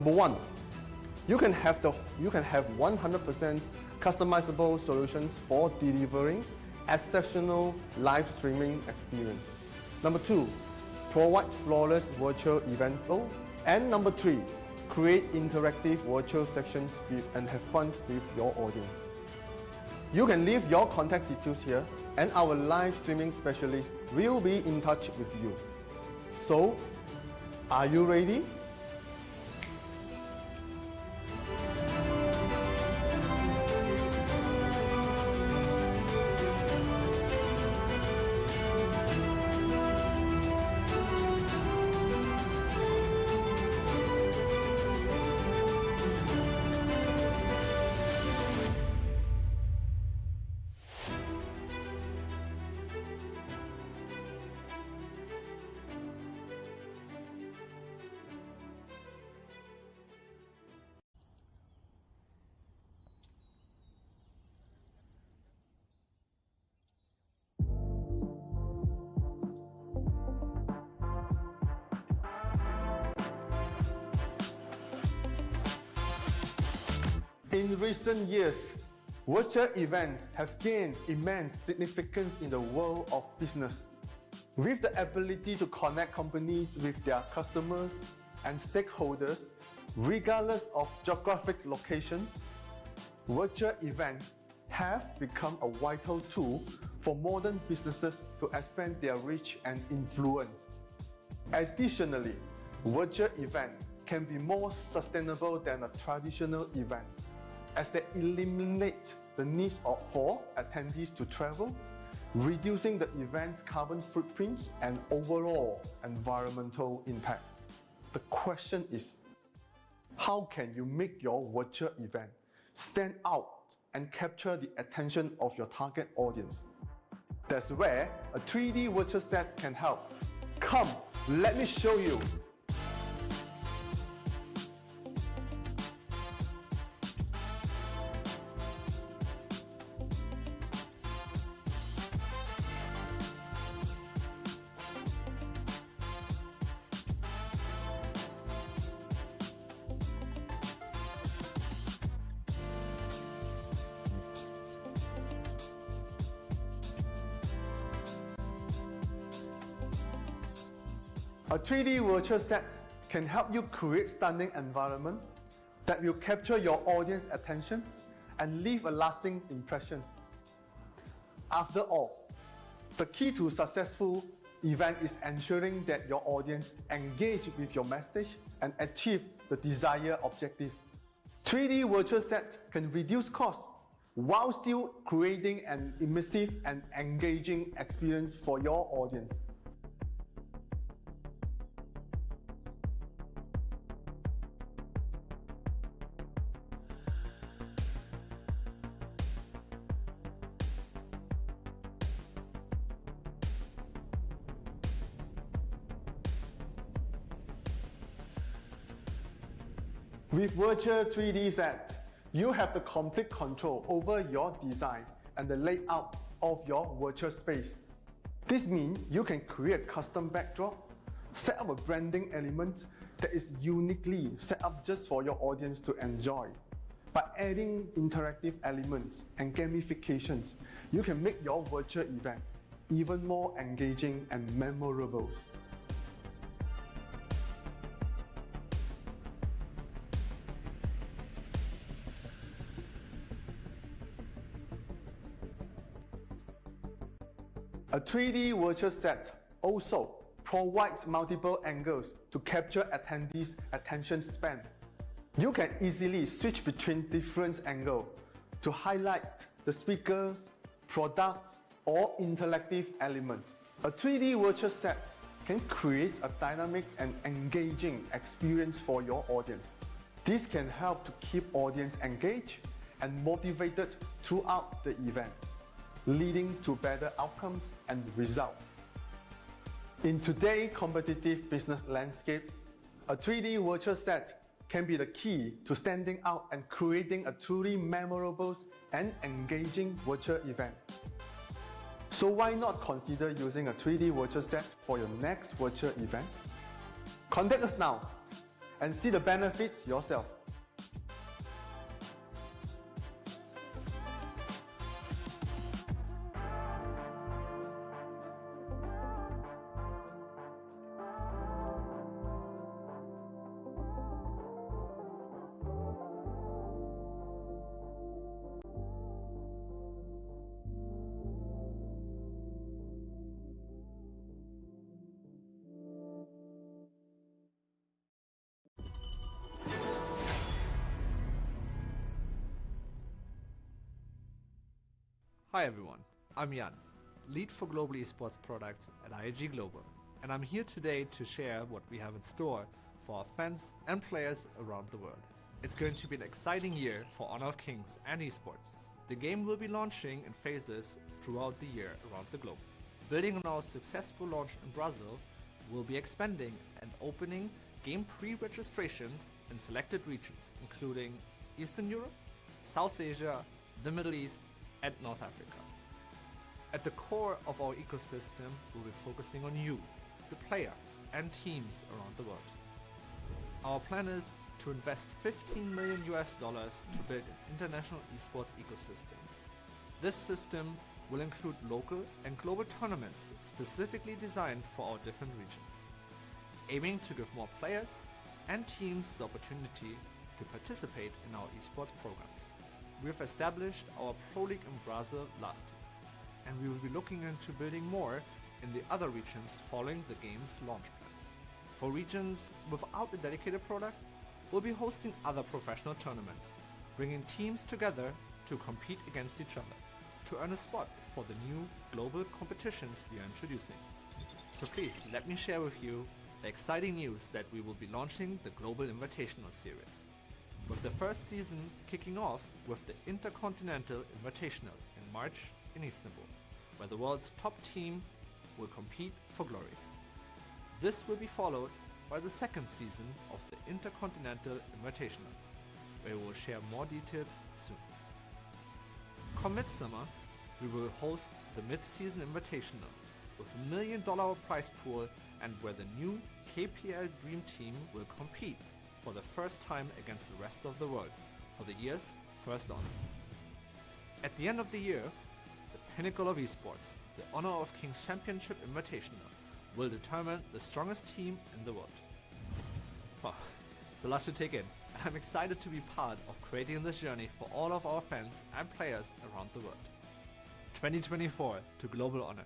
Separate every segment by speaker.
Speaker 1: Number one, you can have 100% customizable solutions for delivering exceptional live streaming experience. Number two, provide flawless virtual event flow. And number three, create interactive virtual sections and have fun with your audience. You can leave your contact details here and our live streaming specialist will be in touch with you. So, are you ready? In recent years, virtual events have gained immense significance in the world of business. With the ability to connect companies with their customers and stakeholders, regardless of geographic locations, virtual events have become a vital tool for modern businesses to expand their reach and influence. Additionally, virtual events can be more sustainable than a traditional event, as they eliminate the need for attendees to travel, reducing the event's carbon footprints and overall environmental impact. The question is, how can you make your virtual event stand out and capture the attention of your target audience? That's where a 3D virtual set can help. Come, let me show you. A 3D virtual set can help you create stunning environment that will capture your audience attention and leave a lasting impression. After all, the key to a successful event is ensuring that your audience engage with your message and achieve the desired objective. 3D virtual set can reduce costs while still creating an immersive and engaging experience for your audience. With Virtual 3D Set, you have the complete control over your design and the layout of your virtual space. This means you can create custom backdrop, set up a branding element that is uniquely set up just for your audience to enjoy. By adding interactive elements and gamifications, you can make your virtual event even more engaging and memorable. A 3D virtual set also provides multiple angles to capture attendees' attention span. You can easily switch between different angles to highlight the speakers, products, or interactive elements. A 3D virtual set can create a dynamic and engaging experience for your audience. This can help to keep audience engaged and motivated throughout the event, leading to better outcomes and results. In today's competitive business landscape, a 3D virtual set can be the key to standing out and creating a truly memorable and engaging virtual event. So why not consider using a 3D virtual set for your next virtual event? Contact us now and see the benefits yourself.
Speaker 2: Hi everyone, I'm Jan, lead for global esports products at IAG Global, and I'm here today to share what we have in store for our fans and players around the world. It's going to be an exciting year for Honor of Kings and esports. The game will be launching in phases throughout the year around the globe. Building on our successful launch in Brazil, we'll be expanding and opening game pre-registrations in selected regions, including Eastern Europe, South Asia, the Middle East, and North Africa. At the core of our ecosystem, we'll be focusing on you, the player, and teams around the world. Our plan is to invest $15 million to build an international esports ecosystem. This system will include local and global tournaments specifically designed for our different regions, aiming to give more players and teams the opportunity to participate in our esports programs. We have established our Pro League in Brazil last year, and we will be looking into building more in the other regions following the game's launch plans. For regions without a dedicated product, we'll be hosting other professional tournaments, bringing teams together to compete against each other, to earn a spot for the new global competitions we are introducing. So please let me share with you the exciting news that we will be launching the Global Invitational Series, with the first season kicking off with the Intercontinental Invitational in March in Istanbul, where the world's top team will compete for glory. This will be followed by the second season of the Intercontinental Invitational, where we will share more details soon. Come midsummer, we will host the Mid-Season Invitational with $1 million prize pool, and where the new KPL Dream Team will compete for the first time against the rest of the world for the year's first honor. At the end of the year, the pinnacle of esports, the Honor of Kings Championship Invitational, will determine the strongest team in the world. Wow, it's a lot to take in, and I'm excited to be part of creating this journey for all of our fans and players around the world. 2024 to Global Honor.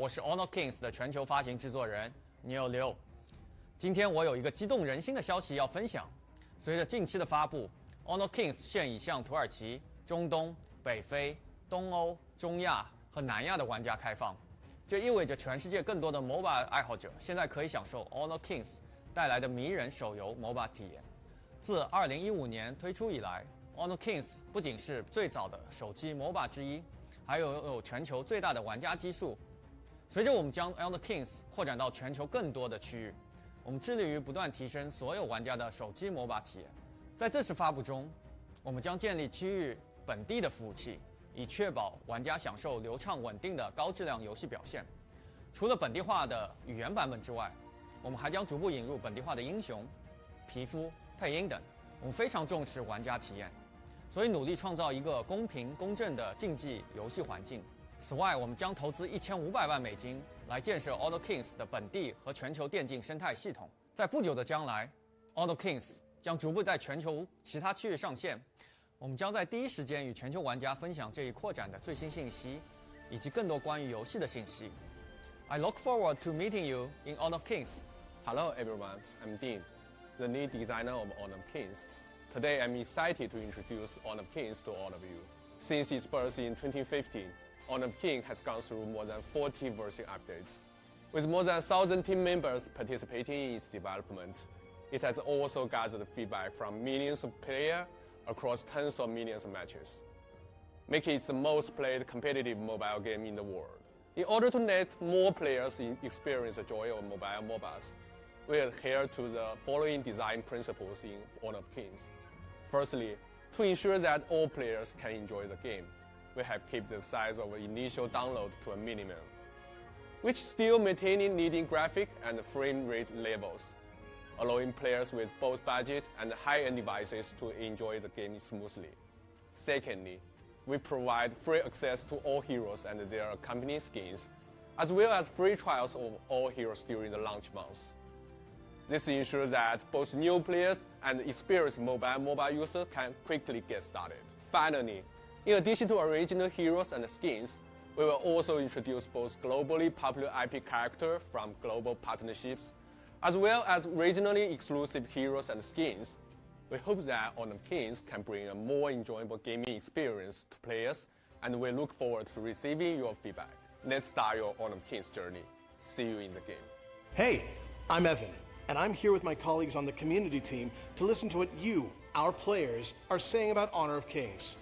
Speaker 3: 我是 Honor of Kings 的全球发行制作人牛六。今天我有一个激动人心的消息要分享。随着近期的发布 ，Honor of Kings 现已向土耳其、中东、北非、东欧、中亚和南亚的玩家开放。这意味着全世界更多的 MOBA 爱好者现在可以享受 Honor of Kings 带来的迷人手游 MOBA 体验。自2015年推出以来 ，Honor of Kings 不仅是最早的手机 MOBA 之一，还有全球最大的玩家基数。随着我们将 Honor of Kings 扩展到全球更多的区域，我们致力于不断提升所有玩家的手机 MOBA 体验。在这次发布中，我们将建立区域本地的服务器，以确保玩家享受流畅稳定的高质量游戏表现。除了本地化的语言版本之外，我们还将逐步引入本地化的英雄、皮肤、配音等。我们非常重视玩家体验，所以努力创造一个公平公正的竞技游戏环境。此外，我们将投资1500万美金来建设 Honor of Kings 的本地和全球电竞生态系统。在不久的将来 ，Honor of Kings 将逐步在全球其他区域上线。我们将在第一时间与全球玩家分享这一扩展的最新信息，以及更多关于游戏的信息。I look forward to meeting you in Honor of Kings.
Speaker 4: Hello everyone, I'm Dean, the lead designer of Honor of Kings. Today I'm excited to introduce Honor of Kings to all of you. Since its birth in 2015, Honor of Kings has gone through more than 40 version updates. With more than 1,000 team members participating in its development, it has also gathered feedback from millions of players across tens of millions of matches, making it the most played competitive mobile game in the world. In order to let more players experience the joy of mobile MOBAs, we adhere to the following design principles in Honor of Kings. Firstly, to ensure that all players can enjoy the game, we have kept the size of initial download to a minimum, which still maintaining leading graphic and frame rate levels, allowing players with both budget and high-end devices to enjoy the game smoothly. Secondly, we provide free access to all heroes and their accompanying skins, as well as free trials of all heroes during the launch months. This ensures that both new players and experienced mobile MOBA users can quickly get started. Finally, in addition to original heroes and skins, we will also introduce both globally popular IP characters from global partnerships, as well as regionally exclusive heroes and skins. We hope that Honor of Kings can bring a more enjoyable gaming experience to players, and we look forward to receiving your feedback. Let's start your Honor of Kings journey. See you in the game.
Speaker 5: Hey, I'm Evan, and I'm here with my colleagues on the community team to listen to what you, our players, are saying about Honor of Kings.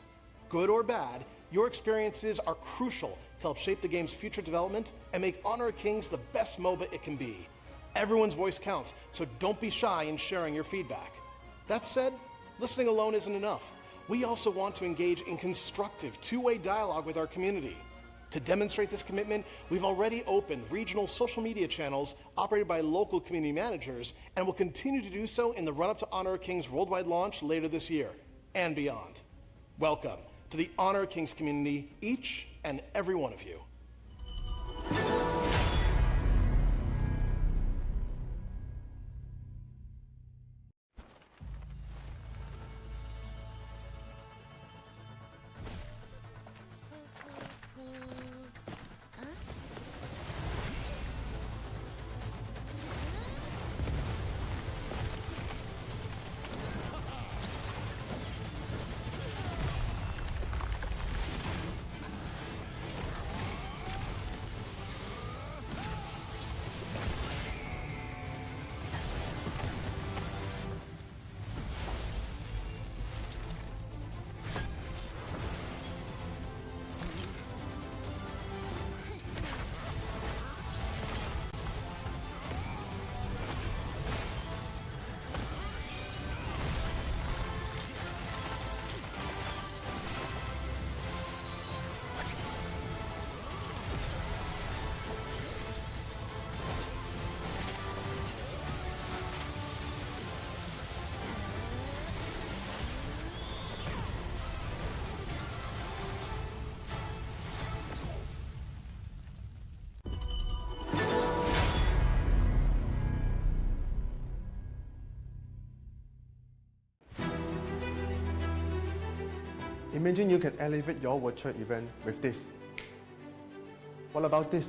Speaker 5: Good or bad, your experiences are crucial to help shape the game's future development and make Honor of Kings the best MOBA it can be. Everyone's voice counts, so don't be shy in sharing your feedback. That said, listening alone isn't enough. We also want to engage in constructive, two-way dialogue with our community. To demonstrate this commitment, we've already opened regional social media channels operated by local community managers and will continue to do so in the run-up to Honor of Kings worldwide launch later this year and beyond. Welcome to the Honor of Kings community, each and every one of you.
Speaker 1: Imagine you can elevate your virtual event with this. What about this?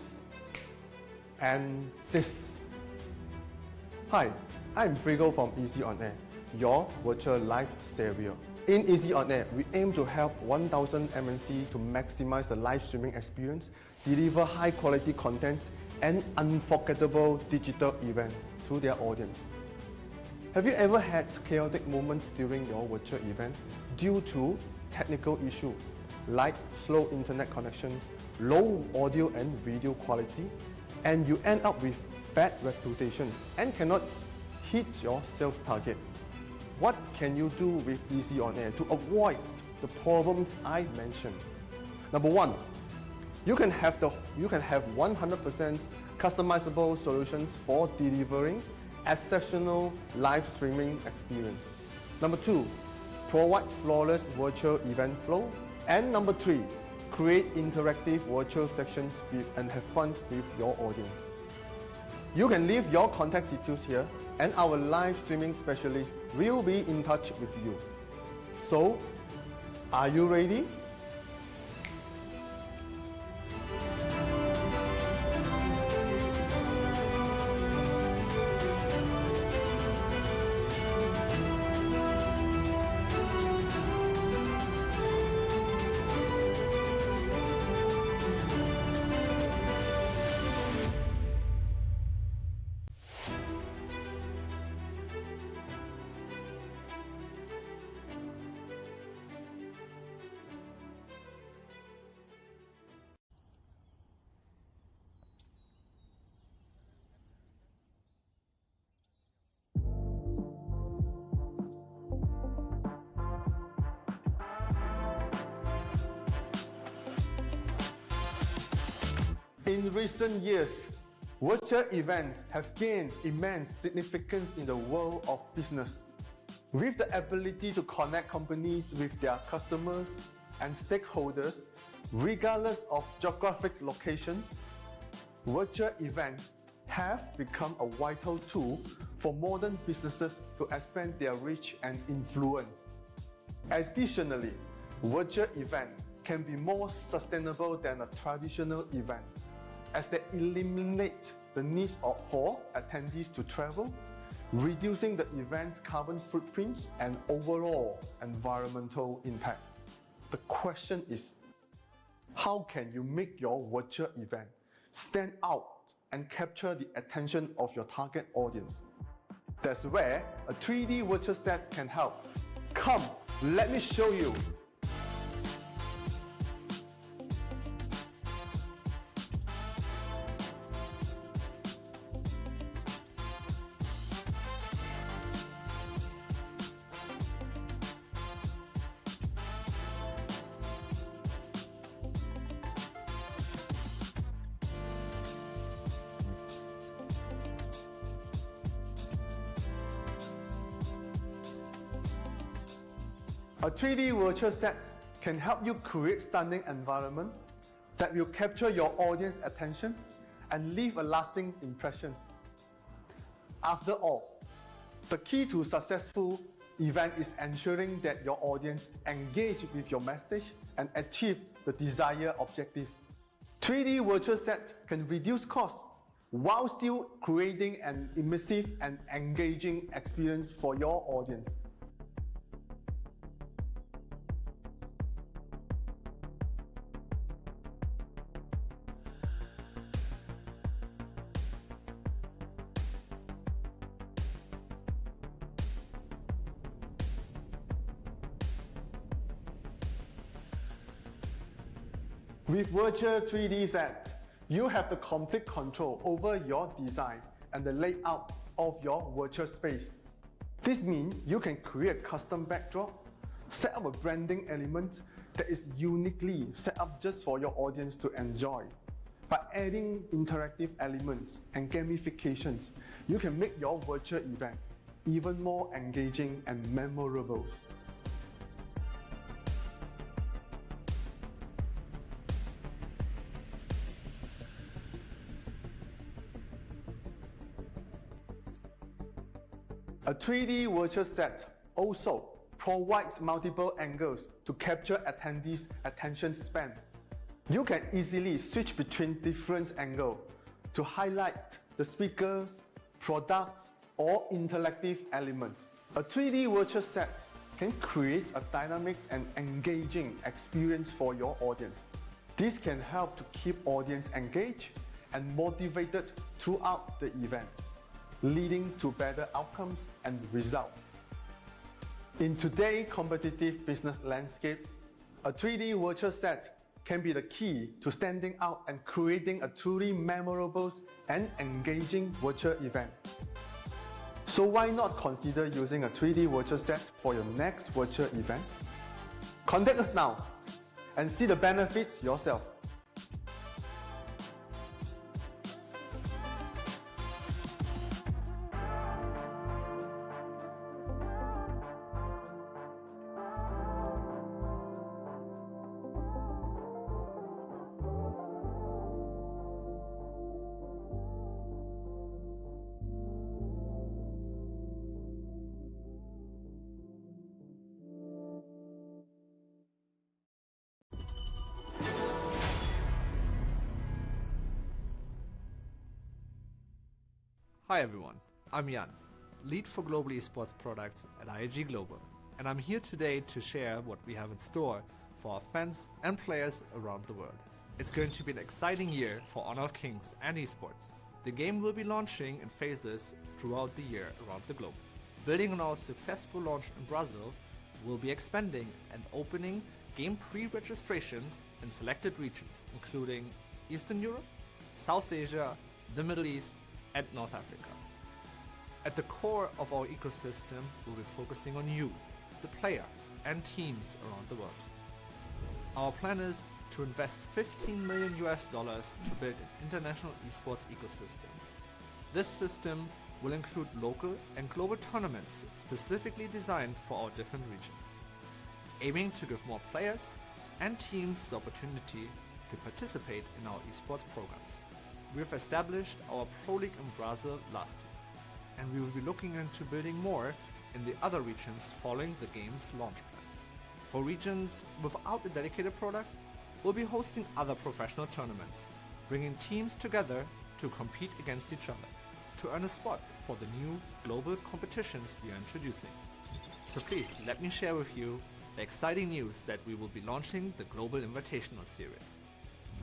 Speaker 1: and this. Hi, I'm Frigo from Easy On Air, your virtual live savior. In Easy On Air, we aim to help 1,000 MNC to maximize the live streaming experience, deliver high quality content, and unforgettable digital events to their audience. Have you ever had chaotic moments during your virtual event due to technical issues like slow internet connections, low audio and video quality, and you end up with bad reputations and cannot hit your sales target? What can you do with Easy On Air to avoid the problems I mentioned? Number one, you can have 100% customizable solutions for delivering exceptional live streaming experience. Number two, provide flawless virtual event flow. And number three, create interactive virtual sections and have fun with your audience. You can leave your contact details here and our live streaming specialist will be in touch with you. So, are you ready? In recent years, virtual events have gained immense significance in the world of business. With the ability to connect companies with their customers and stakeholders, regardless of geographic locations, virtual events have become a vital tool for modern businesses to expand their reach and influence. Additionally, virtual events can be more sustainable than a traditional event, as they eliminate the need for attendees to travel, reducing the event's carbon footprint and overall environmental impact. The question is, how can you make your virtual event stand out and capture the attention of your target audience? That's where a 3D virtual set can help. Come, let me show you. A 3D virtual set can help you create stunning environment that will capture your audience attention and leave a lasting impression. After all, the key to successful event is ensuring that your audience engage with your message and achieve the desired objective. 3D virtual set can reduce costs while still creating an immersive and engaging experience for your audience. With Virtual 3D Set, you have the complete control over your design and the layout of your virtual space. This means you can create custom backdrop, set up a branding element that is uniquely set up just for your audience to enjoy. By adding interactive elements and gamifications, you can make your virtual event even more engaging and memorable. A 3D virtual set also provides multiple angles to capture attendees' attention span. You can easily switch between different angles to highlight the speakers, products, or interactive elements. A 3D virtual set can create a dynamic and engaging experience for your audience. This can help to keep audience engaged and motivated throughout the event, leading to better outcomes and results. In today's competitive business landscape, a 3D virtual set can be the key to standing out and creating a truly memorable and engaging virtual event. So why not consider using a 3D virtual set for your next virtual event? Contact us now and see the benefits yourself.
Speaker 2: Hi everyone, I'm Jan, lead for global esports products at IAG Global, and I'm here today to share what we have in store for our fans and players around the world. It's going to be an exciting year for Honor of Kings and esports. The game will be launching in phases throughout the year around the globe. Building on our successful launch in Brazil, we'll be expanding and opening game pre-registrations in selected regions, including Eastern Europe, South Asia, the Middle East, and North Africa. At the core of our ecosystem, we'll be focusing on you, the player, and teams around the world. Our plan is to invest $15 million to build an international esports ecosystem. This system will include local and global tournaments specifically designed for our different regions, aiming to give more players and teams the opportunity to participate in our esports programs. We have established our Pro League in Brazil last year, and we will be looking into building more in the other regions following the game's launch plans. For regions without a dedicated product, we'll be hosting other professional tournaments, bringing teams together to compete against each other, to earn a spot for the new global competitions we are introducing. So please let me share with you the exciting news that we will be launching the Global Invitational Series,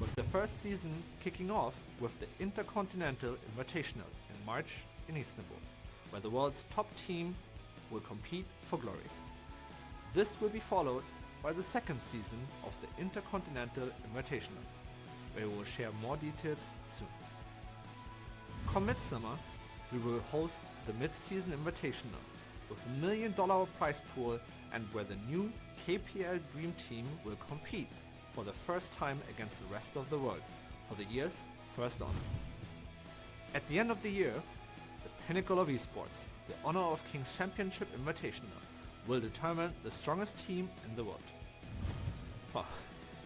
Speaker 2: with the first season kicking off with the Intercontinental Invitational in March in Istanbul, where the world's top team will compete for glory. This will be followed by the second season of the Intercontinental Invitational, where we will share more details soon. Come midsummer, we will host the Mid-Season Invitational with $1 million prize pool, and where the new KPL Dream Team will compete for the first time against the rest of the world for the year's first honor. At the end of the year, the pinnacle of esports, the Honor of Kings Championship Invitational, will determine the strongest team in the world. Wow,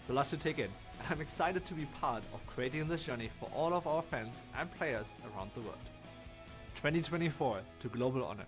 Speaker 2: it's a lot to take in, and I'm excited to be part of creating this journey for all of our fans and players around the world. 2024 to Global Honor.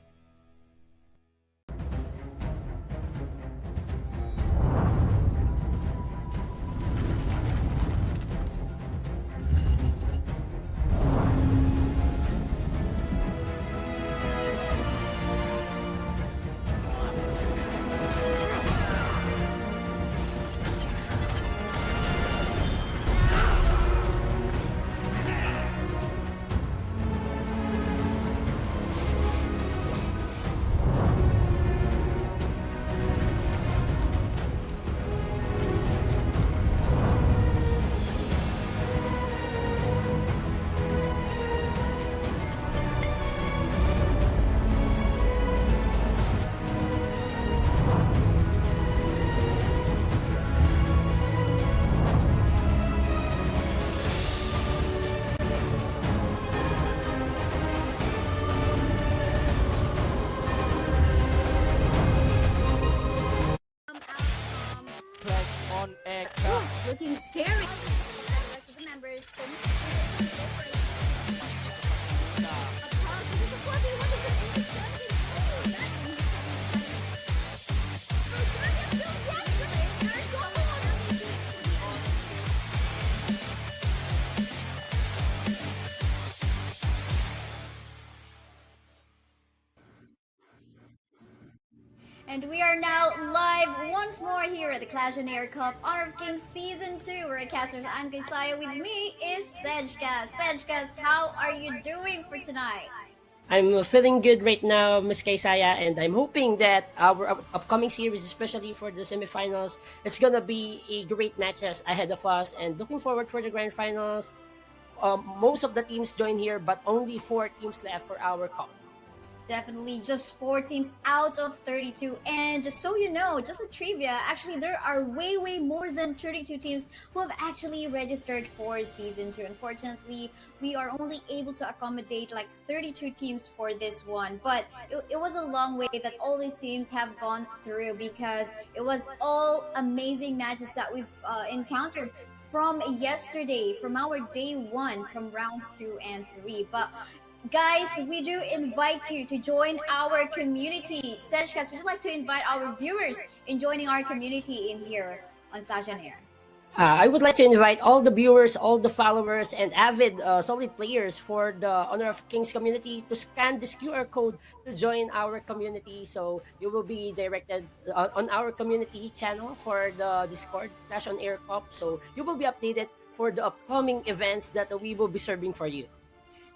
Speaker 6: OnAir.
Speaker 7: Looking scary. The rest of the members And we are now live once more here at the Clash on Air Cup Honor of Kings Season 2. We're casters. I'm Kaisaya. With me is Sejkas. Sejkas, how are you doing for tonight?
Speaker 6: I'm feeling good right now, Miss Kaisaya, and I'm hoping that our upcoming series, especially for the semifinals, it's gonna be a great matches ahead of us. And looking forward for the grand finals. Most of the teams join here, but only 4 teams left for our cup.
Speaker 7: Definitely just 4 teams out of 32. And just so you know, just a trivia, actually there are way more than 32 teams who have actually registered for Season 2. Unfortunately, we are only able to accommodate like 32 teams for this one. But it was a long way that all these teams have gone through, because it was all amazing matches that we've encountered from yesterday, from our day 1, from rounds 2 and 3. But guys, we do invite you to join our community. Sejkas, would you like to invite our viewers in joining our community in here on Clash on Air?
Speaker 6: I would like to invite all the viewers, all the followers, and avid solid players for the Honor of Kings community to scan this QR code to join our community. So you will be directed on our community channel for the Discord Clash on Air Cup. So you will be updated for the upcoming events that we will be serving for you.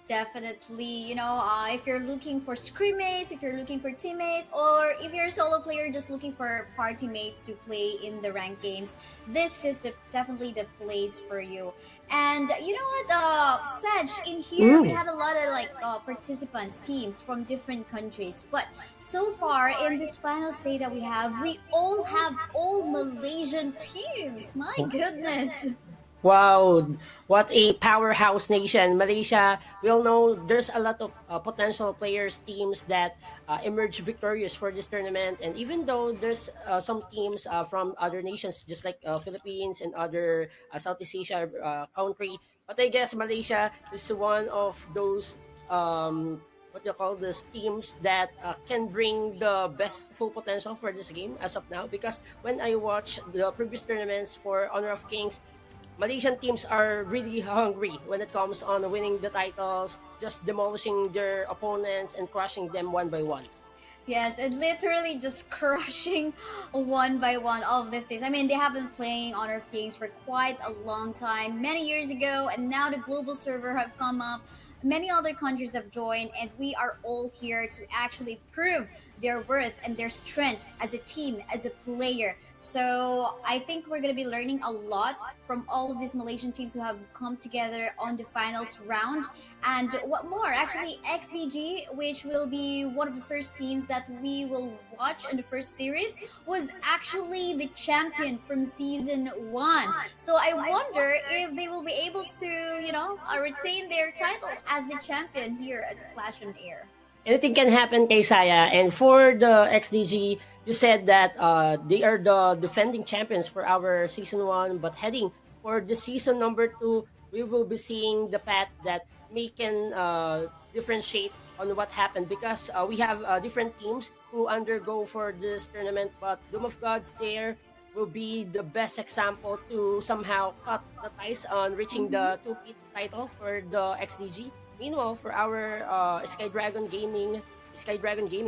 Speaker 7: Definitely, if you're looking for scrimmates, if you're looking for teammates, or if you're a solo player just looking for party mates to play in the ranked games, this is definitely the place for you. And you know what, Sej, in here we had a lot of participants, teams from different countries. But so far in this final state that we all have all Malaysian teams. My goodness.
Speaker 6: Wow, what a powerhouse nation, Malaysia. We all know there's a lot of potential players, teams that emerge victorious for this tournament. And even though there's some teams from other nations, just like Philippines and other Southeast Asia country, but I guess Malaysia is one of those what you call these teams that can bring the best full potential for this game as of now. Because when I watch the previous tournaments for Honor of Kings, Malaysian teams are really hungry when it comes on winning the titles, just demolishing their opponents and crushing them one by one.
Speaker 7: Yes, and literally just crushing one by one all of these teams. I mean, they have been playing Honor of Kings for quite a long time, many years ago, and now the global server have come up. Many other countries have joined, and we are all here to actually prove their worth and their strength as a team, as a player. So I think we're going to be learning a lot from all of these Malaysian teams who have come together on the finals round. And what more, actually XDG, which will be one of the first teams that we will watch in the first series, was actually the champion from Season 1. So I wonder if they will be able to, retain their title as the champion here at Clash on Air.
Speaker 6: Anything can happen, Kaisaya. And for the XDG, you said that they are the defending champions for our Season 1, but heading for the Season number 2, we will be seeing the path that we can differentiate on what happened, because we have different teams who undergo for this tournament, but Doom of Gods there will be the best example to somehow cut the ties on reaching the 2-peat title for the XDG. Meanwhile, for our Sky Dragon Gaming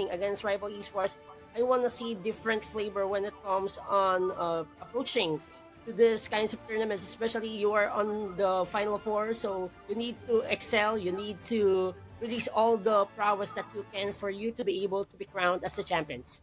Speaker 6: against Rival Esports, I want to see different flavor when it comes on approaching to these kinds of tournaments. Especially you are on the Final Four, so you need to excel. You need to release all the prowess that you can for you to be able to be crowned as the champions.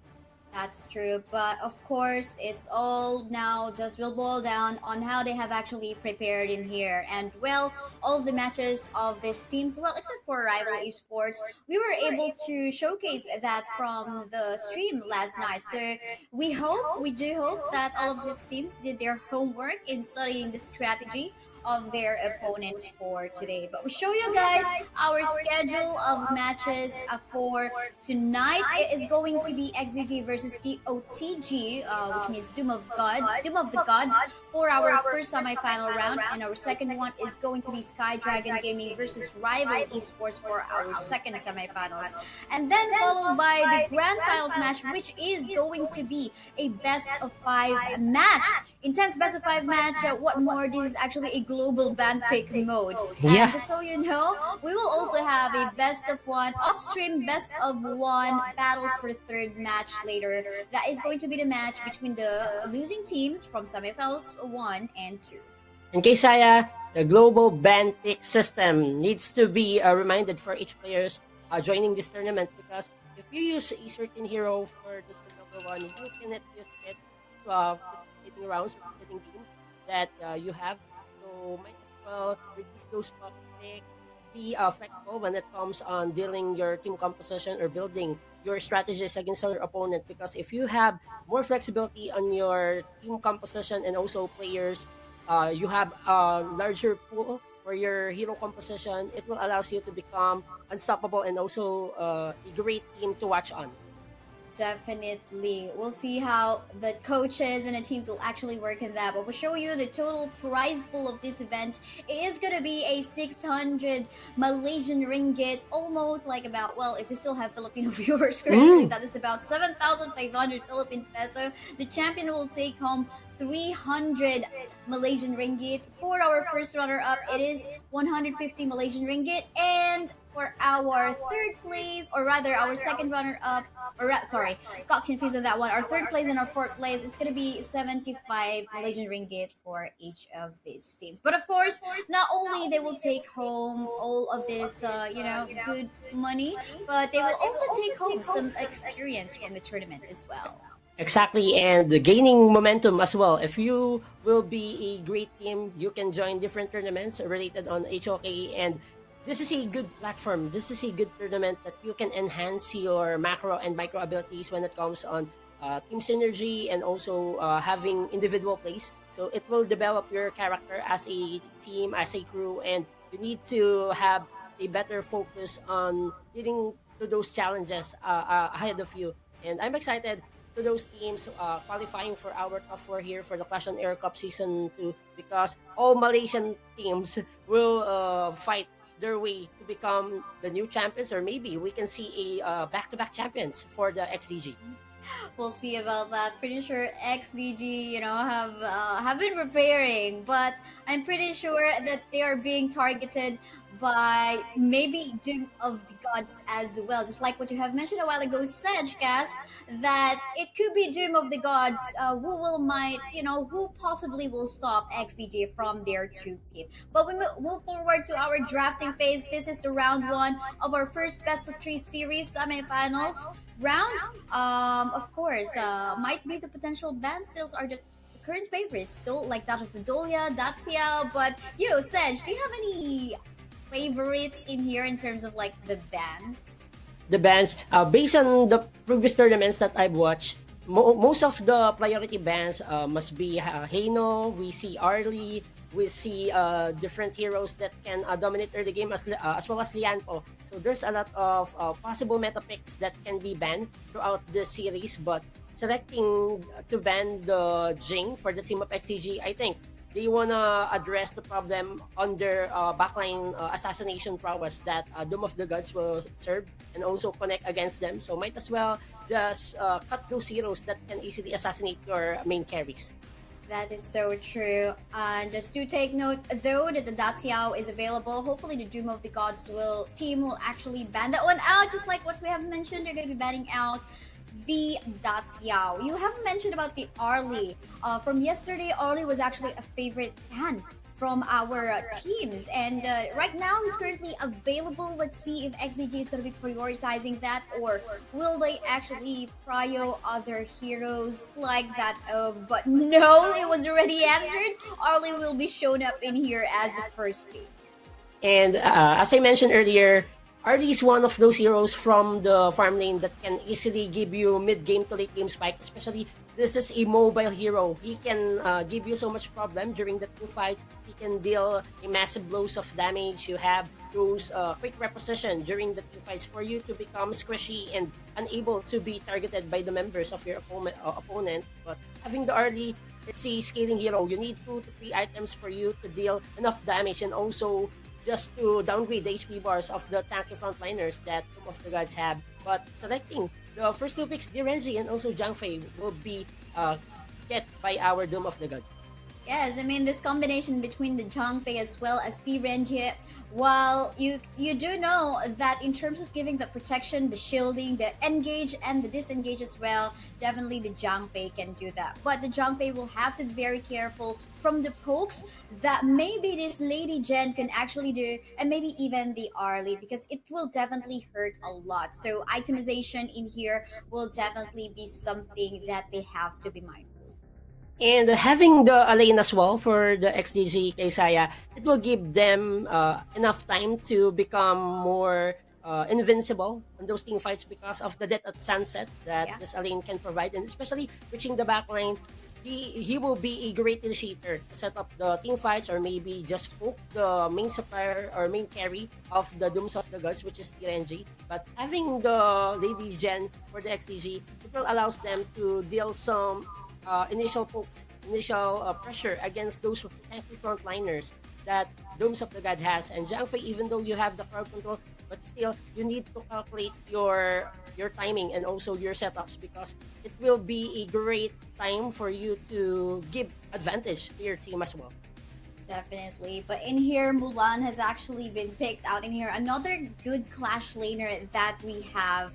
Speaker 7: That's true, but of course, it's all now just will boil down on how they have actually prepared in here. And well, all of the matches of these teams, well, except for Rival Esports, we were able to showcase that from the stream last night. So we do hope that all of these teams did their homework in studying the strategy of their opponents for today. But we show you guys our schedule of matches for tonight. It is going to be XDG versus TOTG, which means Doom of the Gods for our first semi-final round, and our second one is going to be Sky Dragon Gaming versus Rival Esports for our second semi-finals, and then followed by the grand finals match, which is going to be a best of 5 match, intense best of 5 match. What more, this is actually a global band pick mode.
Speaker 6: Yeah.
Speaker 7: And just so you know, we will also have a best of one off-stream best of one battle for third match later. That is going to be the match between the losing teams from semifinals 1 and 2.
Speaker 6: In case the global band pick system needs to be reminded for each players joining this tournament, because if you use a certain hero for the number one, you cannot use it for hitting rounds or hitting game that you have. So might as well reduce those pop picks, be flexible when it comes on dealing your team composition or building your strategies against your opponent, because if you have more flexibility on your team composition and also players, you have a larger pool for your hero composition, it will allow you to become unstoppable and also a great team to watch on.
Speaker 7: Definitely. We'll see how the coaches and the teams will actually work in that. But we'll show you the total prize pool of this event. It is going to be a 600 Malaysian ringgit, almost like about, well, if you still have Filipino viewers currently, that is about 7,500 Philippine peso. The champion will take home 300 Malaysian ringgit. For our first runner-up, it is 150 Malaysian ringgit. And for our third place, or rather our second runner-up, sorry, got confused on that one. Our third place and our fourth place, it's going to be 75 Malaysian ringgit for each of these teams. But of course, not only they will take home all of this, good money, but they will also take home some experience from the tournament as well.
Speaker 6: Exactly, and gaining momentum as well. If you will be a great team, you can join different tournaments related on HOK, and this is a good platform. This is a good tournament that you can enhance your macro and micro abilities when it comes on team synergy and also having individual plays. So it will develop your character as a team, as a crew, and you need to have a better focus on dealing to those challenges ahead of you. And I'm excited to those teams qualifying for our top 4 here for the Clash on Air Cup Season 2, because all Malaysian teams will fight their way to become the new champions, or maybe we can see a back-to-back champions for the XDG.
Speaker 7: We'll see about that. Pretty sure XDG, have been preparing, but I'm pretty sure that they are being targeted by maybe Doom of the Gods as well. Just like what you have mentioned a while ago, Sedge, Gas, that it could be Doom of the Gods who possibly will stop XDG from their 2-peat. But we move forward to our drafting phase. This is the round 1 of our first best of 3 series semifinals round. Of course, might be the potential band sales are the current favorites, though, like that of the Dolia, Daxiao. But you, Sedge, do you have any favorites in here in terms of like the bands?
Speaker 6: The bands, based on the previous tournaments that I've watched, most of the priority bands must be Heino. We see Arlie. We see different heroes that can dominate early game as well as Lianpo. So there's a lot of possible meta picks that can be banned throughout the series, but selecting to ban the Jing for the team of XCG, I think they wanna address the problem on their backline assassination prowess that Doom of the Gods will serve and also connect against them. So might as well just cut those heroes that can easily assassinate your main carries.
Speaker 7: That is so true. And just to take note, though, that the Daxiao is available, hopefully the Doom of the Gods team will actually ban that one out. Just like what we have mentioned, they're going to be banning out the Daxiao. You have mentioned about the Arlie. From yesterday, Arlie was actually a favorite ban from our teams, and right now he's currently available. Let's see if XDG is going to be prioritizing that, or will they actually prio other heroes like that? But no, it was already answered. Arlie will be shown up in here as the first pick.
Speaker 6: And as I mentioned earlier, Arlie is one of those heroes from the farm lane that can easily give you mid-game to late-game spike, especially this is a mobile hero. He can give you so much problem during the 2 fights. He can deal a massive blows of damage. You have those quick reposition during the 2 fights for you to become squishy and unable to be targeted by the members of your opponent. But having the Arlie, it's a scaling hero. You need 2 to 3 items for you to deal enough damage, and also just to downgrade the HP bars of the tanky frontliners that Doom of the Gods have. But selecting the first 2 picks, Direnji and also Zhang Fei, will be get by our Doom of the Gods.
Speaker 7: Yes, I mean this combination between the Zhangfei as well as the Renjie. While you do know that in terms of giving the protection, the shielding, the engage and the disengage as well, definitely the Zhangfei can do that. But the Zhangfei will have to be very careful from the pokes that maybe this Lady Jen can actually do, and maybe even the Arlie, because it will definitely hurt a lot. So itemization in here will definitely be something that they have to be mindful.
Speaker 6: And having the lane as well for the XDG Kaysaya, it will give them enough time to become more invincible on those team fights because of the death at sunset that
Speaker 7: Yeah.
Speaker 6: this Elaine can provide, and especially reaching the back line. He will be a great initiator to set up the team fights, or maybe just poke the main supplier or main carry of the Dooms of the Gods, which is TNG. But having the Lady Gen for the XDG, it will allows them to deal some initial pokes, initial pressure against those tanky frontliners that Domes of the God has. And Zhang Fei, even though you have the crowd control, but still you need to calculate your timing and also your setups, because it will be a great time for you to give advantage to your team as well.
Speaker 7: Definitely. But in here, Mulan has actually been picked out in here. Another good Clash laner that we have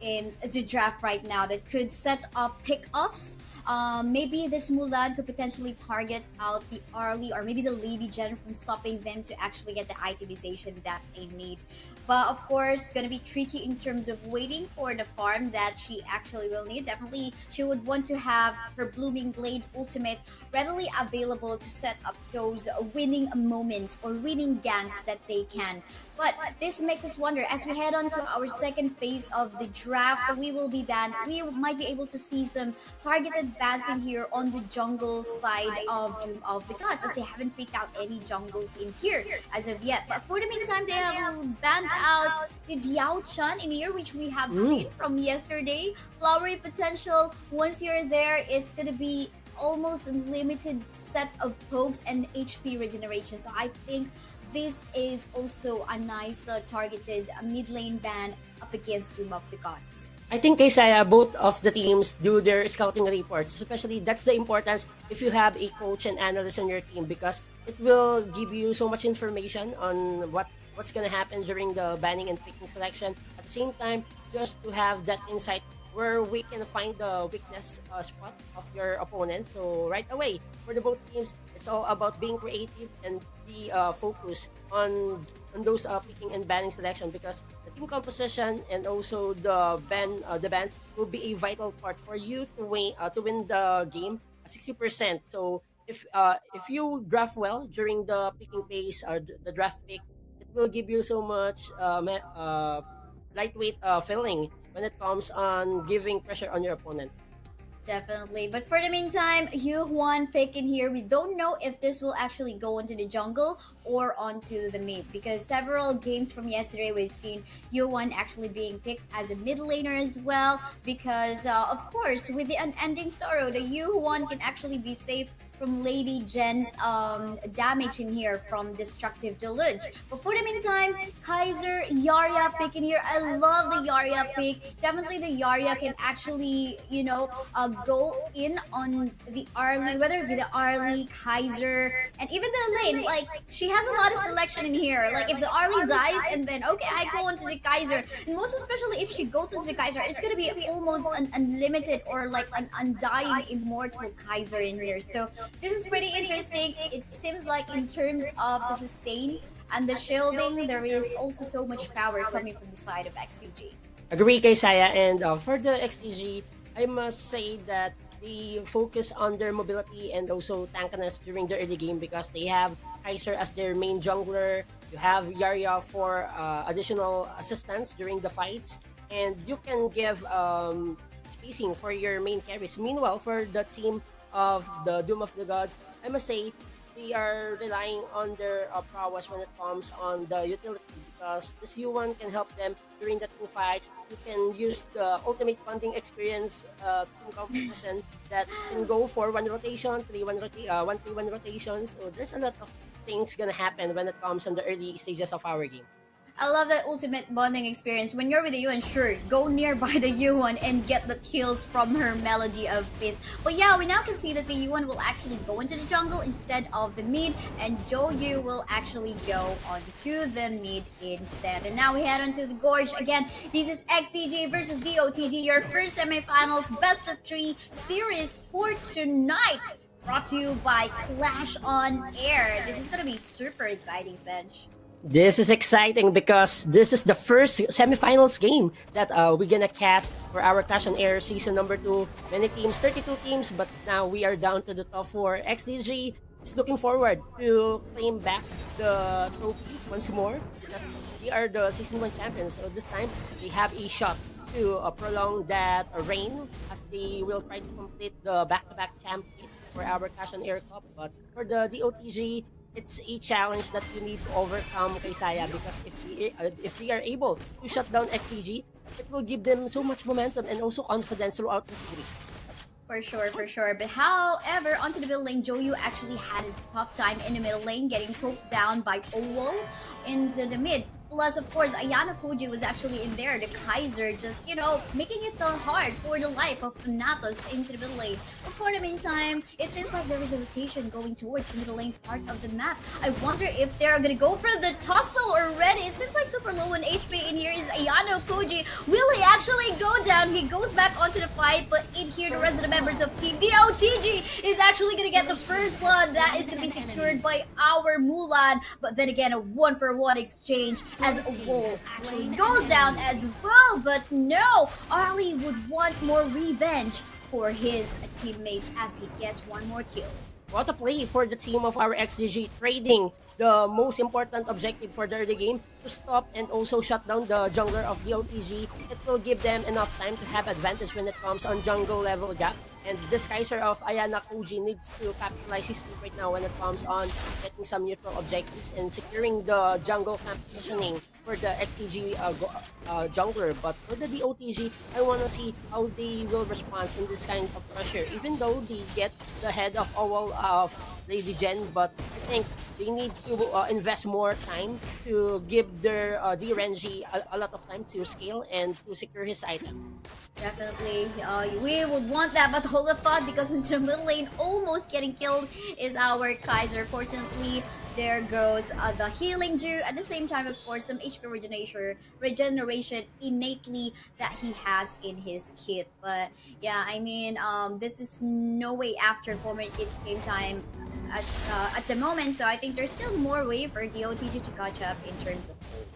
Speaker 7: in the draft right now that could set up pick-offs. Maybe this Mulan could potentially target out the Arlie or maybe the Lady Jen from stopping them to actually get the itemization that they need. But of course, gonna be tricky in terms of waiting for the farm that she actually will need. Definitely, she would want to have her Blooming Blade ultimate readily available to set up those winning moments or winning ganks that they can. But this makes us wonder, as we head on to our second phase of the draft, we will be banned. We might be able to see some targeted bans in here on the jungle side of Doom of the Gods, as they haven't picked out any jungles in here as of yet. But for the meantime, they have banned out the Diao Chan in here, which we have seen from yesterday. Flowery potential, once you're there, it's going to be almost unlimited set of pokes and HP regeneration. So I think this is also a nice targeted mid lane ban up against Doom of the Gods.
Speaker 6: I think Kaysaya, both of the teams do their scouting reports. Especially, that's the importance if you have a coach and analyst on your team, because it will give you so much information on what's gonna happen during the banning and picking selection. At the same time, just to have that insight where we can find the weakness spot of your opponent. So right away, for the both teams, it's all about being creative and be focused on those picking and banning selection, because the team composition and also the bans will be a vital part for you to win the game 60%. So if you draft well during the picking phase or the draft pick, it will give you so much lightweight feeling when it comes on giving pressure on your opponent.
Speaker 7: Definitely. But for the meantime, Yuhuan pick in here. We don't know if this will actually go into the jungle or onto the mid, because several games from yesterday we've seen Yuhuan actually being picked as a mid laner as well, because of course with the unending sorrow, the Yuhuan can actually be safe from Lady Jen's damage in here from Destructive Deluge. But for the meantime, Kaiser, Yarya pick in here. I love the Yarya pick. Definitely the Yarya can actually, go in on the Arlie, whether it be the Arlie, Kaiser, and even the lane. Like, she has a lot of selection in here. Like, if the Arlie dies, and then, okay, I go onto the Kaiser. And most especially if she goes into the Kaiser, it's going to be almost an unlimited or like an undying immortal Kaiser in here. So this is pretty interesting. It seems like in terms of the sustain and the shielding, there is also so much power coming from the side of XCG.
Speaker 6: Agree, Kaysaya. And for the XTG, I must say that they focus on their mobility and also tankiness during the early game, because they have Kaiser as their main jungler. You have Yarya for additional assistance during the fights, and you can give spacing for your main carries. Meanwhile, for the team of the Doom of the Gods, I must say they are relying on their prowess when it comes on the utility, because this U1 can help them during the team fights. You can use the ultimate funding experience team competition that can go for one rotation, 1-3-1 rotation. So there's a lot of things gonna happen when it comes on the early stages of our game.
Speaker 7: I love that ultimate bonding experience. When you're with the Yuan, sure, go nearby the Yuan and get the kills from her melody of peace. But yeah, we now can see that the Yuan will actually go into the jungle instead of the mid, and Yu will actually go onto the mid instead. And now we head onto the Gorge. Again, this is XDG versus DOTG, your first semifinals best of 3 series for tonight. Brought to you by Clash on Air. This is gonna be super exciting, Sedge.
Speaker 6: This is exciting because this is the first semifinals game that we're gonna cast for our Clash on Air season number 2. Many teams, 32 teams, but now we are down to the top 4. XDG is looking forward to claim back the trophy once more because we are the season 1 champions. So this time they have a shot to prolong that reign as they will try to complete the back-to-back champion for our Clash on Air Cup. But for the DOTG, it's a challenge that you need to overcome, Kaysaya, because if we are able to shut down XTG, it will give them so much momentum and also confidence throughout the series.
Speaker 7: For sure, for sure. But however, onto the middle lane, Joyu actually had a tough time in the middle lane, getting poked down by Owol into the mid. Plus, of course, Ayana Koji was actually in there. The Kaiser just, making it hard for the life of Natos into the middle lane. But for the meantime, it seems like there is a rotation going towards the middle lane part of the map. I wonder if they're gonna go for the tussle already. It seems like super low on HP in here is Ayana Koji. Will he actually go down? He goes back onto the fight, but in here, the rest of the members of Team DOTG is actually gonna get the first blood. That is gonna be secured by our Mulan. But then again, a 1-for-1 exchange as Wolf actually goes down as well. But no, Ali would want more revenge for his teammates as he gets one more kill.
Speaker 6: What a play for the team of our XDG, trading the most important objective for the early game to stop and also shut down the jungler of the OTG. It will give them enough time to have advantage when it comes on jungle level gap. And this Kaiser of Ayana Koji needs to capitalize his team right now when it comes on getting some neutral objectives and securing the jungle camp positioning for the XTG jungler. But for the DOTG, I want to see how they will respond in this kind of pressure. Even though they get the head of Owol of Lady Jen, but I think they need to invest more time to give their DRNG a lot of time to scale and to secure his item.
Speaker 7: Definitely, we would want that, but hold a thought because in the middle lane, almost getting killed is our Kaiser. Fortunately, there goes the healing due. At the same time, of course, some HP regeneration innately that he has in his kit. But yeah, I mean, this is no way after format it game time at the moment. So I think there's still more way for DOTG to catch up in terms of gold.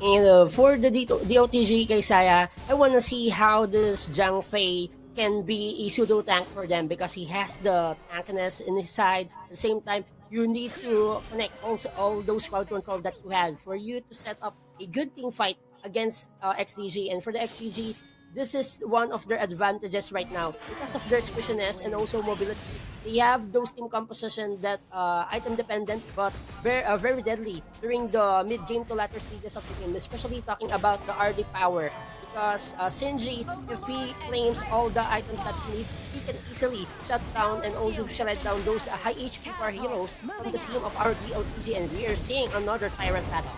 Speaker 6: And for the DOTG Kaysaya, I want to see how this Zhang Fei can be a pseudo tank for them because he has the tankiness in his side. At the same time, you need to connect also all those crowd control that you have for you to set up a good team fight against XDG. And for the XDG, this is one of their advantages right now because of their squishiness and also mobility. They have those team composition that item dependent but very deadly during the mid game to latter stages of the game, especially talking about the RD power. Because Shinji, if he claims all the items that he needs, he can easily shut down and also shred down those high HP power heroes from the team of our DOTG, and we are seeing another Tyrant battle.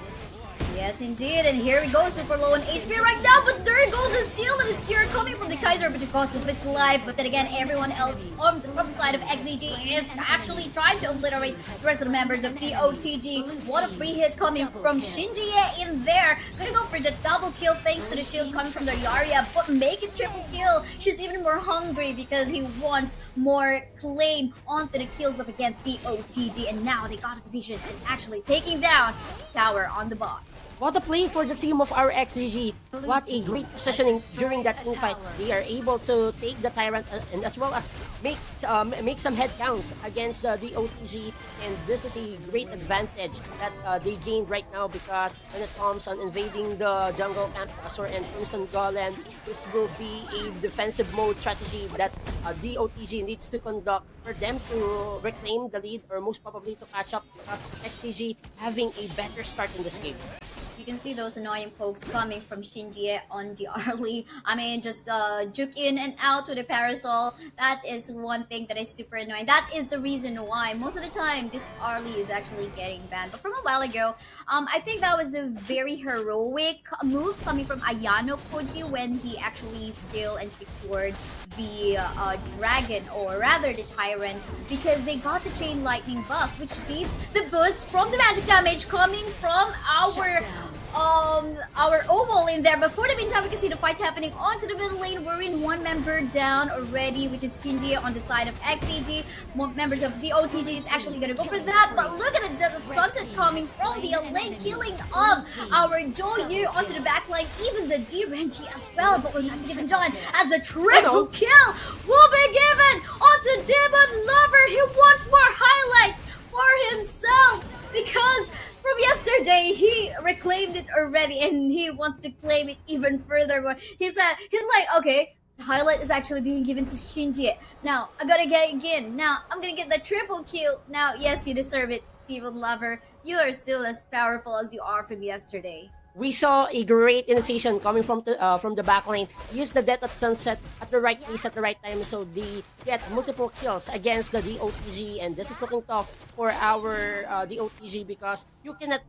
Speaker 7: Yes, indeed. And here we go, super low on HP right now. But there goes the steal and the spear coming from the Kaiser, but the cost of his life. But then again, everyone else from the side of XDG is actually trying to obliterate the rest of the members of DOTG. What a free hit coming from Shinji in there. Gonna go for the double kill thanks to the shield coming from the Yarya, but make it triple kill. She's even more hungry because he wants more claim onto the kills up against DOTG. And now they got a position and actually taking down the tower on the bot.
Speaker 6: What a play for the team of our XGG. What a great positioning during that team fight. They are able to take the Tyrant and as well as make some head counts against the DOTG. And this is a great advantage that they gained right now because when it comes on invading the jungle camp Azor and Crimson Golem, this will be a defensive mode strategy that DOTG needs to conduct for them to reclaim the lead or most probably to catch up because XGG having a better start in this game.
Speaker 7: you can see those annoying pokes coming from Shinji on the early. I mean, just juke in and out with a parasol. That is one thing that is super annoying. That is the reason why most of the time this early is actually getting banned. But from a while ago, I think that was a very heroic move coming from Ayano Koji when he actually still and secured the dragon, or rather the tyrant, because they got the chain lightning buff, which gives the boost from the magic damage coming from our oval in there. But for the meantime, we can see the fight happening onto the middle lane. We're in one member down already, which is Shinji on the side of XDG. Members of the OTG is actually gonna go for that, but look at the sunset coming from the lane, killing off our Joyu onto the back line, even the D-Renji as well. But we're not given John as the triple kill will be given onto Demon Lover. He wants more highlights for himself because from yesterday he reclaimed it already and he wants to claim it even further. But he's like, okay, the highlight is actually being given to Shinji. Now I gotta get again. Now I'm gonna get the triple kill. Now yes, you deserve it, Demon Lover. You are still as powerful as you are from yesterday.
Speaker 6: We saw a great initiation coming from the back lane. Use the Death at Sunset at the right place at the right time, so they get multiple kills against the DOTG, and this is looking tough for our DOTG because you cannot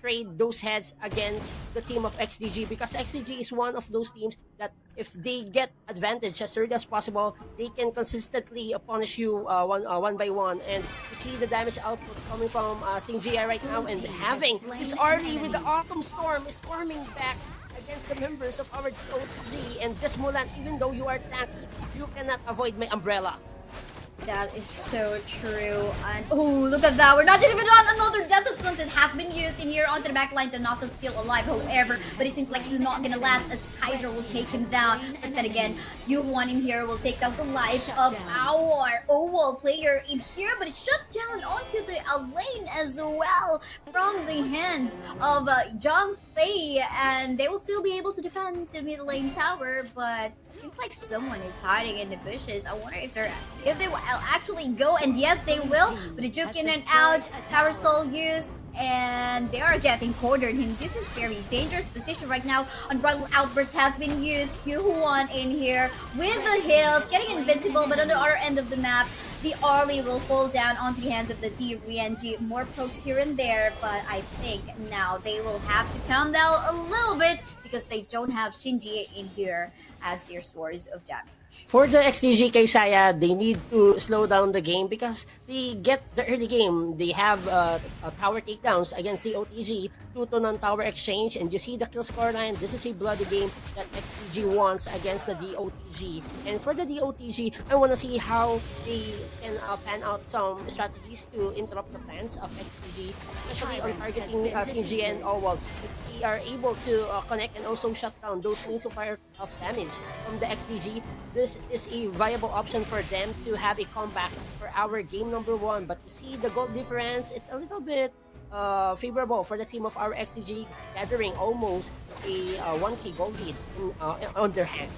Speaker 6: trade those heads against the team of XDG, because XDG is one of those teams that if they get advantage as early as possible, they can consistently punish you one by one. And you see the damage output coming from Sinji right now, and having this early with the Autumn Storm storming back against the members of our OTG. And this Mulan, even though you are tanky, you cannot avoid my umbrella.
Speaker 7: That is so true. And oh, look at that. We're not even on another Death of Sunset has been used in here onto the back line. Donato's still alive, however, but it seems like he's not gonna last as Kaiser will take him down. But then again, Yuwon in here will take down the life of our Oval player in here, but it's shut down onto the lane as well from the hands of Zhang Fei, and they will still be able to defend the mid lane tower, but seems like someone is hiding in the bushes. I wonder if they will actually go, and yes, they will. But the juke in and out, Tower Soul use, and they are getting cornered. And this is very dangerous position right now. Unbridled Outburst has been used. Yuhuan in here with the heals, getting invincible, but on the other end of the map, the Arlie will fall down onto the hands of the D-Renji. More pokes here and there, but I think now they will have to calm down a little bit because they don't have Shinji in here as their source of damage.
Speaker 6: For the XDG Kaisaya, they need to slow down the game because they get the early game. They have tower takedowns against the OTG, 2 non-tower exchange, and you see the kill score line. This is a bloody game that XDG wants against the DOTG. And for the DOTG, I want to see how they can pan out some strategies to interrupt the plans of XDG, especially on targeting Shinji and Owald. If they are able to connect and also shut down those means of fire of damage from the XDG, this is a viable option for them to have a comeback for our game number 1. But you see the goal difference, it's a little bit favorable for the team of our XDG, gathering almost a 1k gold lead on their hand.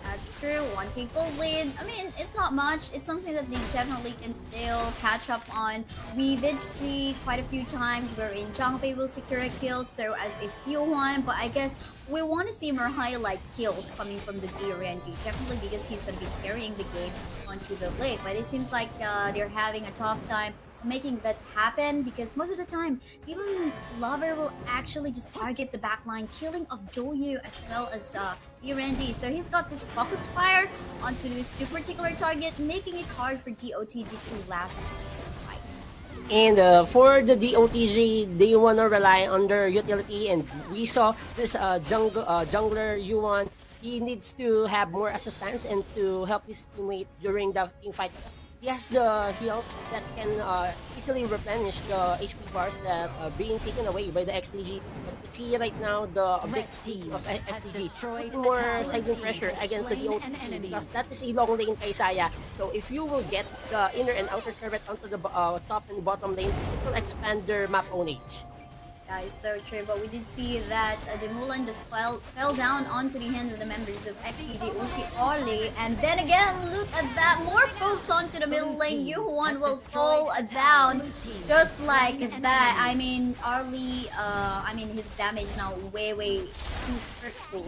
Speaker 7: That's true, 1k gold lead. I mean, it's not much. It's something that they definitely can still catch up on. We did see quite a few times wherein Zhang Fei will secure a kill, so as is Yuan, but I guess we want to see more highlight kills coming from the D-Renji, definitely because he's going to be carrying the game onto the late. But it seems like they're having a tough time making that happen because most of the time, even Lover will actually just target the backline, killing of Joyu as well as D-Renji. So he's got this focus fire onto this two particular target, making it hard for DOTG to last the fight.
Speaker 6: And for the DOTG, they want to rely on their utility, and we saw this jungler Yuan. He needs to have more assistance and to help his teammate during the team fight. He has the heals that can easily replenish the HP bars that are being taken away by the XDG. But you see right now the objective of XDG, putting more sideline pressure against the DOTG because that is a long lane Kaisaya. So if you will get the inner and outer turret onto the top and bottom lane, it will expand their map ownage.
Speaker 7: That is so true, but we did see that the Mulan just fell down onto the hands of the members of XDG. It was the Arlie. And then again, look at that. More pokes onto the middle lane. Yuhuan will fall down just like that. I mean, Arlie, his damage now way too hurtful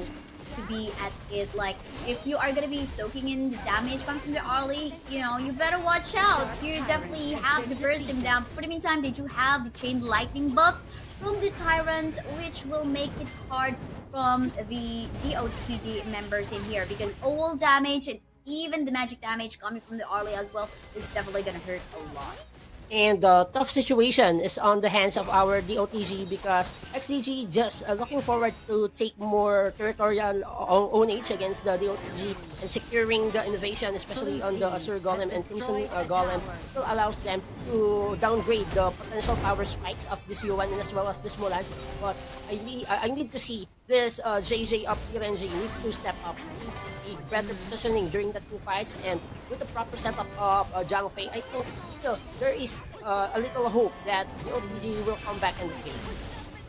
Speaker 7: to be at it. Like, if you are gonna be soaking in the damage coming from the Arlie, you better watch out. You definitely have to burst him down. For the meantime, they do have the chain lightning buff from the Tyrant, which will make it hard from the DOTG members in here, because all damage and even the magic damage coming from the Arlie as well is definitely gonna hurt a lot.
Speaker 6: And the tough situation is on the hands of our DOTG, because XDG just looking forward to take more territorial ownage against the DOTG and securing the innovation, especially on the Azure Golem and Crimson Golem. Still allows them to downgrade the potential power spikes of this Yuan and as well as this Mulan. But I need to see this JJ up RNG needs to step up, needs a better positioning during the two fights, and with the proper setup of Zhang Fei, I think still there is a little hope that the OTG will come back in this game.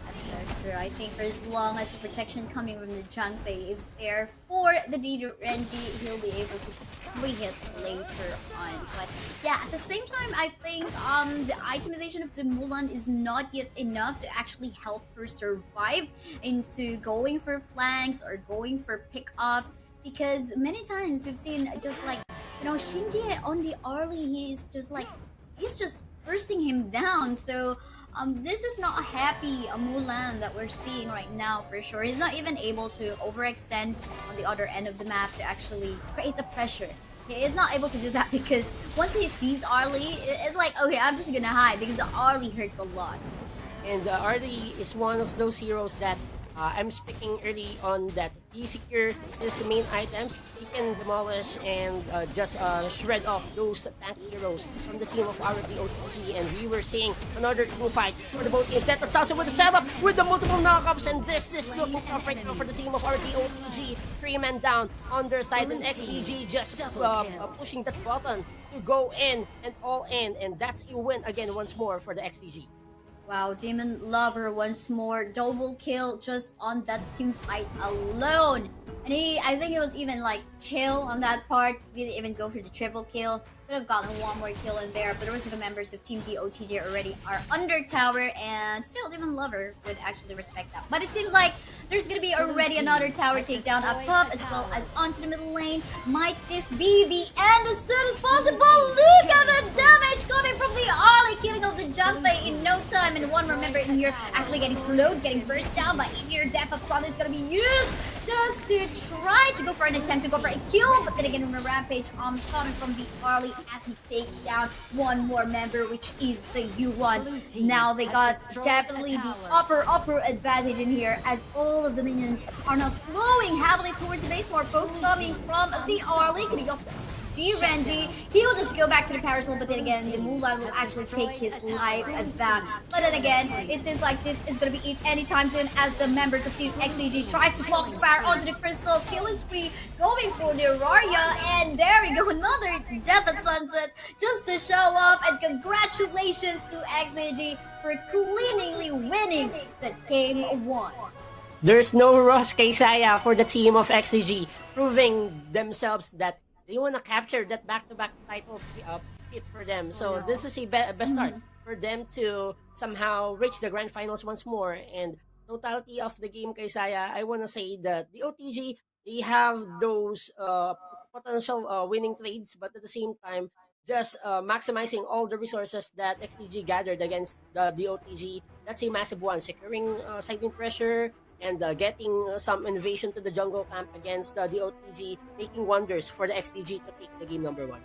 Speaker 7: That's so true. I think for as long as the protection coming from the Zhang Fei is there for the Renji, he'll be able to free hit later on. But yeah, at the same time, I think the itemization of the Mulan is not yet enough to actually help her survive into going for flanks or going for pick-offs, because many times we've seen just like, Shinji on the Arlie, he's just bursting him down. So this is not a happy Mulan that we're seeing right now for sure. He's not even able to overextend on the other end of the map to actually create the pressure. He is not able to do that because once he sees Arlie, it's like, okay, I'm just gonna hide because the Arlie hurts a lot.
Speaker 6: And Arlie is one of those heroes that I'm speaking early on, that he secure his main items, he can demolish and just shred off those tank heroes from the team of our DOTG. And we were seeing another team fight for the both teams. That's also with the setup with the multiple knockups, and this looking tough right now for the team of our DOTG. 3 men down on their side, and XDG just pushing that button to go in and all in, and that's a win again once more for the XDG.
Speaker 7: Wow, Demon Lover once more, double kill just on that team fight alone. And I think he was even like chill on that part, didn't even go for the triple kill. Could have gotten one more kill in there, but the rest of the members of Team DOTG already are under tower, and still Demon Lover would actually respect that. But it seems like there's gonna be already another tower takedown up top, as well as onto the middle lane. Might this be the end as soon as possible? Look at the damage coming from the Arlie, killing off the Zhang Fei in no time, and one member in here actually getting slowed, getting burst down by Ear. Death of Sun is gonna be used just to try to go for an attempt to go for a kill, but then again, from a rampage coming from the Arlie as he takes down one more member, which is the U1. Now they got definitely the upper advantage in here, as all of the minions are now flowing heavily towards the base. More pokes coming from the Arlie, getting off the Renji. He will just go back to the Parasol, but then again, the Mulan will actually take his life down. But then again, it seems like this is going to be it anytime soon, as the members of Team XDG tries to block Spire onto the Crystal. Kill is free, going for the Rarya, and there we go, another Death at Sunset, just to show off. And congratulations to XDG for cleanly winning the game 1.
Speaker 6: There's no Ross Kaysaya for the team of XDG, proving themselves that they want to capture that back-to-back title fit for them. So this is a best start for them to somehow reach the grand finals once more. And totality of the game, Kaysaya, I want to say that the OTG, they have those potential winning trades, but at the same time, just maximizing all the resources that XDG gathered against the OTG. That's a massive one. Securing sighting pressure, and getting some innovation to the jungle camp against the OTG, making wonders for the XDG to take the game number 1.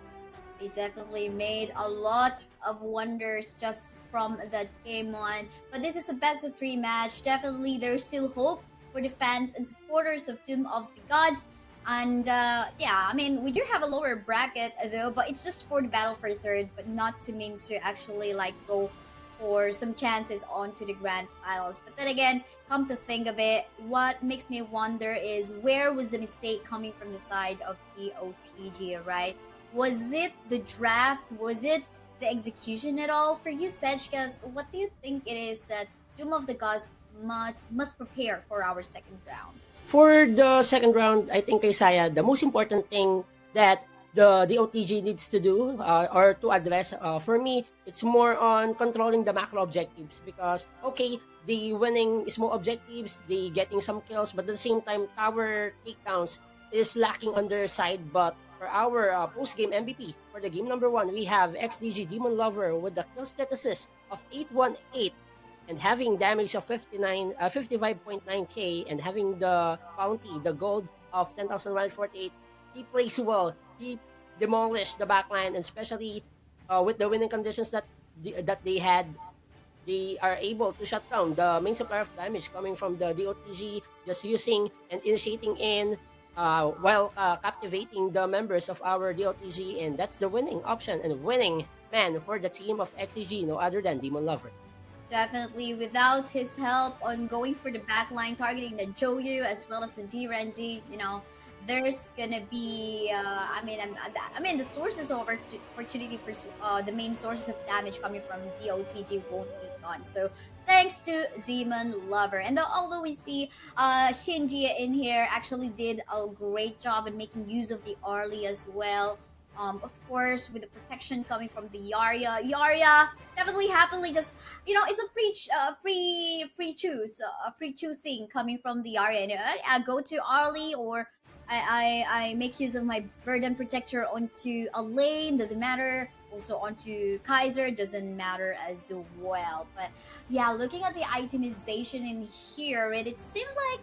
Speaker 7: They definitely made a lot of wonders just from that game 1. But this is the best of 3 match. Definitely there's still hope for the fans and supporters of Tomb of the Gods. And yeah, I mean, we do have a lower bracket though, but it's just for the battle for 3rd, but not to mean to actually like go for some chances onto the grand finals. But then again, come to think of it, what makes me wonder is, where was the mistake coming from the side of the OTG, right? Was it the draft? Was it the execution at all? For you, Sejkas, what do you think it is that Doom of the Gods must prepare for our second round?
Speaker 6: for the second round, I think kay Saya, the most important thing that the OTG needs to do or to address, for me, it's more on controlling the macro objectives because, okay, the winning small objectives, the getting some kills, but at the same time, tower takedowns is lacking on their side. But for our post-game MVP, for the game number 1, we have XDG Demon Lover with the kill status of 818 and having damage of 55.9k and having the bounty, the gold of 10,148. He plays well. He demolished the backline, and especially with the winning conditions that they had, they are able to shut down the main supplier of damage coming from the DOTG, just using and initiating in while captivating the members of our DOTG, and that's the winning option and winning man for the team of XCG, no other than Demon Lover.
Speaker 7: Definitely, without his help on going for the backline, targeting the Joyu as well as the D-Renji, there's gonna be the sources of opportunity for the main sources of damage coming from DOTG won't be gone. So thanks to Demon Lover. And although we see Shinji in here actually did a great job in making use of the Arlie as well. Of course, with the protection coming from the Yarya definitely happily just it's a free choosing coming from the Yarya. I go to Arlie, or I make use of my Verdant Protector onto a lane, doesn't matter. Also onto Kaiser, doesn't matter as well. But yeah, looking at the itemization in here, it seems like,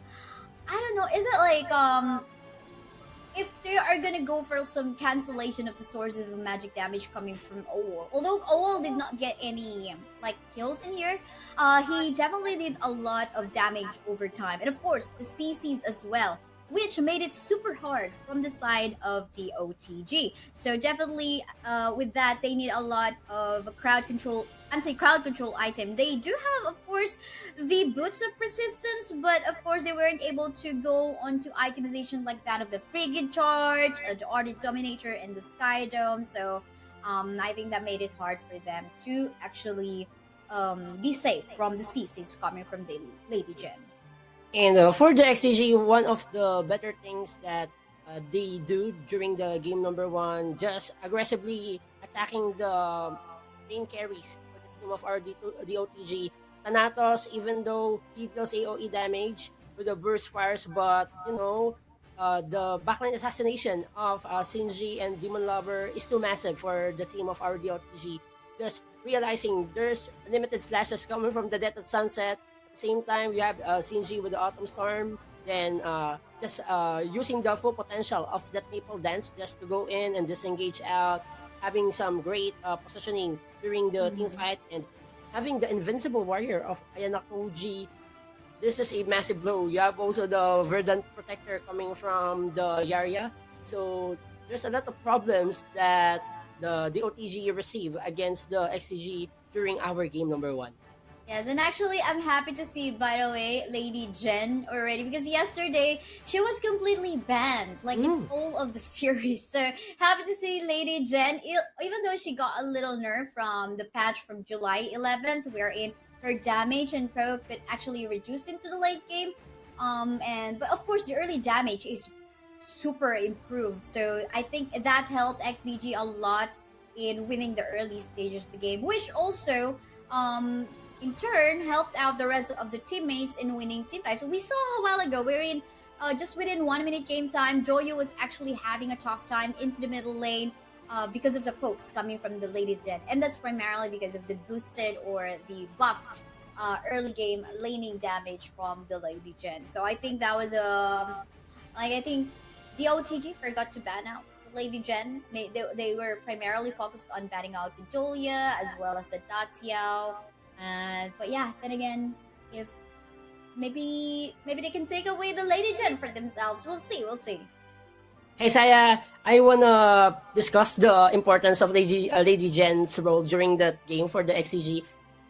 Speaker 7: I don't know, is it like if they are gonna go for some cancellation of the sources of magic damage coming from Owol. Although Owol did not get any kills in here, he definitely did a lot of damage over time. And of course, the CCs as well, which made it super hard from the side of the OTG. So definitely with that, they need a lot of anti-crowd control item. They do have, of course, the Boots of Resistance, but of course they weren't able to go onto itemization like that of the Frigid Charge, the Ardent Dominator, and the Sky Dome. So I think that made it hard for them to actually be safe from the CCs coming from the Lady Gen.
Speaker 6: And for the XCG, one of the better things that they do during the game number 1, just aggressively attacking the main carries for the team of our DOTG. Thanatos, even though he deals AoE damage with the burst fires, but the backline assassination of Shinji and Demon Lover is too massive for the team of our DOTG. Just realizing there's limited slashes coming from the Death at Sunset. Same time, we have Shinji with the Autumn Storm, then just using the full potential of that Maple Dance just to go in and disengage out, having some great positioning during the team fight, and having the Invincible Warrior of Ayanokoji. This is a massive blow. You have also the Verdant Protector coming from the Yarya. So there's a lot of problems that the OTG receive against the XCG during our game number 1.
Speaker 7: Yes, and actually, I'm happy to see, by the way, Lady Jen already, because yesterday she was completely banned, in all of the series. So happy to see Lady Jen, even though she got a little nerf from the patch from July 11th, wherein her damage and poke could actually reduce into the late game. But of course, the early damage is super improved. So I think that helped XDG a lot in winning the early stages of the game, which also in turn helped out the rest of the teammates in winning team fights. So we saw a while ago wherein just within 1 minute game time, Joyu was actually having a tough time into the middle lane because of the pokes coming from the Lady Jen, and that's primarily because of the boosted or the buffed early game laning damage from the Lady Jen. So I think that was I think the OTG forgot to ban out the Lady Jen. They were primarily focused on banning out the Julia as well as the Daciao. But yeah, then again, if maybe they can take away the Lady Gen for themselves. We'll see.
Speaker 6: Hey Saya, I wanna discuss the importance of Lady Jen's role during that game for the XCG.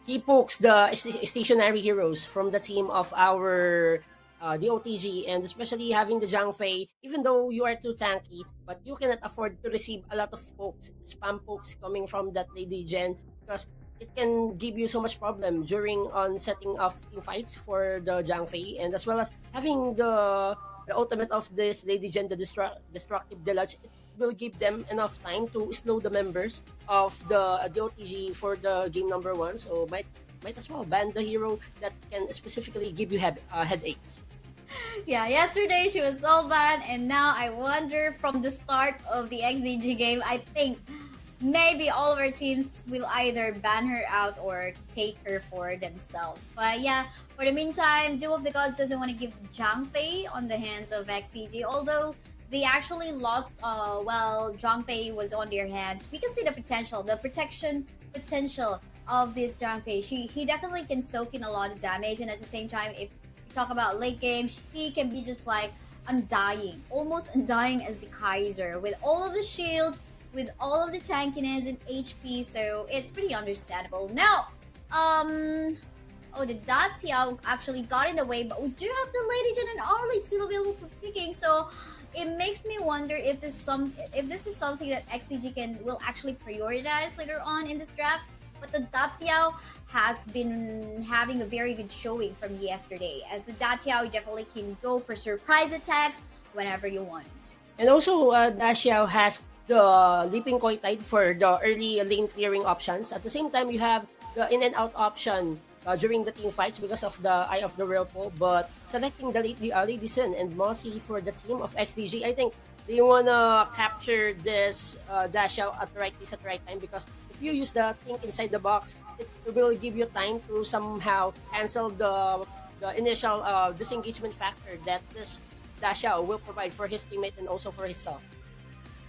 Speaker 6: He pokes the stationary heroes from the team of our the OTG, and especially having the Zhang Fei. Even though you are too tanky, but you cannot afford to receive a lot of pokes, spam pokes coming from that Lady Gen, because it can give you so much problem during on setting of team fights for the Zhang Fei, and as well as having the the ultimate of this Lady Gen, the Destructive Deluxe, it will give them enough time to slow the members of the OTG for the game number 1. So might as well ban the hero that can specifically give you headaches.
Speaker 7: Yeah, yesterday she was so bad, and now I wonder from the start of the XDG game, I think maybe all of our teams will either ban her out or take her for themselves. But yeah, for the meantime, Duel of the Gods doesn't want to give Zhang Fei on the hands of XDG, although they actually lost, Zhang Fei was on their hands. We can see the potential, the protection potential of this Zhang Fei. He definitely can soak in a lot of damage, and at the same time, if we talk about late game, he can be just like undying, almost undying as the Kaiser, with all of the shields, with all of the tankiness and HP, so it's pretty understandable. Now, the Dacia actually got in the way, but we do have the Lady Jen and Arlie still available for picking, so it makes me wonder if this is something that XCG will actually prioritize later on in this draft. But the Dacia has been having a very good showing from yesterday, as the Dacia definitely can go for surprise attacks whenever you want.
Speaker 6: And also, Dacia has the Leaping Koi Tide for the early lane clearing options. At the same time, you have the in and out option during the team fights because of the Eye of the Whirlpool. But selecting the Lady Sin and Mossy for the team of XDG, I think they wanna capture this Dacia at the right place at the right time, because if you use the think inside the box, it will give you time to somehow cancel the initial disengagement factor that this Dacia will provide for his teammate and also for himself.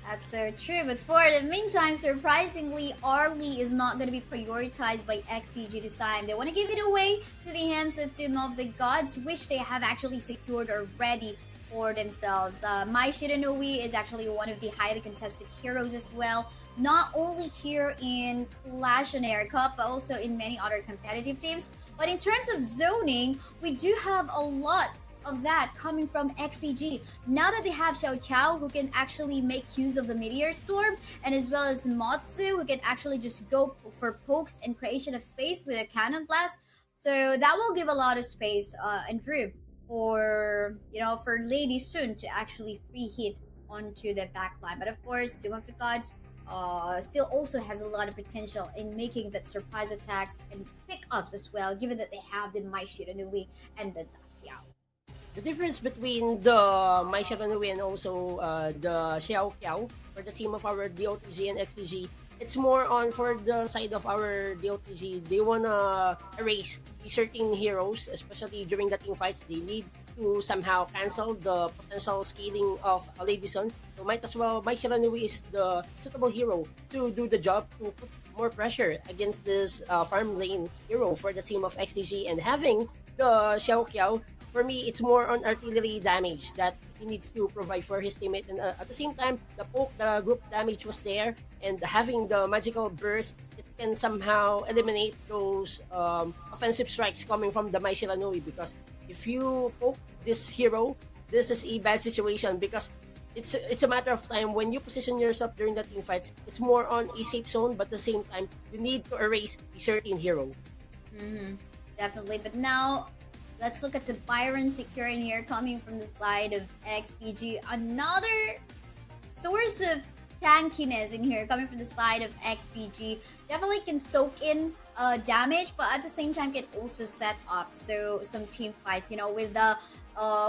Speaker 7: That's so true, but for the meantime, surprisingly, Arlie is not going to be prioritized by XDG this time. They want to give it away to the hands of Doom of the Gods, which they have actually secured already for themselves. Mai Shiranui is actually one of the highly contested heroes as well, not only here in Clash OnAir Cup, but also in many other competitive teams. But in terms of zoning, we do have a lot of that coming from XCG. Now that they have Xiao Qiao, who can actually make use of the Meteor Storm, and as well as Motsu, who can actually just go for pokes and creation of space with a Cannon Blast. So that will give a lot of space and room for Lady Sun to actually free hit onto the backline. But of course, Doom of the Gods still also has a lot of potential in making that surprise attacks and pickups as well, given that they have the Mai Shiranui and the Daciao.
Speaker 6: The difference between the Mai Shiranui and also the Xiao Qiao for the team of our DOTG and XTG, it's more on for the side of our DOTG. They wanna erase certain heroes, especially during the team fights. They need to somehow cancel the potential scaling of Lady Sun. So might as well, Mai Shiranui is the suitable hero to do the job, to put more pressure against this farm lane hero for the team of XTG. And having the Xiao Qiao, for me, it's more on artillery damage that he needs to provide for his teammate. And at the same time, the group damage was there, and having the magical burst, it can somehow eliminate those offensive strikes coming from the Mai Shiranui. Because if you poke this hero, this is a bad situation, because it's a matter of time when you position yourself during the team fights. It's more on a safe zone, but at the same time, you need to erase a certain hero.
Speaker 7: Definitely, but now let's look at the Byron securing here coming from the side of XDG. Another source of tankiness in here coming from the side of XDG. Definitely can soak in damage, but at the same time can also set up some team fights, with the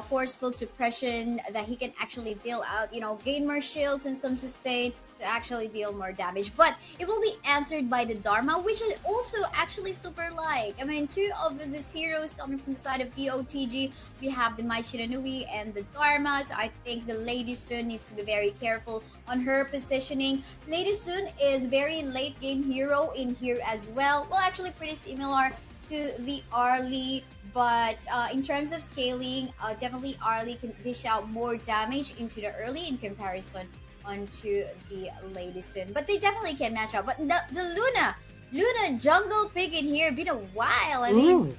Speaker 7: forceful suppression that he can actually deal out, gain more shields and some sustain to actually deal more damage. But it will be answered by the Dharma, which is also actually super like. I mean, two of these heroes coming from the side of DOTG. We have the Mai Shiranui and the Dharma, so I think the Lady Sun needs to be very careful on her positioning. Lady Sun is very late game hero in here as well. Well, actually pretty similar to the Arlie, but in terms of scaling, definitely Arlie can dish out more damage into the early in comparison onto the Lady Sun. But they definitely can match up. But the Luna jungle pick in here, been a while. I mean,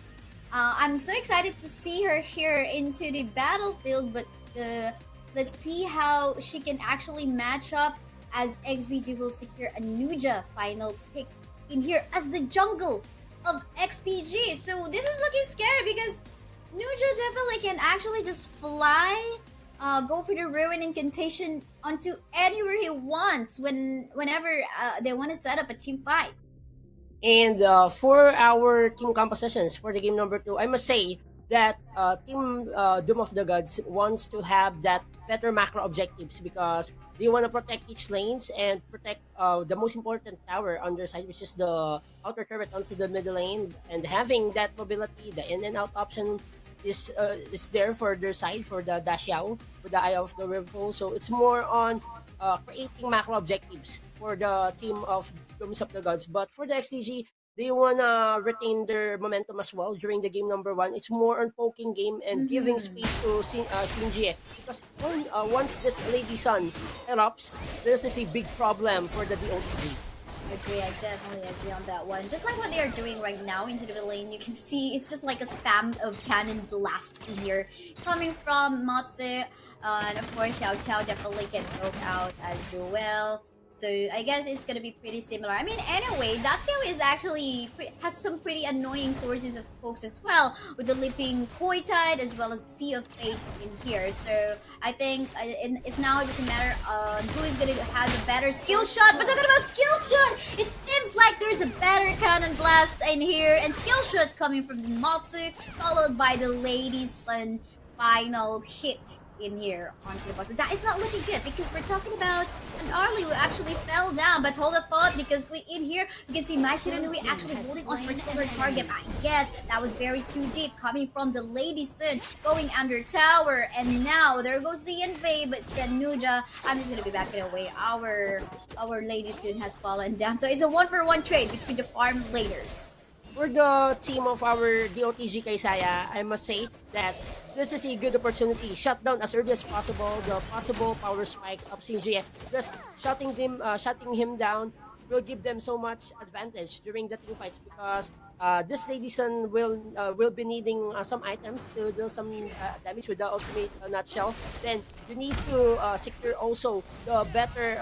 Speaker 7: I'm so excited to see her here into the battlefield, but let's see how she can actually match up, as XDG will secure a Nuja final pick in here as the jungle of XDG. So this is looking scary, because Nuja definitely can actually just fly go for the ruin incantation onto anywhere he wants whenever they want to set up a team fight.
Speaker 6: And for our team compositions for the game number 2, I must say that Team Doom of the Gods wants to have that better macro objectives because they want to protect each lanes and protect the most important tower on their side, which is the outer turret onto the middle lane. And having that mobility, the in and out option is there for their side for the Dashiao with the Eye of the Riverfall. So it's more on creating macro objectives for the team of Dooms of the Gods. But for the XDG, they wanna retain their momentum as well during the game number 1. It's more on poking game and giving space to Sinjie because once this Lady Sun erupts, this is a big problem for the DOTG.
Speaker 7: I definitely agree on that one. Just like what they are doing right now into the lane, you can see it's just like a spam of cannon blasts in here coming from Matsu, and of course Xiao Qiao definitely can poke out as well. So I guess it's gonna be pretty similar. I mean, anyway, Datsio is actually has some pretty annoying sources of pokes as well, with the leaping Koi Tide as well as Sea of Fate in here. So I think it's now just a matter of who is gonna have the better skill shot. But talking about skill shot, it seems like there's a better cannon blast in here, and skill shot coming from the Matsu, followed by the Lady Sun final hit in here onto the boss. That is not looking good because we're talking about an Arlie who actually fell down. But hold a thought, because in here you can see Mai Shiranui actually holding on to particular target. I guess that was very too deep coming from the Lady Sun going under tower, and now there goes the invade. But Senuja, I'm just gonna be backing away. Our Lady Sun has fallen down, so it's a 1-for-1 trade between the farm laders.
Speaker 6: For the team of our DOTG Kaisaya, I must say that this is a good opportunity. Shut down as early as possible the possible power spikes of Sinjie. Just shutting him down will give them so much advantage during the team fights because this Lady Sun will be needing some items to do some damage with the ultimate nutshell. Then you need to secure also the better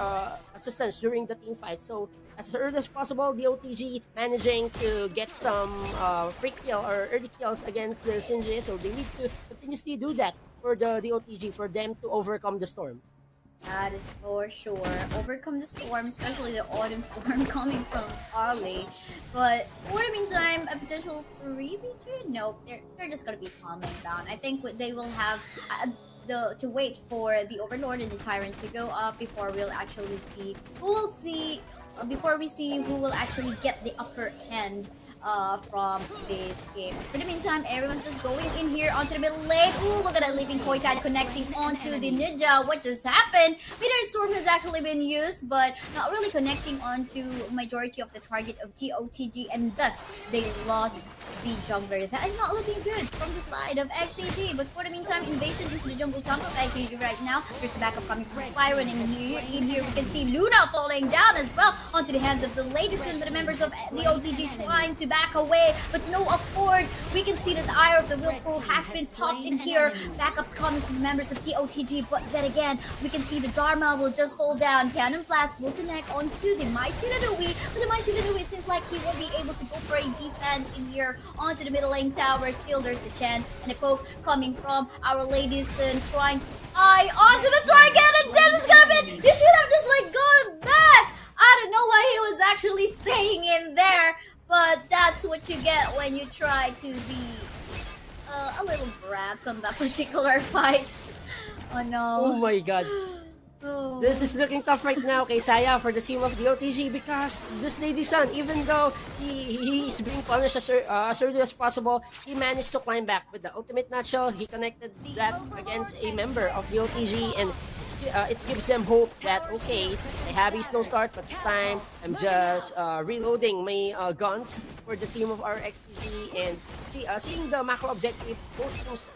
Speaker 6: assistance during the team fight. So as early as possible, the OTG managing to get some free kill or early kills against the Sinjie. So they need to continuously do that for the OTG for them to overcome the storm.
Speaker 7: That is for sure. Overcome the storm, especially the autumn storm coming from Arlie. But for the meantime, a potential 3v2? Nope, they're just gonna be calming down. I think they will have to wait for the Overlord and the Tyrant to go up before we'll actually see before we see who will actually get the upper hand from this game. For the meantime, everyone's just going in here onto the middle lane. Ooh, look at that leaping Koi Tide connecting onto the Ninja. What just happened? Meteor Storm has actually been used, but not really connecting onto majority of the target of DOTG, and thus they lost the jungler. That is not looking good from the side of XDG. But for the meantime, invasion into the jungle top of XDG right now. There's a backup coming from Byron, and in here we can see Luna falling down as well onto the hands of the Lady Sun, but the members of the OTG trying to back away, but no afford. We can see that the Eye of the Whirlpool has been popped in here. Backups coming from the members of the OTG, but then again, we can see the Dharma will just fall down. Cannon Blast will connect onto the Mai Shiranui, but the Mai Shiranui seems like he won't be able to go for a defense in here onto the middle lane tower. Still, there's a chance, and a poke coming from our Lady Sun trying to eye onto the target, and this is gonna be. You should have just like gone back. I don't know why he was actually staying in there. But that's what you get when you try to be a little brat on that particular fight. Oh no.
Speaker 6: Oh my god.
Speaker 7: Oh.
Speaker 6: This is looking tough right now kay Saya for the team of the OTG because this Lady Sun, even though he is being punished as early as possible, he managed to climb back with the ultimate nutshell. He connected that against a member of the OTG, and it gives them hope that, okay, I have a slow start, but this time I'm just reloading my guns for the team of our XTG, and seeing the macro objective, both teams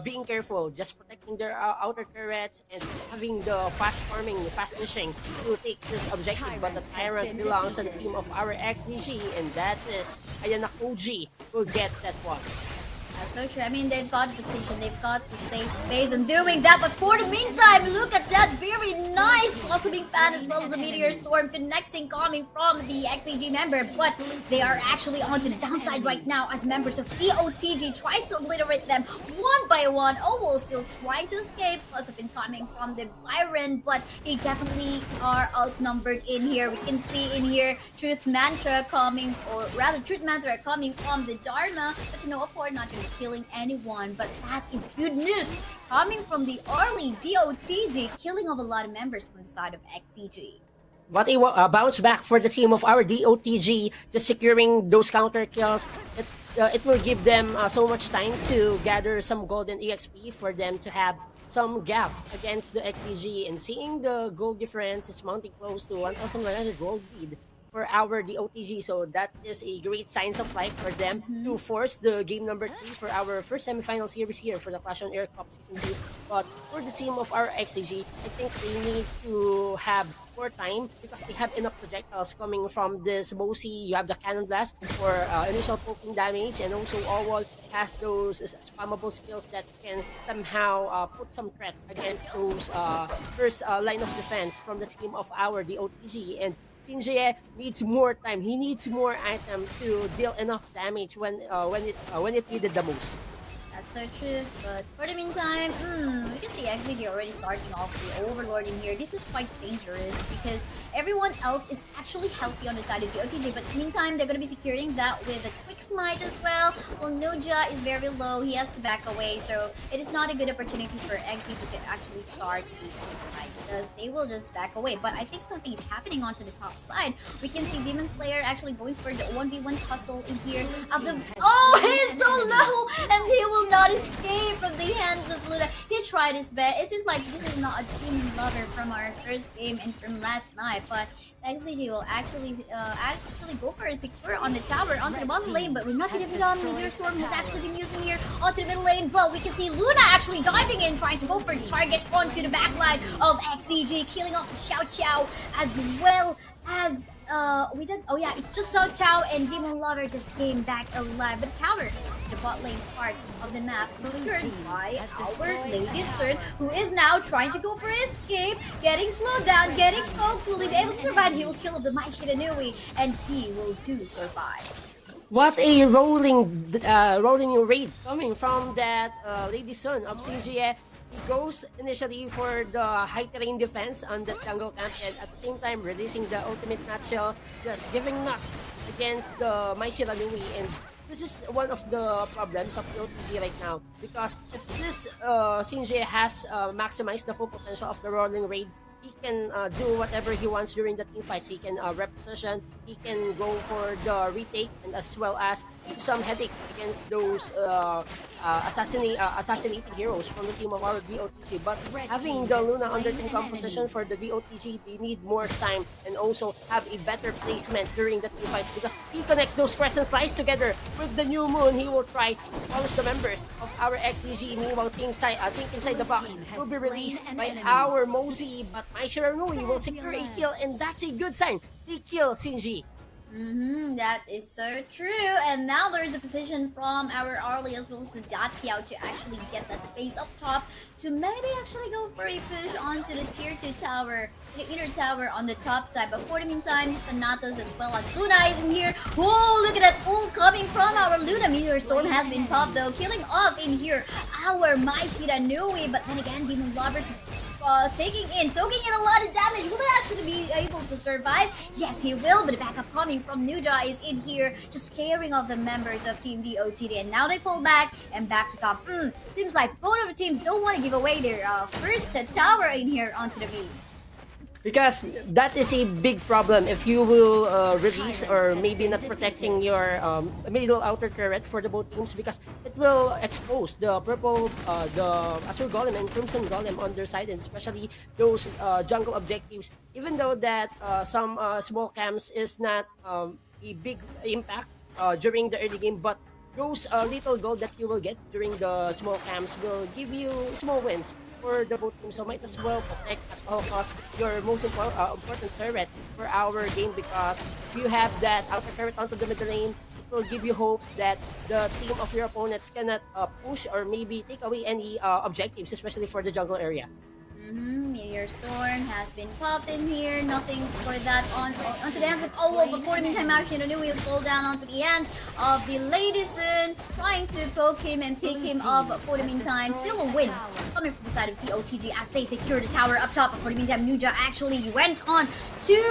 Speaker 6: being careful, just protecting their outer turrets and having the fast farming, fast fishing to take this objective. But the Tyrant belongs to the team of our XDG, and that is Ayana Koji will get that one.
Speaker 7: As So true. I mean, they've got position, they've got the safe space and doing that. But for the meantime, look at that very nice blossoming fan as well as the meteor storm connecting, coming from the XAG member. But they are actually onto the downside right now as members of EOTG tries to obliterate them one by one. Owo still trying to escape, but have been coming from the Byron, but they definitely are outnumbered in here. We can see in here Truth Mantra coming, or rather Truth Mantra coming from the Dharma, but you know, of course, not going to be killing anyone. But that is good news coming from the early DOTG, killing of a lot of members from the side of XCG.
Speaker 6: What a bounce back for the team of our DOTG, just securing those counter kills. It will give them so much time to gather some golden EXP for them to have some gap against the XDG, and seeing the gold difference is mounting close to 1,100 gold lead for our DOTG, so that is a great signs of life for them to force the game number 3 for our first semifinal series here for the Clash on Air Cup Season 2. But for the team of our XDG, I think they need to have more time because they have enough projectiles coming from this Bosi. You have the Cannon Blast for initial poking damage, and also Owol has those spammable skills that can somehow put some threat against those first line of defense from the team of our DOTG. And Sinjie needs more time. He needs more item to deal enough damage when it needed the most.
Speaker 7: That's so true, but for the meantime, we can see XDG already starting off the Overlord in here. This is quite dangerous because everyone else is actually healthy on the side of the OTG, but in the meantime, they're going to be securing that with a quick smite as well. Well, Noja is very low. He has to back away, so it is not a good opportunity for XDG to actually start the fight because they will just back away. But I think something is happening onto the top side. We can see Demon Slayer actually going for the 1v1 tussle in here. Oh, he's so low, and he will not escape from the hands of Luna. He tried his best. It seems like this is not a team lover from our first game and from last night, but XDG will actually go for a secure on the tower onto the bottom lane, but we're not going to get on. Meteor Storm has actually been using here onto the middle lane, but we can see Luna actually diving in, trying to go for a target onto the backline of XDG, killing off the Xiao Qiao as well as it's just Xiao Qiao and Demon Lover just came back alive. But the tower, the bot lane part of the map, is secured by our Lady Stern, who is now trying to go for escape, getting slowed down, getting poked. Will he be able to survive? He will kill the Mai Shiranui, and he will too survive.
Speaker 6: What a rolling raid coming from that Lady Sun of CGA. He goes initially for the high terrain defense on the jungle camp, and at the same time releasing the ultimate nutshell, just giving nuts against the Mai Shiranui. And this is one of the problems of the OTG right now, because if this Shinji has maximized the full potential of the rolling raid, he can do whatever he wants during the team fights. He can reposition, he can go for the retake, and as well as give some headaches against those assassinating heroes from the team of our DOTG. But having the Luna under team composition for the DOTG, they need more time and also have a better placement during the team fights, because he connects those crescent slides together with the new moon. He will try to polish the members of our XDG. Meanwhile, Think Inside the Box will be released by our Mosey, but Mai Shiranui will secure a kill, and that's a good sign. They kill Shinji.
Speaker 7: That is so true. And now there is a position from our Arlie as well as the Datiao to actually get that space up top to maybe actually go for a push onto the tier 2 tower, the inner tower on the top side. But for the meantime, Thanatos as well as Luna is in here. Oh, look at that ult coming from our Luna. Meteor Storm has been popped though, killing off in here our Mai Shiranui. But then again, Demon Lovers is soaking in a lot of damage. Will he actually be able to survive? Yes, he will, but the backup coming from Nuja is in here, just scaring off the members of Team DOTD, and now they fall back and back to camp. Seems like both of the teams don't want to give away their first tower in here onto the B.
Speaker 6: Because that is a big problem if you will release or maybe not protecting your middle outer turret for the both teams, because it will expose the purple, the Azure Golem and Crimson Golem on their side, and especially those jungle objectives. Even though that some small camps is not a big impact during the early game, but those little gold that you will get during the small camps will give you small wins for the both teams. So might as well protect at all costs your most important turret for our game, because if you have that outer turret onto the middle lane, it will give you hope that the team of your opponents cannot push or maybe take away any objectives, especially for the jungle area.
Speaker 7: Meteor Storm has been popped in here. Nothing for that onto the hands of Owo. But for the meantime, actually, will fall down onto the hands of the Ladyson, trying to poke him and pick him up. For the meantime, still a win coming from the side of TOTG as they secure the tower up top. But for the meantime, Nuja actually went on to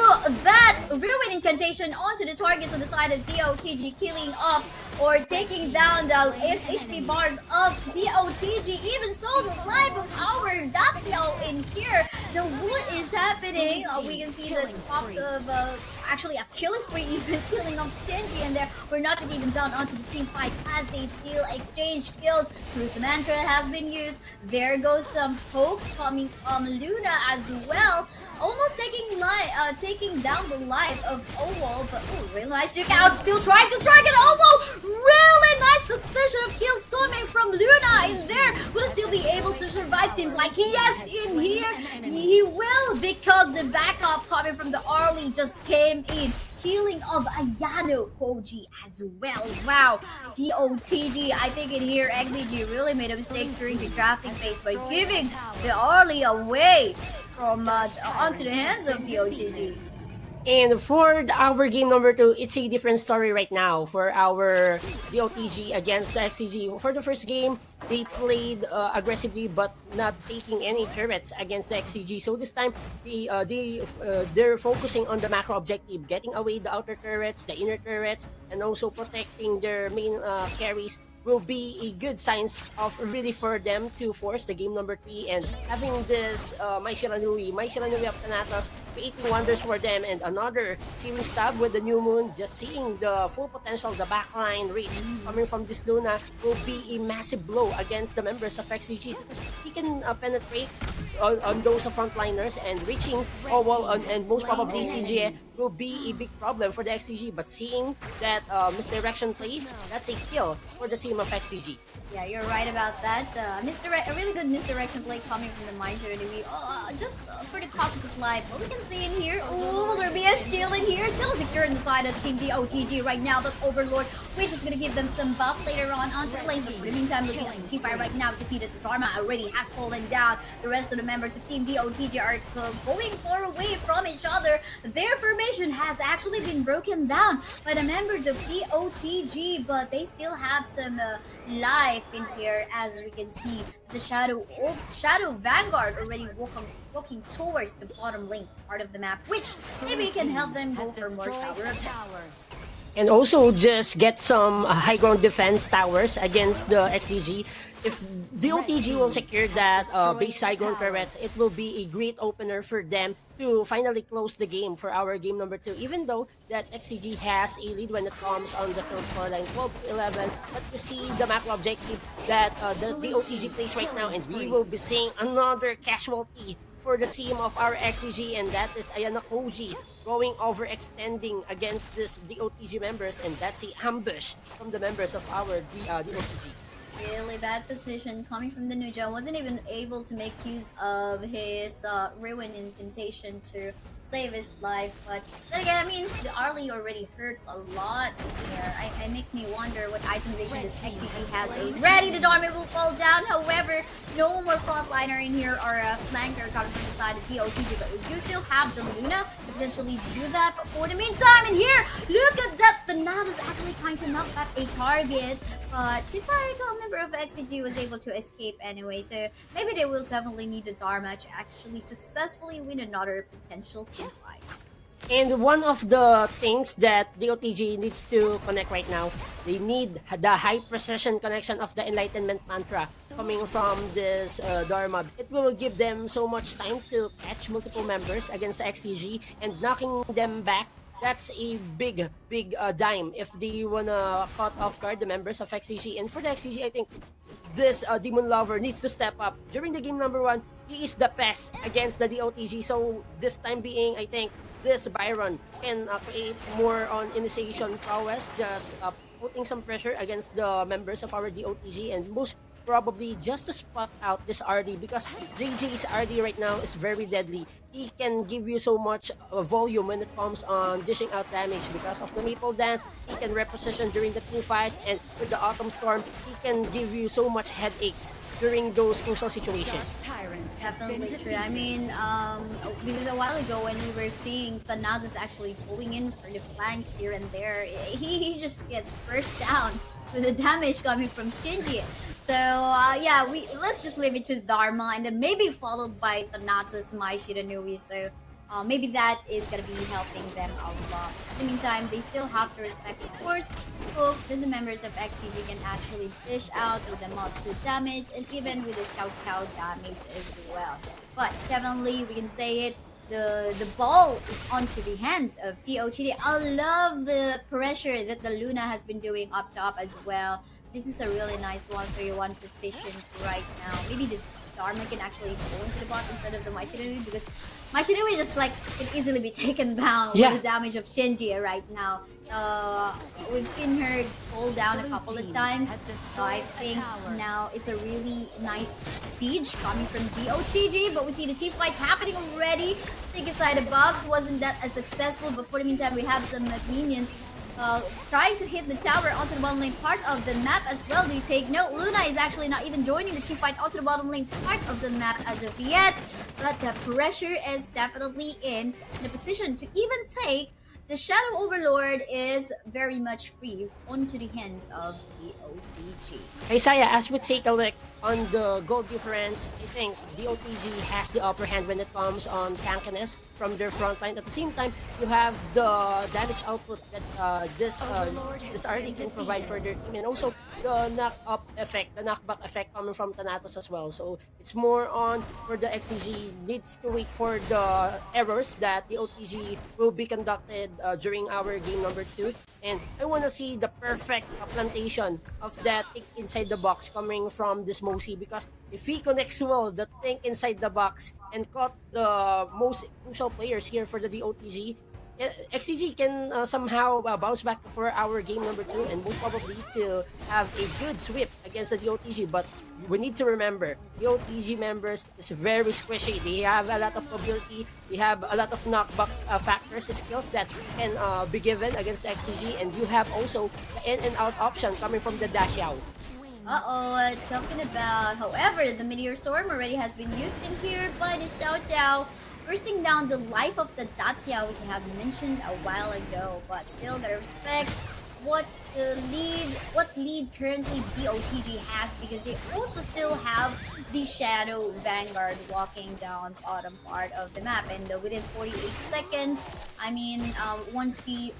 Speaker 7: that Ruin Incantation onto the targets on the side of TOTG, killing off or taking down the HP bars of TOTG. Even so, the life of our Daxiao in here. Now, what is happening? We can see the top of actually Achilles spree even killing off Shinji, and there we're not even down onto the team fight as they still exchange kills. Truth Mantra has been used. There goes some pokes coming from Luna as well. Almost taking down the life of Owo, but really nice trick out. Still trying to target Owo. Really nice succession of kills coming from Luna in there. Will still be able to survive? Seems like yes, in here he will, because the backup coming from the Arlie just came in. Healing of Ayano Koji as well. Wow, TOTG, I think in here, XDG really made a mistake during the drafting phase by giving the Arlie away from onto the hands of TOTG.
Speaker 6: And for our game number 2, it's a different story right now for our DOTG against XCG. For the first game, they played aggressively but not taking any turrets against the XCG. So this time, they're focusing on the macro objective, getting away the outer turrets, the inner turrets, and also protecting their main carries. Will be a good signs of really for them to force the game number 3, and having this Mai Shiranui of Thanatos creating wonders for them, and another series stab with the new moon, just seeing the full potential, the backline reach coming from this Luna will be a massive blow against the members of XCG, because he can penetrate on those frontliners, and reaching and most probably CJ will be a big problem for the XCG. But seeing that misdirection play, that's a kill for the team of XCG.
Speaker 7: Yeah, you're right about that. A really good misdirection play coming from the Miser. Just for the cost of his life. What we can see in here, will there be a steal in here? Still secure in the side of Team DOTG right now. But Overlord, which is going to give them some buff later on onto the lanes. But for the meantime, looking at the team fight right now, we can see that the Dharma already has fallen down. The rest of the members of Team DOTG are going far away from each other. Their formation has actually been broken down by the members of DOTG, but they still have some life in here, as we can see the Shadow Vanguard already walking towards the bottom lane part of the map, which maybe can help them go for more tower attacks.
Speaker 6: And also just get some high ground defense towers against the XDG. If the OTG will secure that base high ground turrets, it will be a great opener for them to finally close the game for our game number 2. Even though that XCG has a lead when it comes on the kill scoreline 12-11, but you see the macro objective that the OTG plays right now, and we will be seeing another casualty for the team of our XCG, and that is Ayana Koji going overextending against this DOTG members, and that's a ambush from the members of our DOTG.
Speaker 7: Really bad position coming from the Nuja. Wasn't even able to make use of his Ruin Incantation to save his life. But then again, I mean, the Arlie already hurts a lot here. It makes me wonder what itemization this XCP has already. The Dharma will fall down. However, no more frontliner in here or a flanker coming from the side of DOTG. But we do still have the Luna to potentially do that. But for the meantime, in here, look at that. The Nav is actually trying to knock back a target. But seems like a member of XCG was able to escape anyway. So maybe they will definitely need the Dharma to actually successfully win another potential team fight.
Speaker 6: And one of the things that the OTG needs to connect right now, they need the high precision connection of the Enlightenment Mantra coming from this Dharma. It will give them so much time to catch multiple members against the XTG, and knocking them back, that's a big dime if they wanna cut off guard the members of XCG. And for the XCG, I think this Demon Lover needs to step up. During the game number 1, he is the best against the DOTG. So this time being, I think this Byron can create more on initiation prowess, just putting some pressure against the members of our DOTG, and most probably just to spot out this RD, because JJ's RD right now is very deadly. He can give you so much volume when it comes on dishing out damage because of the Maple Dance. He can reposition during the team fights, and with the Autumn Storm, he can give you so much headaches during those crucial situations.
Speaker 7: Definitely true. I mean, because a while ago when we were seeing Thanatos actually going in for the flanks here and there, he just gets first down with the damage coming from Shinji. So yeah, let's just leave it to Dharma, and then maybe followed by Thanatos, Mai Shiranui. So maybe that is gonna be helping them a lot. In the meantime, they still have to respect, of course, Cook. Then the members of XTV can actually dish out with the Motsu damage and even with the Xiao Qiao damage as well. But definitely, we can say it. The ball is onto the hands of TOTG. I love the pressure that the Luna has been doing up top as well. This is a really nice 1-3-1 position right now. Maybe the Dharma can actually go into the bot instead of the Maishirui, because Maishirui just like can easily be taken down with the damage of Shinji right now. We've seen her fall down a couple of times. So I think now it's a really nice siege coming from DOTG, but we see the team fight happening already. Think inside the box wasn't that as successful, but for the meantime we have some minions trying to hit the tower onto the bottom lane part of the map as well. Do you take note? Luna is actually not even joining the team fight onto the bottom lane part of the map as of yet, but the pressure is definitely in the position to even take the Shadow Overlord is very much free onto the hands of the OTG.
Speaker 6: Isaiah, as we take a look on the gold difference, I think the OTG has the upper hand when it comes on tankiness from their front line. At the same time, you have the damage output that this RD can provide for their team, and also the knockback effect coming from Thanatos as well. So it's more on for the XTG needs to wait for the errors that the OTG will be conducted during our game number 2. And I want to see the perfect plantation of that thing inside the box coming from this Mosi, because if he connects well the thing inside the box and caught the most crucial players here for the DOTG, XCG can somehow bounce back for our game number 2 and most probably to have a good sweep against the DOTG. But we need to remember, the OTG members is very squishy. They have a lot of ability. They have a lot of knockback factors, skills that can be given against XCG, and you have also the in and out option coming from the Dash Yao.
Speaker 7: Talking about, however, the Meteor Storm already has been used in here by the Xiao Qiao, bursting down the life of the Dacia, which I have mentioned a while ago, but still gotta respect what lead currently DOTG has, because they also still have the Shadow Vanguard walking down bottom part of the map, and within 48 seconds, I mean, once the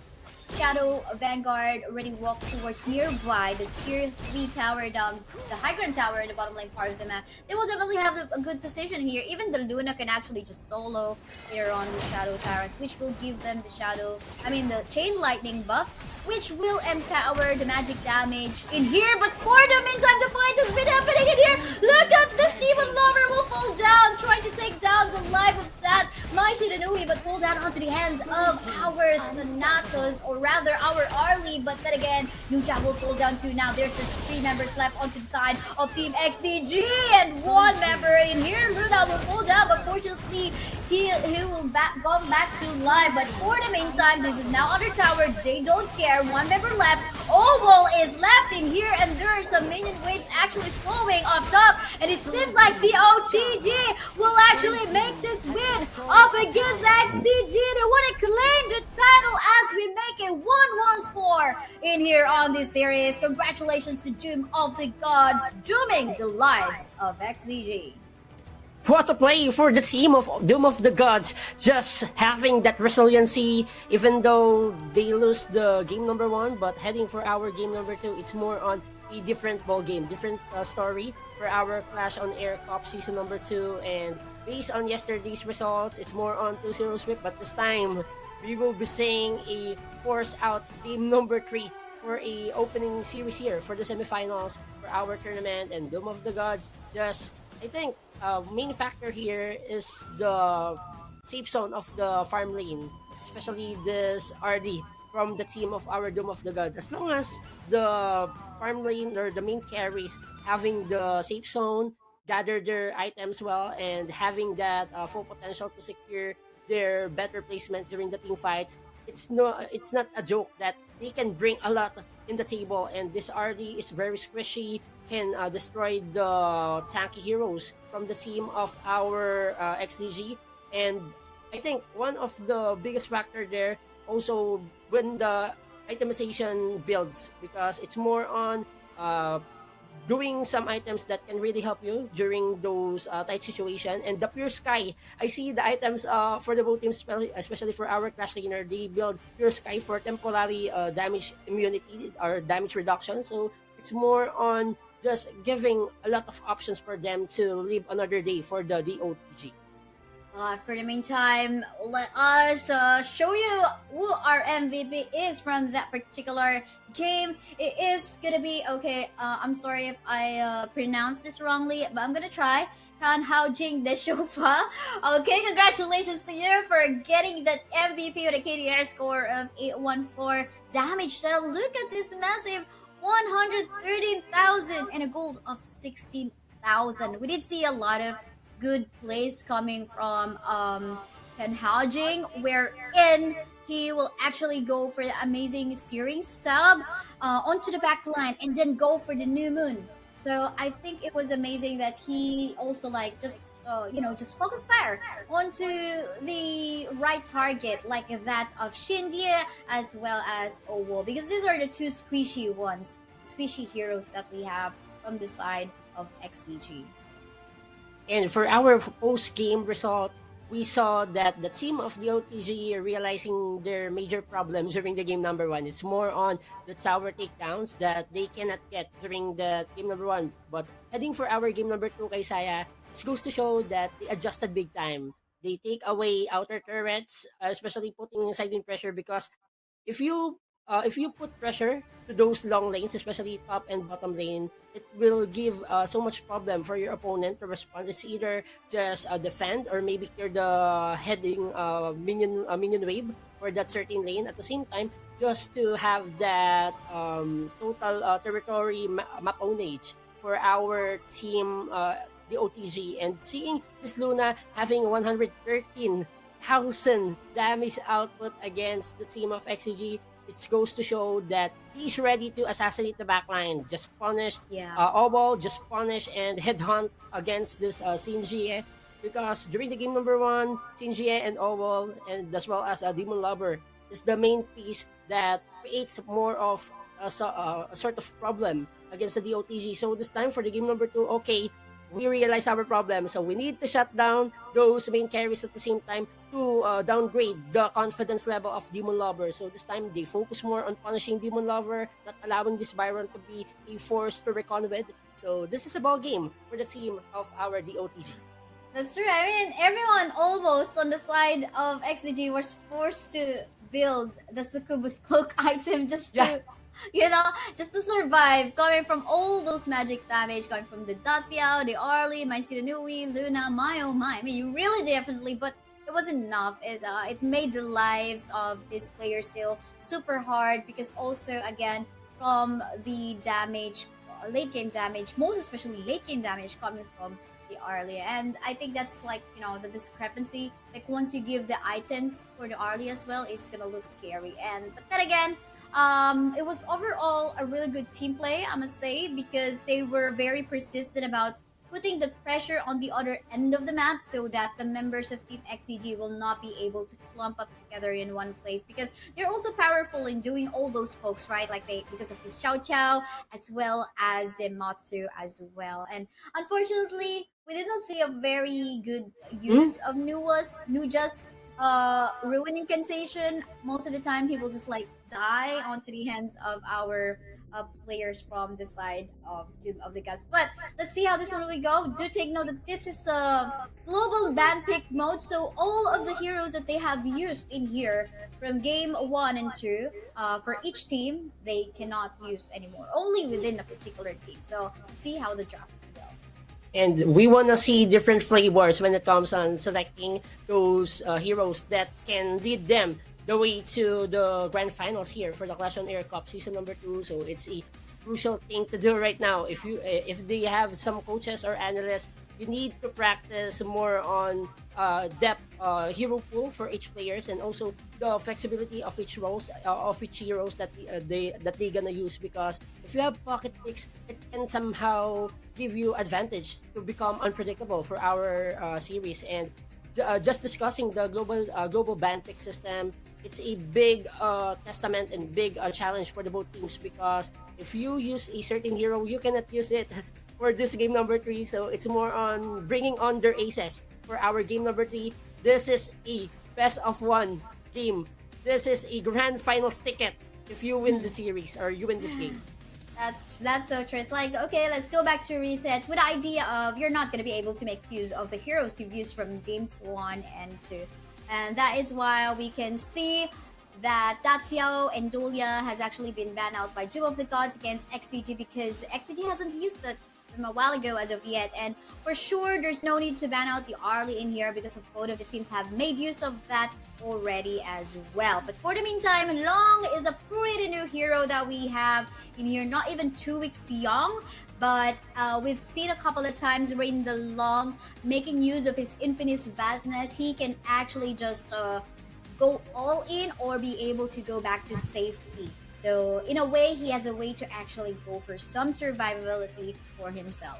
Speaker 7: Shadow Vanguard already walked towards nearby the tier 3 tower down, the high ground tower in the bottom lane part of the map, they will definitely have a good position here. Even the Luna can actually just solo here on the Shadow Tyrant, which will give them the Chain Lightning buff, which will empower the magic damage in here. But for the meantime, the fight has been happening in here. Look at this, Demon Lover will fall down, trying to take down the life of that Mai Shiranui, but fall down onto the hands of our Thanatos, or rather our Arlie. But then again, Nuja will fall down too. Now there's just 3 members left onto the side of Team XDG, and 1 member in here. Luna will fall down, but fortunately he will go back to life. But for the meantime, this is now under tower. They don't care. 1 member left. Oval is left in here, and there are some minion waves actually flowing up top. And it seems like TOTG will actually make this win up against XDG. They want to claim the title as we make a 1-1 score in here on this series. Congratulations to Doom of the Gods, dooming the lives of XDG.
Speaker 6: What a play for the team of Doom of the Gods, just having that resiliency even though they lose the game number 1, but heading for our game number 2, it's more on a different ball game, different story for our Clash on Air Cup season number 2. And based on yesterday's results, it's more on 2-0 sweep, but this time we will be seeing a force out game number 3 for a opening series here for the semifinals for our tournament. And Doom of the Gods, just I think main factor here is the safe zone of the farm lane, especially this RD from the team of our Doom of the God. As long as the farm lane or the main carries having the safe zone, gather their items well, and having that full potential to secure their better placement during the team fights, it's not a joke that they can bring a lot in the table. And this RD is very squishy, can destroy the tanky heroes from the team of our XDG. And I think one of the biggest factor there also when the itemization builds, because it's more on doing some items that can really help you during those tight situation. And the Pure Sky, I see the items for the both teams, especially for our Clash laner, they build Pure Sky for temporary damage immunity or damage reduction. So it's more on just giving a lot of options for them to live another day for the DOTG.
Speaker 7: For the meantime, let us show you who our MVP is from that particular game. It is gonna be, okay, I'm sorry if I pronounce this wrongly, but I'm gonna try. Han Hao Jing De Shofa. Okay, congratulations to you for getting that MVP with a KDR score of 814 damage. Now look at this massive 113,000 and a gold of 16,000. We did see a lot of good plays coming from Ken Haojing, wherein he will actually go for the amazing searing stab onto the back line and then go for the new moon. So I think it was amazing that he also just focus fire onto the right target, like that of Xinjie as well as Owo, because these are the two squishy heroes that we have from the side of XCG.
Speaker 6: And for our post-game result, we saw that the team of the OTG realizing their major problem during the game number 1. It's more on the tower takedowns that they cannot get during the game number 1. But heading for our game number 2, kay Saya, it goes to show that they adjusted big time. They take away outer turrets, especially putting siding pressure, because if you put pressure to those long lanes, especially top and bottom lane, it will give so much problem for your opponent to respond. It's either just defend or maybe clear the heading minion wave for that certain lane. At the same time, just to have that total territory map ownage for our team, the OTG, and seeing this Luna having 113,000 damage output against the team of XCG, it goes to show that he's ready to assassinate the backline. Just punish Obol, just punish and headhunt against this Xinjie. Because during the game number 1, Xinjie and Obol, and as well as Demon Lover, is the main piece that creates more of a sort of problem against the DOTG. So this time for the game number 2, okay, we realize our problem. So we need to shut down those main carries at the same time to downgrade the confidence level of Demon Lover. So this time they focus more on punishing Demon Lover, not allowing this Byron to be a force to reckon with. So this is a ball game for the team of our DOTG.
Speaker 7: That's true. I mean, everyone almost on the side of XDG was forced to build the Succubus cloak item just to just to survive, coming from all those magic damage, coming from the Daciao, the Arlie, My Shiranui, Luna, my oh my. I mean, really definitely, but it wasn't enough. It made the lives of these players still super hard, because also, again, from the damage, late game damage, most especially late game damage coming from the Arlie. And I think that's the discrepancy. Like once you give the items for the Arlie as well, it's gonna look scary. But then again, it was overall a really good team play, I must say, because they were very persistent about putting the pressure on the other end of the map so that the members of Team XCG will not be able to clump up together in one place, because they're also powerful in doing all those pokes, right? Because of this Xiao Qiao as well as the Matsu as well. And unfortunately, we did not see a very good use of Nuja's ruin incantation. Most of the time he will just die onto the hands of our players from the side of Doom of the Gods. But let's see how this one will go. Do take note that this is a global ban pick mode, so all of the heroes that they have used in here from game 1 and 2 for each team, they cannot use anymore, only within a particular team. So let's see how the draft will go.
Speaker 6: And we want to see different flavors when it comes on selecting those heroes that can lead them the way to the grand finals here for the Clash on Air Cup season number 2. So it's a crucial thing to do right now. If they have some coaches or analysts, you need to practice more on depth hero pool for each players, and also the flexibility of each roles of each heroes that they gonna use, because if you have pocket picks, it can somehow give you advantage to become unpredictable for our series. And just discussing the global ban pick system, it's a big testament and big challenge for the both teams, because if you use a certain hero, you cannot use it for this game number 3. So it's more on bringing on their aces for our game number 3. This is a best of 1 game. This is a grand finals ticket if you win the series or you win this game.
Speaker 7: That's so true. It's like, okay, let's go back to reset with the idea of you're not going to be able to make use of the heroes you've used from games 1 and 2. And that is why we can see that Tatsiao and Dolia has actually been banned out by Doom of the Gods against XCG, because XCG hasn't used it from a while ago as of yet. And for sure, there's no need to ban out the Arlie in here, because of both of the teams have made use of that already as well. But for the meantime, Long is a pretty new hero that we have in here, not even 2 weeks young, but we've seen a couple of times Rain the Long making use of his infinite vastness. He can actually just go all in or be able to go back to safety. So in a way, he has a way to actually go for some survivability for himself.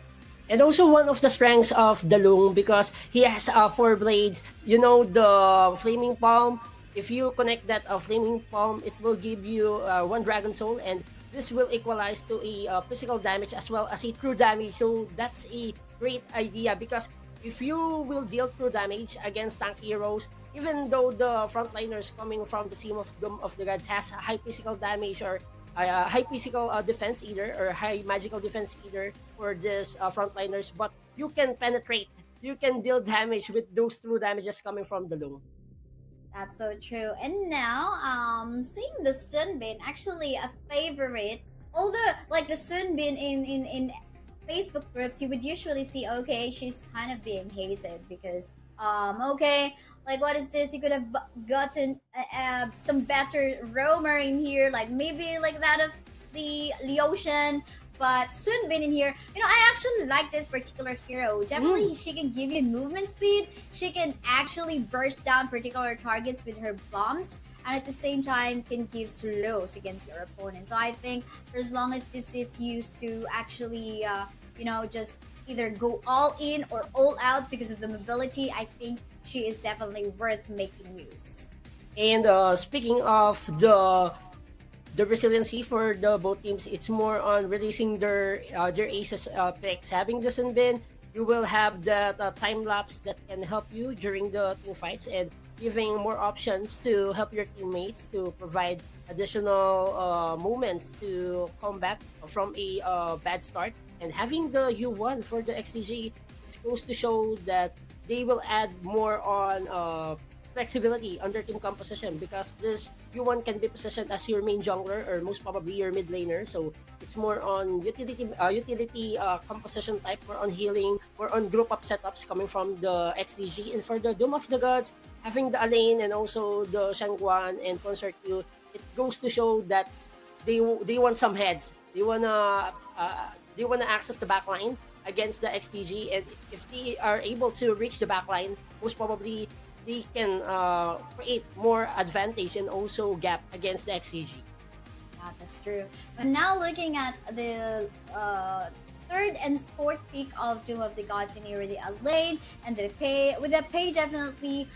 Speaker 6: And also one of the strengths of Dalung, because he has 4 blades. You know, the Flaming Palm, if you connect that Flaming Palm, it will give you 1 Dragon Soul, and this will equalize to a physical damage as well as a true damage. So that's a great idea, because if you will deal true damage against tank heroes, even though the frontliners coming from the team of Doom of the Gods has high physical damage or high physical defense either, or high magical defense either for this frontliners, but you can penetrate, you can deal damage with those true damages coming from the Loom.
Speaker 7: That's so true. And now, seeing the Sunbin, actually a favorite. Although, like the Sunbin in Facebook groups, you would usually see, okay, she's kind of being hated because, okay, like what is this? You could have gotten some better roamer in here, like maybe like that of the Leotian. But Sunbin in here, you know, I actually like this particular hero. Definitely, she can give you movement speed. She can actually burst down particular targets with her bombs, and at the same time can give slows against your opponent. So I think for as long as this is used to actually, you know, just either go all in or all out because of the mobility, I think she is definitely worth making use.
Speaker 6: And speaking of the resiliency for the both teams, it's more on releasing their aces picks. Having the Sunbin, you will have that time lapse that can help you during the team fights, and giving more options to help your teammates to provide additional moments to come back from a bad start. And having the U1 for the XTG, it's goes to show that they will add more on flexibility on their team composition, because this U1 can be positioned as your main jungler or most probably your mid laner. So it's more on utility composition type, more on healing, more on group up setups coming from the XDG. And for the Doom of the Gods, having the Alain and also the Shangguan and Consort Q, it goes to show that they want some heads. They wanna access the backline against the XTG, and if they are able to reach the backline, most probably they can create more advantage and also gap against the XCG.
Speaker 7: Yeah, that's true. But now looking at the third and fourth pick of Doom of the Gods in here, the Alain and the Pei. With the Pei, definitely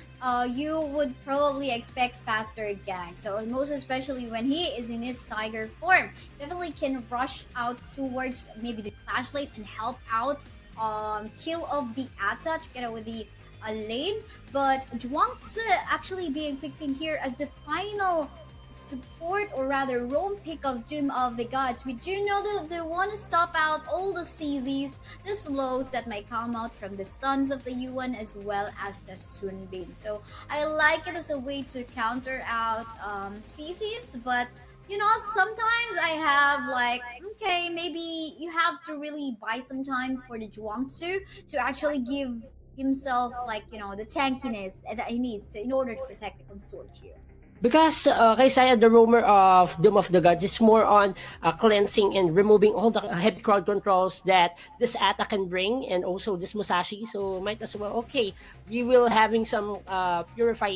Speaker 7: you would probably expect faster gank. So most especially when he is in his Tiger form, definitely can rush out towards maybe the Clash Lane and help out kill of the Ata together with the Alain. But Zhuangzi actually being picked in here as the final support, or rather roam pick of Doom of the Gods. We do know that they want to stop out all the CZs, the slows that might come out from the stuns of the U1 as well as the Sunbin. So I like it as a way to counter out CZs, but you know, sometimes I have like, okay, maybe you have to really buy some time for the Zhuangzi to actually give himself, like, you know, the tankiness that he needs to in order to protect the consort here.
Speaker 6: Because kay Saya, the rumor of Doom of the Gods is more on cleansing and removing all the heavy crowd controls that this Ata can bring, and also this Musashi. So might as well, okay, we will having some purify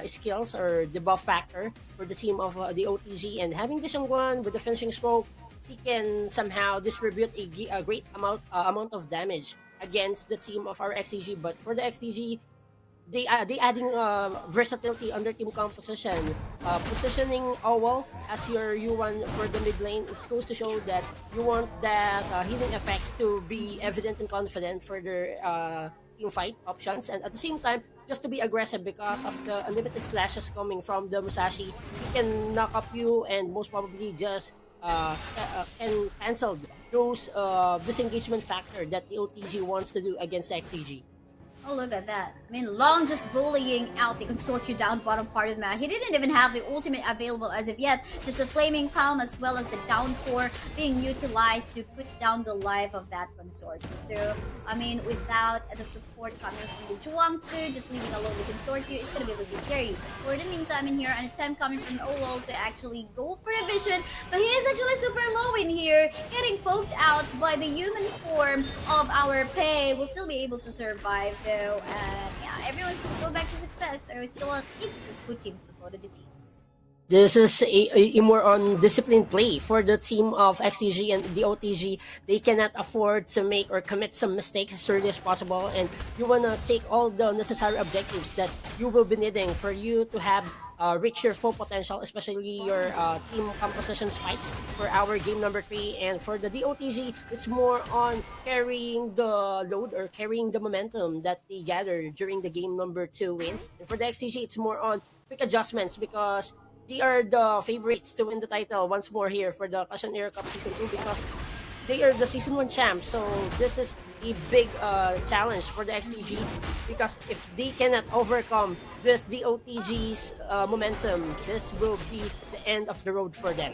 Speaker 6: skills or debuff factor for the team of the OTG, and having the Shangguan with the finishing stroke, he can somehow distribute a great amount of damage against the team of our XTG. But for the XTG, they adding versatility under team composition, positioning Owal as your U1 for the mid lane. It goes to show that you want that healing effects to be evident and confident for their team fight options, and at the same time just to be aggressive because of the unlimited slashes coming from the Musashi. He can knock up you and most probably just can cancel those disengagement factor that the OTG wants to do against XCG.
Speaker 7: Oh, look at that. I mean, Long just bullying out the consortium down bottom part of the map. He didn't even have the ultimate available as of yet. Just a Flaming Palm as well as the downpour being utilized to put down the life of that consortium. So, I mean, without the support coming from the Zhuangzi, just leaving alone the consortium, it's going to be a little bit scary. For the meantime in here, an attempt coming from Owal to actually go for a vision, but he is actually super low in here, getting poked out by the human form of our Pei. Will still be able to survive though. And yeah, everyone's just go back to success. So it's still an equal footing for both of the teams.
Speaker 6: This is a more on disciplined play for the team of XTG and the OTG. They cannot afford to make or commit some mistakes as early as possible, and you wanna take all the necessary objectives that you will be needing for you to have reach your full potential, especially your team composition spikes for our game number 3. And for the DOTG, it's more on carrying the load or carrying the momentum that they gather during the game number 2 win. And for the XTG, it's more on quick adjustments because they are the favorites to win the title once more here for the OnAir Cup Season 2 because they are the Season 1 champs. So this is a big challenge for the XTG because if they cannot overcome this DOTG's momentum, this will be the end of the road for them.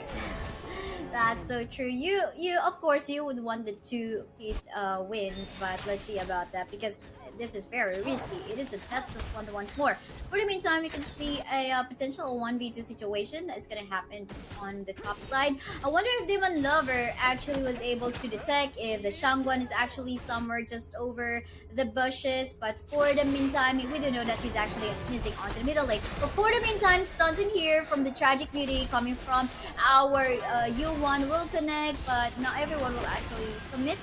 Speaker 7: That's so true. You of course you would want the 2-hit win, but let's see about that because this is very risky. It is a test of one once more. For the meantime, we can see a potential 1v2 situation that is going to happen on the top side. I wonder if Demon Lover actually was able to detect if the Shangguan is actually somewhere just over the bushes. But for the meantime, we do know that he's actually missing onto the middle lane. But for the meantime, stunts in here from the Tragic Beauty coming from our U1 will connect, but not everyone will actually commit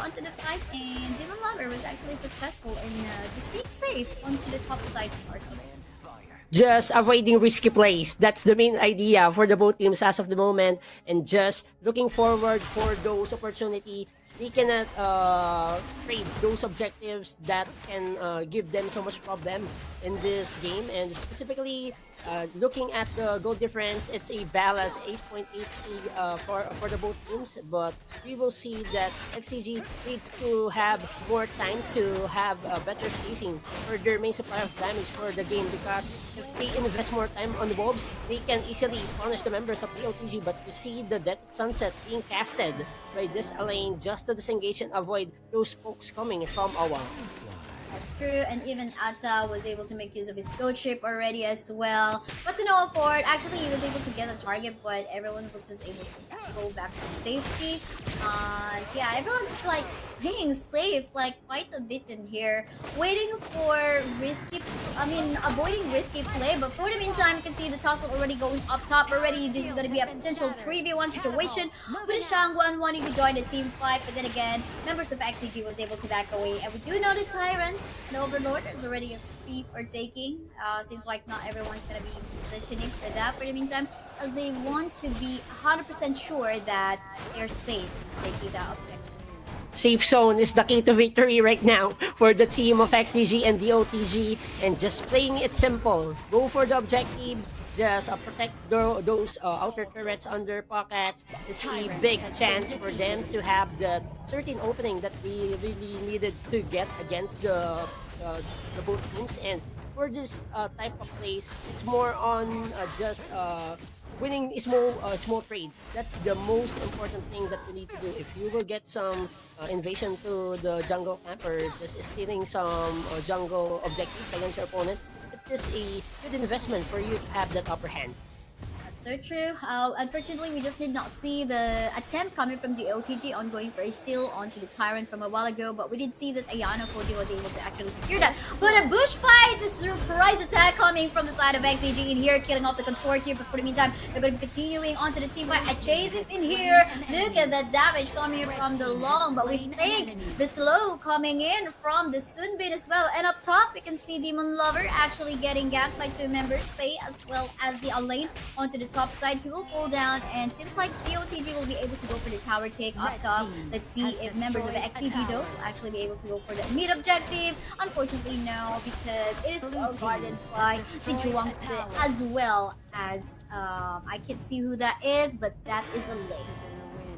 Speaker 7: onto the fight, and Demon Lover was actually successful in just being safe onto the top side part of it.
Speaker 6: Just avoiding risky plays. That's the main idea for the both teams as of the moment, and just looking forward for those opportunity. They cannot trade those objectives that can give them so much problem in this game, and specifically looking at the goal difference, it's a balance 8.83 for the both teams, but we will see that XTG needs to have more time to have better spacing for their main supply of damage for the game, because if they invest more time on the wolves, they can easily punish the members of the OTG. But you see the Death Sunset being casted by this lane just to disengage and avoid those pokes coming from Awa.
Speaker 7: That's true, and even Atta was able to make use of his goat ship already as well. But to no afford, actually he was able to get a target, but everyone was just able to go back to safety. Yeah, everyone's like playing safe like quite a bit in here, waiting for avoiding risky play. But for the meantime, you can see the tussle already going up top already. This is going to be a potential 3v1 situation with the Shangguan wanting to join the team fight, but then again, members of XCG was able to back away. And we do know the Tyrant, the Overlord, is already a free for taking. Seems like not everyone's going to be positioning for that for the meantime, as they want to be 100% sure that they're safe taking that objective.
Speaker 6: Safe zone is the key to victory right now for the team of XDG and the OTG, and just playing it simple. Go for the objective, just protect those outer turrets under pockets. Is a big chance for them to have the certain opening that they really needed to get against the both teams. And for this type of plays, it's more on just winning small trades. That's the most important thing that you need to do. If you will get some invasion to the jungle camp or just stealing some jungle objectives against your opponent, is a good investment for you to have that upper hand.
Speaker 7: So true. Unfortunately, we just did not see the attempt coming from the OTG on going for a steal onto the Tyrant from a while ago, but we did see that Ayana Koji was able to actually secure that. But a bush fight, a surprise attack coming from the side of XDG in here, killing off the Consortium, but for the meantime, they're going to be continuing onto the team fight. A chase is in here. Look at that damage coming from the long, but we think the slow coming in from the Sunbin as well. And up top, we can see Demon Lover actually getting ganked by 2 members, Faye as well as the Alain onto the top side. He will fall down, and seems like DOTG will be able to go for the tower take up top. Let's see if members of XTG though will actually be able to go for the mid objective. Unfortunately, no, because it is well guarded by the Zhuangzi as well as I can't see who that is, but that is a lane.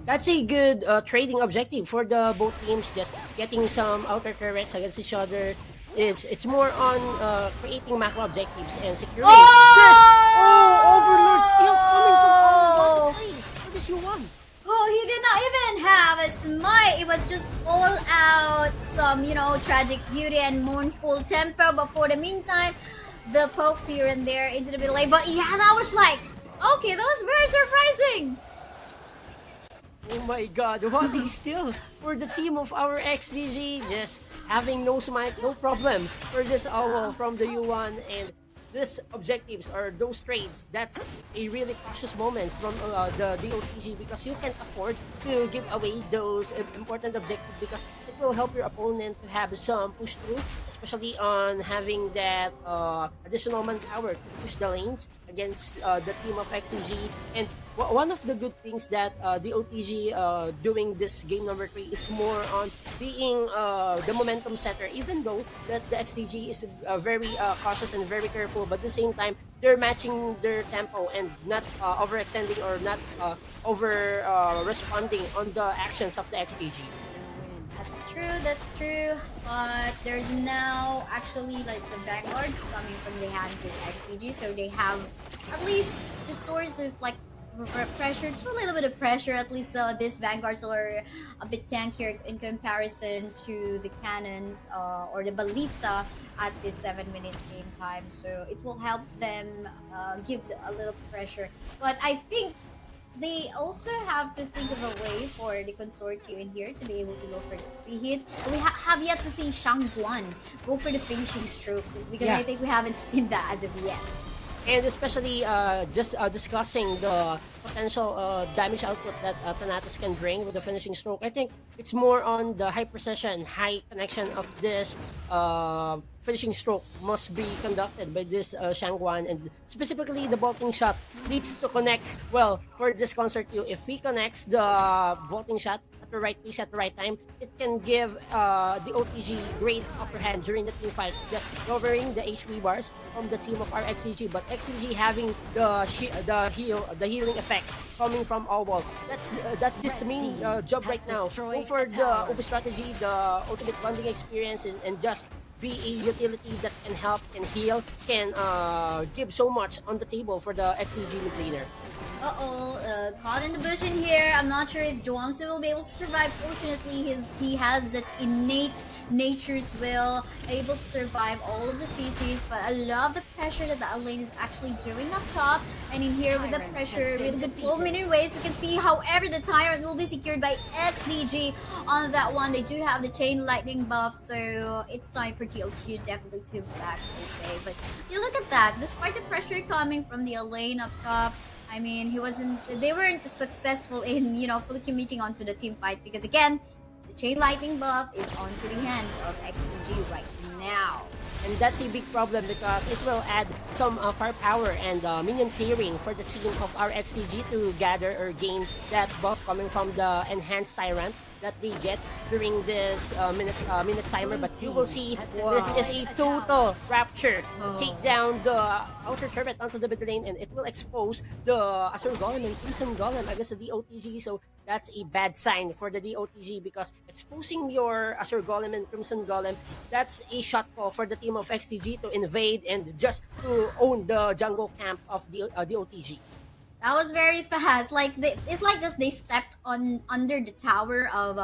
Speaker 6: That's a good trading objective for the both teams. Just getting some outer turrets against each other. It's more on creating macro objectives and securing this. Oh, Overlord still coming from all the way. What is you want?
Speaker 7: Oh, he did not even have a smite. It was just all out some, tragic beauty and mournful tempo. But for the meantime, the pokes here and there into the middle lane. But yeah, that was like, okay, that was very surprising.
Speaker 6: Oh my god, what a steal for the team of our XDG. Just having no smite, no problem for this owl from the U1. And these objectives or those trades, that's a really cautious moments from the DOTG, because you can't afford to give away those important objectives, because it will help your opponent to have some push through, especially on having that additional manpower to push the lanes against the team of XCG. And one of the good things that the OTG doing this game number 3 is more on being the momentum setter, even though that the XTG is very cautious and very careful, but at the same time they're matching their tempo and not overextending or not over responding on the actions of the XTG.
Speaker 7: That's true. But there's now actually like the vanguards coming from the hands of XDG, so they have at least the source of like pressure, just a little bit of pressure. At least these vanguards are a bit tankier in comparison to the cannons or the ballista at this 7-minute game time, so it will help them give a little pressure. But I think they also have to think of a way for the consortium in here to be able to go for the free hit. We have yet to see Shang Guan go for the finishing stroke, because I think we haven't seen that as of yet.
Speaker 6: And especially just discussing the potential damage output that Thanatos can bring with the finishing stroke. I think it's more on the high precision, high connection of this finishing stroke must be conducted by this Shangguan, and specifically the vaulting shot needs to connect well for this concert too. If he connects the vaulting shot at the right place at the right time, it can give the OTG great upper hand during the team fights, just covering the HP bars from the team of our XCG, but XCG having the healing effect coming from Owl. That's his main job right now. Go for the OP strategy, the ultimate bonding experience, and just be a utility that can help, can heal, can give so much on the table for the XCG mid leader.
Speaker 7: Caught in the bush in here. I'm not sure if Zhuangzi will be able to survive. Fortunately, he has that innate nature's will, able to survive all of the CCs. But I love the pressure that the lane is actually doing up top. And in here with the pressure, really good flow minion waves. We can see, however, the Tyrant will be secured by XDG on that one. They do have the chain lightning buff, so it's time for TOQ definitely to back away. But you look at that, despite the pressure coming from the lane up top, I mean, they weren't successful in, fully committing onto the team fight, because again, the chain lightning buff is onto the hands of XDG right now.
Speaker 6: And that's a big problem, because it will add some firepower and minion clearing for the team of our XTG to gather or gain that buff coming from the enhanced Tyrant that they get during this minute timer. But you will see this is a total rapture. Take down the outer turret onto the mid lane, and it will expose the Azure Golem and Crimson Golem against the DOTG. So that's a bad sign for the DOTG, because exposing your Azure Golem and Crimson Golem, that's a shot call for the team of XTG to invade and just to own the jungle camp of the DOTG.
Speaker 7: That was very fast. It's like just they stepped under the tower of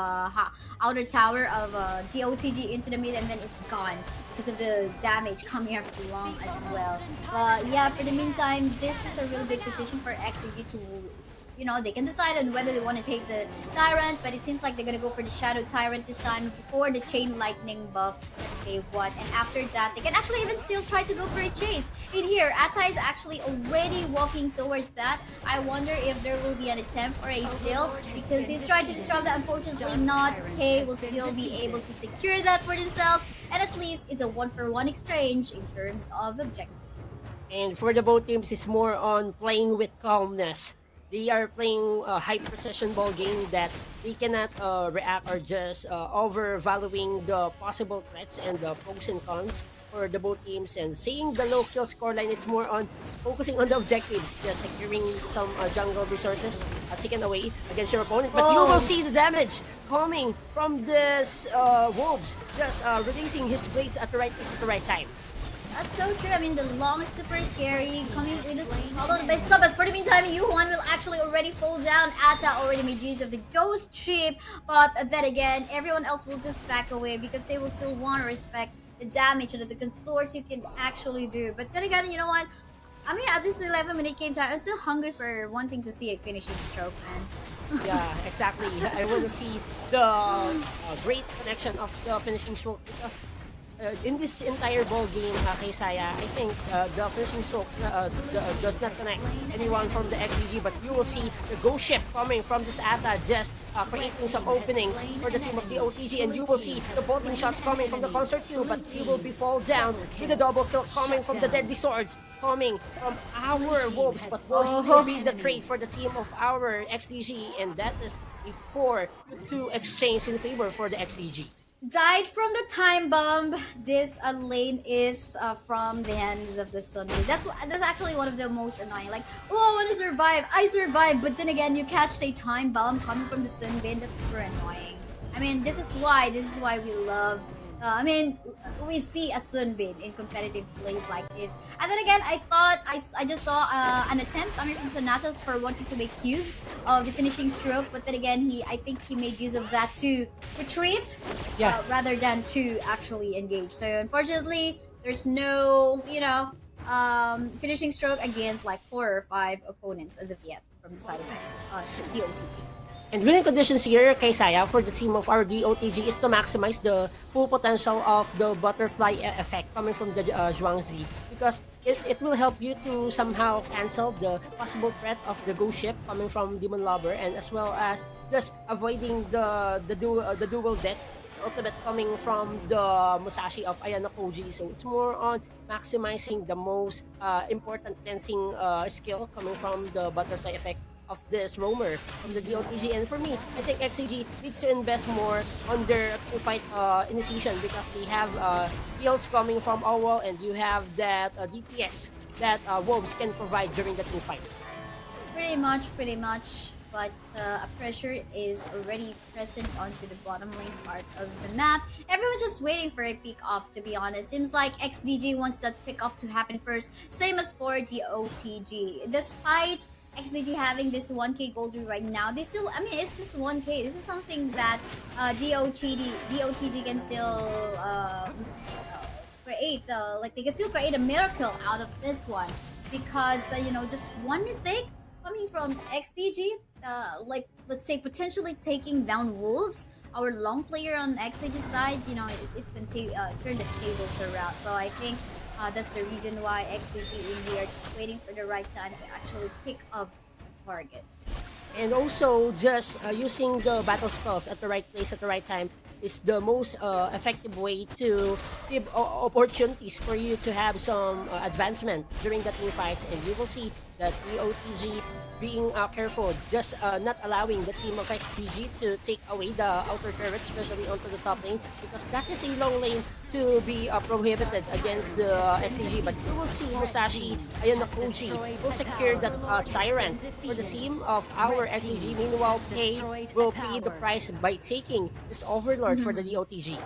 Speaker 7: outer tower of DOTG into the mid, and then it's gone. because of the damage coming after long as well. But yeah, for the meantime, this is a really big position for XDG to, you know, they can decide on whether they want to take the Tyrant, but it seems like they're gonna go for the Shadow Tyrant this time before the Chain Lightning buff they want. And after that, they can actually even still try to go for a chase. In here, Atta is actually already walking towards that. I wonder if there will be an attempt for a steal, because he's trying to disrupt that. Unfortunately not. K will still be able to secure that for themselves, and at least it's a 1-for-1 exchange in terms of objective.
Speaker 6: And for the both teams, it's more on playing with calmness. They are playing a high precision ball game that they cannot react or just overvaluing the possible threats and the pros and cons for the both teams. And seeing the low kill scoreline, it's more on focusing on the objectives, just securing some jungle resources at second away against your opponent. But you will see the damage coming from this Wolves, just releasing his blades at the right place at the right time.
Speaker 7: That's so true. I mean, the long is super scary. Coming with this follow the base stop, but for the meantime, Yuan will actually already fall down. Atta already made use of the ghost ship, but then again, everyone else will just back away because they will still want to respect the damage that the consortium can actually do. But then again, you know what? I mean, at this 11-minute game time, I'm still hungry for wanting to see a finishing stroke, man.
Speaker 6: Yeah, exactly. I want to see the great connection of the finishing stroke, because in this entire ball game, kay Saya, I think the finishing stroke does not connect anyone from the XDG, but you will see the ghost ship coming from this Atta, just creating some openings for the team of the OTG, and you will see the bolting shots coming from the Concert Q, but he will be fall down with the double kill coming from the Deadly Swords, coming from our Wolves, but Wolves will be the trade for the team of our XDG, and that is a 4-2 exchange in favor for the XDG.
Speaker 7: Died from the time bomb. This lane is from the hands of the Sunbeam. That's actually one of the most annoying. Like, oh, I want to survive. I survive, but then again, you catch a time bomb coming from the Sunbeam. That's super annoying. I mean, this is why we love. I mean, we see a Sunbeam in competitive plays like this. And then again, I thought I just saw an attempt coming from Thanatos for wanting to make use of the finishing stroke, but then again, I think he made use of that to retreat, rather than to actually engage. So unfortunately, there's no, finishing stroke against like 4 or 5 opponents as of yet from the side of the OTG.
Speaker 6: And winning conditions here, kay Saya, for the team of our DOTG is to maximize the full potential of the butterfly effect coming from the Zhuangzi, because it will help you to somehow cancel the possible threat of the ghost ship coming from Demon Lover, and as well as just avoiding the dual death ultimate coming from the Musashi of Ayano Koji. So it's more on maximizing the most important cleansing skill coming from the butterfly effect of this roamer from the DOTG. And for me, I think XCG needs to invest more on their fight initiation, because they have heals coming from OWL, and you have that DPS that Wolves can provide during the team fights.
Speaker 7: Pretty much. But a pressure is already present onto the bottom lane part of the map. Everyone's just waiting for a pick off, to be honest. Seems like XDG wants that pick off to happen first. Same as for DOTG. Despite XDG having this 1k gold right now, they still, I mean, it's just 1k. This is something that DOTG can still create, like they can still create a miracle out of this one, because just one mistake coming from XDG, like let's say potentially taking down Wolves, our long player on XDG side, it can turn the tables around. So I think that's the reason why XDG in here just waiting for the right time to actually pick up the target.
Speaker 6: And also, just using the battle spells at the right place at the right time is the most effective way to give opportunities for you to have some advancement during the team fights. And you will see that the OTG being careful, just not allowing the team of XDG to take away the outer turret, especially onto the top lane, because that is a long lane to be prohibited against the XDG. But you will see Musashi, Ayano Koji will secure that Tyrant for the team of our XDG. Meanwhile, K will pay the price by taking this Overlord for the DOTG.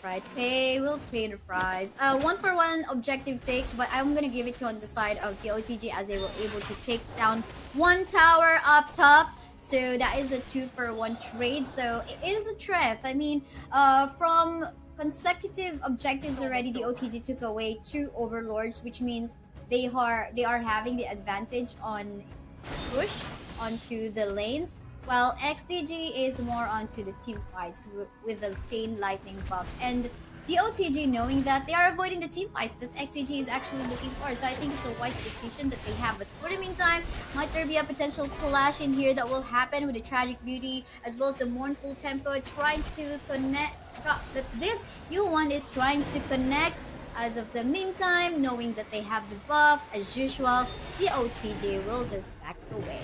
Speaker 7: Right. Pay will pay the price. 1-for-1 objective take, but I'm gonna give it to on the side of the OTG, as they were able to take down one tower up top. So that is a 2-for-1 trade. So it is a threat. I mean, from consecutive objectives already, the OTG took away 2 overlords, which means they are having the advantage on push onto the lanes, while XDG is more onto the team fights with the chain lightning buffs. And the OTG, knowing that, they are avoiding the team fights that XDG is actually looking for. So I think it's a wise decision that they have. But for the meantime, might there be a potential clash in here that will happen with the Tragic Beauty as well as the Mournful Tempo trying to connect. That this U1 is trying to connect. As of the meantime, knowing that they have the buff, as usual, the OTG will just back away.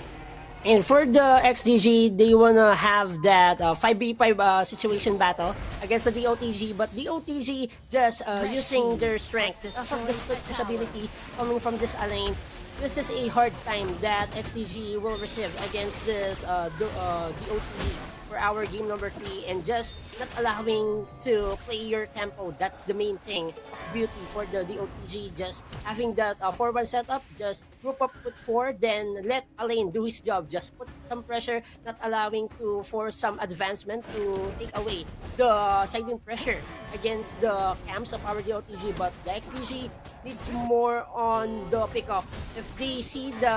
Speaker 6: And for the XDG, they wanna have that 5v5 situation battle against the DOTG, but DOTG just using their strength because of the split disability coming from this lane. This is a hard time that XDG will receive against this DOTG for our game number 3, and just not allowing to play your tempo. That's the main thing of beauty for the DOTG. Just having that 4-1 setup, just group up with 4, then let Alain do his job. Just put some pressure, not allowing to force some advancement to take away the siding pressure against the camps of our DOTG. But the XDG needs more on the pickoff. If they see the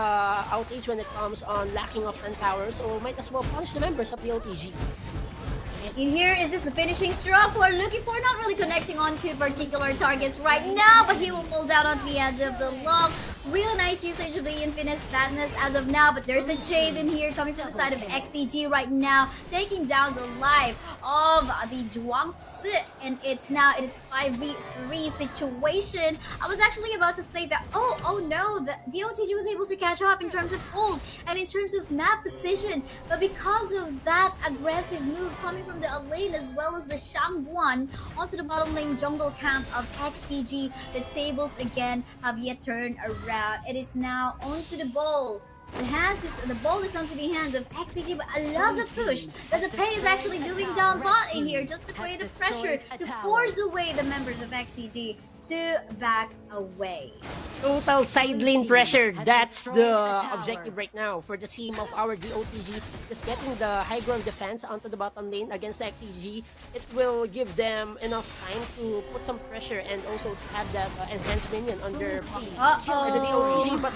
Speaker 6: outage when it comes on lacking of 10 towers, so might as well punish the members of the OTG.
Speaker 7: And in here, is this the finishing stroke we're looking for? Not really connecting on to particular targets right now, but he will fall down onto the ends of the long. Real nice usage of the Infinite Sadness as of now, but there's a chase in here coming from the side of XDG right now, taking down the life of the Zhuangzi, and it is 5v3 situation. I was actually about to say that, oh no, the DOTG was able to catch up in terms of hold and in terms of map position, but because of that aggressive move coming from the Alain as well as the Shangguan onto the bottom lane jungle camp of XDG, the tables again have yet turned around. It is now onto the ball. The ball is onto the hands of XDG, but I love the push that the Pei is actually doing down bot in here just to create the pressure to force away the members of XDG to back away.
Speaker 6: Total side lane pressure. That's the objective right now for the team of our DOTG. Just getting the high ground defense onto the bottom lane against the XDG. It will give them enough time to put some pressure and also have that enhanced minion on their feet. And the DOTG, but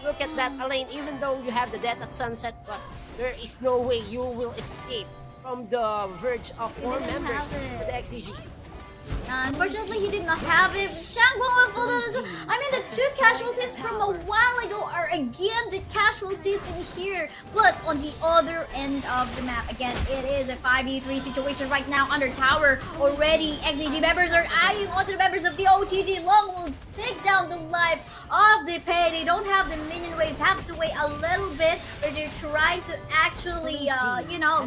Speaker 6: look at that Alain. Even though you have the death at sunset, but there is no way you will escape from the verge of 4 members of the XDG.
Speaker 7: Unfortunately, he did not have it. Shangguan will fall down as well. I mean, the 2 casualties from a while ago are again the casualties in here, but on the other end of the map. Again, it is a 5v3 situation right now under tower already. XDG members are eyeing onto the members of the OTG. Long will take down the life of the Pei. They don't have the minion waves, have to wait a little bit, but they're trying to actually,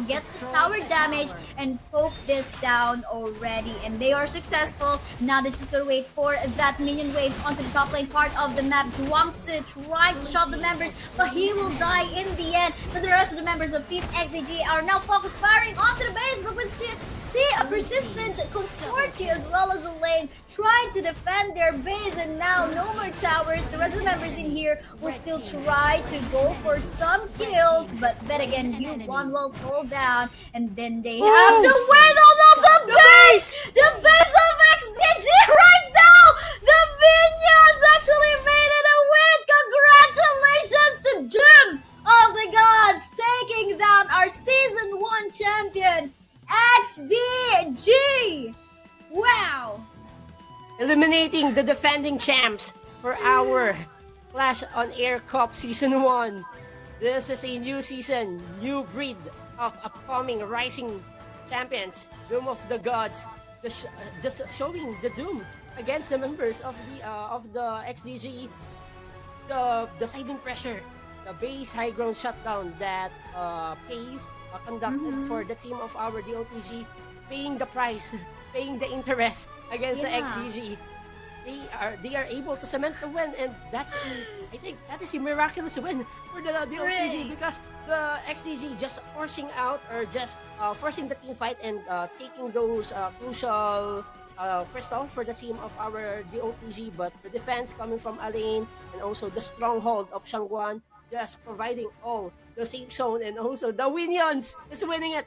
Speaker 7: get the tower damage and poke this down already. And they are successful. Now they're just gonna wait for that minion waves onto the top lane part of the map. Zhuangzi tried to shove the members, but he will die in the end. So the rest of the members of Team XDG are now focus firing onto the base, but we still see a persistent Consortia as well as the lane trying to defend their base, and now no more towers. The rest of the members in here will still try to go for some kills, but then again, U1 will fall down, and then they have to wait on the base! The base of XDG right now! The minions actually made it a win! Congratulations to Doom of the Gods taking down our Season 1 champion, XDG! Wow!
Speaker 6: Eliminating the defending champs for our Clash on Air Cup Season 1. This is a new season, new breed of upcoming rising champions, Doom of the Gods, just showing the Doom against the members of the XDG, the siding pressure, the base high ground shutdown that Pei conducted for the team of our DOTG, paying the price, paying the interest against the XDG. They are able to cement the win, and I think that is a miraculous win for the DOTG, because the XDG just forcing out or just forcing the team fight and taking those crucial crystal for the team of our DOTG, but the defense coming from Alain and also the stronghold of Shangguan just providing all the safe zone, and also the Winions is winning it.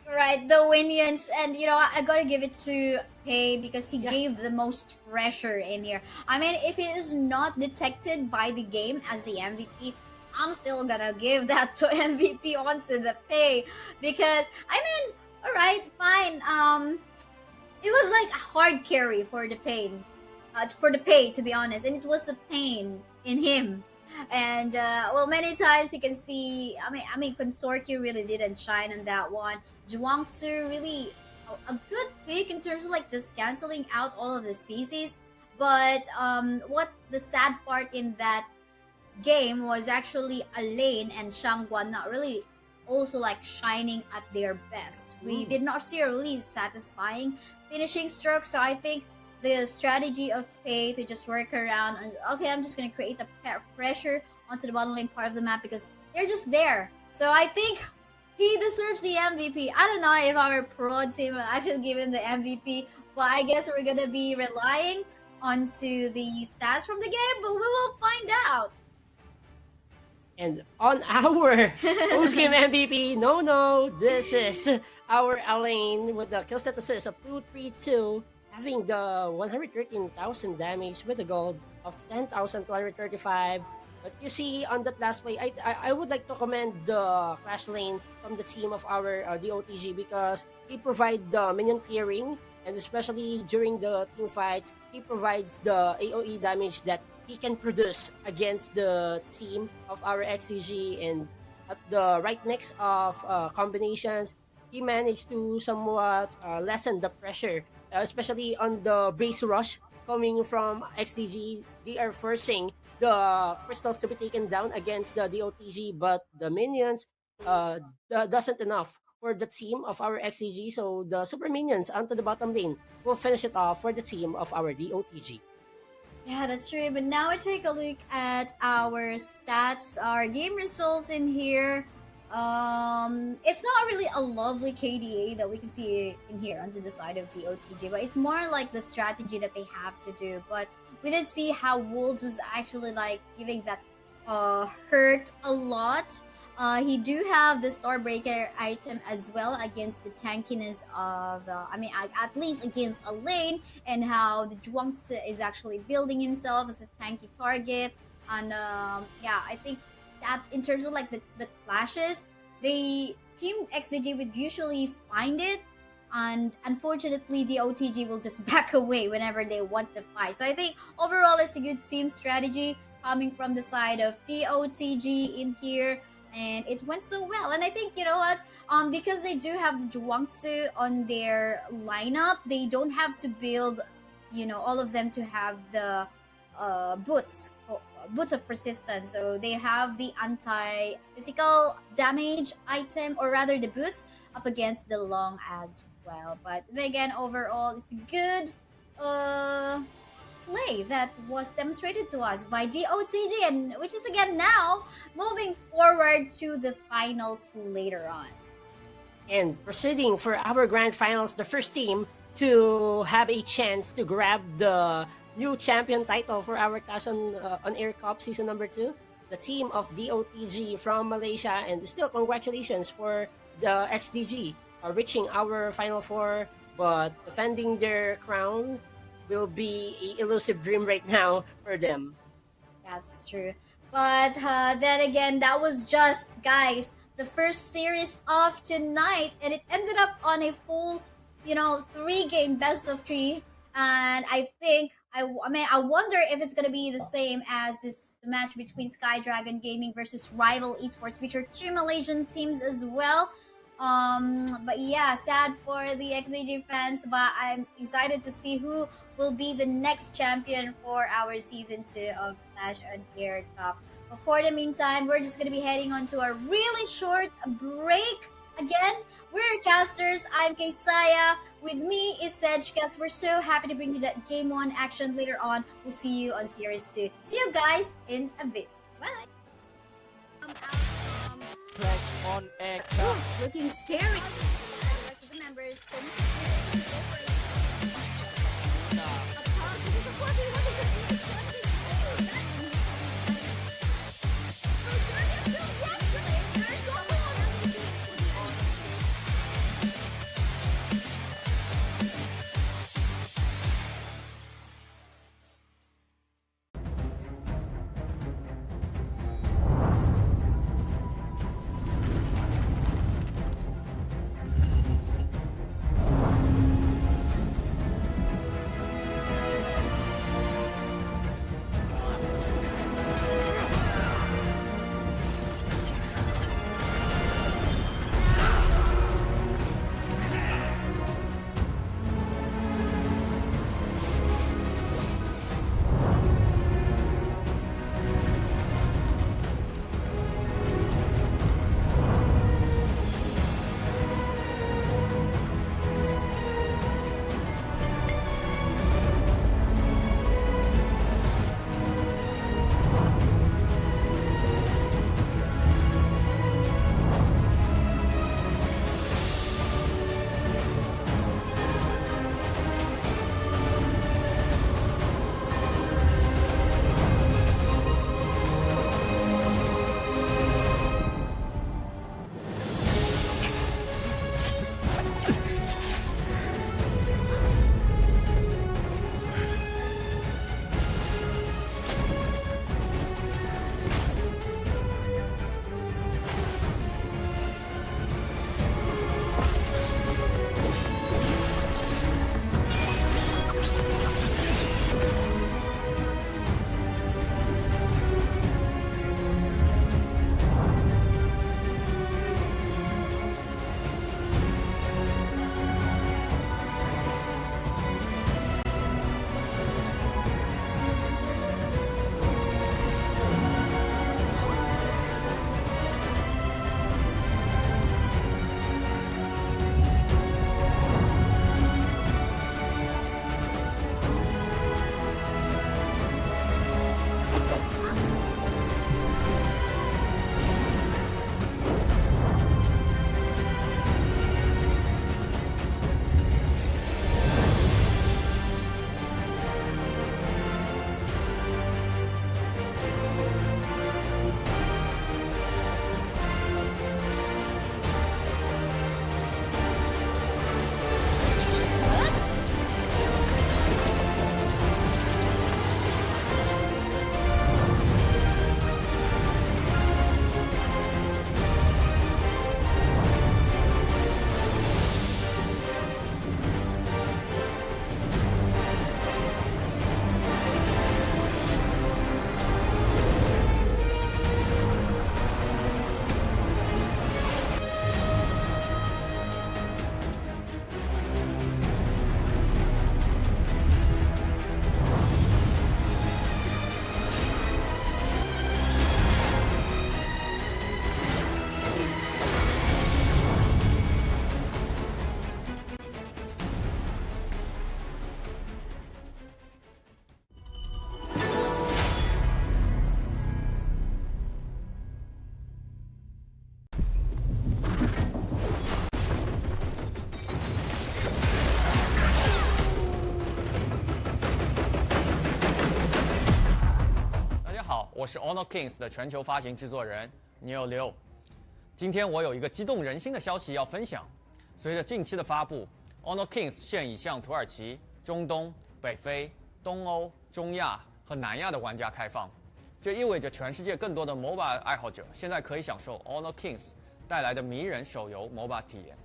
Speaker 7: Right, the Winions, and I gotta give it to Pei because he gave the most pressure in here. I mean, if he is not detected by the game as the MVP, I'm still gonna give that to MVP onto the Pei because I mean, all right, fine. It was like a hard carry for the Pei, to be honest, and it was a pain in him. And well, many times you can see. I mean, Consortia really didn't shine on that one. Zhuangzi really a good pick in terms of like just canceling out all of the CCs. But what the sad part in that game was actually Elaine and Shangguan not really also like shining at their best. We did not see a really satisfying finishing stroke, so I think the strategy of Pei to just work around and okay, I'm just gonna create a pressure onto the bottom lane part of the map because they're just there. So I think he deserves the MVP. I don't know if our pro team will actually give him the MVP, but I guess we're gonna be relying onto the stats from the game, but we will find out.
Speaker 6: And on our post-game MVP, this is our Elaine with the kill stat assist of 232, having the 113,000 damage with the gold of 10,235. But you see, on that last play, I would like to commend the Clash Lane from the team of our DOTG because he provides the minion clearing, and especially during the team fights, he provides the AoE damage that he can produce against the team of our XCG, and at the right mix of combinations, he managed to somewhat lessen the pressure, especially on the base rush coming from XDG. They are forcing the crystals to be taken down against the DOTG, but the minions doesn't enough for the team of our XCG, so the super minions onto the bottom lane will finish it off for the team of our DOTG.
Speaker 7: Yeah, that's true. But now we take a look at our stats, our game results in here. It's not really a lovely KDA that we can see in here on the side of DOTG, but it's more like the strategy that they have to do. But we did see how Wolves was actually like giving that hurt a lot. He do have the Starbreaker item as well against the tankiness of, at least against a lane, and how the Zhuangzi is actually building himself as a tanky target. And I think that in terms of like the clashes, the team XDG would usually find it, and unfortunately the OTG will just back away whenever they want to fight. So I think overall it's a good team strategy coming from the side of DOTG in here. And it went so well. And I think, you know what, because they do have the Zhuangzi on their lineup, they don't have to build, all of them to have the boots of persistence. So they have the anti-physical damage item, or rather the boots, up against the long as well. But then again, overall, it's good play that was demonstrated to us by DOTG, and which is again now moving forward to the finals later on.
Speaker 6: And proceeding for our grand finals, the first team to have a chance to grab the new champion title for our Clash on Air Cup season number 2, the team of DOTG from Malaysia. And still congratulations for the XDG reaching our final 4, but defending their crown will be an elusive dream right now for them.
Speaker 7: That's true. But then again, that was just, guys, the first series of tonight, and it ended up on a full, 3-game best of 3. And I think, I wonder if it's going to be the same as the match between Sky Dragon Gaming versus Rival Esports, which are 2 Malaysian teams as well. But yeah, sad for the XAG fans, but I'm excited to see who will be the next champion for our season 2 of Clash on Air Cup. But for the meantime, we're just going to be heading on to a really short break. Again, we're casters. I'm Kaysaya. With me is Sedgecast. We're so happy to bring you that Game 1 action later on. We'll see you on Series 2. See you guys in a bit. Bye.
Speaker 8: Clash on Air Cup.
Speaker 7: Ooh, looking scary. The rest of the members.
Speaker 3: 我是 Honor of Kings 的全球发行制作人牛六。今天我有一个激动人心的消息要分享。随着近期的发布 ，Honor of Kings 现已向土耳其、中东、北非、东欧、中亚和南亚的玩家开放。这意味着全世界更多的 MOBA 爱好者现在可以享受 Honor of Kings 带来的迷人手游 MOBA 体验。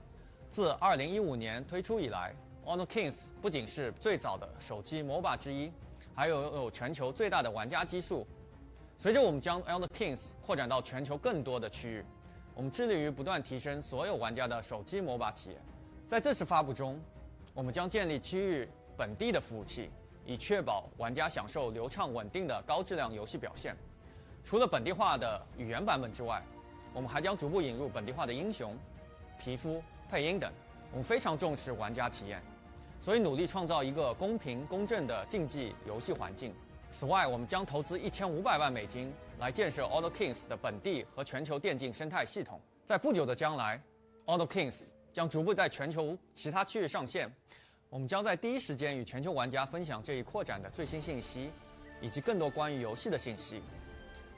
Speaker 3: 自2015年推出以来 ，Honor of Kings 不仅是最早的手机 MOBA 之一，还有全球最大的玩家基数。随着我们将 Honor of Kings 扩展到全球更多的区域，我们致力于不断提升所有玩家的手机 MOBA 体验。在这次发布中，我们将建立区域本地的服务器，以确保玩家享受流畅稳定的高质量游戏表现。除了本地化的语言版本之外，我们还将逐步引入本地化的英雄、皮肤、配音等。我们非常重视玩家体验，所以努力创造一个公平公正的竞技游戏环境。此外，我们将投资1500万美金来建设 Honor Kings 的本地和全球电竞生态系统。在不久的将来 ，Honor Kings 将逐步在全球其他区域上线。我们将在第一时间与全球玩家分享这一扩展的最新信息，以及更多关于游戏的信息。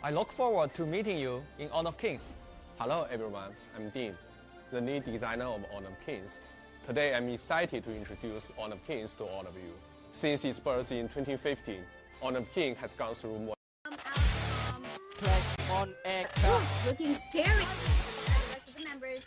Speaker 3: I look forward to meeting you in Honor Kings.
Speaker 4: Hello everyone, I'm Dean, the lead designer of Honor Kings. Today I'm excited to introduce Honor Kings to all of you. Since its birth in 2015, Honor King has gone through more.
Speaker 8: Clash OnAir.
Speaker 7: Looking scary. The members.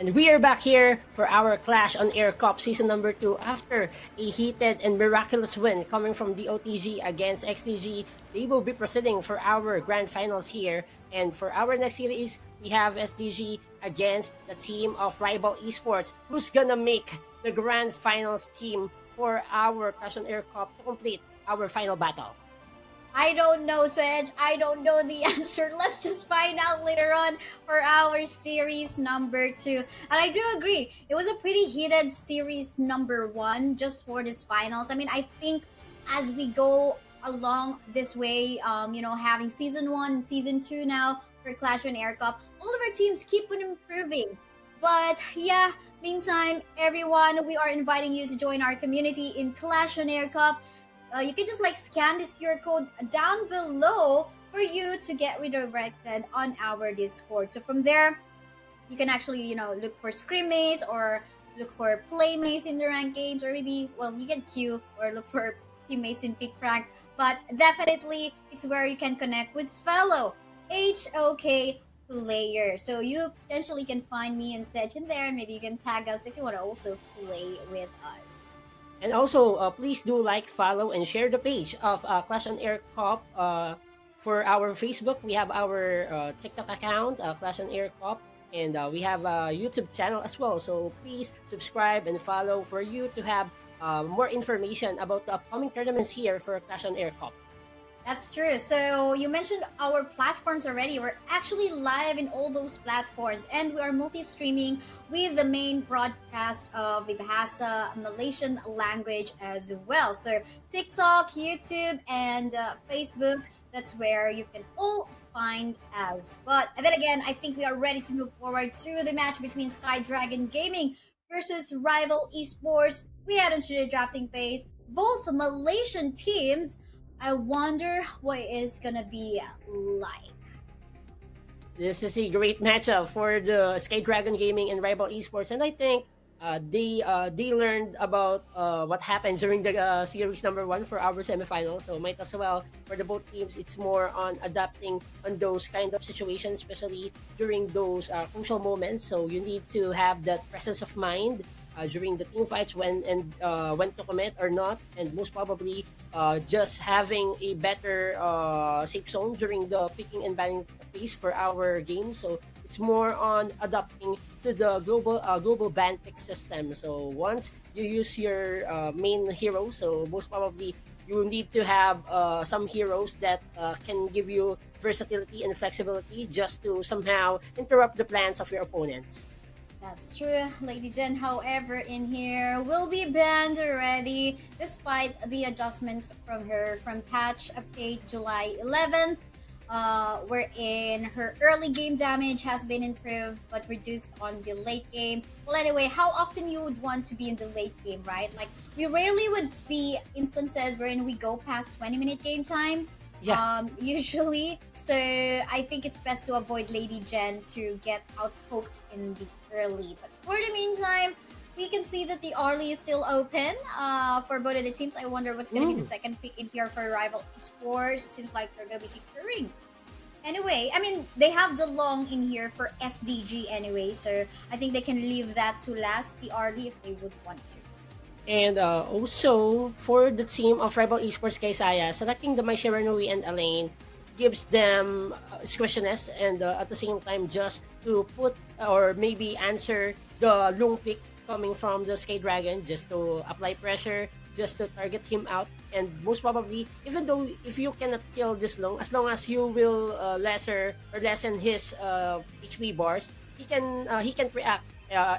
Speaker 6: And we are back here for our Clash on Air Cup Season number 2 after a heated and miraculous win coming from the OTG against XDG. They will be proceeding for our grand finals here. And for our next series, we have SDG against the team of Rival Esports. Who's gonna make the grand finals team for our Clash on Air Cup to complete our final battle?
Speaker 7: I don't know, Sedge. I don't know the answer. Let's just find out later on for our series number 2. And I do agree, it was a pretty heated series number 1 just for this finals. I mean, I think as we go along this way, having season 1 and season 2 now for Clash on Air Cup, all of our teams keep on improving. But yeah, meantime, everyone, we are inviting you to join our community in Clash on Air Cup. You can just scan this QR code down below for you to get redirected on our Discord. So from there, you can actually, look for scrimmates or look for playmates in the ranked games, or maybe, you can queue or look for teammates in pick rank. But definitely, it's where you can connect with fellow HOK players. So you potentially can find me and Sedge in there, and maybe you can tag us if you want to also play with us.
Speaker 6: And also, please do follow, and share the page of Clash on Air Cup. For our Facebook, we have our TikTok account, Clash on Air Cup, and we have a YouTube channel as well. So please subscribe and follow for you to have more information about the upcoming tournaments here for Clash on Air Cup.
Speaker 7: That's true. So you mentioned our platforms already. We're actually live in all those platforms, and we are multi-streaming with the main broadcast of the Bahasa Malaysian language as well. So TikTok, YouTube, and Facebook, that's where you can all find us. But then again, I think we are ready to move forward to the match between Sky Dragon Gaming versus Rival Esports. We head into the drafting phase. Both Malaysian teams, I wonder what it's gonna be like.
Speaker 6: This is a great matchup for the Sky Dragon Gaming and Rival Esports, and I think they learned about what happened during the series number 1 for our semifinals. So might as well, for the both teams, it's more on adapting on those kind of situations, especially during those crucial moments. So you need to have that presence of mind during the team fights when to commit or not, and most probably just having a better safe zone during the picking and banning phase for our game. So it's more on adapting to the global ban pick system. So once you use your main hero, so most probably you need to have some heroes that can give you versatility and flexibility just to somehow interrupt the plans of your opponents.
Speaker 7: That's true, Lady Jen. However, in here will be banned already, despite the adjustments from her from patch update July 11th, wherein her early game damage has been improved but reduced on the late game. Well, anyway, how often you would want to be in the late game, right? Like we rarely would see instances wherein we go past 20-minute game time.
Speaker 6: Yeah.
Speaker 7: Usually. So I think it's best to avoid Lady Jen to get outpoked in the early. But for the meantime, we can see that the early is still open for both of the teams. I wonder what's going to be the second pick in here for rival esports. Seems like they're going to be securing. Anyway, I mean, they have the long in here for SDG anyway. So I think they can leave that to last the early if they would want to.
Speaker 6: And also, for the team of Rival Esports Kaysaya, selecting the Shiranui and Elaine gives them squishiness and at the same time just to put or maybe answer the Lung pick coming from the Sky Dragon, just to apply pressure, just to target him out. And most probably, even though if you cannot kill this Lung, as long as you will lessen his HP bars, he can react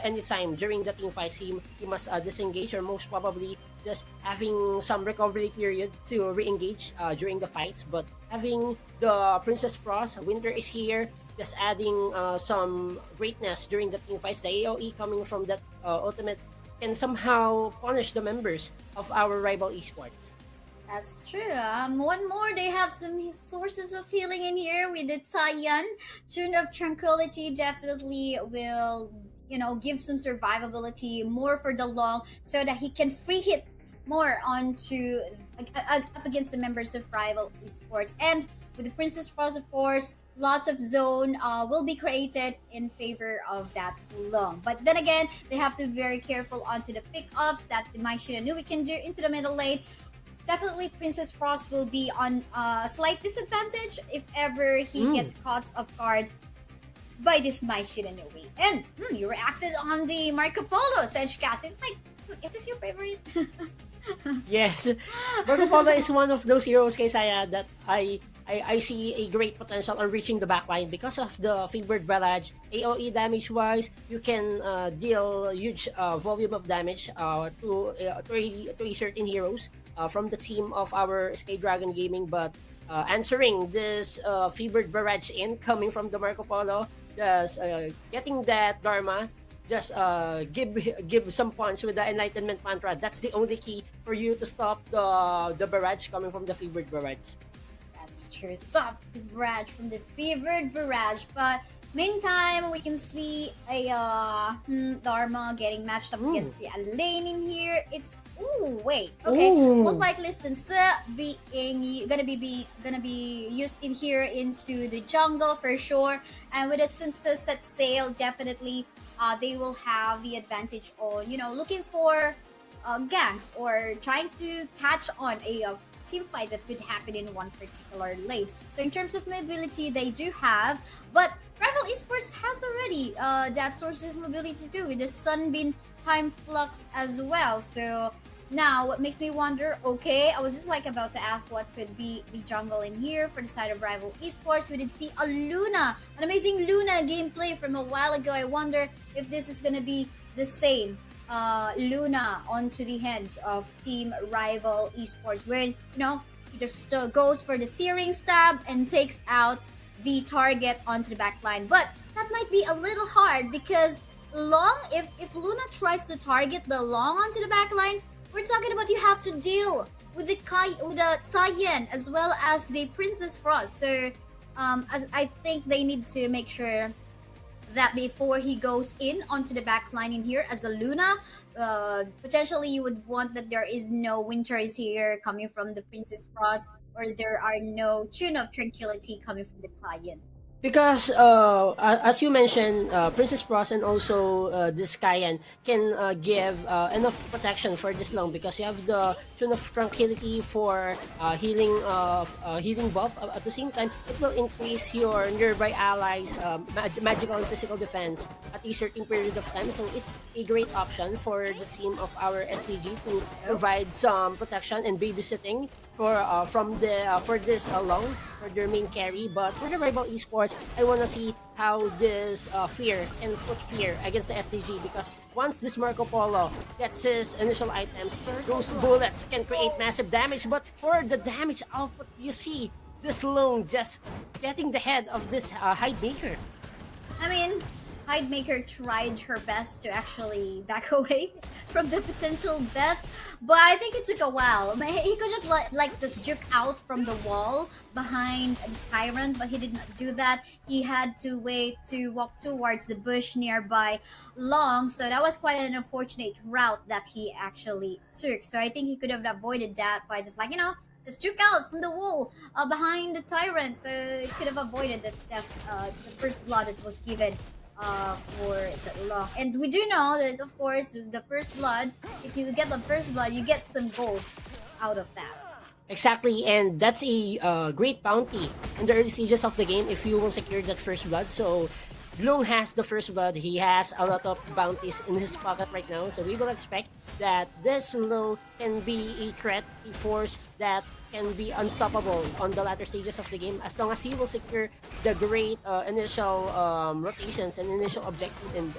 Speaker 6: anytime during the team fights. He must disengage, or most probably just having some recovery period to re-engage during the fights. But having the Princess Frost, Winter is here, just adding some greatness during the team fights. The AoE coming from that ultimate can somehow punish the members of our rival esports.
Speaker 7: That's true. One more, they have some sources of healing in here with the Taiyan. Tune of Tranquility definitely will, give some survivability more for the long, so that he can free hit more onto up against the members of rival esports. And with the Princess Frost, of course, lots of zone will be created in favor of that long. But then again, they have to be very careful onto the pick-offs that the Mai Shiranui can do into the middle lane. Definitely Princess Frost will be on a slight disadvantage if ever he gets caught off guard by this Mai Shiranui. And you reacted on the Marco Polo, Senchka. Seems like, is this your favorite?
Speaker 6: Yes, Marco Polo is one of those heroes, Kaysaya, that I see a great potential on reaching the backline because of the favored barrage. AoE damage wise, you can deal huge volume of damage to certain heroes from the team of our Sky Dragon Gaming. But answering this favored barrage in coming from the Marco Polo, just getting that Dharma, just give some punch with the Enlightenment Mantra. That's the only key for you to stop the barrage coming from the favored barrage.
Speaker 7: That's true. Stop the barrage from the favored barrage. But meantime, we can see a Dharma getting matched up against the Elaine in here. It's okay. Most likely Sun-Ce gonna be used in here into the jungle for sure. And with a Sun-Ce set sail, definitely they will have the advantage on looking for ganks or trying to catch on a team fight that could happen in one particular lane. So in terms of mobility, they do have, but Rival Esports has already that source of mobility too, with the Sunbeam Time Flux as well. So now what makes me wonder, I was just about to ask what could be the jungle in here for the side of Rival Esports. We did see a Luna, an amazing Luna gameplay from a while ago. I wonder if this is going to be the same Luna onto the hands of Team Rival Esports, where he just goes for the searing stab and takes out the target onto the back line. But that might be a little hard because long, if Luna tries to target the long onto the back line, we're talking about you have to deal with the Taiyan as well as the Princess Frost. So I think they need to make sure that before he goes in onto the back line in here as a Luna, potentially you would want that there is no Winters here coming from the Princess Frost, or there are no Tune of Tranquility coming from the Taiyan.
Speaker 6: Because as you mentioned, Princess Frost and also this Kayan can give enough protection for this long, because you have the Tune of Tranquility for healing buff. At the same time, it will increase your nearby allies' magical and physical defense at a certain period of time. So it's a great option for the team of our SDG to provide some protection and babysitting for this long for their main carry. But for the Rival Esports, I wanna see how this fear can put fear against the SDG, because once this Marco Polo gets his initial items, those bullets can create massive damage. But for the damage output, you see this Lone just getting the head of this Hide Maker.
Speaker 7: I mean, Hidemaker tried her best to actually back away from the potential death, but I think it took a while. I mean, he could have like just juke out from the wall behind the Tyrant, but he did not do that. He had to wait to walk towards the bush nearby Long, so that was quite an unfortunate route that he actually took. So I think he could have avoided that by just just juke out from the wall behind the Tyrant, so he could have avoided the death, the first blood that was given for the Long. And we do know that, of course, the first blood, if you get the first blood, you get some gold out of that.
Speaker 6: Exactly, and that's a great bounty in the early stages of the game if you will secure that first blood. So Long has the first blood. He has a lot of bounties in his pocket right now. So we will expect that this Long can be a threat, a force that can be unstoppable on the latter stages of the game, as long as he will secure the great initial rotations and initial objective and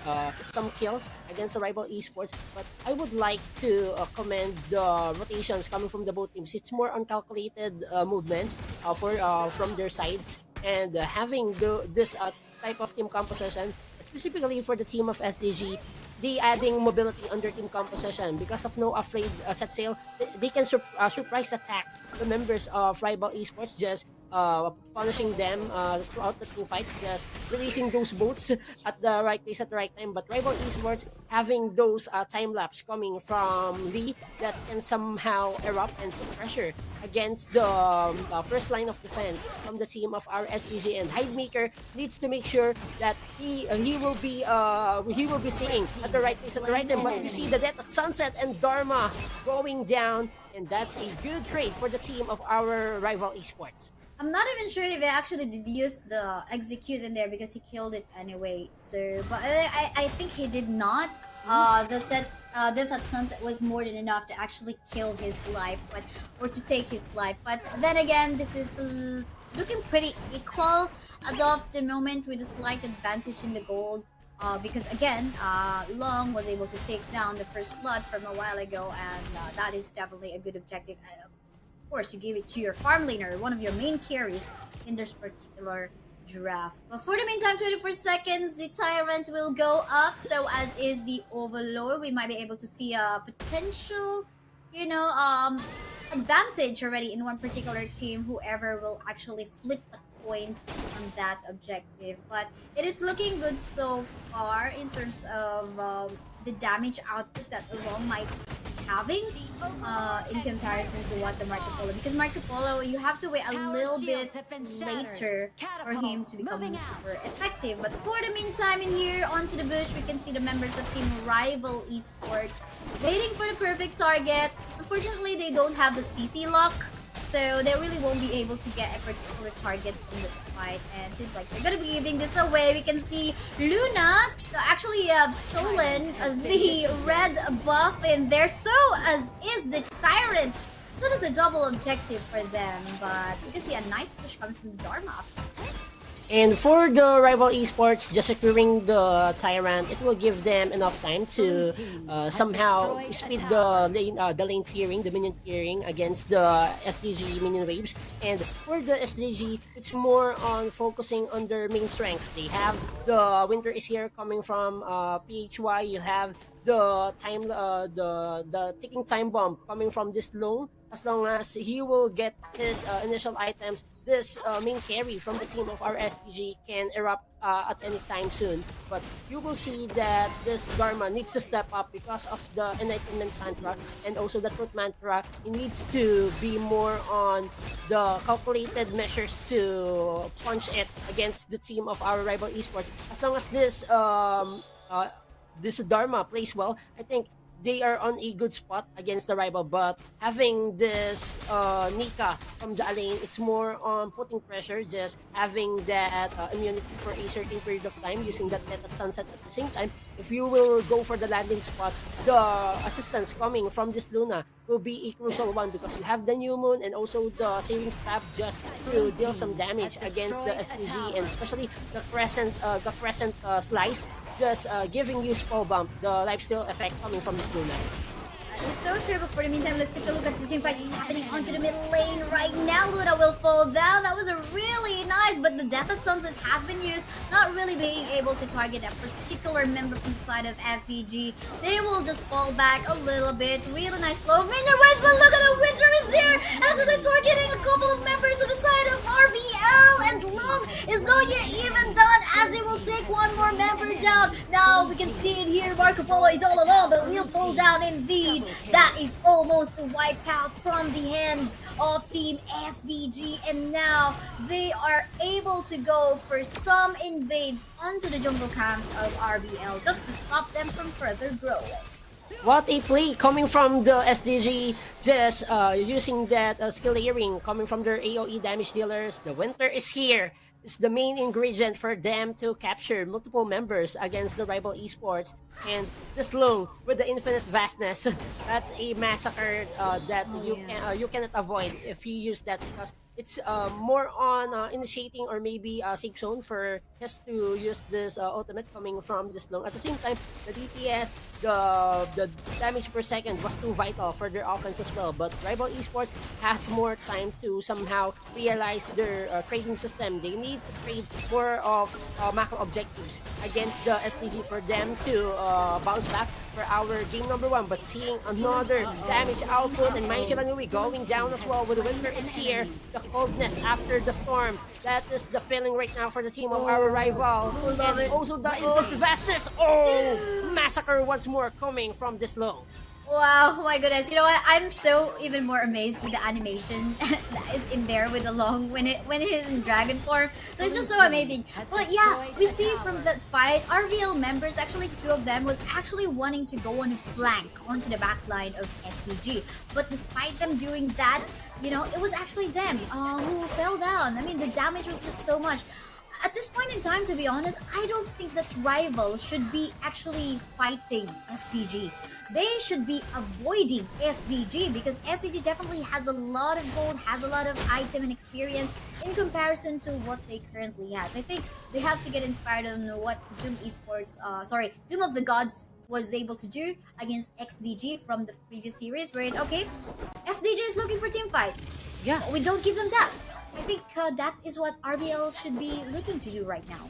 Speaker 6: some kills against the rival esports. But I would like to commend the rotations coming from the both teams. It's more uncalculated movements from their sides, and having this type of team composition, specifically for the team of SDG, they adding mobility under team composition because of no afraid set sail. They can surprise attack the members of rival esports, just punishing them throughout the team fight, just releasing those boats at the right place at the right time. But rival esports having those time lapse coming from Lee that can somehow erupt and put pressure against the first line of defense from the team of our SDG, and Hidemaker needs to make sure that he will be seeing at the right place at the right time. But you see the death at Sunset and Dharma going down, and that's a good trade for the team of our rival esports.
Speaker 7: I'm not even sure if it actually did use the execute in there because he killed it anyway. So, but I think he did not. The death at Sunset was more than enough to actually kill his life, or to take his life. But then again, this is looking pretty equal as of the moment, with a slight advantage in the gold. Because again, Long was able to take down the first blood from a while ago, and that is definitely a good objective. Of course, you gave it to your farm laner, one of your main carries in this particular draft. But for the meantime, 24 seconds, the Tyrant will go up. So as is the Overlord, we might be able to see a potential, advantage already in one particular team, whoever will actually flip the coin on that objective. But it is looking good so far in terms of the damage output that Long might be having in comparison to what the Marco Polo, because Marco Polo, you have to wait a little bit later for him to become super effective. But for the meantime, in here onto the bush, we can see the members of Team Rival Esports waiting for the perfect target. Unfortunately, they don't have the CC lock, so they really won't be able to get a particular target in the fight. And it seems like they're gonna be giving this away. We can see Luna actually have stolen the red buff in there, so as is the Tyrant. So that's a double objective for them, but we can see a nice push coming from Dharma.
Speaker 6: And for the rival esports, just securing the Tyrant, it will give them enough time to somehow speed the lane clearing, the minion clearing against the SDG minion waves. And for the SDG, it's more on focusing on their main strengths. They have the Winter is Here coming from PHY. You have the time, the ticking time bomb coming from this Long. As long as he will get his initial items, this main carry from the team of our STG can erupt at any time soon. But you will see that this Dharma needs to step up because of the Enlightenment Mantra and also the Truth Mantra. He needs to be more on the calculated measures to punch it against the team of our rival esports. As long as this Dharma plays well, I think they are on a good spot against the rival, but having this Nika from the lane, it's more on putting pressure, just having that immunity for a certain period of time, using that Death at Sunset at the same time. If you will go for the landing spot, the assistance coming from this Luna will be a crucial one, because you have the new moon and also the saving staff just to deal some damage against the SDG, and especially the crescent slice, just giving you spell bump, the lifesteal effect coming from this Luna.
Speaker 7: It's so true, but for the meantime, let's take a look at the team fight that's happening onto the middle lane right now. Luna will fall down. That was a really nice, but the Death at Sunset has been used, not really being able to target a particular member from the side of SDG. They will just fall back a little bit. Really nice flow of minion waves, but look at the Winter is here after they're targeting a couple of members to the side of RBL, and Loom is not yet even done as it will take one more member down. Now we can see it here. Marco Polo is all alone, but will fall down indeed. That is almost a wipeout from the hands of Team SDG, and now they are able to go for some invades onto the jungle camps of RBL just to stop them from further growing.
Speaker 6: What a play coming from the SDG, just using that skill layering coming from their AoE damage dealers. The Winter is here. It's the main ingredient for them to capture multiple members against the rival esports. And this Lung with the infinite vastness, that's a massacre that you cannot avoid if you use that, because it's more on initiating or maybe a safe zone for just to use this ultimate coming from this Lung. At the same time, the DPS, the damage per second was too vital for their offense as well. But rival esports has more time to somehow realize their trading system. They need to trade more of macro objectives against the SDG for them to bounce back for our game number 1. But seeing another damage output, and Mai Shiranui going down as well with the Winter is here. The coldness after the storm, that is the feeling right now for the team of our rival. And also the infinite vastness. Oh, massacre once more coming from this Low.
Speaker 7: Wow, oh my goodness. You know what? I'm so even more amazed with the animation that is in there with the Long when it is in dragon form. So it's just so amazing. But yeah, we see from that fight, RVL members, actually 2 of them was actually wanting to go on a flank onto the back line of SDG. But despite them doing that, you know, it was actually them who fell down. I mean, the damage was just so much. At this point in time, to be honest, I don't think that rivals should be actually fighting SDG. They should be avoiding SDG, because SDG definitely has a lot of gold, has a lot of item and experience in comparison to what they currently has. I think they have to get inspired on what Doom Esports, Doom of the Gods was able to do against XDG from the previous series, where okay, SDG is looking for team fight.
Speaker 6: Yeah,
Speaker 7: we don't give them that. I think that is what RBL should be looking to do right now.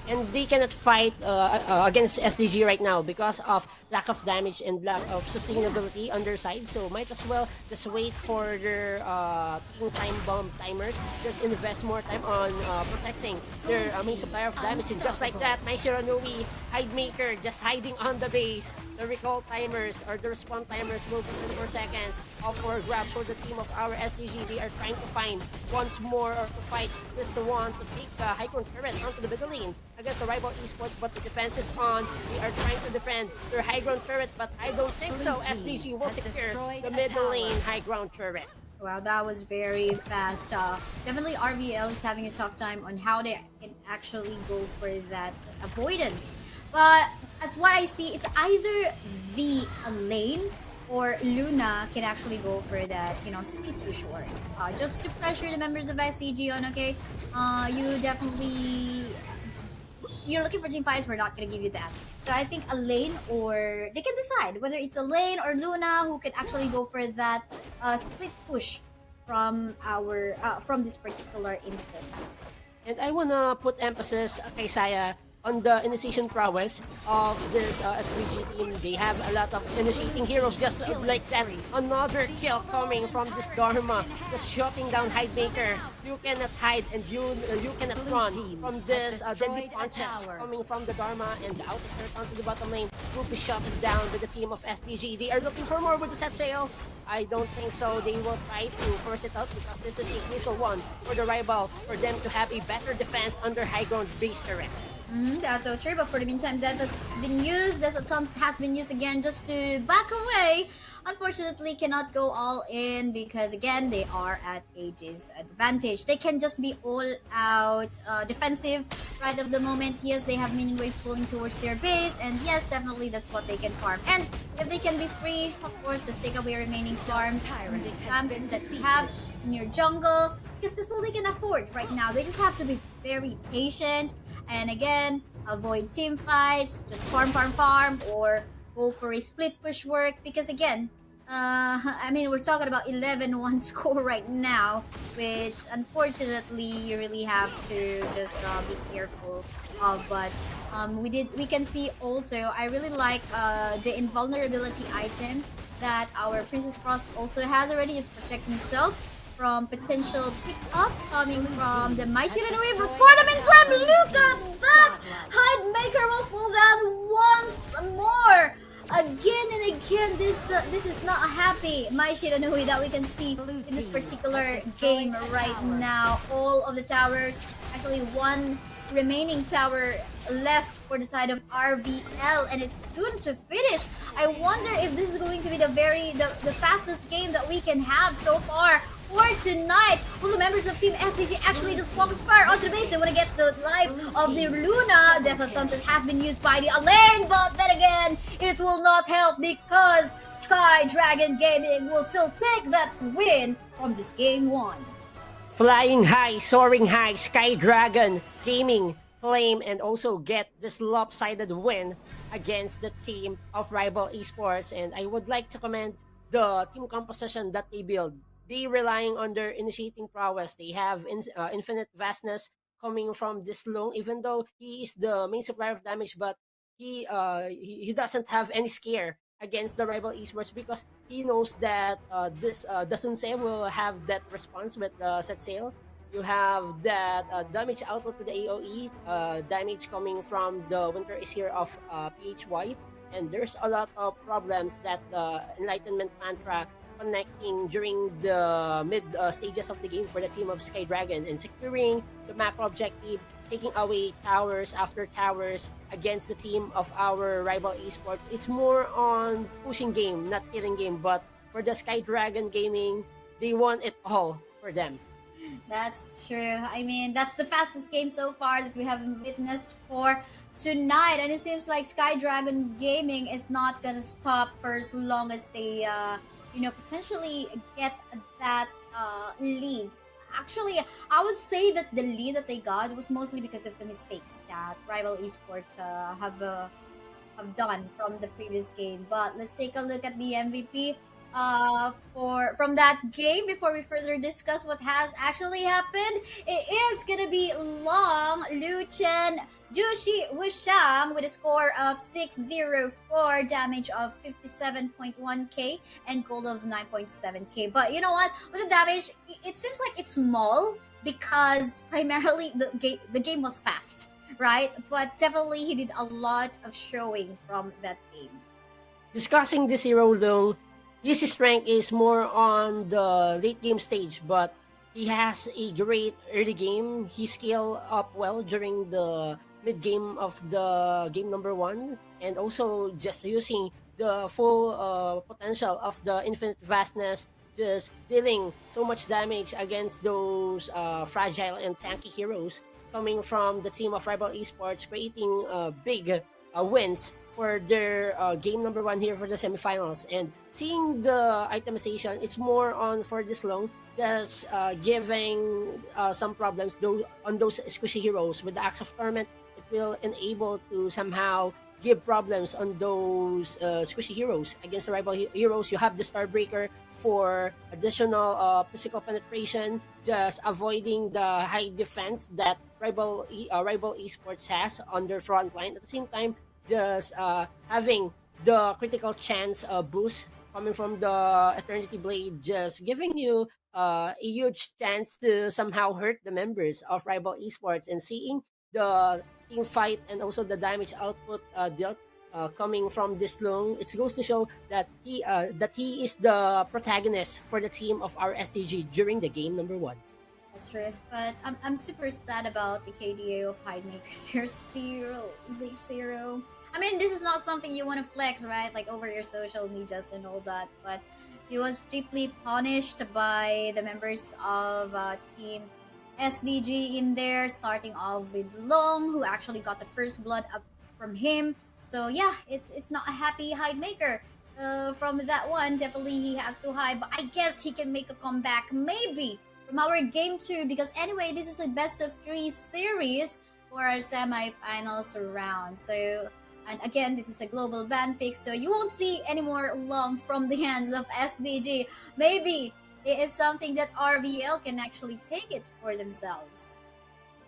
Speaker 6: And they cannot fight against SDG right now because of lack of damage and lack of sustainability on their side. So might as well just wait for their time bomb timers. Just invest more time on protecting their main supplier of damage. And just like that, Mai Shiranui, Hidemaker, just hiding on the base. The recall timers or the respawn timers will be 24 seconds. All 4 grabs for the team of our SDG. They are trying to find once more or to fight this one to take the high ground turret onto the middle lane against the rival esports, but the defense is on. They are trying to defend their high ground turret, but I don't think so. SDG will secure the middle lane high ground turret.
Speaker 7: Wow, that was very fast. Definitely RVL is having a tough time on how they can actually go for that avoidance. But as what I see, it's either the lane or Luna can actually go for that, you know, split push war. Just to pressure the members of SCG on, okay? You're looking for team fights, we're not going to give you that. So I think a lane, or they can decide whether it's a lane or Luna who can actually go for that split push from this particular instance.
Speaker 6: And I wanna put emphasis kay Saya on the initiation prowess of this SDG team. They have a lot of initiating heroes just like that. Another kill coming from this Dharma, just shutting down Hidemaker. You cannot hide and you cannot run from this deadly punches coming from the Dharma, and the outer turret onto the bottom lane will be shot down with the team of SDG. They are looking for more with the set sail. I don't think so. They will try to force it out because this is a crucial one for the rival, for them to have a better defense under high ground base turret.
Speaker 7: That's so true, but for the meantime, that's been used. That has been used again just to back away. Unfortunately, cannot go all in because again they are at Age's advantage. They can just be all out defensive right of the moment. Yes, they have minion waves flowing towards their base, and yes, definitely that's what they can farm. And if they can be free, of course, just take away remaining farms from the camps that we have near jungle, because that's all they can afford right now. They just have to be very patient. And again, avoid team fights, just farm, or go for a split push work. Because again, I mean, we're talking about 11-1 score right now, which unfortunately you really have to just be careful of. But we can see also, I really like the invulnerability item that our Princess Frost also has already, just protect himself from potential pick-off coming from the Mai Shiranui. But for the meantime, look at that! Hide Maker will fall down once more! Again and again, this is not a happy Mai Shiranui that we can see in this particular game right now. All of the towers, actually one remaining tower left for the side of RVL, and it's soon to finish. I wonder if this is going to be the fastest game that we can have so far for tonight. All the members of Team SDG actually just focus fire onto the base. They want to get the life of the Luna. Death of Sunset has been used by the Alain, but then again, it will not help because Sky Dragon Gaming will still take that win from this game 1.
Speaker 6: Flying high, soaring high, Sky Dragon Gaming claim and also get this lopsided win against the team of Rival Esports. And I would like to commend the team composition that they build. They relying on their initiating prowess. They have infinite vastness coming from this long, even though he is the main supplier of damage, but he doesn't have any scare against the Rival Esports because he knows that the Sun Sail will have that response with set sail. You have that damage output with the AoE, damage coming from the Winter is Here of PHY, and there's a lot of problems that the Enlightenment Mantra connecting during the mid stages of the game for the team of Sky Dragon and securing the macro objective, taking away towers after towers against the team of our Rival Esports. It's more on pushing game, not killing game, but for the Sky Dragon Gaming, they want it all for them.
Speaker 7: That's true. I mean, that's the fastest game so far that we have witnessed for tonight, and it seems like Sky Dragon Gaming is not gonna stop for as long as they potentially get that lead. Actually, I would say that the lead that they got was mostly because of the mistakes that Rival Esports have done from the previous game. But let's take a look at the MVP from that game before we further discuss what has actually happened. It is gonna be Long Lu Chen Jushi Wushang with a score of 604, damage of 57.1k, and gold of 9.7k. But you know what? With the damage, it seems like it's small because primarily the game was fast, right? But definitely he did a lot of showing from that game.
Speaker 6: Discussing this hero though, his strength is more on the late game stage, but he has a great early game. He scaled up well during the mid game of the game number 1, and also just using the full potential of the infinite vastness, just dealing so much damage against those fragile and tanky heroes coming from the team of Rival Esports, creating big wins for their game number 1 here for the semifinals. And seeing the itemization, it's more on for this long, just giving some problems on those squishy heroes. With the Axe of Torment, it will enable to somehow give problems on those squishy heroes. Against the Rival heroes, you have the Starbreaker for additional physical penetration, just avoiding the high defense that Rival Esports has on their front line. At the same time, just having the critical chance boost coming from the Eternity Blade, just giving you a huge chance to somehow hurt the members of Rival Esports. And seeing the team fight and also the damage output dealt coming from this long, it goes to show that he is the protagonist for the team of our STG during the game number 1.
Speaker 7: That's true. But I'm super sad about the KDA of Hidemaker. There's zero. I mean, this is not something you want to flex, right? Like over your social medias and all that. But he was deeply punished by the members of Team SDG in there, starting off with Long, who actually got the first blood up from him. So yeah, it's not a happy Hidemaker. From that one, definitely he has to hide. But I guess he can make a comeback, maybe from our game 2, because anyway, this is a best of 3 series for our semi-finals round. So, and again, this is a global ban pick, so you won't see any more Long from the hands of SDG. Maybe it is something that RVL can actually take it for themselves.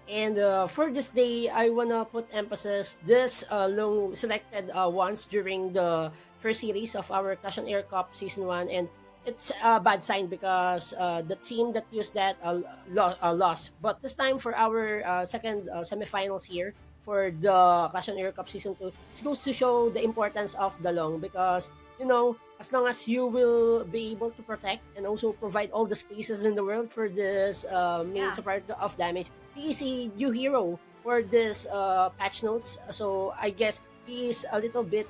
Speaker 6: And for this day, I wanna put emphasis this Long selected once during the first series of our Clash on Air Cup Season 1, and it's a bad sign because the team that used that lost. But this time for our second semifinals here for the Clash on Air Cup Season 2, it goes to show the importance of the Long because, you know, as long as you will be able to protect and also provide all the spaces in the world for this main support of damage, he is a new hero for this patch notes. So I guess he is a little bit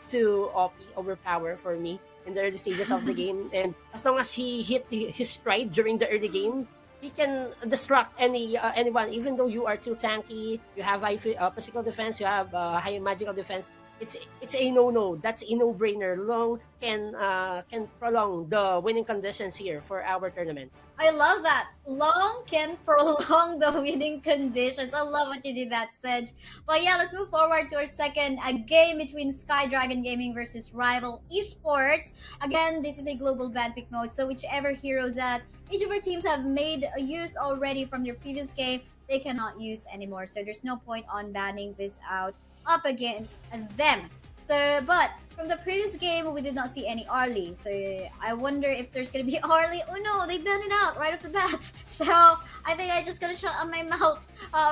Speaker 6: too OP, overpowered for me in the early stages of the game, and as long as he hit his stride during the early game, he can destruct anyone. Even though you are too tanky, you have high physical defense, you have high magical defense. It's a no. That's a no-brainer. Long can prolong the winning conditions here for our tournament.
Speaker 7: I love that. Long can prolong the winning conditions. I love what you did that, Sedge. But yeah, let's move forward to our second game between Sky Dragon Gaming versus Rival Esports. Again, this is a global ban pick mode, so whichever heroes that each of our teams have made use already from their previous game, they cannot use anymore. So there's no point on banning this out up against them. So, but from the previous game, we did not see any Arlie. So I wonder if there's gonna be Arlie. Oh no, they banned it out right off the bat. So I think I just gonna shut on my mouth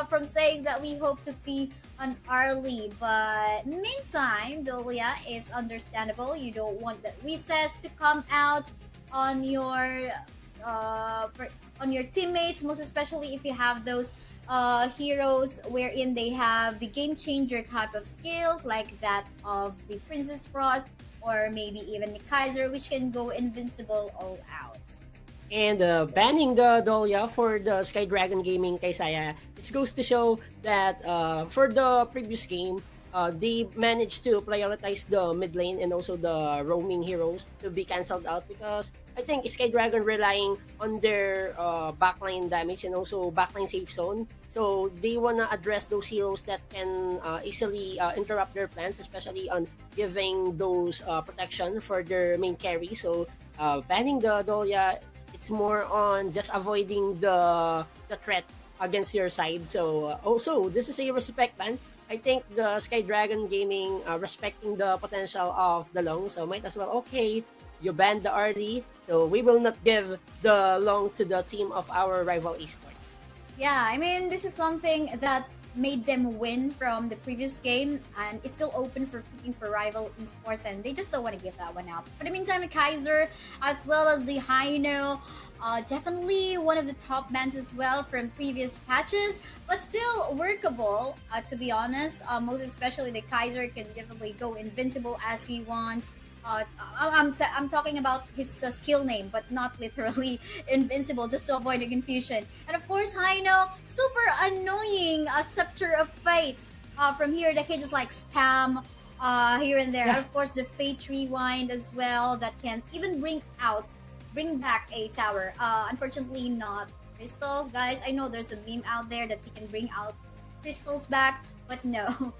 Speaker 7: from saying that we hope to see an Arlie. But meantime, Dolia is understandable. You don't want the recess to come out on your teammates, most especially if you have those heroes wherein they have the game changer type of skills like that of the Princess Frost or maybe even the Kaiser, which can go invincible all out.
Speaker 6: And banning the Dolia for the Sky Dragon Gaming Kaisaya, it goes to show that for the previous game, they managed to prioritize the mid lane and also the roaming heroes to be cancelled out because I think Sky Dragon relying on their backline damage and also backline safe zone. So they wanna address those heroes that can easily interrupt their plans, especially on giving those protection for their main carry. So banning the Dolia, it's more on just avoiding the threat against your side. So also this is a respect ban. I think the Sky Dragon Gaming respecting the potential of the Long, so might as well, okay, you banned the Arlie, so we will not give the Long to the team of our rival esports.
Speaker 7: Yeah, I mean, this is something that made them win from the previous game, and it's still open for picking for rival esports, and they just don't want to give that one out. For the meantime, the Kaiser, as well as the Haino, definitely one of the top bans as well from previous patches, but still workable, to be honest. Most especially the Kaiser can definitely go invincible as he wants. I'm talking about his skill name, but not literally invincible, just to avoid the confusion. And of course, Haino, super annoying, a Scepter of Fate. From here, that can just like spam here and there.
Speaker 6: Yeah.
Speaker 7: Of course, the Fate Rewind as well, that can even bring back a tower. Unfortunately, not Crystal. Guys, I know there's a meme out there that he can bring out crystals back, but no,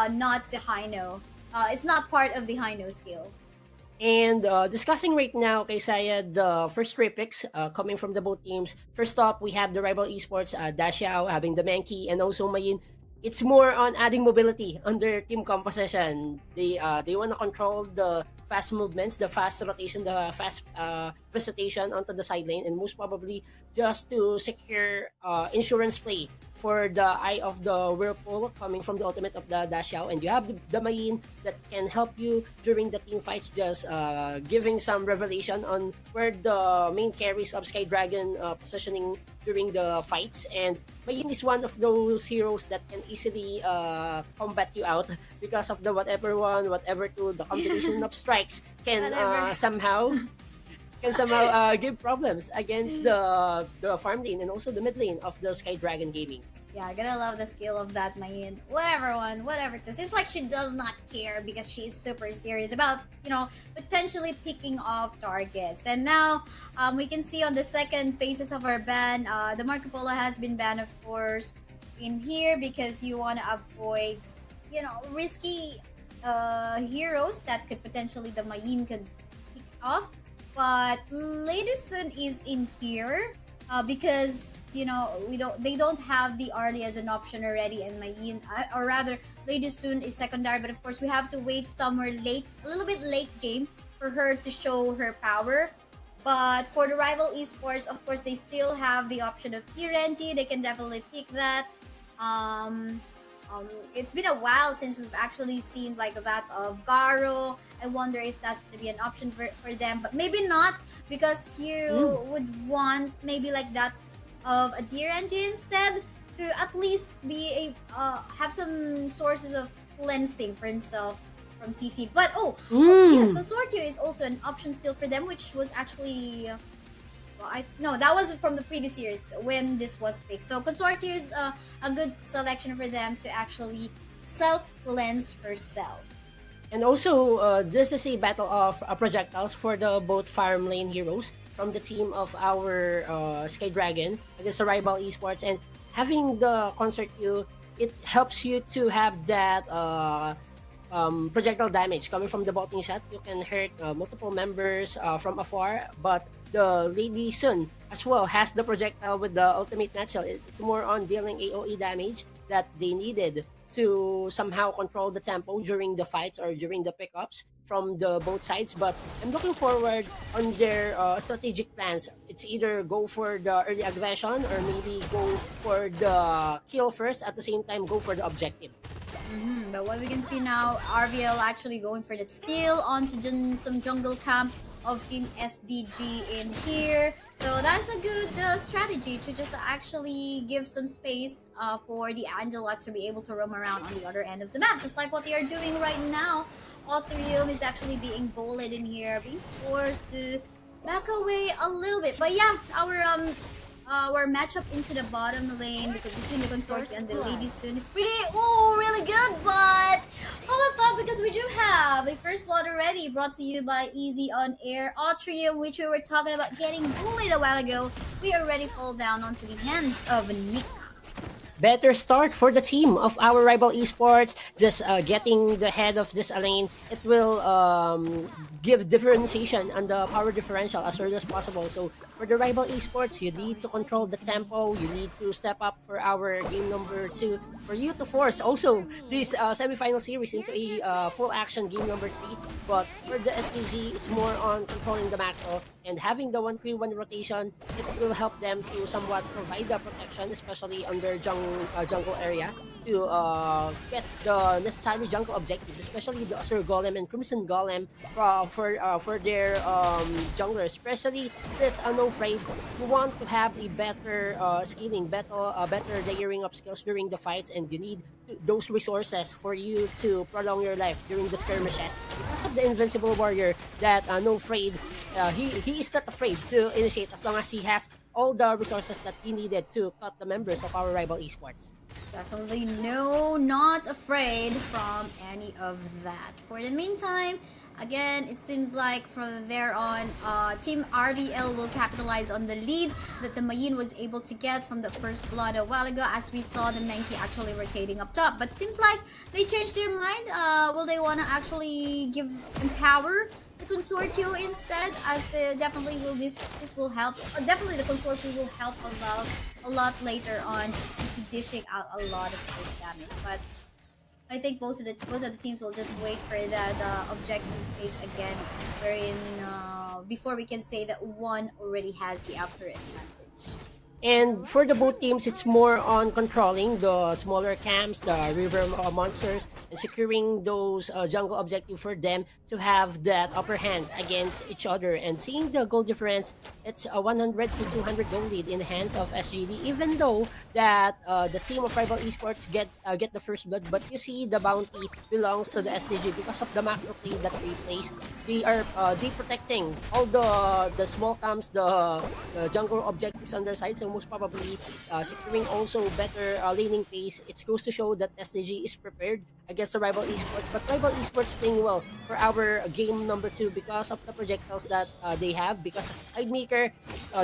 Speaker 7: not the Haino. It's not part of the Haino skill.
Speaker 6: And discussing right now, kay Sayed, the first three picks coming from the both teams. First up, we have the rival esports, Dashiao having the Mankey and also Mayin. It's more on adding mobility on their team composition. They want to control the fast movements, the fast rotation, the fast visitation onto the side lane, and most probably just to secure insurance play for the Eye of the Whirlpool coming from the ultimate of the Dashiao, and you have the Mayin that can help you during the team fights, just giving some revelation on where the main carries of Sky Dragon positioning during the fights. And Mayin is one of those heroes that can easily combat you out because of the whatever one, whatever two, the combination of strikes can somehow give problems against the farm lane and also the mid lane of the Sky Dragon Gaming.
Speaker 7: Yeah, I gotta love the skill of that Mayin. Whatever one, whatever two. Seems like she does not care because she's super serious about, potentially picking off targets. And now, we can see on the second phases of our ban, the Marco Polo has been banned, of course, in here because you want to avoid, risky heroes that could potentially the Mayin could pick off. But Lady Sun is in here because they don't have the Arlie as an option already, and Mayin, or rather Lady Sun is secondary. But of course we have to wait somewhere late, a little bit late game for her to show her power. But for the rival esports, of course they still have the option of TRNG. They can definitely pick that. It's been a while since we've actually seen like that of Garo. I wonder if that's going to be an option for them, but maybe not, because you would want maybe like that of a DRNG instead, to at least be have some sources of cleansing for himself from CC. But yes, Consortio is also an option still for them, which was actually no, that was from the previous series when this was picked. So Consortio is a good selection for them to actually self-cleanse herself.
Speaker 6: And also, this is a battle of projectiles for the both farm lane heroes from the team of our Sky Dragon against the rival esports. And having the Consortio, it helps you to have that projectile damage coming from the bolting shot. You can hurt multiple members from afar, but the Lady Sun as well has the projectile with the ultimate nutshell. It's more on dealing AoE damage that they needed to somehow control the tempo during the fights or during the pickups from the both sides. But I'm looking forward on their strategic plans. It's either go for the early aggression or maybe go for the kill first, at the same time go for the objective.
Speaker 7: But what we can see now, RVL actually going for that steal onto some jungle camp of Team SDG in here. So that's a good strategy to just actually give some space for the Angelots to be able to roam around on the other end of the map, just like what they are doing right now. Authorium is actually being bullied in here, being forced to back away a little bit. But yeah, our matchup into the bottom lane between the Consortium and the Lady Sun is really good, but hold of thought, because we do have a first blood already brought to you by Easy OnAir. Autrium, which we were talking about getting bullied a while ago, we already fall down onto the hands of Nick.
Speaker 6: Better start for the team of our rival esports. Just getting the head of this lane, it will give differentiation on the power differential as early as possible. So for the rival esports, you need to control the tempo. You need to step up for our game number 2 for you to force also this semi-final series into a full action game number 3. But for the STG, it's more on controlling the macro and having the 1-3-1 rotation. It will help them to somewhat provide the protection, especially on their jungle area, to get the necessary jungle objectives, especially the Azure Golem and Crimson Golem for their junglers, especially this No Frame, who want to have a better scaling, better layering of skills during the fights, and you need those resources for you to prolong your life during the skirmishes. Because of the Invincible Warrior that No Afraid, he is not afraid to initiate as long as he has all the resources that he needed to cut the members of our rival esports.
Speaker 7: Definitely no, not afraid from any of that. For the meantime, again, it seems like from there on, Team RVL will capitalize on the lead that the Mayin was able to get from the first blood a while ago, as we saw the Menki actually rotating up top. But seems like they changed their mind. Will they want to actually empower the Consortio instead? As definitely will this will help. Definitely the Consortio will help a lot later on, dishing out a lot of this damage. But I think both of the teams will just wait for that objective phase again, wherein before we can say that one already has the upper advantage.
Speaker 6: And for the both teams, it's more on controlling the smaller camps, the river monsters, and securing those jungle objective for them to have that upper hand against each other. And seeing the goal difference, it's a 100 to 200 goal lead in the hands of SGD. Even though that the team of Rival Esports get the first blood, but you see the bounty belongs to the SDG because of the macro play that they place. They are they protecting all the small camps, the jungle objectives on their side. So most probably securing also better laning pace. It goes to show that SDG is prepared against the Rival Esports, but Rival Esports playing well for our game number 2 because of the projectiles that they have. Because Idemaker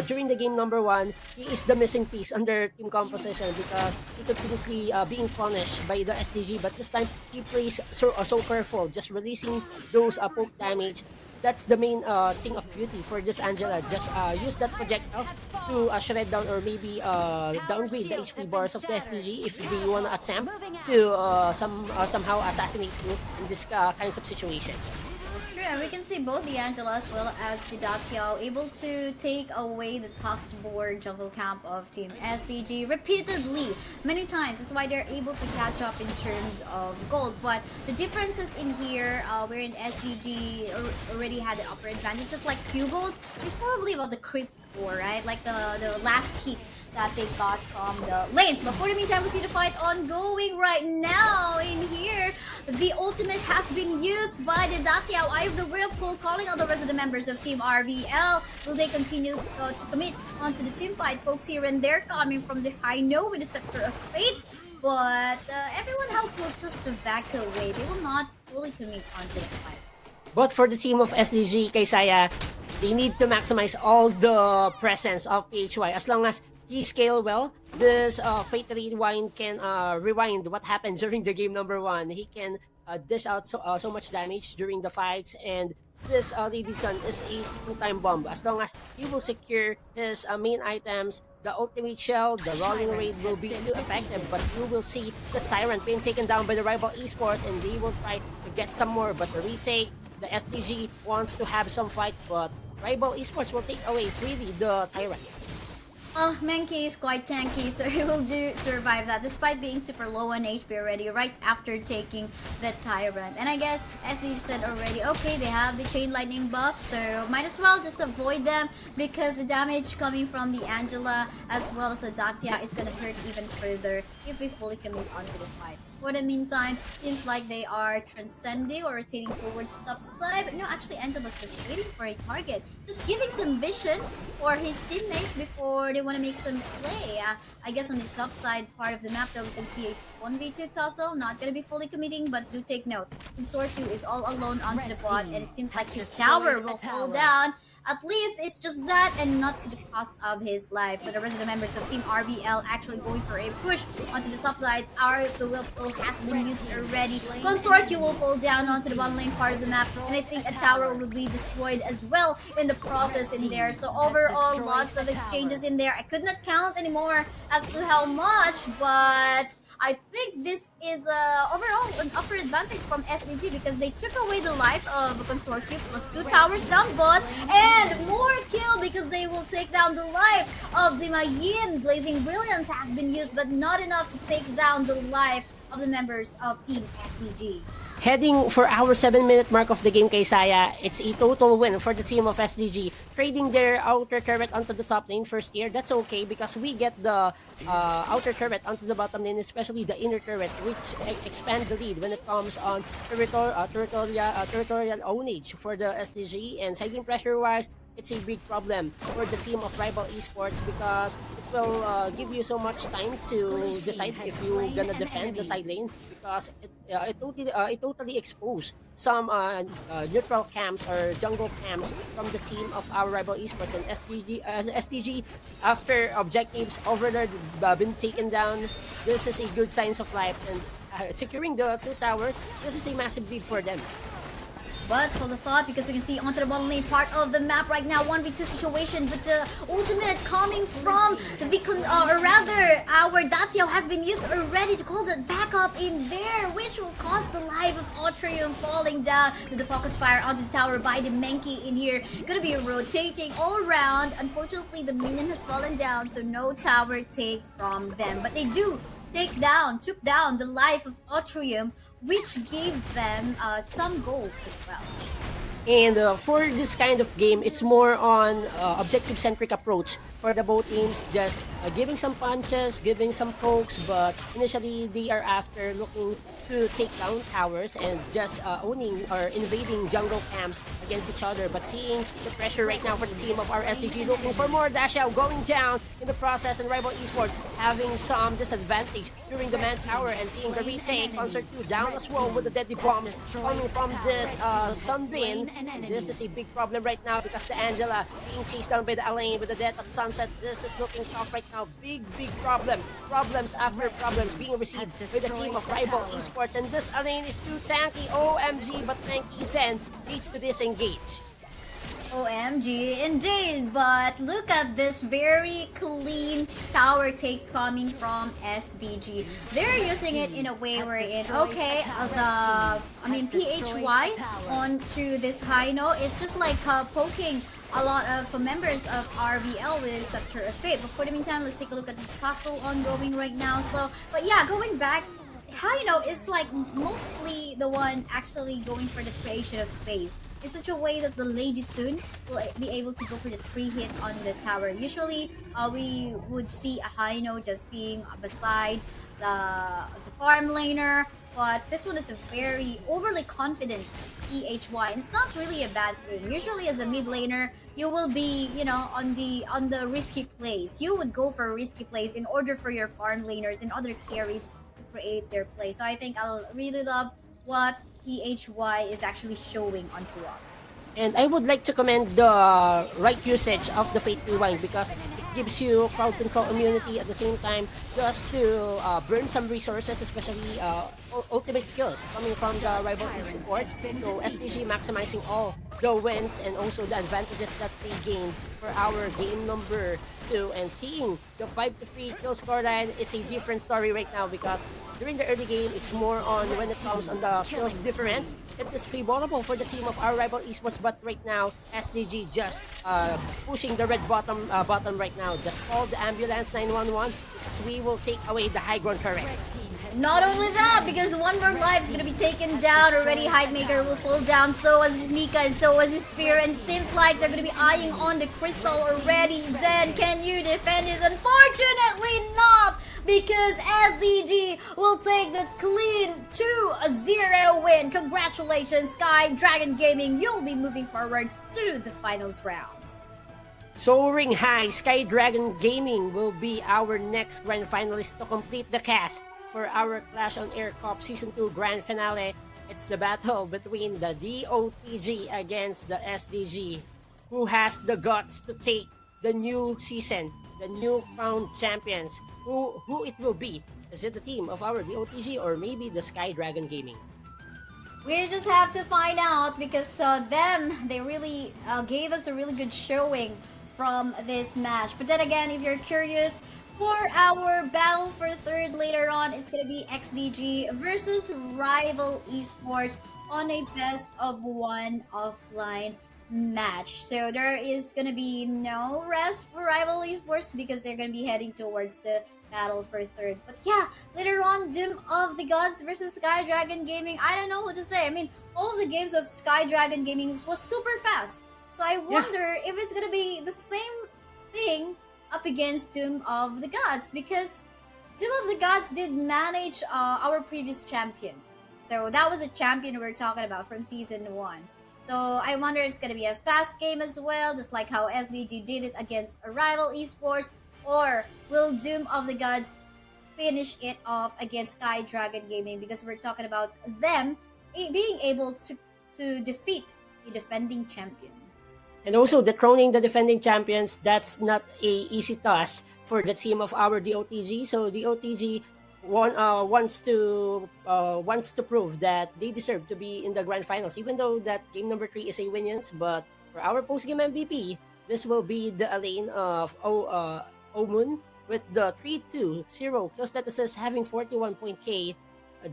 Speaker 6: during the game number 1, he is the missing piece under team composition because he continuously being punished by the SDG, but this time he plays so careful, just releasing those poke damage. That's the main thing of beauty for this Angela. Just use that projectiles to shred down or maybe downgrade the HP bars of the SDG if they want to attempt to somehow assassinate you in this kinds of situation.
Speaker 7: It's true, and we can see both the Angela as well as the Daxiao able to take away the tasked board jungle camp of Team SDG repeatedly, many times. That's why they're able to catch up in terms of gold. But the differences in here, wherein SDG already had the upper advantage, just like few golds, is probably about the creep score, right? Like the last heat that they got from the lanes. But for the meantime, we see the fight ongoing right now in here. The ultimate has been used by the Daxiao, Eye of the Whirlpool, calling out the rest of the members of Team RVL. Will they continue to commit onto the team fight? Folks here and there coming from the high note with the Scepter of Fate. But everyone else will just back away. They will not fully commit onto the fight.
Speaker 6: But for the team of SDG, Kaysaya, they need to maximize all the presence of PHY. As long as he scale well, this Fate Rewind can rewind what happened during the game number 1. He can dish out so much damage during the fights, and this Lady Sun is a two-time bomb. As long as he will secure his main items, the ultimate shell, the rolling raid will be too effective, but you will see the Tyrant being taken down by the Rival Esports, and they will try to get some more, but the retake, the SDG wants to have some fight, but Rival Esports will take away freely the Tyrant.
Speaker 7: Well, Menki is quite tanky, so he will survive that despite being super low on HP already right after taking the Tyrant. And I guess, as they said already, okay, they have the Chain Lightning buff, so might as well just avoid them because the damage coming from the Angela as well as the Daxia is going to hurt even further if we fully commit onto the fight. For the meantime, seems like they are transcending or rotating towards top side, but no, actually Angela's just waiting for a target, just giving some vision for his teammates before they want to make some play. I guess on the top side part of the map though, we can see a 1v2 tussle, not going to be fully committing, but do take note, Consortiu is all alone onto the bot, and it seems like his tower will fall down. At least it's just that and not to the cost of his life. But the rest of the members of Team RVL actually going for a push onto the top side. The Whirlpool has been used already. Consortiu will fall down onto the bottom lane part of the map. And I think a tower will be destroyed as well in the process in there. So overall, lots of exchanges in there. I could not count anymore as to how much, but I think this is overall an upper advantage from SDG because they took away the life of Consortium plus 2 towers down bot and more kill because they will take down the life of the Mayin. Blazing Brilliance has been used but not enough to take down the life of the members of Team SDG.
Speaker 6: Heading for our 7-minute mark of the game, Kaysaya, it's a total win for the team of SDG. Trading their outer turret onto the top lane first here, that's okay because we get the outer turret onto the bottom lane, especially the inner turret, which expand the lead when it comes on territorial ownage for the SDG. And side lane pressure-wise, it's a big problem for the team of Rival Esports because it will give you so much time to decide if you're gonna defend the side lane because it totally exposed some neutral camps or jungle camps from the team of our Rival Esports. And SDG after objectives overload been taken down, this is a good signs of life, and securing the 2 towers, this is a massive lead for them.
Speaker 7: But hold the thought, because we can see onto the bottom lane part of the map right now, 1v2 situation, but the ultimate coming from the, or rather, our Daciao has been used already to call the backup in there, which will cost the life of Otrium falling down to the focus fire onto the tower by the Menki in here. Gonna be rotating all around. Unfortunately, the minion has fallen down, so no tower take from them. But they do took down the life of Otrium, which gave them some gold as well.
Speaker 6: And for this kind of game, it's more on objective-centric approach for the both teams, just giving some punches, giving some pokes, but initially they are after looking to take down towers and just owning or invading jungle camps against each other. But seeing the pressure right now for the team of our SCG, looking for more dash out, going down in the process, and Rival Esports having some disadvantage during the manpower, and seeing the retake, Concert 2 down as well with the deadly bombs coming from this Sunbeam. This is a big problem right now because the Angela being chased down by the Alain with the death at Sunset. This is looking tough right now. Big problem. Problems after problems being received by the team of Rival Esports. And this Alain is too tanky. OMG, but Tanky Zen needs to disengage.
Speaker 7: OMG, indeed, but look at this very clean tower takes coming from SDG. They're using it in a way wherein, okay, PHY onto this high note is just like poking a lot of members of RVL with Scepter of Fate. But for the meantime, let's take a look at this castle ongoing right now. So, but yeah, going back, is like mostly the one actually going for the creation of space in such a way that the Lady Soon will be able to go for the free hit on the tower. Usually, we would see a Haino just being beside the farm laner, but this one is a very overly confident PHY, and it's not really a bad thing. Usually, as a mid laner, you will be, on the risky plays. You would go for risky plays in order for your farm laners and other carries create their play. So I think I'll really love what PHY is actually showing onto us.
Speaker 6: And I would like to commend the right usage of the Fate Rewind because it gives you crowd control immunity at the same time, just to burn some resources, especially ultimate skills coming from the Rival Esports. So SDG maximizing all the wins and also the advantages that they gained for our game number 2, and seeing the 5-3 kill scoreline, it's a different story right now because during the early game, it's more on when it comes on the kills difference. It is favorable for the team of our Rival Esports, but right now, SDG just pushing the red bottom right now. Just call the ambulance 911 because we will take away the high ground turrets.
Speaker 7: Not only that, because one more life is going to be taken down already. Hidemaker will fall down, so was his Mika, and so was his Sphere, and seems like they're going to be eyeing on the Crystal already. Zen, can you defend this? Unfortunately not, because SDG will take the clean 2-0 win. Congratulations, Sky Dragon Gaming. You'll be moving forward to the finals round.
Speaker 6: Soaring high, Sky Dragon Gaming will be our next grand finalist to complete the cast for our Clash on Air Cup Season 2 Grand Finale. It's the battle between the DOTG against the SDG. Who has the guts to take the new season, the new crowned champions? Who it will be? Is it the team of our DOTG or maybe the Sky Dragon Gaming?
Speaker 7: We just have to find out because they really gave us a really good showing from this match. But then again, if you're curious, for our battle for third later on, it's going to be XDG versus Rival Esports on a best of one offline match. So there is going to be no rest for Rival Esports because they're going to be heading towards the battle for third. But yeah, later on, Doom of the Gods versus Sky Dragon Gaming. I don't know what to say. I mean, all of the games of Sky Dragon Gaming was super fast. So I wonder if it's going to be the same thing up against Doom of the Gods, because Doom of the Gods did manage our previous champion. So that was a champion we were talking about from Season 1. So I wonder if it's going to be a fast game as well, just like how SDG did it against Rival Esports, or will Doom of the Gods finish it off against Sky Dragon Gaming, because we're talking about them being able to defeat a defending champion.
Speaker 6: And also, dethroning the defending champions, that's not a easy task for the team of our DOTG. So DOTG wants to prove that they deserve to be in the grand finals, even though that game number 3 is a win-ins. But for our post-game MVP, this will be the Elaine of Omun with the 3-2 0 kill statuses, having 41 point K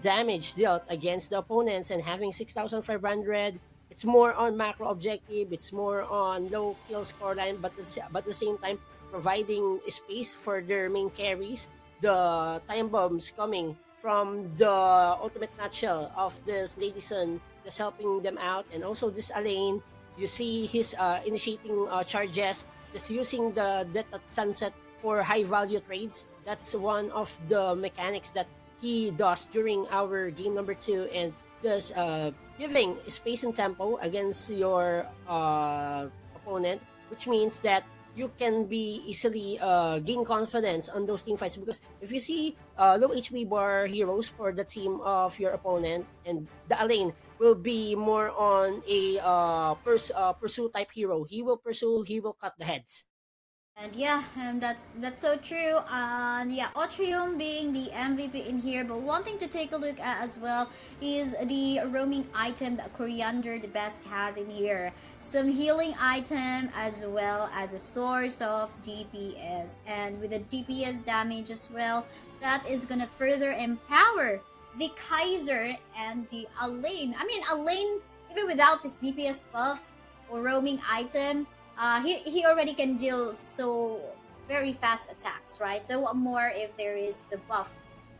Speaker 6: damage dealt against the opponents and having 6,500. It's more on macro objective, it's more on low kill scoreline, but at the same time providing space for their main carries. The time bombs coming from the ultimate nutshell of this Lady Sun, just helping them out. And also this Alain, you see his initiating charges, just using the Death at Sunset for high value trades. That's one of the mechanics that he does during our game number 2, and just giving space and tempo against your opponent, which means that you can be easily gain confidence on those team fights. Because if you see low HP bar heroes for the team of your opponent, and the Alain will be more on a pursue type hero. He will pursue, he will cut the heads.
Speaker 7: And yeah, and that's so true. And yeah, Otrium being the MVP in here, but one thing to take a look at as well is the roaming item that Coriander the best has in here. Some healing item as well as a source of DPS, and with the DPS damage as well, that is gonna further empower the Kaiser and the Alain. I mean, Alain, even without this DPS buff or roaming item, he already can deal so very fast attacks, right? So what more if there is the buff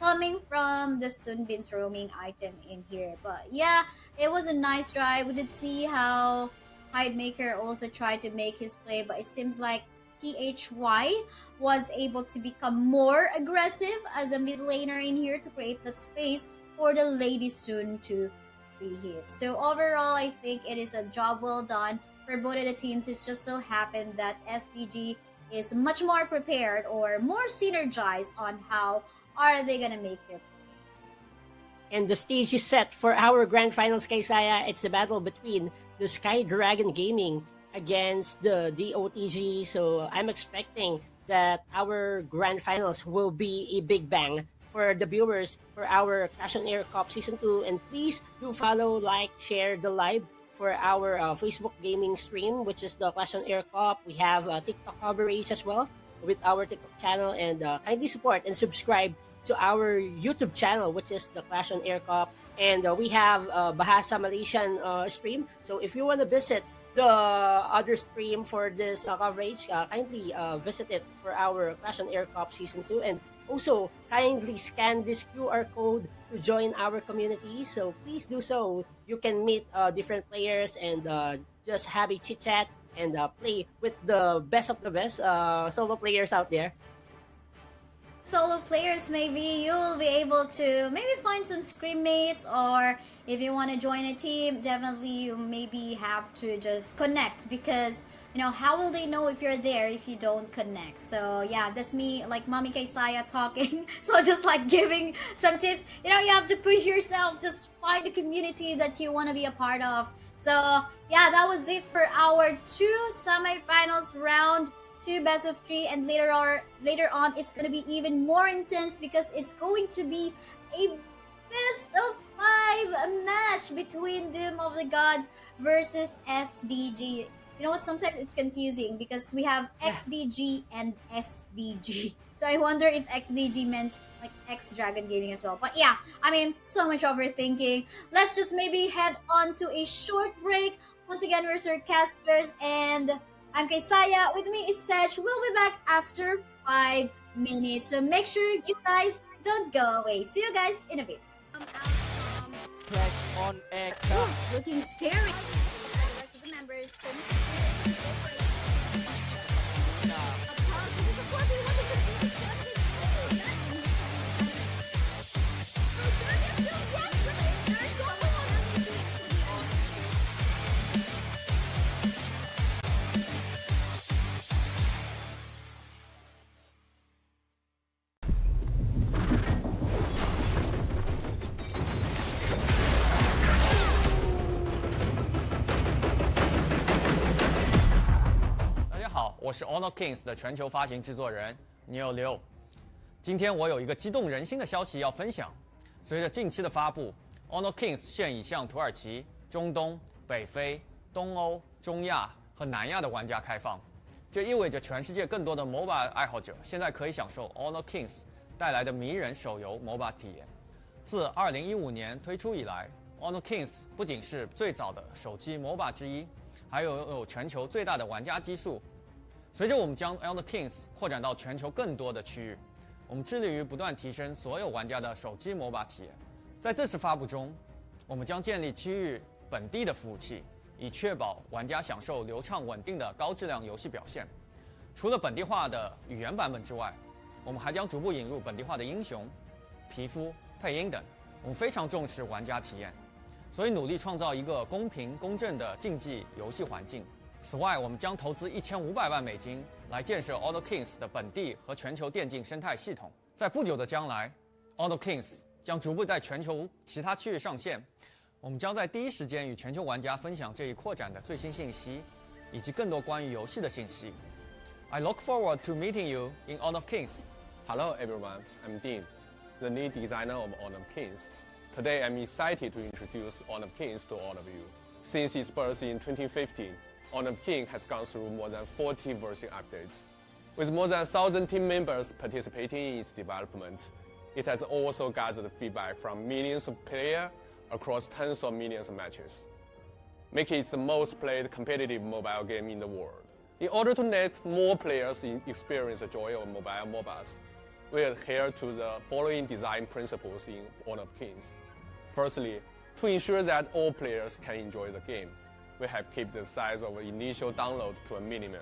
Speaker 7: coming from the Sunbin's roaming item in here? But yeah, it was a nice try. We did see how Hidemaker also tried to make his play, but it seems like PHY was able to become more aggressive as a mid laner in here to create that space for the Lady Sun to free hit. So overall, I think it is a job well done for both of the teams. It's just so happened that SDG is much more prepared or more synergized on how are they gonna make their play.
Speaker 6: And the stage is set for our grand finals, Kaisaya. It's the battle between the Sky Dragon Gaming against the DOTG. So I'm expecting that our grand finals will be a big bang for the viewers for our Clash on Air Cup Season 2. And please do follow, like, share the live for our Facebook gaming stream, which is the Clash on Air Cup. We have TikTok coverage as well with our TikTok channel, and kindly support and subscribe to our YouTube channel, which is the Clash on Air Cup. And we have Bahasa Malaysian stream. So if you want to visit the other stream for this coverage, kindly visit it for our Clash on Air Cup Season 2. And also, kindly scan this QR code to join our community. So please do so. You can meet different players and just have a chit chat and play with the best of the best solo players out there.
Speaker 7: Solo players, maybe you'll be able to maybe find some scrim mates, or if you want to join a team, definitely you maybe have to just connect, because you know, how will they know if you're there if you don't connect? So yeah, that's me, like Mommy Kaisaya talking. So just like giving some tips. You know, you have to push yourself. Just find a community that you want to be a part of. So yeah, that was it for our 2 semifinals round, 2 best of 3, and later on it's gonna be even more intense because it's going to be a best of 5 match between Doom of the Gods versus SDG. You know what? Sometimes it's confusing because we have XDG and SDG. So I wonder if XDG meant like X Dragon Gaming as well. But yeah, I mean, so much overthinking. Let's just maybe head on to a short break. Once again, we're Surcasters, and I'm Kaisaya. With me is Sedge. We'll be back after 5 minutes. So make sure you guys don't go away. See you guys in a bit.
Speaker 8: Clash on Air.
Speaker 7: Looking scary. Members
Speaker 3: 我是 Honor of Kings 的全球发行制作人牛六。今天我有一个激动人心的消息要分享。随着近期的发布 ，Honor Kings 现已向土耳其、中东、北非、东欧、中亚和南亚的玩家开放。这意味着全世界更多的 MOBA 爱好者现在可以享受 Honor Kings 带来的迷人手游 MOBA 体验。自2015年推出以来 ，Honor Kings 不仅是最早的手机 MOBA 之一，还有全球最大的玩家基数。随着我们将 Honor Kings 扩展到全球更多的区域，我们致力于不断提升所有玩家的手机 MOBA 体验。在这次发布中，我们将建立区域本地的服务器，以确保玩家享受流畅稳定的高质量游戏表现。除了本地化的语言版本之外，我们还将逐步引入本地化的英雄、皮肤、配音等。我们非常重视玩家体验，所以努力创造一个公平公正的竞技游戏环境。此外，我们将投资1500万美金来建设 Honor Kings 的本地和全球电竞生态系统。在不久的将来 ，Honor Kings 将逐步在全球其他区域上线。我们将在第一时间与全球玩家分享这一扩展的最新信息，以及更多关于游戏的信息。I look forward to meeting you in Honor Kings.
Speaker 4: Hello everyone, I'm Dean, the lead designer of Honor Kings. Today I'm excited to introduce Honor Kings to all of you. Since its birth in 2015, Honor King has gone through more than 40 version updates. With more than 1,000 team members participating in its development, it has also gathered feedback from millions of players across tens of millions of matches, making it the most played competitive mobile game in the world. In order to let more players experience the joy of mobile MOBAs, we adhere to the following design principles in Honor Kings. Firstly, to ensure that all players can enjoy the game, we have kept the size of initial download to a minimum,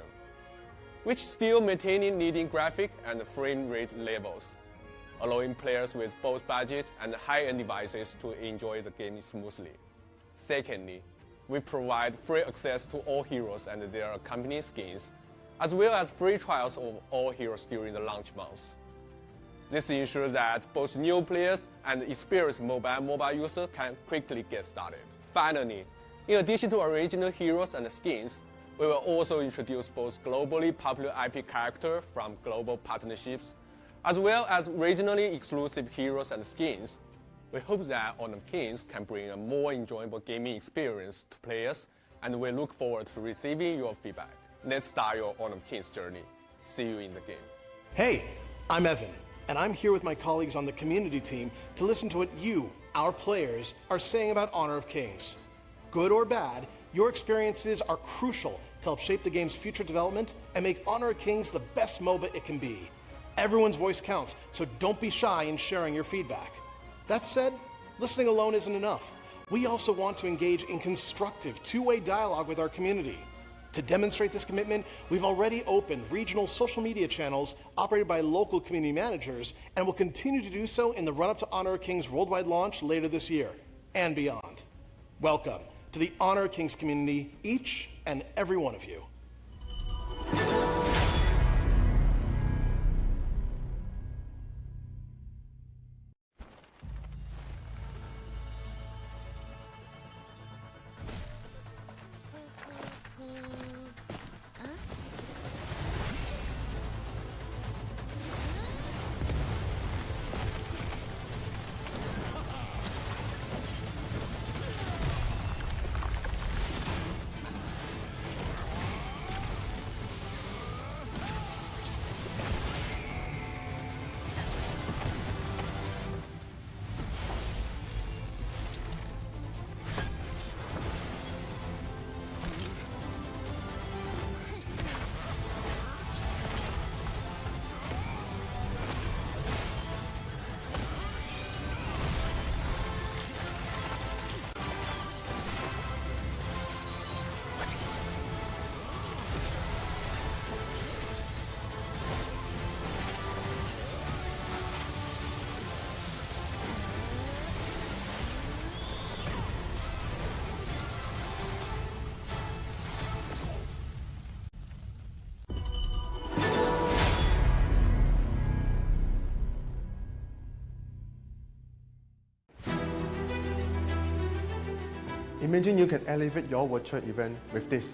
Speaker 4: which still maintaining leading graphic and frame rate levels, allowing players with both budget and high-end devices to enjoy the game smoothly. Secondly, we provide free access to all heroes and their accompanying skins, as well as free trials of all heroes during the launch months. This ensures that both new players and experienced mobile users can quickly get started. Finally, in addition to original heroes and skins, we will also introduce both globally popular IP characters from global partnerships, as well as regionally exclusive heroes and skins. We hope that Honor Kings can bring a more enjoyable gaming experience to players, and we look forward to receiving your feedback. Let's start your Honor Kings journey. See you in the game.
Speaker 5: Hey, I'm Evan, and I'm here with my colleagues on the community team to listen to what you, our players, are saying about Honor of Kings. Good or bad, your experiences are crucial to help shape the game's future development and make Honor of Kings the best MOBA it can be. Everyone's voice counts, so don't be shy in sharing your feedback. That said, listening alone isn't enough. We also want to engage in constructive, two-way dialogue with our community. To demonstrate this commitment, we've already opened regional social media channels operated by local community managers and will continue to do so in the run-up to Honor of Kings worldwide launch later this year and beyond. Welcome to the Honor of Kings community, each and every one of you.
Speaker 1: Imagine you can elevate your virtual event with this.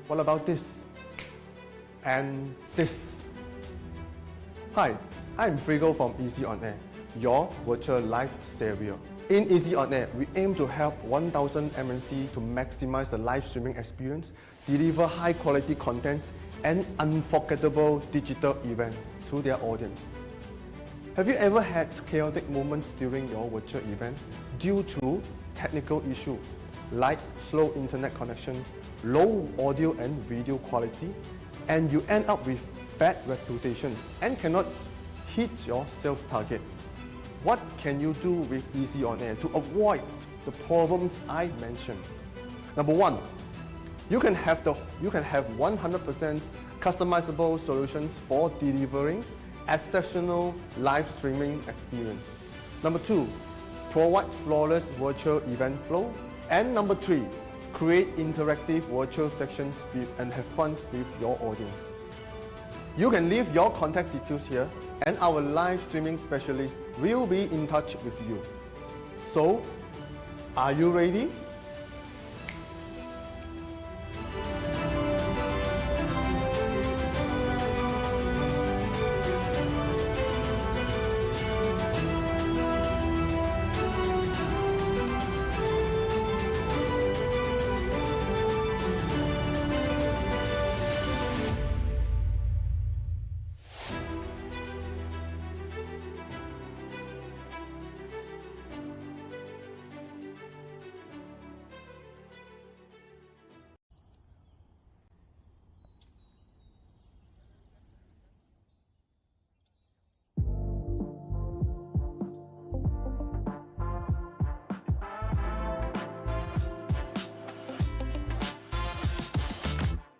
Speaker 1: What about this? And this? Hi, I'm Frigo from Easy On Air, your virtual live savior. In Easy On Air, we aim to help 1,000 MNCs to maximize the live streaming experience, deliver high quality content, and unforgettable digital events to their audience. Have you ever had chaotic moments during your virtual event due to technical issues like slow internet connections, low audio and video quality, and you end up with bad reputations and cannot hit your sales target? What can you do with Easy On Air to avoid the problems I mentioned? Number one, you can have 100% customizable solutions for delivering exceptional live streaming experience. Number two, provide flawless virtual event flow. And number three, create interactive virtual sections and have fun with your audience. You can leave your contact details here and our live streaming specialist will be in touch with you. So, are you ready?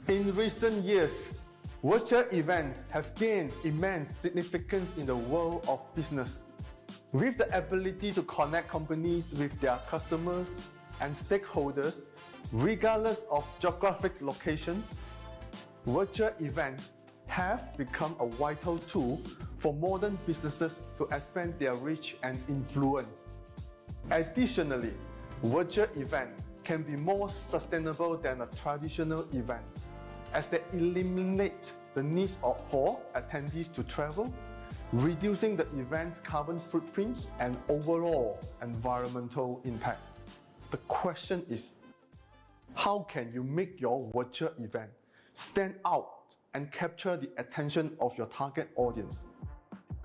Speaker 1: In recent years, virtual events have gained immense significance in the world of business. With the ability to connect companies with their customers and stakeholders, regardless of geographic locations, virtual events have become a vital tool for modern businesses to expand their reach and influence. Additionally, virtual events can be more sustainable than a traditional event, as they eliminate the need for attendees to travel, reducing the event's carbon footprint and overall environmental impact. The question is, how can you make your virtual event stand out and capture the attention of your target audience?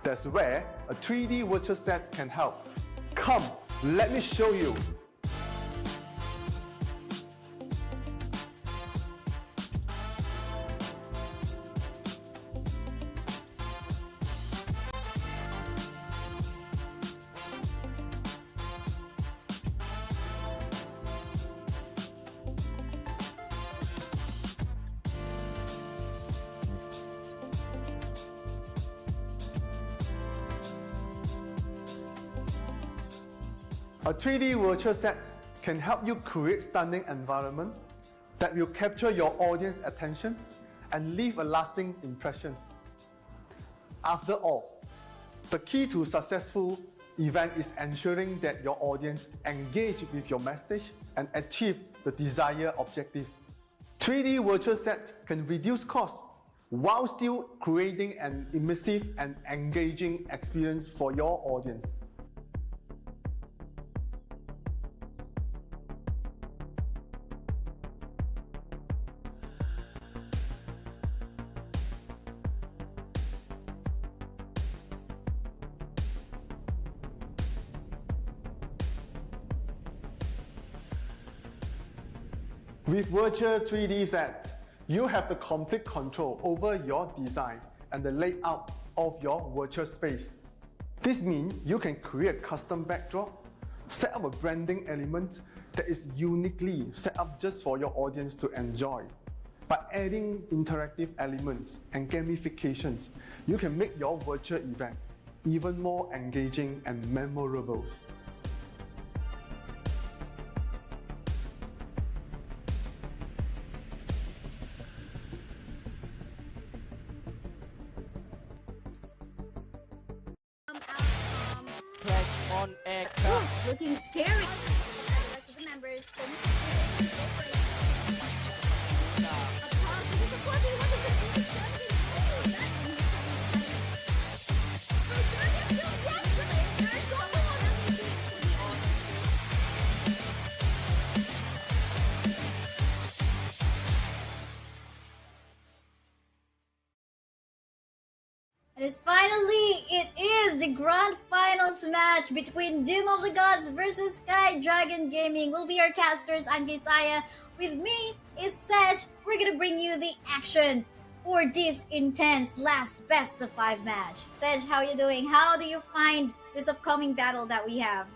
Speaker 1: That's where a 3D virtual set can help. Come, let me show you. A 3D virtual set can help you create stunning environment that will capture your audience attention and leave a lasting impression. After all, the key to successful event is ensuring that your audience engage with your message and achieve the desired objective. 3D virtual set can reduce costs while still creating an immersive and engaging experience for your audience. With virtual 3D set, you have the complete control over your design and the layout of your virtual space. This means you can create custom backdrop, set up a branding element that is uniquely set up just for your audience to enjoy. By adding interactive elements and gamifications, you can make your virtual event even more engaging and memorable.
Speaker 8: OnAir.
Speaker 7: Looking scary. The members It is the grand finals match between Doom of the Gods versus Sky Dragon Gaming. We'll be your casters. I'm Keisaya. With me is Sedge. We're gonna bring you the action for this intense last best of 5 match. Sedge, how you doing? How do you find this upcoming battle that we have?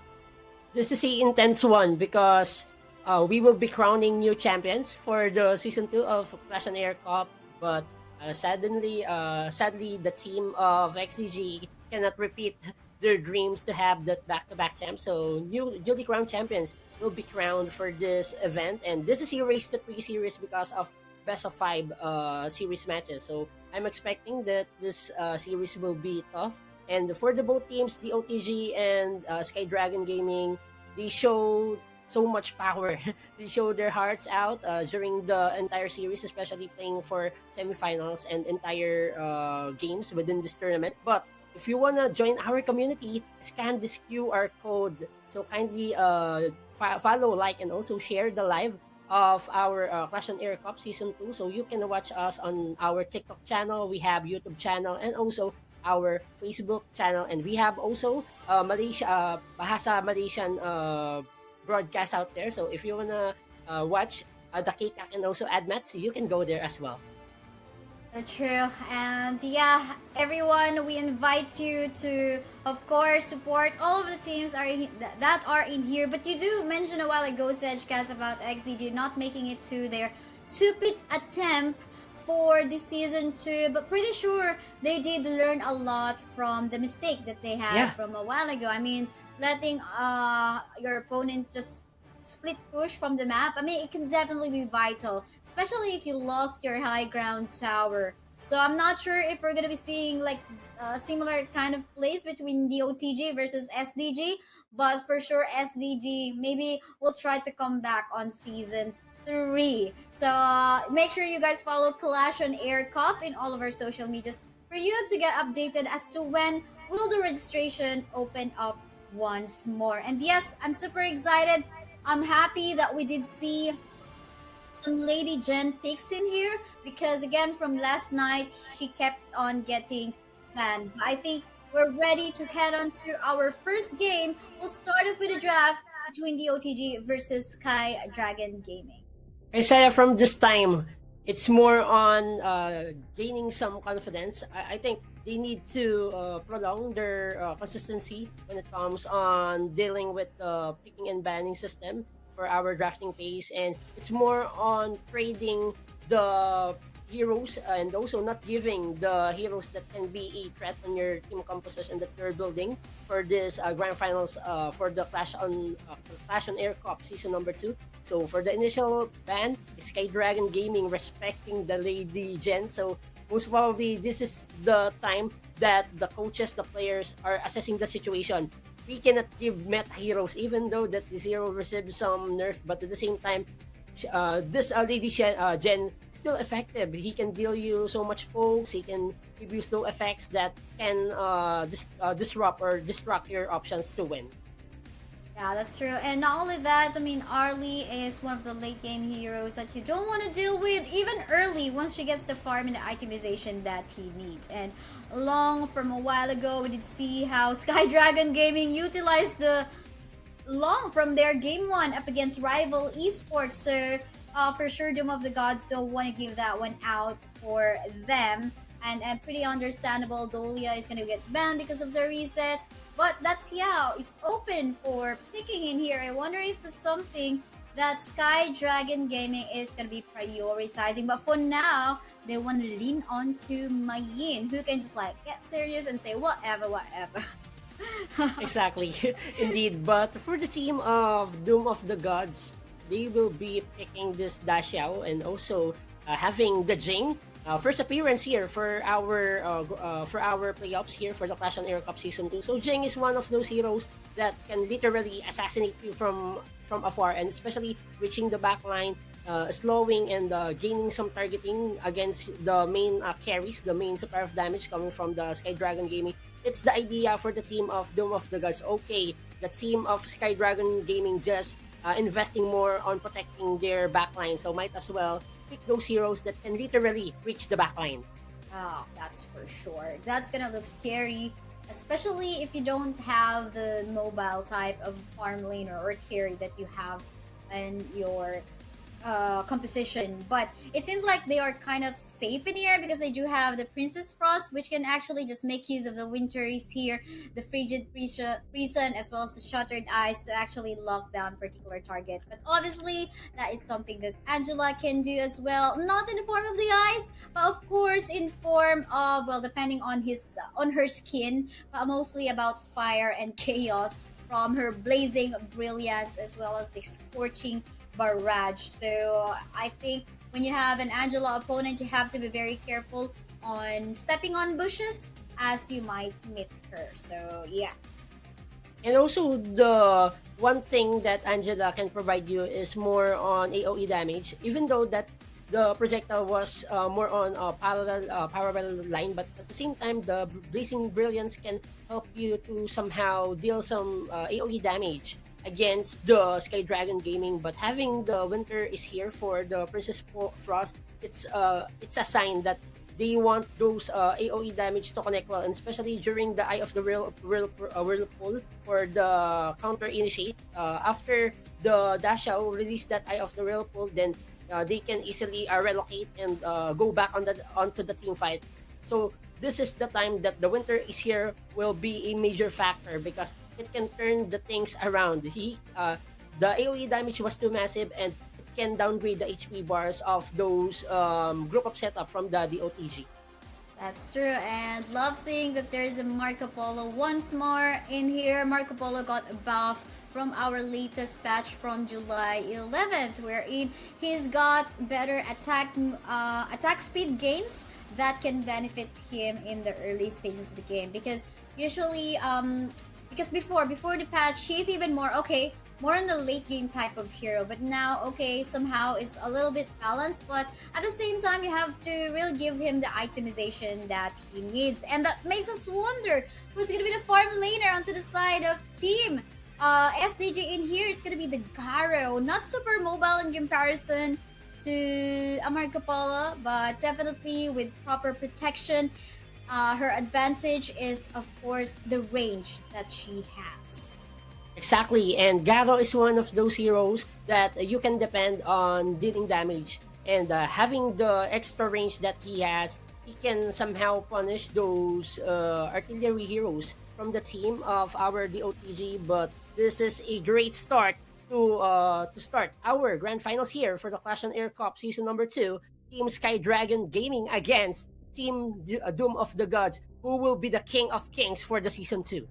Speaker 6: This is an intense one because we will be crowning new champions for the season 2 of Clash OnAir Cup, but sadly, the team of XDG cannot repeat their dreams to have that back-to-back champ. So newly crowned champions will be crowned for this event, and this is a race to 3 series because of best of 5 series matches. So I'm expecting that this series will be tough. And for the both teams, the OTG and Sky Dragon Gaming, they show so much power. They show their hearts out during the entire series, especially playing for semifinals and entire games within this tournament. But if you wanna join our community, scan this QR code. So kindly follow, like, and also share the live of our Clash OnAir Cup Season 2. So you can watch us on our TikTok channel, we have YouTube channel, and also our Facebook channel. And we have also Bahasa Malaysian broadcast out there. So if you wanna watch the KCAC and also AdMats, you can go there as well.
Speaker 7: True. And yeah, everyone, we invite you to, of course, support all of the teams that are in here. But you do mention a while ago, Sedgecast, about XDG not making it to their stupid attempt for the season 2, but pretty sure they did learn a lot from the mistake that they had from a while ago. I mean, letting your opponent just split push from the map, I mean, it can definitely be vital, especially if you lost your high ground tower. So I'm not sure if we're gonna be seeing like a similar kind of plays between the OTG versus SDG, but for sure SDG maybe will try to come back on season 3. So make sure you guys follow Clash OnAir Cup in all of our social medias for you to get updated as to when will the registration open up once more. And yes, I'm super excited. I'm happy that we did see some Lady Jen picks in here because again from last night she kept on getting banned. But I think we're ready to head on to our first game. We'll start off with a draft between the OTG versus Sky Dragon Gaming.
Speaker 6: Isaiah, from this time, it's more on gaining some confidence. I think they need to prolong their consistency when it comes on dealing with the picking and banning system for our drafting pace, and it's more on trading the heroes and also not giving the heroes that can be a threat on your team composition that you're building for this grand finals for the Clash OnAir Cup season number 2. So for the initial ban, Sky Dragon Gaming respecting the Lady Jen. So most probably this is the time that the coaches, the players are assessing the situation. We cannot give meta heroes even though that this hero received some nerf, but at the same time this Lady Jen still effective. He can deal you so much pokes, he can give you slow effects that can disrupt or distract your options to win.
Speaker 7: Yeah, that's true. And not only that, I mean, Arlie is one of the late game heroes that you don't want to deal with even early once she gets the farm and the itemization that he needs. And along from a while ago, we did see how Sky Dragon Gaming utilized the long from their game 1 up against rival esports. So for sure, Doom of the Gods don't want to give that one out for them. And pretty understandable, Dolia is going to get banned because of the reset. But that's, yeah, it's open for picking in here. I wonder if there's something that Sky Dragon Gaming is going to be prioritizing. But for now, they want to lean on to Mayin, who can just like get serious and say whatever.
Speaker 6: Exactly, indeed. But for the team of Doom of the Gods, they will be picking this Da Xiao and also having the Jing. First appearance here for our playoffs here for the Clash OnAir Cup Season 2. So Jing is one of those heroes that can literally assassinate you from afar, and especially reaching the backline, slowing and gaining some targeting against the main carries, the main supply of damage coming from the Sky Dragon Gaming. It's the idea for the team of Doom of the Gods. Okay, the team of Sky Dragon Gaming just investing more on protecting their backline, so might as well pick those heroes that can literally reach the backline.
Speaker 7: Oh, that's for sure. That's gonna look scary, especially if you don't have the mobile type of farm laner or carry that you have in your composition. But it seems like they are kind of safe in here because they do have the Princess Frost, which can actually just make use of the Winteries here, the Frigid Prison, as well as the Shuttered Eyes to actually lock down particular target. But obviously, that is something that Angela can do as well, not in the form of the eyes, but of course in form of, well, depending on on her skin, but mostly about fire and chaos from her blazing brilliance as well as the scorching barrage. So I think when you have an Angela opponent, you have to be very careful on stepping on bushes as you might meet her. So yeah.
Speaker 6: And also, the one thing that Angela can provide you is more on AoE damage, even though that the projectile was more on a parallel line, but at the same time, the blazing brilliance can help you to somehow deal some AoE damage against the Sky Dragon Gaming. But having the winter is here for the Princess Frost, it's a sign that they want those AoE damage to connect well, and especially during the Eye of the Whirlpool for the counter initiate. After the Dashao release that Eye of the Whirlpool, then they can easily relocate and go back onto the team fight. So this is the time that the winter is here will be a major factor because it can turn the things around. The AoE damage was too massive and it can downgrade the HP bars of those group up setup from the DOTG.
Speaker 7: That's true, and love seeing that there's a Marco Polo once more in here. Marco Polo got a buff from our latest patch from July 11th, wherein he's got better attack speed gains that can benefit him in the early stages of the game. Because usually, because before the patch, he's even more more on the late game type of hero, but now somehow is a little bit balanced, but at the same time you have to really give him the itemization that he needs, and that makes us wonder who's gonna be the farm laner onto the side of team SDG. In here it's gonna be the Garo, not super mobile in comparison to Marco Polo, but definitely with proper protection. Her advantage is of course the range that she has.
Speaker 6: Exactly, and Garo is one of those heroes that you can depend on dealing damage, and having the extra range that he has, he can somehow punish those artillery heroes from the team of our DOTG. But this is a great start to start our grand finals here for the Clash on Air Cup Season Number 2, Team Sky Dragon Gaming against Team Doom of the Gods, who will be the King of Kings for the Season 2.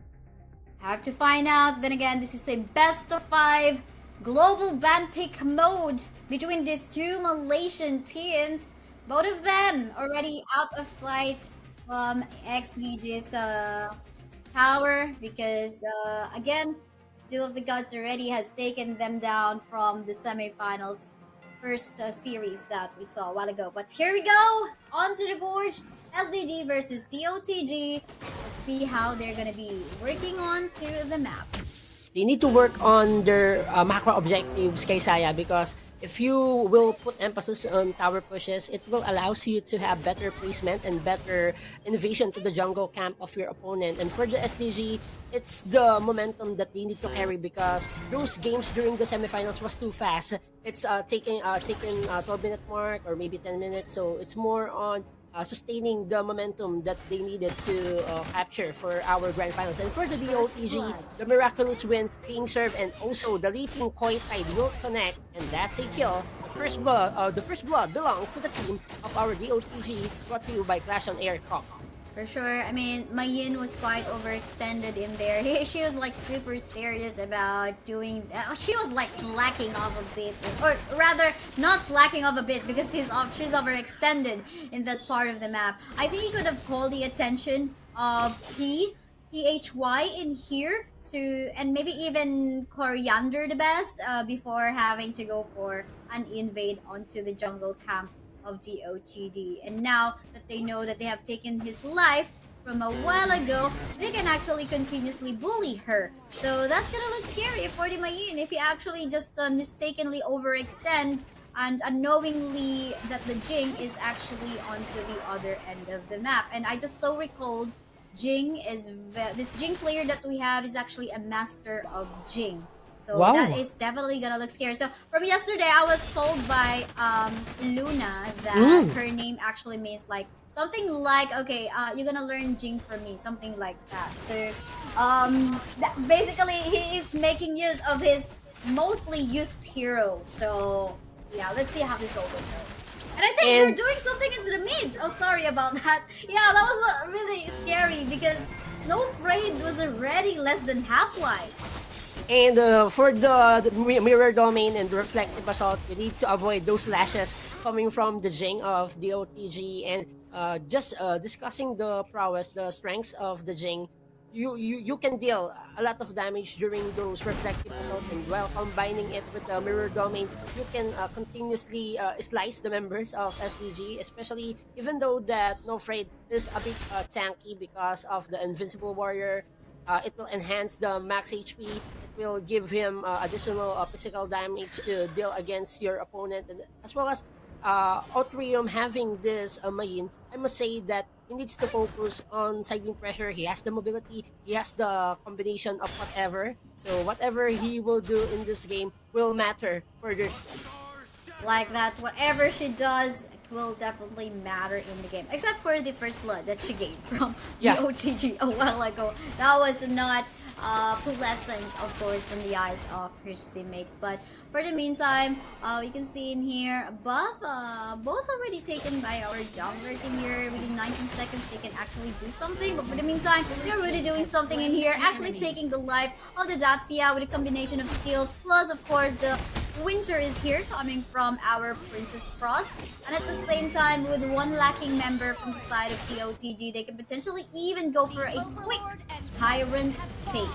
Speaker 7: Have to find out. Then again, this is a best of 5 global ban pick mode between these two Malaysian teams. Both of them already out of sight from XDG's power because again, Two of the Gods already has taken them down from the semifinals first series that we saw a while ago. But here we go, onto the gorge. SDG versus DOTG. Let's see how they're gonna be working on to the map.
Speaker 6: They need to work on their macro objectives, Kaysaya, because if you will put emphasis on tower pushes, it will allow you to have better placement and better innovation to the jungle camp of your opponent. And for the SDG, it's the momentum that they need to carry because those games during the semifinals was too fast. It's taking 12-minute mark or maybe 10 minutes, so it's more on sustaining the momentum that they needed to capture for our grand finals. And for the DOTG, the miraculous win being served and also the leaping koi tide will connect, and that's a kill. The first blood belongs to the team of our DOTG, brought to you by Clash on Air Cup.
Speaker 7: For sure. I mean, Mayin was quite overextended in there. She was like super serious about doing that. She was like slacking off a bit, or rather not slacking off a bit because she's overextended in that part of the map. I think he could have called the attention of PHY in here and maybe even Coriander the best before having to go for an invade onto the jungle camp of DOTG. And now that they know that they have taken his life from a while ago, they can actually continuously bully her. So that's gonna look scary for the Mayin if he actually just mistakenly overextend and unknowingly that the Jing is actually onto the other end of the map. And I just so recalled Jing is this Jing player that we have is actually a master of Jing. So
Speaker 6: Wow.
Speaker 7: that is definitely gonna look scary. So from yesterday, I was told by Luna that her name actually means like something like, okay, you're gonna learn Jing from me, something like that. So basically he is making use of his mostly used hero. So yeah, let's see how this all will go. And I think they're doing something into the mid. Oh, sorry about that. Yeah, that was really scary because No Afraid was already less than half-life.
Speaker 6: And for the mirror domain and reflective assault, you need to avoid those lashes coming from the Jing of the OTG. And just discussing the prowess, the strengths of the Jing, you can deal a lot of damage during those reflective assault, and while combining it with the mirror domain, you can continuously slice the members of SDG, especially even though that No Afraid is a bit tanky because of the Invincible Warrior. It will enhance the max HP. It will give him additional physical damage to deal against your opponent, and as well as Otrium having this Mayin. I must say that he needs to focus on siding pressure. He has the mobility. He has the combination of whatever. So whatever he will do in this game will matter further.
Speaker 7: Like that, whatever she does will definitely matter in the game, except for the first blood that she gained from the OTG a while ago. That was not pleasant, of course, from the eyes of her teammates. But for the meantime, we can see in here both already taken by our junglers in here. Within 19 seconds, they can actually do something. But for the meantime, they're really doing something in here, actually taking the life of the Dacia with a combination of skills. Plus, of course, the Winter is here coming from our Princess Frost, and at the same time, with one lacking member from the side of TOTG, they can potentially even go for a quick Tyrant take.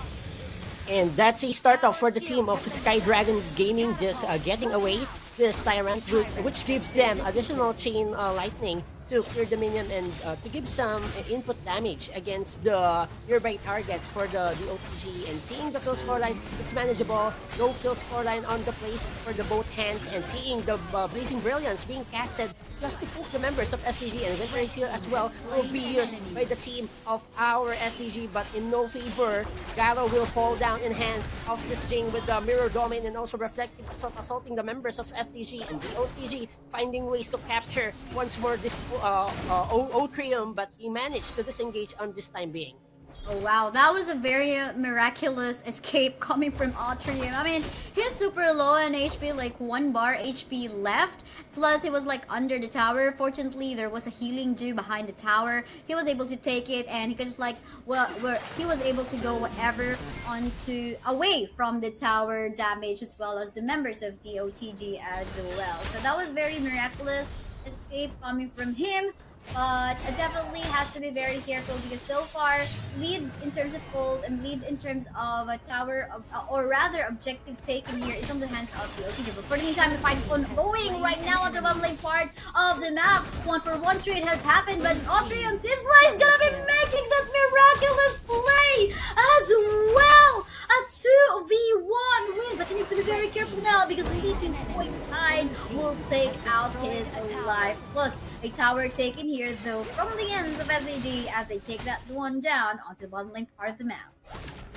Speaker 6: And that's a start off for the team of Sky Dragon Gaming, just getting away this Tyrant, which gives them additional chain lightning to clear the minion and to give some input damage against the nearby targets for the OTG. And seeing the kill scoreline, it's manageable. No kill scoreline on the place for the both hands, and seeing the Blazing Brilliance being casted just to poke the members of SDG, and Winter is here as well, will be used by the team of our SDG, but in no favor. Gyro will fall down in hands of this Jing with the Mirror Domain and also Reflective Assault, assaulting the members of SDG, and the OTG finding ways to capture once more this Otrium, but he managed to disengage on this time being.
Speaker 7: Oh wow, that was a very miraculous escape coming from Otrium. I mean, he's super low on HP, like 1 bar HP left. Plus, he was like under the tower. Fortunately, there was a healing dew behind the tower. He was able to take it, and he could just like, he was able to go whatever away from the tower damage, as well as the members of the OTG as well. So that was very miraculous escape coming from him. But definitely has to be very careful, because so far, lead in terms of gold and lead in terms of a tower, or rather objective taken here, is on the hands of the OTG. But for the meantime, the fight's ongoing right now on the bottom lane part of the map. 1-for-1 trade has happened, but Otrium seems like he's gonna be making that miraculous play as well. A 2v1 win, but he needs to be very careful now, because Leaping Point Tide will take out his life. Plus, a tower taken here, though, from the ends of SAG as they take that one down onto the bottom lane part of the map.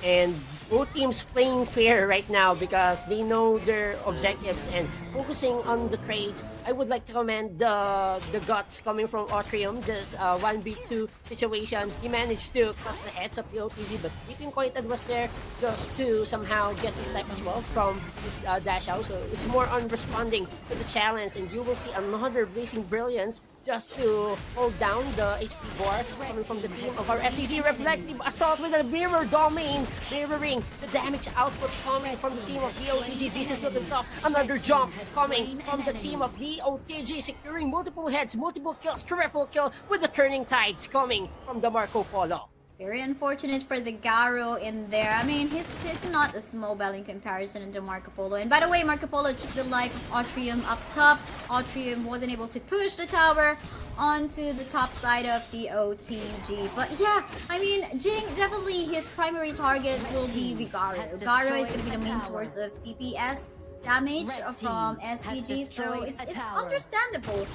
Speaker 6: And both teams playing fair right now because they know their objectives and focusing on the trades. I would like to commend the guts coming from Otrium. This 1v2 situation, he managed to cut the heads of the OTG, but Leaping Coited was there just to somehow get his life as well from his dash out. So it's more on responding to the challenge, and you will see another Blazing Brilliance just to hold down the HP bar coming from the team of our SCG. Reflective Assault with a Mirror Domain, mirroring the damage output coming from the team of the OTG. This is looking tough. Another jump coming from the team of the OTG, securing multiple heads, multiple kills, triple kill with the Turning Tides coming from the Marco Polo.
Speaker 7: Very unfortunate for the Garo in there. I mean, he's not as mobile in comparison to Marco Polo. And by the way, Marco Polo took the life of Otrium up top. Otrium wasn't able to push the tower onto the top side of the OTG. But yeah, I mean, Jing, definitely his primary target will be the Garo. Garo is going to be the main source of DPS. damage from SDG, so it's understandable.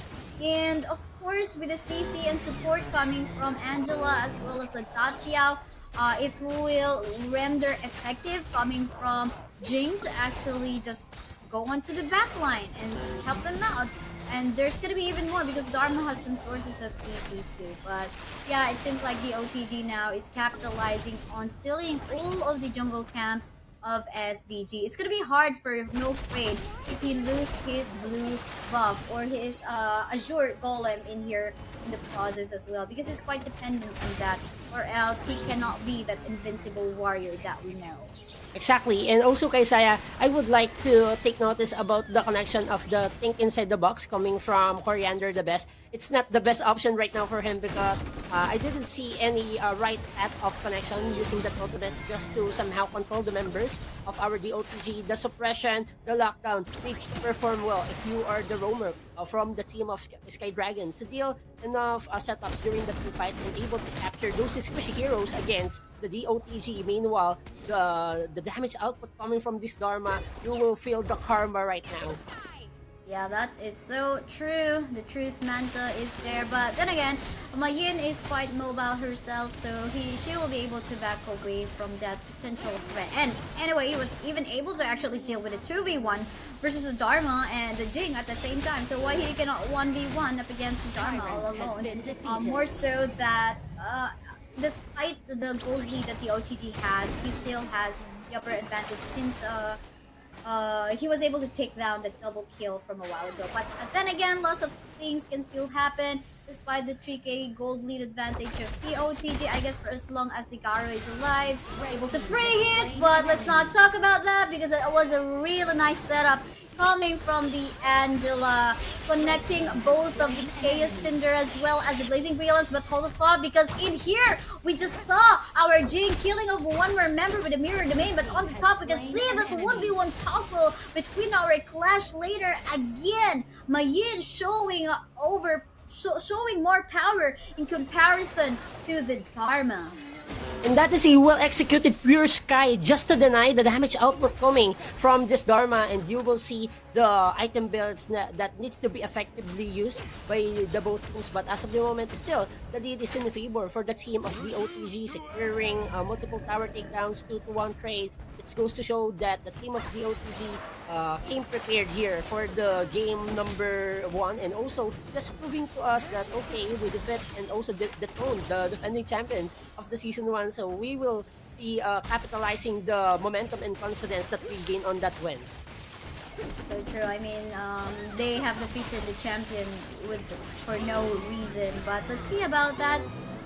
Speaker 7: And of course, with the CC and support coming from Angela as well as the Tatsiao, it will render effective coming from Jing to actually just go onto the back line and just help them out. And there's gonna be even more because Dharma has some sources of CC too. But yeah, it seems like the OTG now is capitalizing on stealing all of the jungle camps of SDG. It's gonna be hard for No Fade if he loses his blue buff or his Azure Golem in here in the process as well, because he's quite dependent on that, or else he cannot be that invincible warrior that we know.
Speaker 6: Exactly. And also, kay Saya, I would like to take notice about the connection of the think inside the box coming from Coriander the best. It's not the best option right now for him because I didn't see any right path of connection using that ultimate just to somehow control the members of our DOTG. The suppression, the lockdown needs to perform well if you are the roamer from the team of Sky Dragon to deal enough setups during the pre-fights and able to capture those squishy heroes against the DOTG. Meanwhile, the damage output coming from this Dharma, you will feel the karma right now.
Speaker 7: Yeah, that is so true. The truth manta is there, but then again, Mayin is quite mobile herself, so she will be able to back away from that potential threat. And anyway, he was even able to actually deal with a 2v1 versus the Dharma and the Jing at the same time. So why he cannot 1v1 up against the Dharma all alone? More so that despite the gold lead that the OTG has, he still has the upper advantage since he was able to take down the double kill from a while ago. But then again, lots of things can still happen despite the 3k gold lead advantage of the OTG. I guess for as long as the Garo is alive, we're able to free it. But let's not talk about that because it was a really nice setup coming from the Angela, connecting both of the Chaos Cinder as well as the Blazing Brilliance. But hold the thought, because in here we just saw our Jing killing of one more member with a mirror domain. But on the top we can see that the 1v1 tussle between our Clash later again. Mayin showing showing more power in comparison to the Dharma.
Speaker 6: And that is a well-executed Pure Sky just to deny the damage output coming from this Dharma, and you will see the item builds that needs to be effectively used by the both teams. But as of the moment, still, the lead is in favor for the team of the OTG, securing multiple tower takedowns, 2-1 trade. It goes to show that the team of the OTG came prepared here for the game number 1, and also just proving to us that, okay, we defeat and also dethrone the defending champions of the Season 1. So we will be capitalizing the momentum and confidence that we gain on that win.
Speaker 7: So true. I mean, they have defeated the champion for no reason. But let's see about that,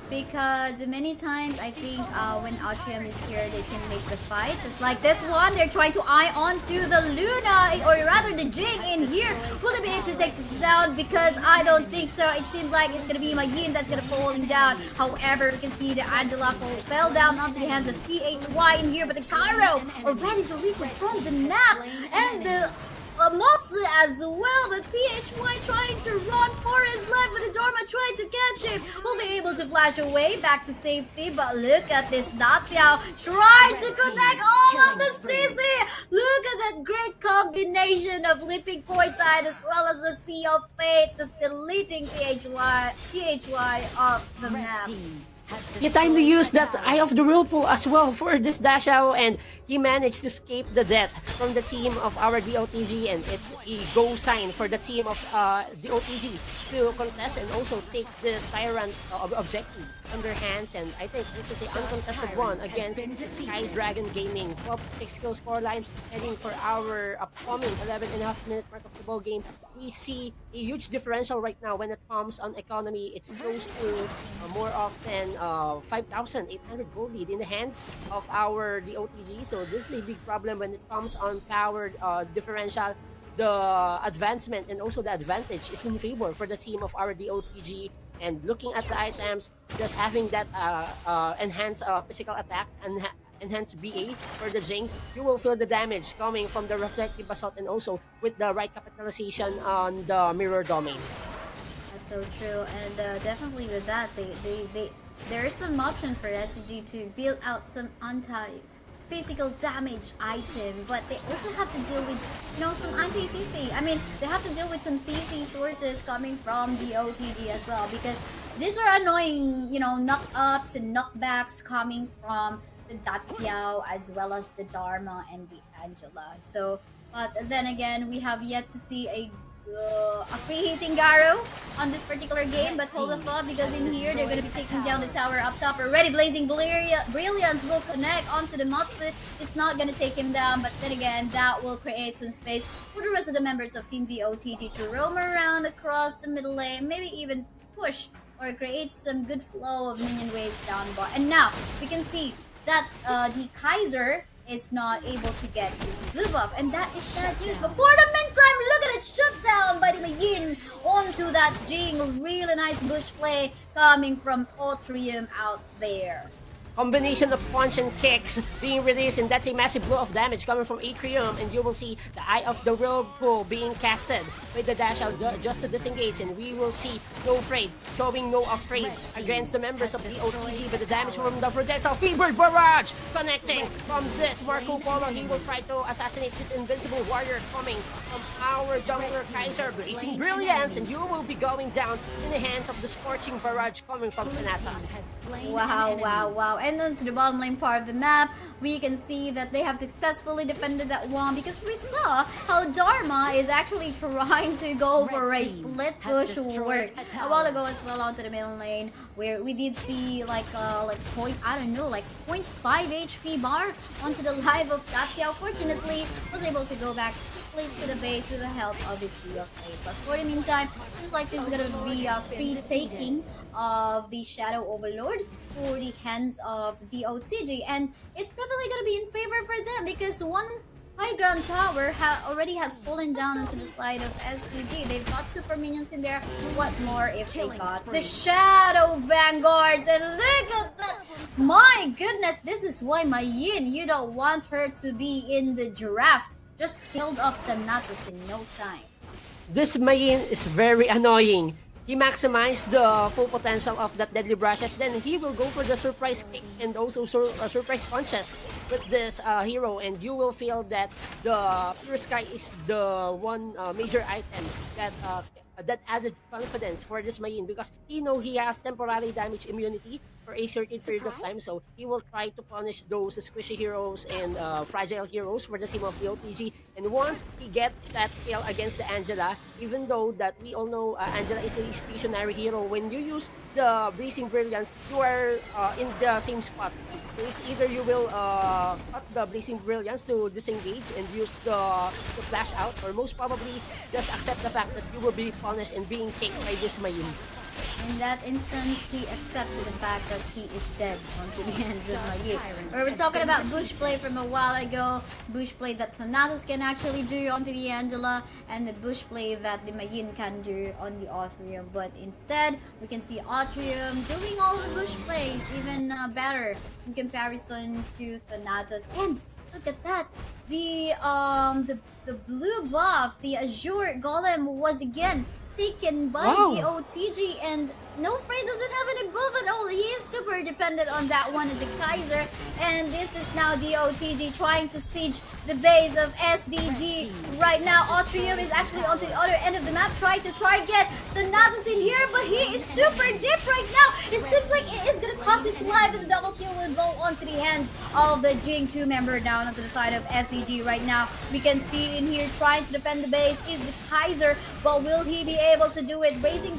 Speaker 7: because many times I think when Atrium is here, they can make the fight. Just like this one, they're trying to eye on to the Luna, or rather the Jing in here. Will they be able to take this down? Because I don't think so. It seems like it's going to be Mayin that's going to fall down. However, you can see the Angela fell down onto the hands of PHY in here, but the Cairo already deleted from the map. And the Motsu as well, but PHY trying to run for his life, but the Dharma trying to catch him. Will be able to flash away back to safety, but look at this Daxiao trying to connect all of the CC. Look at that great combination of Leaping Coinside as well as the Sea of Fate, just deleting PHY off the map.
Speaker 6: He timely used that Eye of the Whirlpool as well for this Dashao, and he managed to escape the death from the team of our DOTG, and it's a go sign for the team of DOTG to contest and also take this Tyrant objective on their hands. And I think this is an uncontested one against Sky Dragon Gaming. 12-6 kill scoreline, heading for our upcoming 11.5 minute mark of the ball game. We see a huge differential right now when it comes on economy. It's close to more often 5,800 gold lead in the hands of our DOTG. So this is a big problem when it comes on powered differential. The advancement and also the advantage is in favor for the team of our DOTG. And looking at the items, just having that enhanced physical attack and enhanced BA for the Jing, you will feel the damage coming from the reflective basalt and also with the right capitalization on the mirror domain.
Speaker 7: That's so true, and definitely with that, there is some option for SDG to build out some physical damage item, but they also have to deal with, some anti-CC. I mean, they have to deal with some CC sources coming from the OTG as well, because these are annoying, knock-ups and knockbacks coming from the Datsiao as well as the Dharma and the Angela. So, but then again, we have yet to see a free hitting Garo on this particular game, but hold the thought, because in here they're going to be taking down the tower up top already. Blazing Brilliance will connect onto the Matsu. It's not going to take him down, but then again, that will create some space for the rest of the members of Team DOTG to roam around across the middle lane, maybe even push or create some good flow of minion waves down bot. And now we can see that the Kaiser is not able to get his blue buff, and that is bad news. But for the meantime, look at it, shut down by the Mayin onto that Jing. Really nice bush play coming from Otrium out there.
Speaker 6: Combination of punch and kicks being released, and that's a massive blow of damage coming from Atrium, and you will see the Eye of the Whirlpool being casted with the dash out just to disengage, and we will see No Afraid showing No Afraid against the members of the OTG, but the damage from the projectile Fever Barrage connecting from this Marco Polo. He will try to assassinate this invincible warrior coming from our jungler Kaiser. Blazing Brilliance, and you will be going down in the hands of the Scorching Barrage coming from Thanatos.
Speaker 7: Wow. And then to the bottom lane part of the map, we can see that they have successfully defended that one, because we saw how Dharma is actually trying to go for a split push work a while ago as well onto the middle lane, where we did see like 0.5 HP bar onto the life of Datsiao. Fortunately, was able to go back quickly to the base with the help of his Sea of Fate. But for the meantime, seems like it's gonna be a free taking of the Shadow Overlord for the hands of DOTG, and it's definitely gonna be in favor for them, because one high ground tower already has fallen down onto the side of SDG. They've got super minions in there. What more if they got the Shadow Vanguards? And look at that! My goodness, this is why Mayin, you don't want her to be in the draft. Just killed off the Nasus in no time.
Speaker 6: This Mayin is very annoying. He maximized the full potential of that Deadly Brushes, then he will go for the surprise kick and also surprise punches with this hero, and you will feel that the Pure Sky is the one major item that added confidence for this Mayin, because he has temporary damage immunity for a certain period of time, so he will try to punish those squishy heroes and fragile heroes for the team of the OTG. And once he gets that kill against the Angela, even though that we all know Angela is a stationary hero, when you use the Blazing Brilliance, you are in the same spot. So it's either you will cut the Blazing Brilliance to disengage and use the flash out, or most probably just accept the fact that you will be punished and being kicked by this Mayun.
Speaker 7: In that instance, he accepted the fact that he is dead onto the hands of Mayin. We were talking about bush play from a while ago, bush play that Thanatos can actually do onto the Angela, and the bush play that the Mayin can do on the Otrium. But instead, we can see Otrium doing all the bush plays even better in comparison to Thanatos. And look at that! The blue buff, the Azure Golem, was again taken by the OTG, and No Frey doesn't have any buff at all. He is super dependent on that one as a Kaiser, and this is now the OTG trying to siege the base of SDG. Right now, Otrium is actually onto the other end of the map, trying to target the Natus in here, but he is super deep right now. It seems like it is gonna cost his life, and the double kill will go onto the hands of the Jing 2 member down onto the side of SDG right now. We can see in here trying to defend the base is the Kaiser, but will he be able to do it? Blazing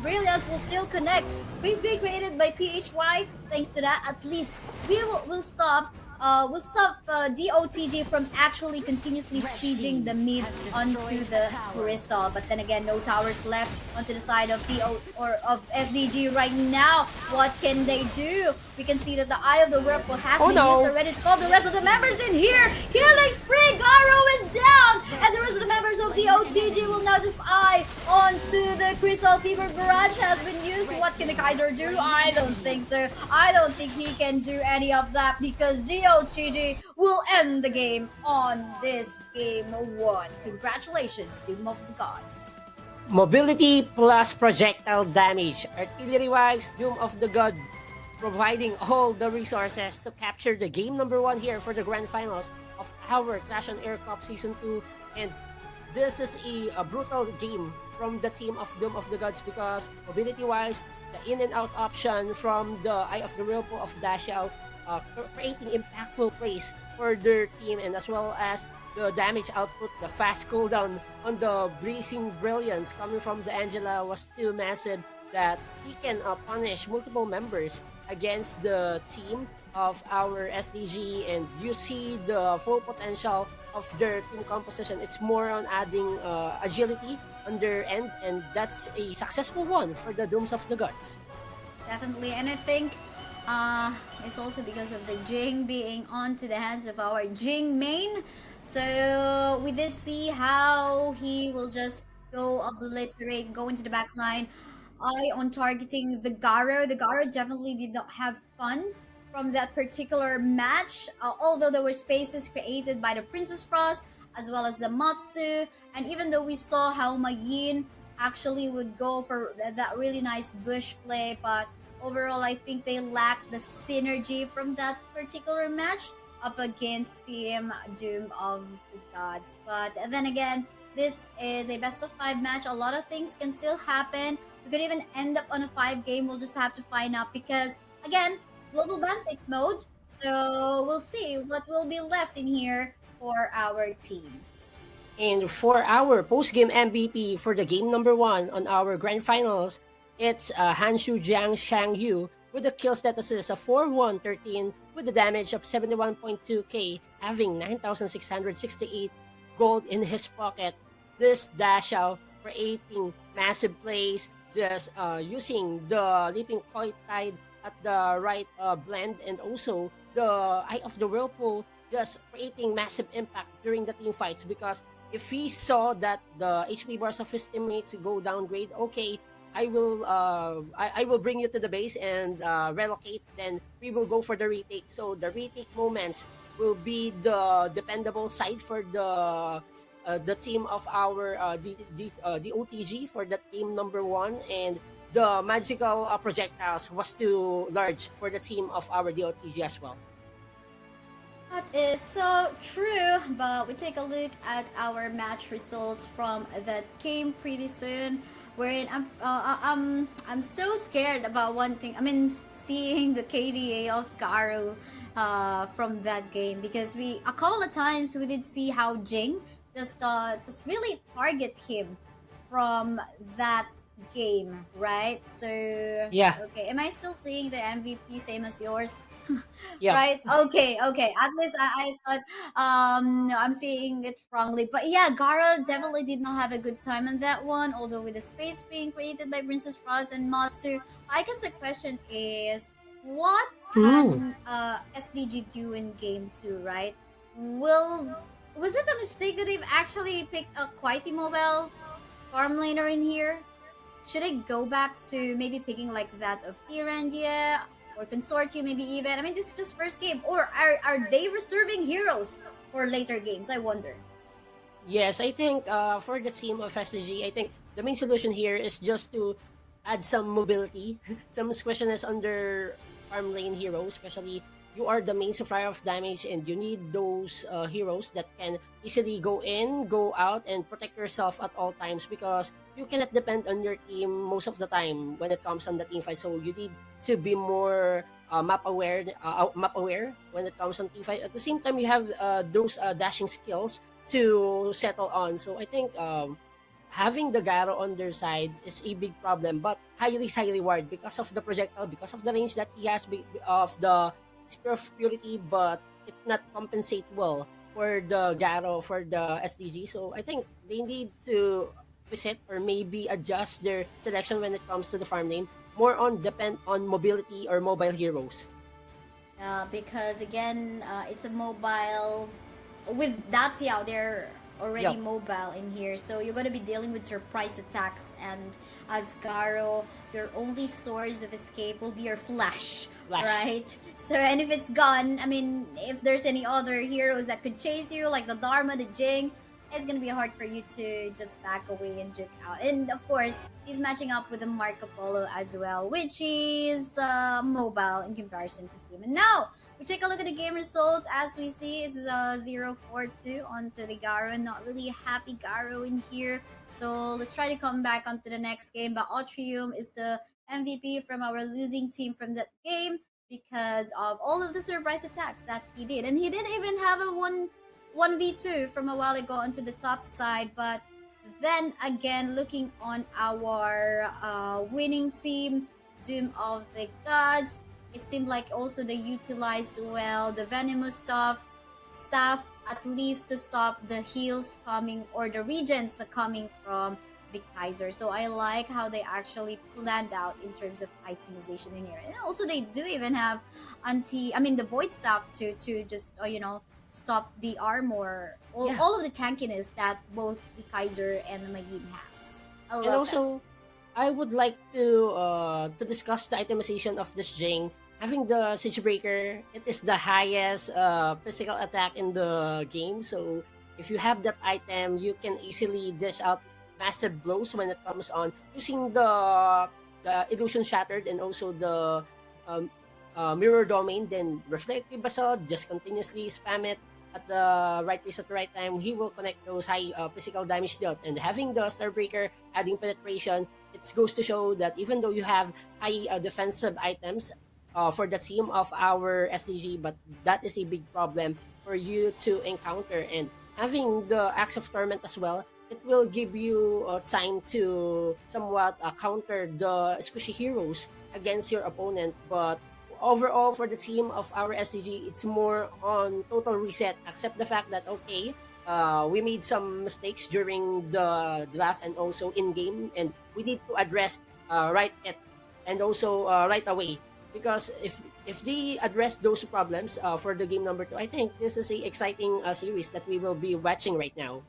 Speaker 7: Brilliance will still connect. Space being created by PHY. Thanks to that, at least we'll stop DOTG from actually continuously sieging the mid onto the crystal. But then again, no towers left onto the side of of SDG right now. What can they do? We can see that the Eye of the Whirlpool has been used already to call the rest of the members in here. Killing spree, Garo is down, and the rest of the members of the OTG will now just eye onto the Crystal Fever Barrage has been used. What can the Kaiser do? I don't think so. I don't think he can do any of that, because DOTG will end the game on this game 1. Congratulations, Doom of the Gods.
Speaker 6: Mobility plus projectile damage. Artillery-wise, Doom of the God providing all the resources to capture the game number 1 here for the grand finals of our Clash on Air Cup Season 2. And this is a brutal game from the team of Doom of the Gods because mobility-wise, the in and out option from the Eye of the Whirlpool of Dashao, creating impactful plays for their team, and as well as the damage output, the fast cooldown on the Blazing Brilliance coming from the Angela was still massive, that he can punish multiple members against the team of our SDG, and you see the full potential of their team composition. It's more on adding agility on their end, and that's a successful one for the Dooms of the Gods.
Speaker 7: Definitely, and I think it's also because of the Jing being onto the hands of our Jing main. So we did see how he will just go obliterate, go into the back line. On targeting the Garo. The Garo definitely did not have fun from that particular match, although there were spaces created by the Princess Frost as well as the Matsu, and even though we saw how Mayin actually would go for that really nice bush play, but overall I think they lacked the synergy from that particular match up against Team Doom of the Gods. But then again, this is a best of 5 match. A lot of things can still happen. We could even end up on a 5 game. We'll just have to find out because, again, global ban pick mode. So we'll see what will be left in here for our teams.
Speaker 6: And for our post-game MVP for the game number 1 on our grand finals, it's Hanshu Jiang Shangyu with the kill statuses of 4-1-13 with the damage of 71.2k, having 9,668 gold in his pocket. This Dashao creating massive plays, just using the Leaping Coil Tide at the right blend, and also the Eye of the Whirlpool, just creating massive impact during the team fights. Because if he saw that the HP bars of his teammates go downgrade, okay, I will bring you to the base and relocate. Then we will go for the retake. So the retake moments will be the dependable side for the team of our the OTG for the team number 1, and the magical projectiles was too large for the team of our DOTG as well.
Speaker 7: That is so true, but we take a look at our match results from that game pretty soon. Wherein I'm so scared about one thing. I mean, seeing the KDA of Garo from that game, because a couple of times we did see how Jing just really target him from that game, right? So
Speaker 6: yeah.
Speaker 7: Okay, am I still seeing the MVP same as yours?
Speaker 6: Yeah.
Speaker 7: Right. Okay. At least I thought no, I'm seeing it wrongly. But yeah, Gara definitely did not have a good time on that one, although with the space being created by Princess Frost and Matsu. I guess the question is, what can SDG do in game 2, right? Was it a mistake that they've actually picked a quite immobile farm laner in here? Should I go back to maybe picking like that of Tirandia or Consortium, maybe even? I mean, this is just first game. Or are they reserving heroes for later games? I wonder.
Speaker 6: Yes, I think for the team of SDG, I think the main solution here is just to add some mobility, some squishiness under farm lane heroes, especially you are the main supplier of damage, and you need those heroes that can easily go in, go out, and protect yourself at all times, because you cannot depend on your team most of the time when it comes on the team fight. So you need to be more map aware when it comes on team fight. At the same time, you have those dashing skills to settle on. So I think having the Garo on their side is a big problem, but highly reward because of the projectile, because of the range that he has of the Spear of Purity, but it not compensate well for the Garo, for the SDG. So I think they need to reset or maybe adjust their selection when it comes to the farm lane, more on depend on mobility or mobile heroes.
Speaker 7: Because again, it's a mobile with Dacia, they're already mobile in here, so you're going to be dealing with surprise attacks, and as Garo, your only source of escape will be your flash. Right? So, and if it's gone, I mean, if there's any other heroes that could chase you, like the Dharma, the Jing, it's gonna be hard for you to just back away and juke out. And of course, he's matching up with the Marco Polo as well, which is mobile in comparison to him. And now we take a look at the game results. As we see, it's 0-4-2 onto the Garo. Not really a happy Garo in here. So let's try to come back onto the next game. But Autrium is the MVP from our losing team from that game because of all of the surprise attacks that he did. And he did even have a 1v2 from a while ago onto the top side. But then again, looking on our winning team, Doom of the Gods, it seemed like also they utilized well the venomous staff at least to stop the heals coming or the regions that coming from the Kaiser. So I like how they actually planned out in terms of itemization in here. And also they do even have the void staff to just stop the armor, all of the tankiness that both the Kaiser and the Magin has. I love
Speaker 6: And also, I would like to discuss the itemization of this Jing. Having the Siege Breaker, it is the highest physical attack in the game. So if you have that item, you can easily dish out massive blows when it comes on using the Illusion Shattered and also the Mirror Domain. Then Reflective Basalt, just continuously spam it at the right place at the right time. He will connect those high physical damage dealt. And having the Starbreaker adding penetration, it goes to show that even though you have high defensive items for the team of our SDG, but that is a big problem for you to encounter. And having the Axe of Torment as well, it will give you time to somewhat counter the squishy heroes against your opponent. But overall, for the team of our SDG, it's more on total reset. Accept the fact that, okay, we made some mistakes during the draft and also in-game, and we need to address right away. Because if they address those problems for the game number 2, I think this is a exciting series that we will be watching right now.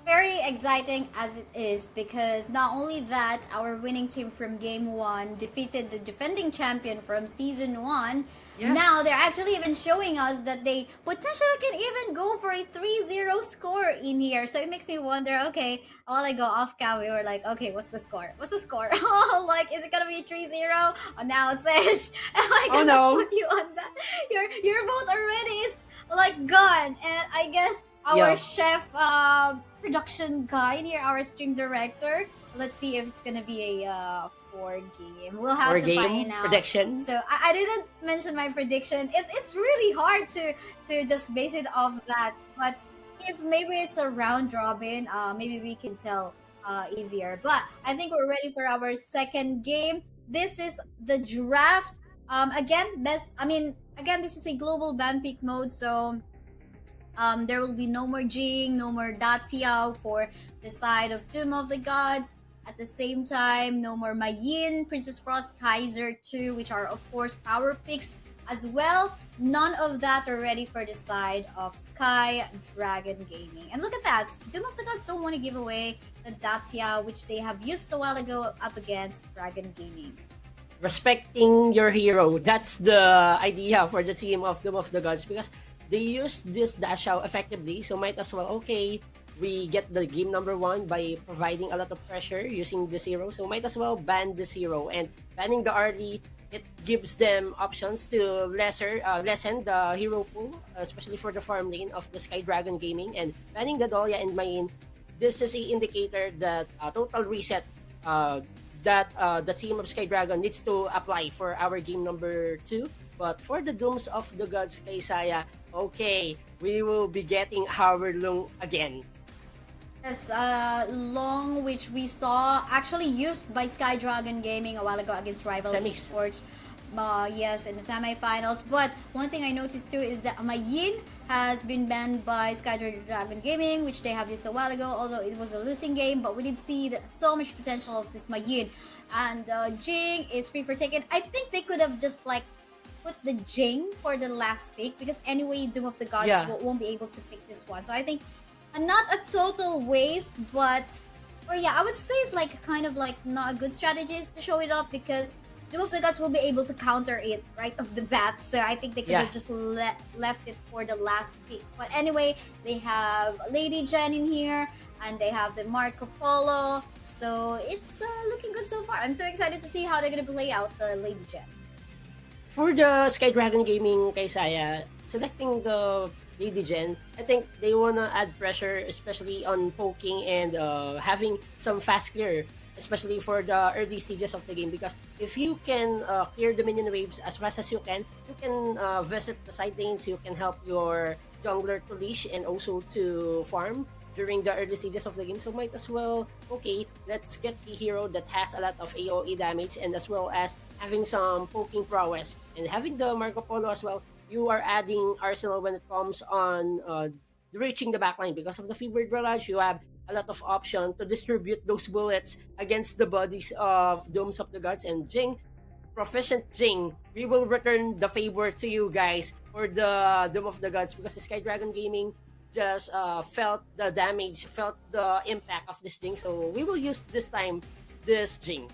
Speaker 7: Very exciting as it is, because not only that, our winning team from game 1 defeated the defending champion from season 1. Now they're actually even showing us that they potentially can even go for a 3-0 score in here. So it makes me wonder, okay, a while ago off cam we were like, okay, what's the score? Oh, like, is it gonna be 3-0? Oh, now Sesh, am I gonna put you on that? Your vote already is like gone. And I guess our chef production guy here, our stream director, let's see if it's gonna be a 4 game. We'll have to find out.
Speaker 6: Prediction.
Speaker 7: So I didn't mention my prediction. It's really hard to just base it off that. But if maybe it's a round robin, maybe we can tell easier. But I think we're ready for our second game. This is the draft. Again, this is a global ban pick mode, so there will be no more Jing, no more Daciao for the side of Doom of the Gods. At the same time, no more Mayin, Princess Frost, Kaiser 2, which are of course power picks as well. None of that are ready for the side of Sky Dragon Gaming. And look at that, Doom of the Gods don't want to give away the Dacia, which they have used a while ago up against Dragon Gaming.
Speaker 6: Respecting your hero, that's the idea for the team of Doom of the Gods, because they use this dash out effectively, so might as well, okay, we get the game number 1 by providing a lot of pressure using the zero, so might as well ban the zero. And banning the RD, it gives them options to lessen the hero pool, especially for the farm lane of the Sky Dragon Gaming. And banning the Dahlia and Mayin, this is an indicator that total reset that the team of Sky Dragon needs to apply for our game number 2. But for the Dooms of the Gods, kay Saya, okay, we will be getting our Long again.
Speaker 7: Yes, Long, which we saw actually used by Sky Dragon Gaming a while ago against Rival Esports. Yes, in the semifinals. But one thing I noticed too is that Mayin has been banned by Sky Dragon Gaming, which they have used a while ago, although it was a losing game. But we did see so much potential of this Mayin. And Jing is free for taken. I think they could have just like put the Jing for the last pick, because anyway Doom of the Gods won't be able to pick this one. So I think not a total waste, but I would say it's like kind of like not a good strategy to show it up, because Doom of the Gods will be able to counter it right off the bat. So I think they could have
Speaker 6: Yeah.
Speaker 7: just left it for the last pick. But anyway, they have Lady Jen in here, and they have the Marco Polo. So it's looking good so far. I'm so excited to see how they're gonna play out the Lady Jen.
Speaker 6: For the Sky Dragon Gaming kay Saya, selecting the Lady Gen, I think they wanna add pressure, especially on poking and having some fast clear, especially for the early stages of the game. Because if you can clear the minion waves as fast as you can visit the side lanes, you can help your jungler to leash and also to farm during the early stages of the game. So might as well, okay, let's get the hero that has a lot of AoE damage and as well as having some poking prowess. And having the Marco Polo as well, you are adding arsenal when it comes on reaching the backline. Because of the Fevered Barrage, you have a lot of option to distribute those bullets against the bodies of Domes of the Gods. And Jing, proficient Jing, we will return the favor to you guys for the Dome of the Gods, because the Sky Dragon Gaming just felt the damage, felt the impact of this Jing. So we will use this time this Jing.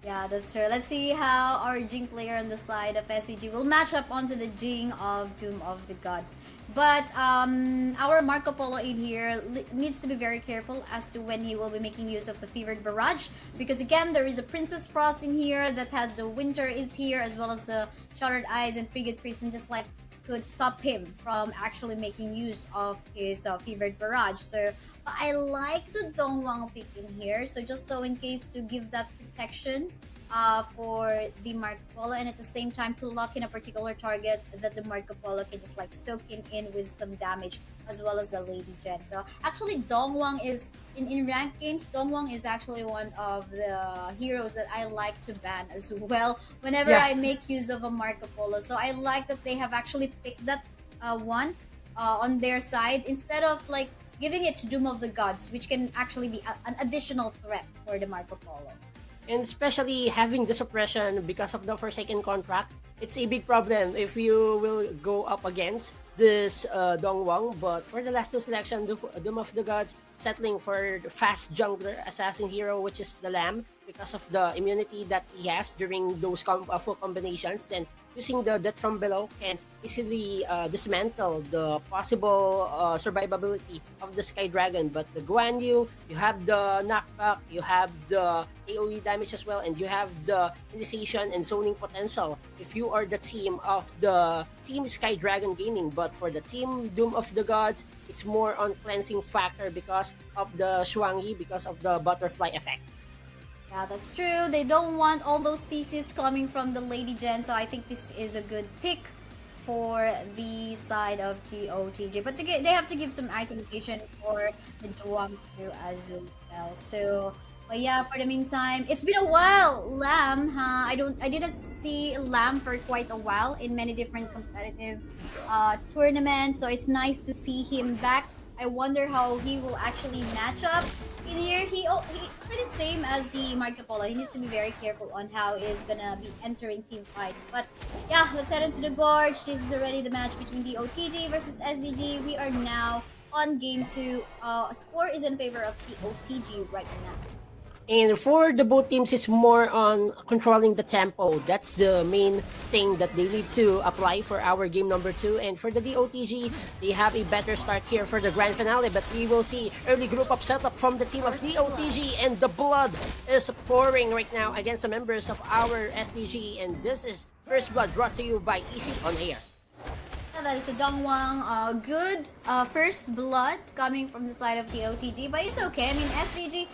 Speaker 7: Yeah, that's true. Let's see how our Jing player on the side of SDG will match up onto the Jing of Doom of the Gods. But our Marco Polo in here needs to be very careful as to when he will be making use of the Fevered Barrage. Because again, there is a Princess Frost in here that has the Winter is here, as well as the Shattered Eyes and Frigate Priest, and just like could stop him from actually making use of his Fevered Barrage. So I like the Dongwang pick in here. So just so in case to give that protection for the Marco Polo, and at the same time to lock in a particular target that the Marco Polo can just like soak in with some damage, as well as the Lady Jen. So actually Dongwang is in ranked games, Dongwang is actually one of the heroes that I like to ban as well whenever I make use of a Marco Polo. So I like that they have actually picked that one on their side instead of like giving it to Doom of the Gods, which can actually be an additional threat for the Marco Polo.
Speaker 6: And especially having the suppression because of the Forsaken contract, it's a big problem if you will go up against this Dongwang. But for the last two selection, Doom of the Gods settling for the fast jungler assassin hero, which is the Lamb, because of the immunity that he has during those full combinations. Then using the Death from Below can easily dismantle the possible survivability of the Sky Dragon. But the Guan Yu, you have the knockback, you have the AoE damage as well, and you have the initiation and zoning potential if you are the team of the Team Sky Dragon Gaming. But for the Team Doom of the Gods, it's more on cleansing factor because of the Shuangyi, because of the butterfly effect.
Speaker 7: Yeah, that's true. They don't want all those CCs coming from the Lady Jen, so I think this is a good pick for the side of TOTG. But they have to give some itemization for the Duam too as well. So, but yeah, for the meantime, it's been a while. Lamb, huh? I didn't see Lamb for quite a while in many different competitive tournaments, so it's nice to see him back. I wonder how he will actually match up in here. He pretty same as the Marco Polo. He needs to be very careful on how he's gonna be entering team fights. But yeah, let's head into the Gorge. This is already the match between the OTG versus SDG. We are now on game 2. Score is in favor of the OTG right now.
Speaker 6: And for the both teams, it's more on controlling the tempo. That's the main thing that they need to apply for our game number 2. And for the DOTG, they have a better start here for the grand finale. But we will see early group up setup from the team of DOTG. And the blood is pouring right now against the members of our SDG. And this is First Blood, brought to you by Easy on Air.
Speaker 7: That is a Dongwang good first blood coming from the side of the OTG, but it's okay. I mean, SDG,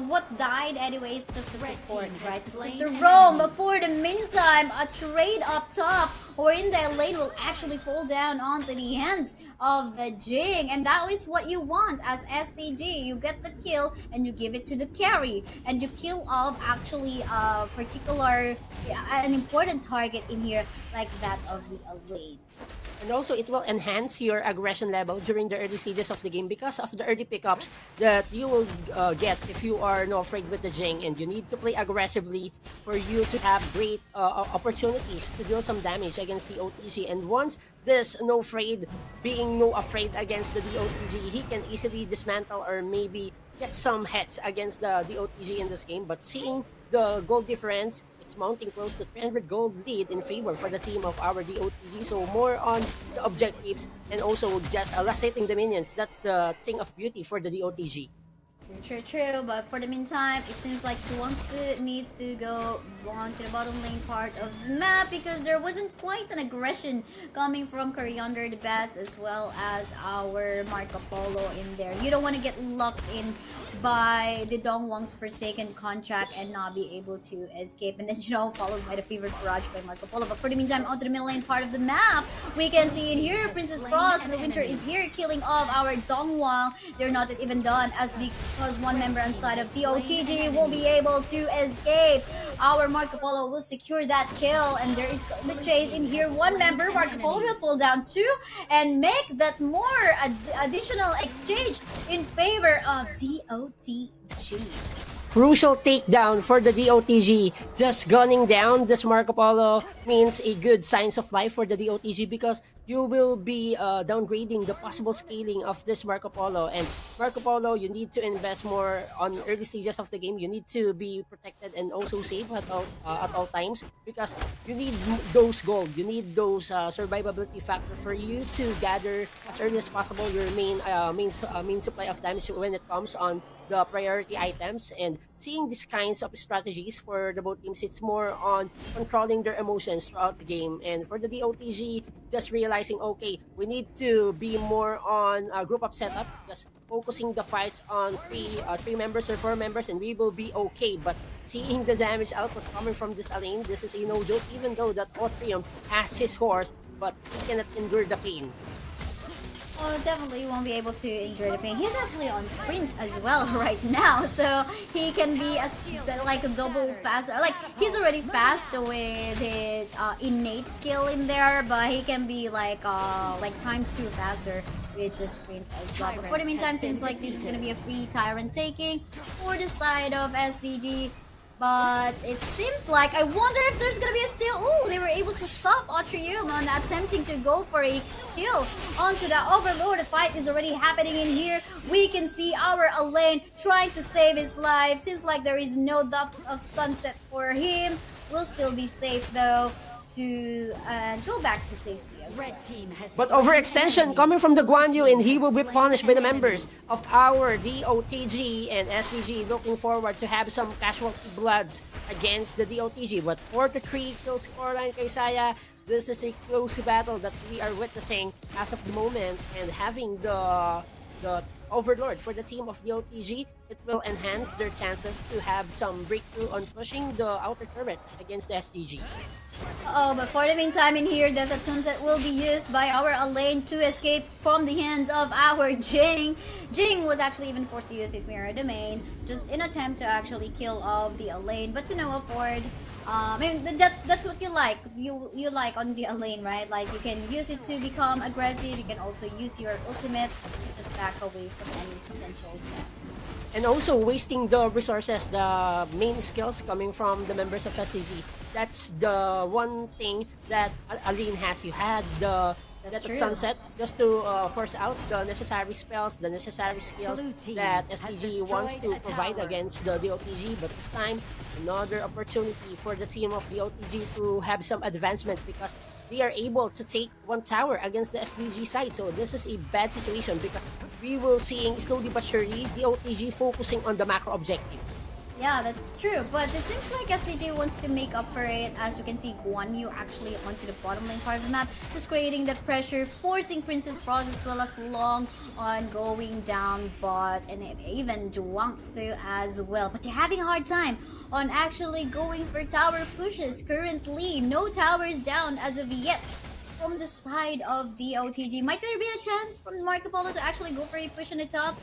Speaker 7: what died anyway is just a support, right? It's just a roam, but for the meantime, a trade up top or in their lane will actually fall down onto the hands of the Jing, and that is what you want as SDG. You get the kill and you give it to the carry, and you kill off actually a particular, an important target in here like that of the lane.
Speaker 6: And also, it will enhance your aggression level during the early stages of the game because of the early pickups that you will get if you are no afraid with the Jing, and you need to play aggressively for you to have great opportunities to deal some damage against the OTG. And once this no afraid against the OTG, he can easily dismantle or maybe get some hits against the OTG in this game. But seeing the goal difference, It's mounting close to 300 gold lead in favor for the team of our DOTG. So more on the objectives and also just last-hitting the minions. That's the thing of beauty for the DOTG.
Speaker 7: True. But for the meantime, it seems like Chuangzi needs to go on to the bottom lane part of the map because there wasn't quite an aggression coming from Coriander the Best as well as our Marco Polo in there. You don't want to get locked in by the Dongwang's Forsaken contract and not be able to escape. And then, followed by the Fevered Barrage by Marco Polo. But for the meantime, onto the middle lane part of the map, we can see in here, Princess Frost and the Winter is here killing off our Dongwang. They're not even done because one member inside of DOTG will be able to escape. Our Marco Polo will secure that kill, and there is the chase in here. One member, Marco Polo, will fall down too and make that more additional exchange in favor of DOTG.
Speaker 6: Crucial takedown for the DOTG. Just gunning down this Marco Polo means a good signs of life for the DOTG because you will be downgrading the possible scaling of this Marco Polo. And Marco Polo, you need to invest more on early stages of the game. You need to be protected and also safe at all times because you need those gold. You need those survivability factor for you to gather as early as possible your main supply of damage when it comes on the priority items. And seeing these kinds of strategies for the both teams, it's more on controlling their emotions throughout the game. And for the DOTG, just realizing, okay, we need to be more on a group up setup, just focusing the fights on three members or 4 members, and we will be okay. But seeing the damage output coming from this lane, this is a no joke, even though that Otrium has his horse, but he cannot endure the pain.
Speaker 7: Oh, definitely won't be able to enjoy the pain. He's actually on sprint as well right now, so he can be like a double faster. Like, he's already fast with his innate skill in there, but he can be like times 2 faster with the sprint as well. But for the meantime, seems like this is gonna be a free Tyrant taking for the side of SDG. But it seems like, I wonder if there's gonna be a steal. Oh, they were able to stop Atrium on attempting to go for a steal onto the Overlord. The fight is already happening in here. We can see our Elaine trying to save his life. Seems like there is no dot of sunset for him. Will still be safe though to go back to safety.
Speaker 6: But overextension coming from the Guan Yu, and he will be punished by the members of our DOTG and SDG. Looking forward to have some casualty bloods against the DOTG. But 4-3 kill scoreline kay Saya. This is a close battle that we are witnessing as of the moment, and having the Overlord for the team of DOTG, it will enhance their chances to have some breakthrough on pushing the outer turrets against the SDG.
Speaker 7: Oh, but for the meantime in here, Death at Sunset will be used by our Elaine to escape from the hands of our Jing. Jing was actually even forced to use his Mirror Domain just in attempt to actually kill off the Elaine, but to no afford. I mean, that's what you like. You like on the Elaine, right? Like, you can use it to become aggressive. You can also use your ultimate to just back away from any potential threat.
Speaker 6: And also wasting the resources, the main skills coming from the members of SCG. That's the one thing that Aline has. You had the Death at Sunset just to force out the necessary spells, the necessary skills that SDG wants to provide against the DOTG. But this time, another opportunity for the team of DOTG to have some advancement because they are able to take one tower against the SDG side. So this is a bad situation because we will seeing slowly but surely DOTG focusing on the macro objective.
Speaker 7: Yeah, that's true, but it seems like SDG wants to make up for it. As you can see, Guan Yu actually onto the bottom lane part of the map, just creating that pressure, forcing Princess Frost as well as Long on going down bot, and even Zhuangzi as well. But they're having a hard time on actually going for tower pushes. Currently, no towers down as of yet from the side of DOTG. Might there be a chance from Marco Polo to actually go for a push on the top?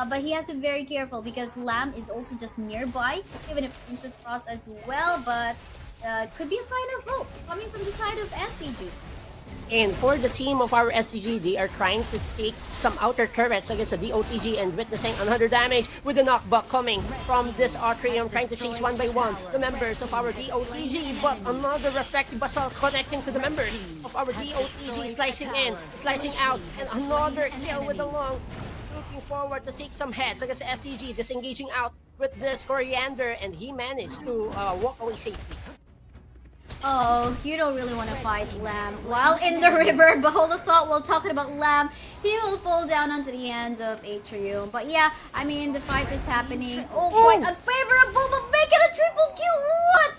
Speaker 7: But he has to be very careful because Lamb is also just nearby, even if Princess Frost as well. But could be a sign of hope coming from the side of SDG.
Speaker 6: And for the team of our SDG, they are trying to take some outer turrets against the DOTG and witnessing another damage with the knockback coming from this Atrium, trying to chase one by one the members of our DOTG. But another reflective basalt connecting to the members of our DOTG, slicing in, slicing out, and another kill with the Long. Looking forward to take some heads against SDG, disengaging out with this Coriander, and he managed to walk away safely.
Speaker 7: Oh, you don't really want to fight Lamb while in the river, but hold the thought while talking about Lamb, he will fall down onto the hands of Atrium. But yeah, I mean, the fight is happening. Oh, quite unfavorable, but making a triple kill. What?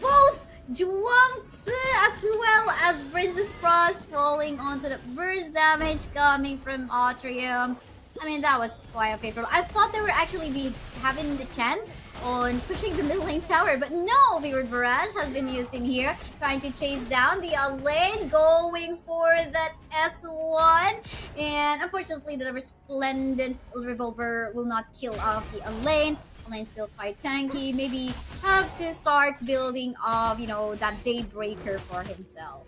Speaker 7: Both Zhuangzi as well as Princess Frost falling onto the burst damage coming from Atrium. I mean, that was quite unfavorable. I thought they were actually be having the chance on pushing the middle lane tower, but no, Vivid Barrage has been used in here, trying to chase down the lane, going for that S1, and unfortunately the Resplendent Revolver will not kill off the lane. Lane's still quite tanky, maybe have to start building of, you know, that Daybreaker for himself.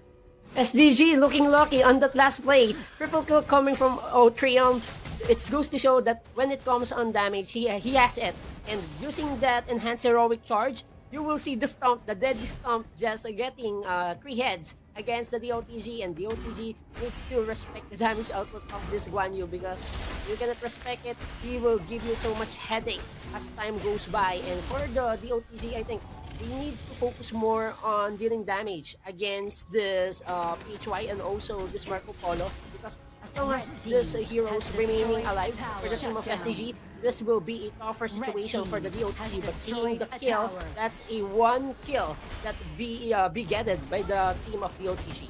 Speaker 6: SDG looking lucky on that last play. Triple kill coming from Otrium. It goes to show that when it comes on damage, he has it. And using that enhanced heroic charge, you will see the stomp, the deadly stomp, just getting 3 heads against the DOTG, and DOTG needs to respect the damage output of this Guan Yu, because you cannot respect it, he will give you so much headache as time goes by. And for the DOTG, I think we need to focus more on dealing damage against this PHY and also this Marco Polo, because as long as this heroes remaining alive for the team of SCG, this will be a tougher situation for the DOTG. But seeing the kill, that's a 1 kill that be getted by the team of DOTG.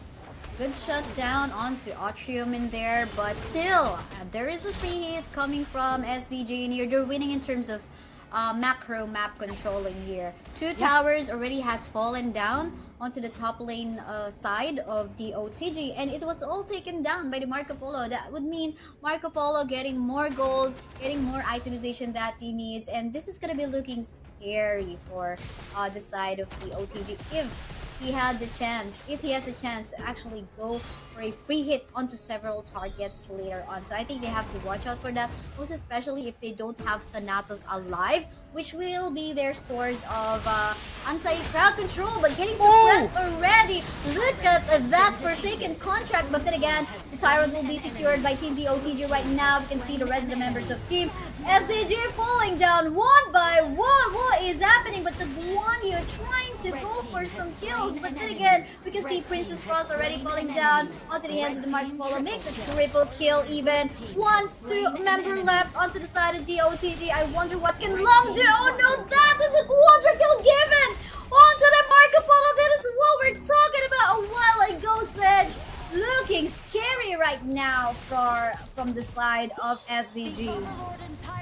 Speaker 7: Good shutdown onto Atrium in there, but still, there is a free hit coming from SDG in here. They're winning in terms of macro map controlling here. 2 towers already has fallen down onto the top lane side of the OTG, and it was all taken down by the Marco Polo. That would mean Marco Polo getting more gold, getting more itemization that he needs, and this is gonna be looking scary for the side of the OTG if he has the chance to actually go for a free hit onto several targets later on. So I think they have to watch out for that, most especially if they don't have Thanatos alive, which will be their source of anti-crowd control, but getting suppressed already. Look at that Forsaken contract, but then again, the Tyrant will be secured by Team DOTG right now. We can see the rest of the members of Team SDG falling down one by one. What is happening? But the Guan Yu trying to go for some kills, but then again, we can see Princess Frost already falling down onto the hands of the Marco Polo. Makes a triple kill even. 1-2 member left onto the side of DOTG. I wonder what can Long do. Oh no, that is a quadra kill given onto the Marco Polo. That is what we're talking about a while ago, Sedge. Looking scary right now from the side of SDG.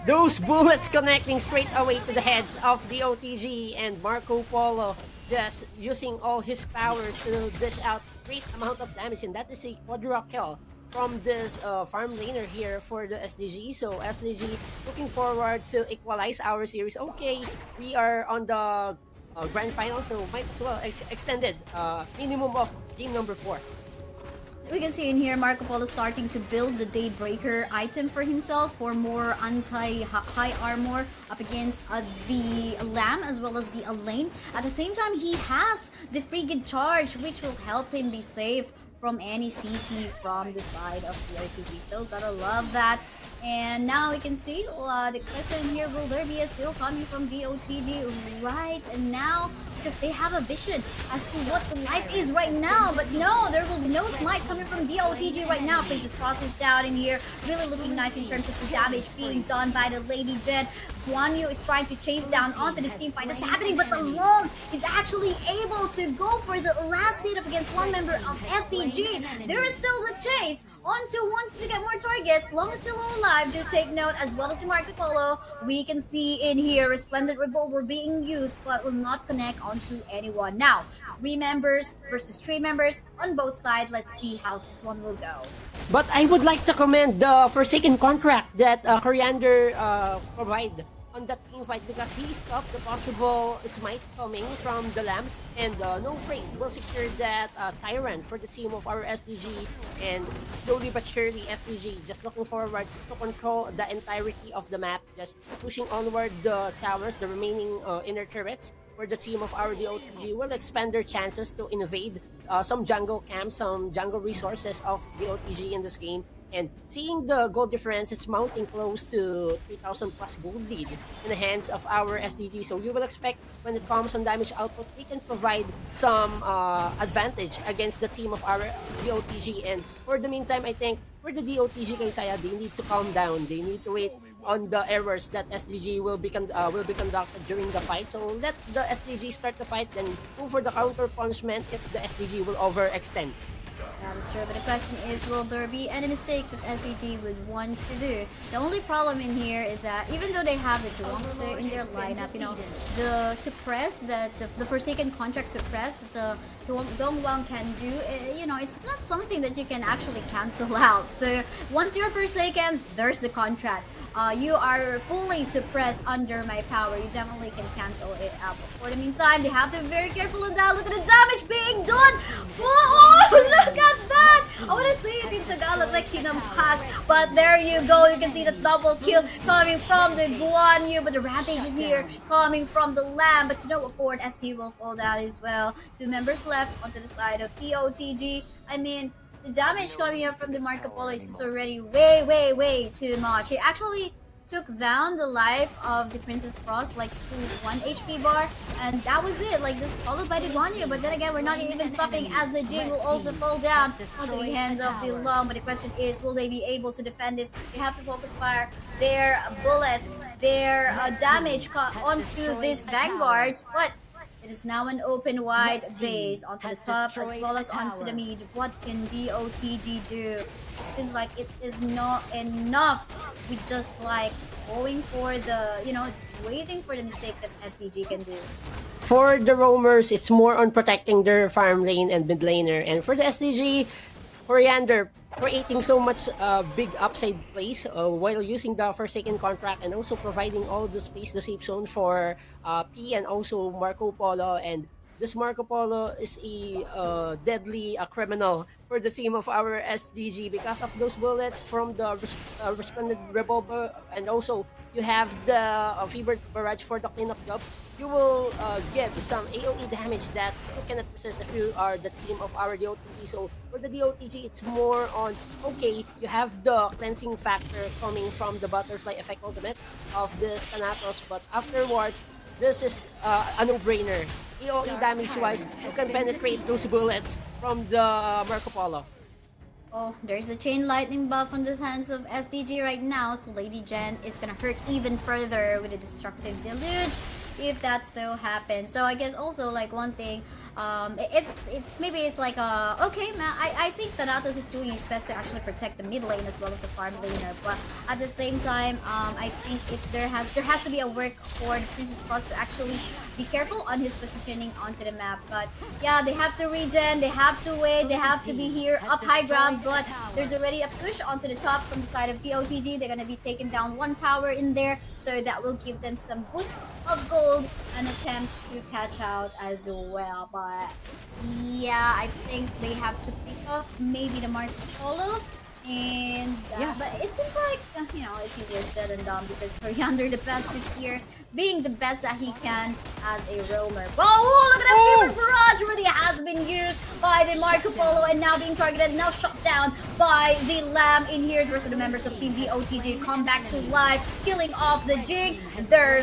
Speaker 6: Those bullets connecting straight away to the heads of the OTG, and Marco Polo just using all his powers to dish out great amount of damage, and that is a quadra kill from this farm laner here for the SDG. So SDG looking forward to equalize our series. Okay, we are on the grand final, so might as well extended minimum of game number 4.
Speaker 7: We can see in here Marco Polo starting to build the Daybreaker item for himself for more anti-high armor up against the Lamb as well as the Elaine. At the same time, he has the Frigid Charge, which will help him be safe from any CC from the side of the OTG. So gotta love that. And now we can see the question here, will there be a steal coming from the OTG right now? Because they have a vision as to what the life is right now. But no, there will be no smite coming from the OTG right now. Princess Frost is down in here. Really looking nice in terms of the damage being done by the Lady Jet. Guan Yu is trying to chase down onto this team fight that's happening, but the Long is actually able to go for the last hit up against one member of SDG. There is still the chase onto wanting to get more targets. Long is still alive. Do take note, as well as the Marco Polo. We can see in here Resplendent Revolver being used, but will not connect onto anyone. Now, 3 members versus 3 members on both sides. Let's see how this one will go.
Speaker 6: But I would like to commend the Forsaken contract that Coriander provide on that team fight, because he stopped the possible smite coming from the Lamb, and no freight will secure that Tyrant for the team of our SDG, and slowly but surely SDG just looking forward to control the entirety of the map, just pushing onward the towers, the remaining inner turrets for the team of our DOTG will expand their chances to invade some jungle camps, some jungle resources of DOTG in this game. And seeing the gold difference, it's mounting close to 3,000 plus gold lead in the hands of our SDG. So you will expect when it comes on damage output, we can provide some advantage against the team of our DOTG. And for the meantime, I think for the DOTG kay Saya, they need to calm down. They need to wait on the errors that SDG will be conducted during the fight. So let the SDG start the fight, then go for the counter punishment if the SDG will overextend.
Speaker 7: That is true, but the question is, will there be any mistake that SDG would want to do? The only problem in here is that even though they have the Duangse in their lineup, the suppress, the Forsaken contract suppress that the Dongwang can do, it's not something that you can actually cancel out. So once you're Forsaken, there's the contract. You are fully suppressed under my power. You definitely can cancel it out. But for the meantime, they have to be very careful of that. Look at the damage being done. Oh, look at that. I want to say it in Tagalog like Pass. But there you go. You can see the double kill coming from the Guan Yu. But the Rampage is here coming from the Lamb. But no afford as he will fall down as well. 2 members left onto the side of POTG. I mean, the damage coming up from the Marco Polo is just already way too much. He actually took down the life of the Princess Frost like to 1 HP bar, and that was it. Like, just followed by the Guan Yu. But then again, we're not even stopping as the Jing will also fall down onto the hands of the Long. But the question is, will they be able to defend this? They have to focus fire their bullets, their damage onto these vanguards. But it is now an open wide base onto the top as well as onto the mid. What can DOTG do? It seems like it is not enough with just like going for the, waiting for the mistake that SDG can do.
Speaker 6: For the roamers, it's more on protecting their farm lane and mid laner. And for the SDG, Coriander creating so much big upside plays while using the Forsaken contract and also providing all the space, the safe zone for P and also Marco Polo. And this Marco Polo is a deadly criminal for the team of our SDG because of those bullets from the Resplendent Revolver, and also you have the Fever Barrage for the cleanup job. You will give some AoE damage that you cannot resist if you are the team of our DOTG. So for the DOTG, it's more on, okay, you have the cleansing factor coming from the Butterfly Effect ultimate of this Thanatos, but afterwards, this is a no-brainer. AoE damage-wise, you can penetrate those bullets from the Marco Polo.
Speaker 7: Oh, there's a chain lightning buff on the hands of SDG right now, so Lady Jen is gonna hurt even further with a destructive deluge if that so happens. So I guess also like one thing, it's maybe it's like okay man, I think Thanatos is doing his best to actually protect the mid lane as well as the farm laner, but at the same time I think there has to be a work for the Princess Frost to actually be careful on his positioning onto the map. But yeah, they have to regen, they have to wait, they have to be here up high ground, but there's already a push onto the top from the side of TOTG. They're gonna be taking down 1 tower in there, so that will give them some boost of gold and attempt to catch out as well. But yeah, I think they have to pick off maybe the Marco Polo. And but it seems like it's easier said than done because Coriander the best is here, being the best that he can as a roamer. Oh, look at that Fever Barrage really has been used by the Marco Polo and now being targeted, now shot down by the Lamb in here. The rest of the members of Team DOTG come back to life, killing off the Jig. There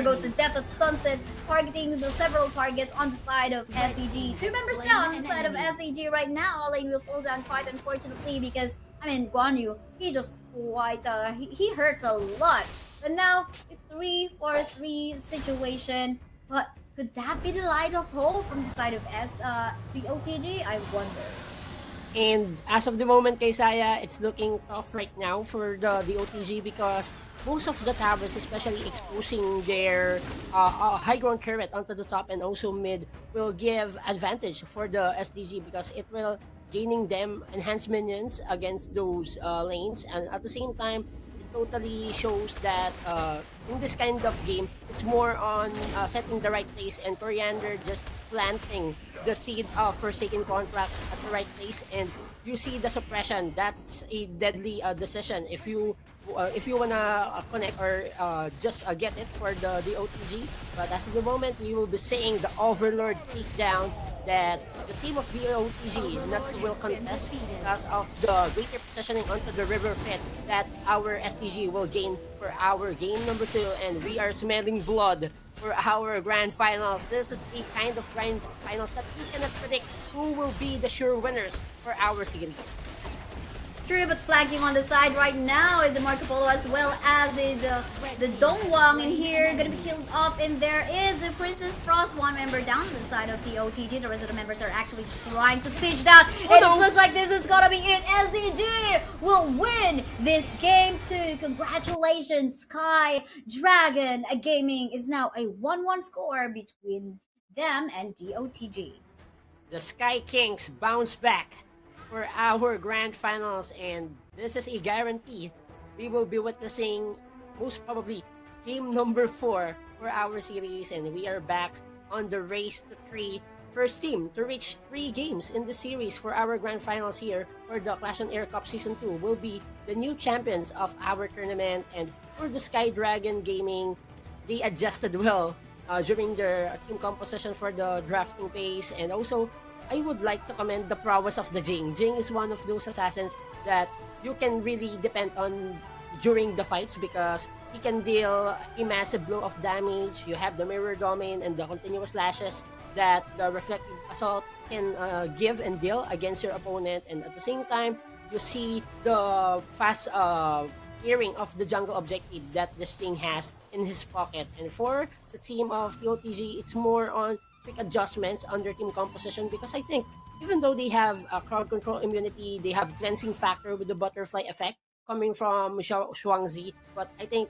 Speaker 7: goes the Death at Sunset, targeting the several targets on the side of SDG. 2 members down on the side of SDG right now. All lane will fall down quite unfortunately because Guan Yu, he just quite he hurts a lot. But now it's 3-4-3 situation. But could that be the light of hope from the side of DOTG? I wonder.
Speaker 6: And as of the moment, kay Saya, it's looking tough right now for the OTG because most of the towers, especially exposing their high ground turret onto the top and also mid, will give advantage for the SDG because it will gaining them enhanced minions against those lanes, and at the same time, it totally shows that in this kind of game, it's more on setting the right place and Coriander just planting the seed of Forsaken contract at the right place, and you see the suppression. That's a deadly decision if you wanna connect or just get it for the OTG. But as of the moment, we will be seeing the Overlord take down that the team of DOTG not will contest because of the greater positioning onto the river pit that our STG will gain for our game number 2, and we are smelling blood for our grand finals. This is the kind of grand finals that we cannot predict who will be the sure winners for our series.
Speaker 7: True, but flagging on the side right now is the Marco Polo as well as the Dongwang in here, gonna be killed off, and there is the Princess Frost, one member down to the side of the OTG. The rest of the members are actually just trying to siege down. It looks like this is gonna be it. SDG will win this game too. Congratulations, Sky Dragon Gaming is now a 1-1 score between them and DOTG.
Speaker 6: The Sky Kings bounce back for our grand finals, and this is a guarantee. We will be witnessing most probably game number 4 for our series, and we are back on the race to 3. First team to reach 3 games in the series for our grand finals here for the Clash on Air Cup Season 2 will be the new champions of our tournament. And for the Sky Dragon Gaming, they adjusted well during their team composition for the drafting phase, and also I would like to commend the prowess of the Jing. Jing is one of those assassins that you can really depend on during the fights because he can deal a massive blow of damage. You have the mirror domain and the continuous slashes that the reflective assault can give and deal against your opponent, and at the same time you see the fast clearing of the jungle objective that this Jing has in his pocket. And for the team of TOTG, it's more on quick adjustments on their team composition, because I think even though they have a crowd control immunity, they have cleansing factor with the butterfly effect coming from Shuangzi, but I think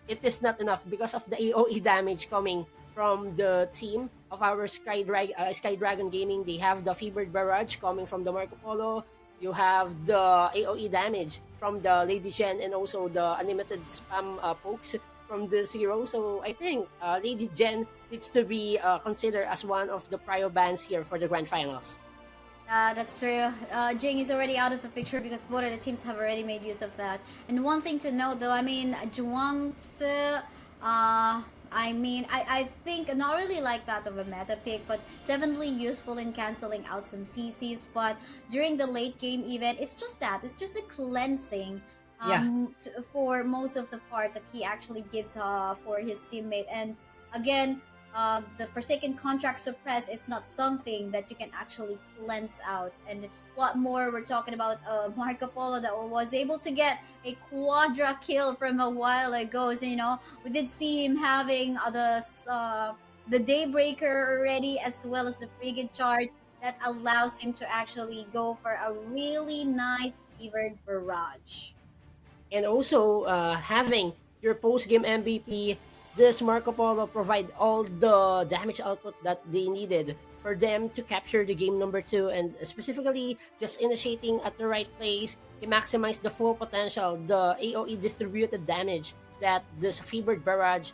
Speaker 6: it is not enough because of the AoE damage coming from the team of our Sky Dragon Gaming. They have the Fevered Barrage coming from the Marco Polo. You have the AoE damage from the Lady Jen, and also the unlimited spam pokes from the Zero. So I think Lady Jen needs to be considered as one of the prio bans here for the grand finals.
Speaker 7: That's true. Jing is already out of the picture because both of the teams have already made use of that. And one thing to note though, I mean, Zhuangzi, I think not really like that of a meta pick, but definitely useful in canceling out some CCs. But during the late game event, it's just a cleansing for most of the part that he actually gives for his teammate. And again, the Forsaken Contract Suppress is not something that you can actually cleanse out. And what more, we're talking about Marco Polo that was able to get a quadra kill from a while ago. So, you know, we did see him having the Daybreaker already, as well as the Frigate Chart that allows him to actually go for a really nice Fevered Barrage.
Speaker 6: And also having your post-game MVP, this Marco Polo provide all the damage output that they needed for them to capture the game number 2, and specifically just initiating at the right place to maximize the full potential, the AoE distributed damage that this Fevered Barrage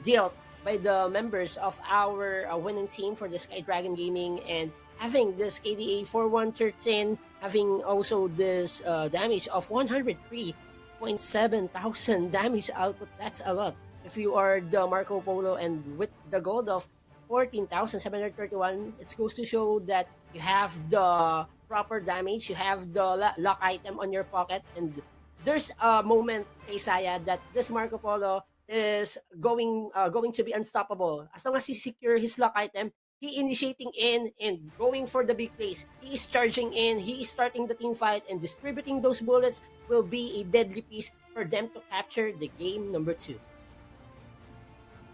Speaker 6: dealt by the members of our winning team for the Sky Dragon Gaming. And having this KDA 4113, having also this damage of 103,700 damage output, that's a lot if you are the Marco Polo. And with the gold of 14,731, it goes to show that you have the proper damage, you have the lock item on your pocket, and there's a moment, Isaiah, that this Marco Polo is going to be unstoppable. As long as he secure his lock item, he initiating in and going for the big plays. He is charging in, he is starting the team fight, and distributing those bullets will be a deadly piece for them to capture the game number 2.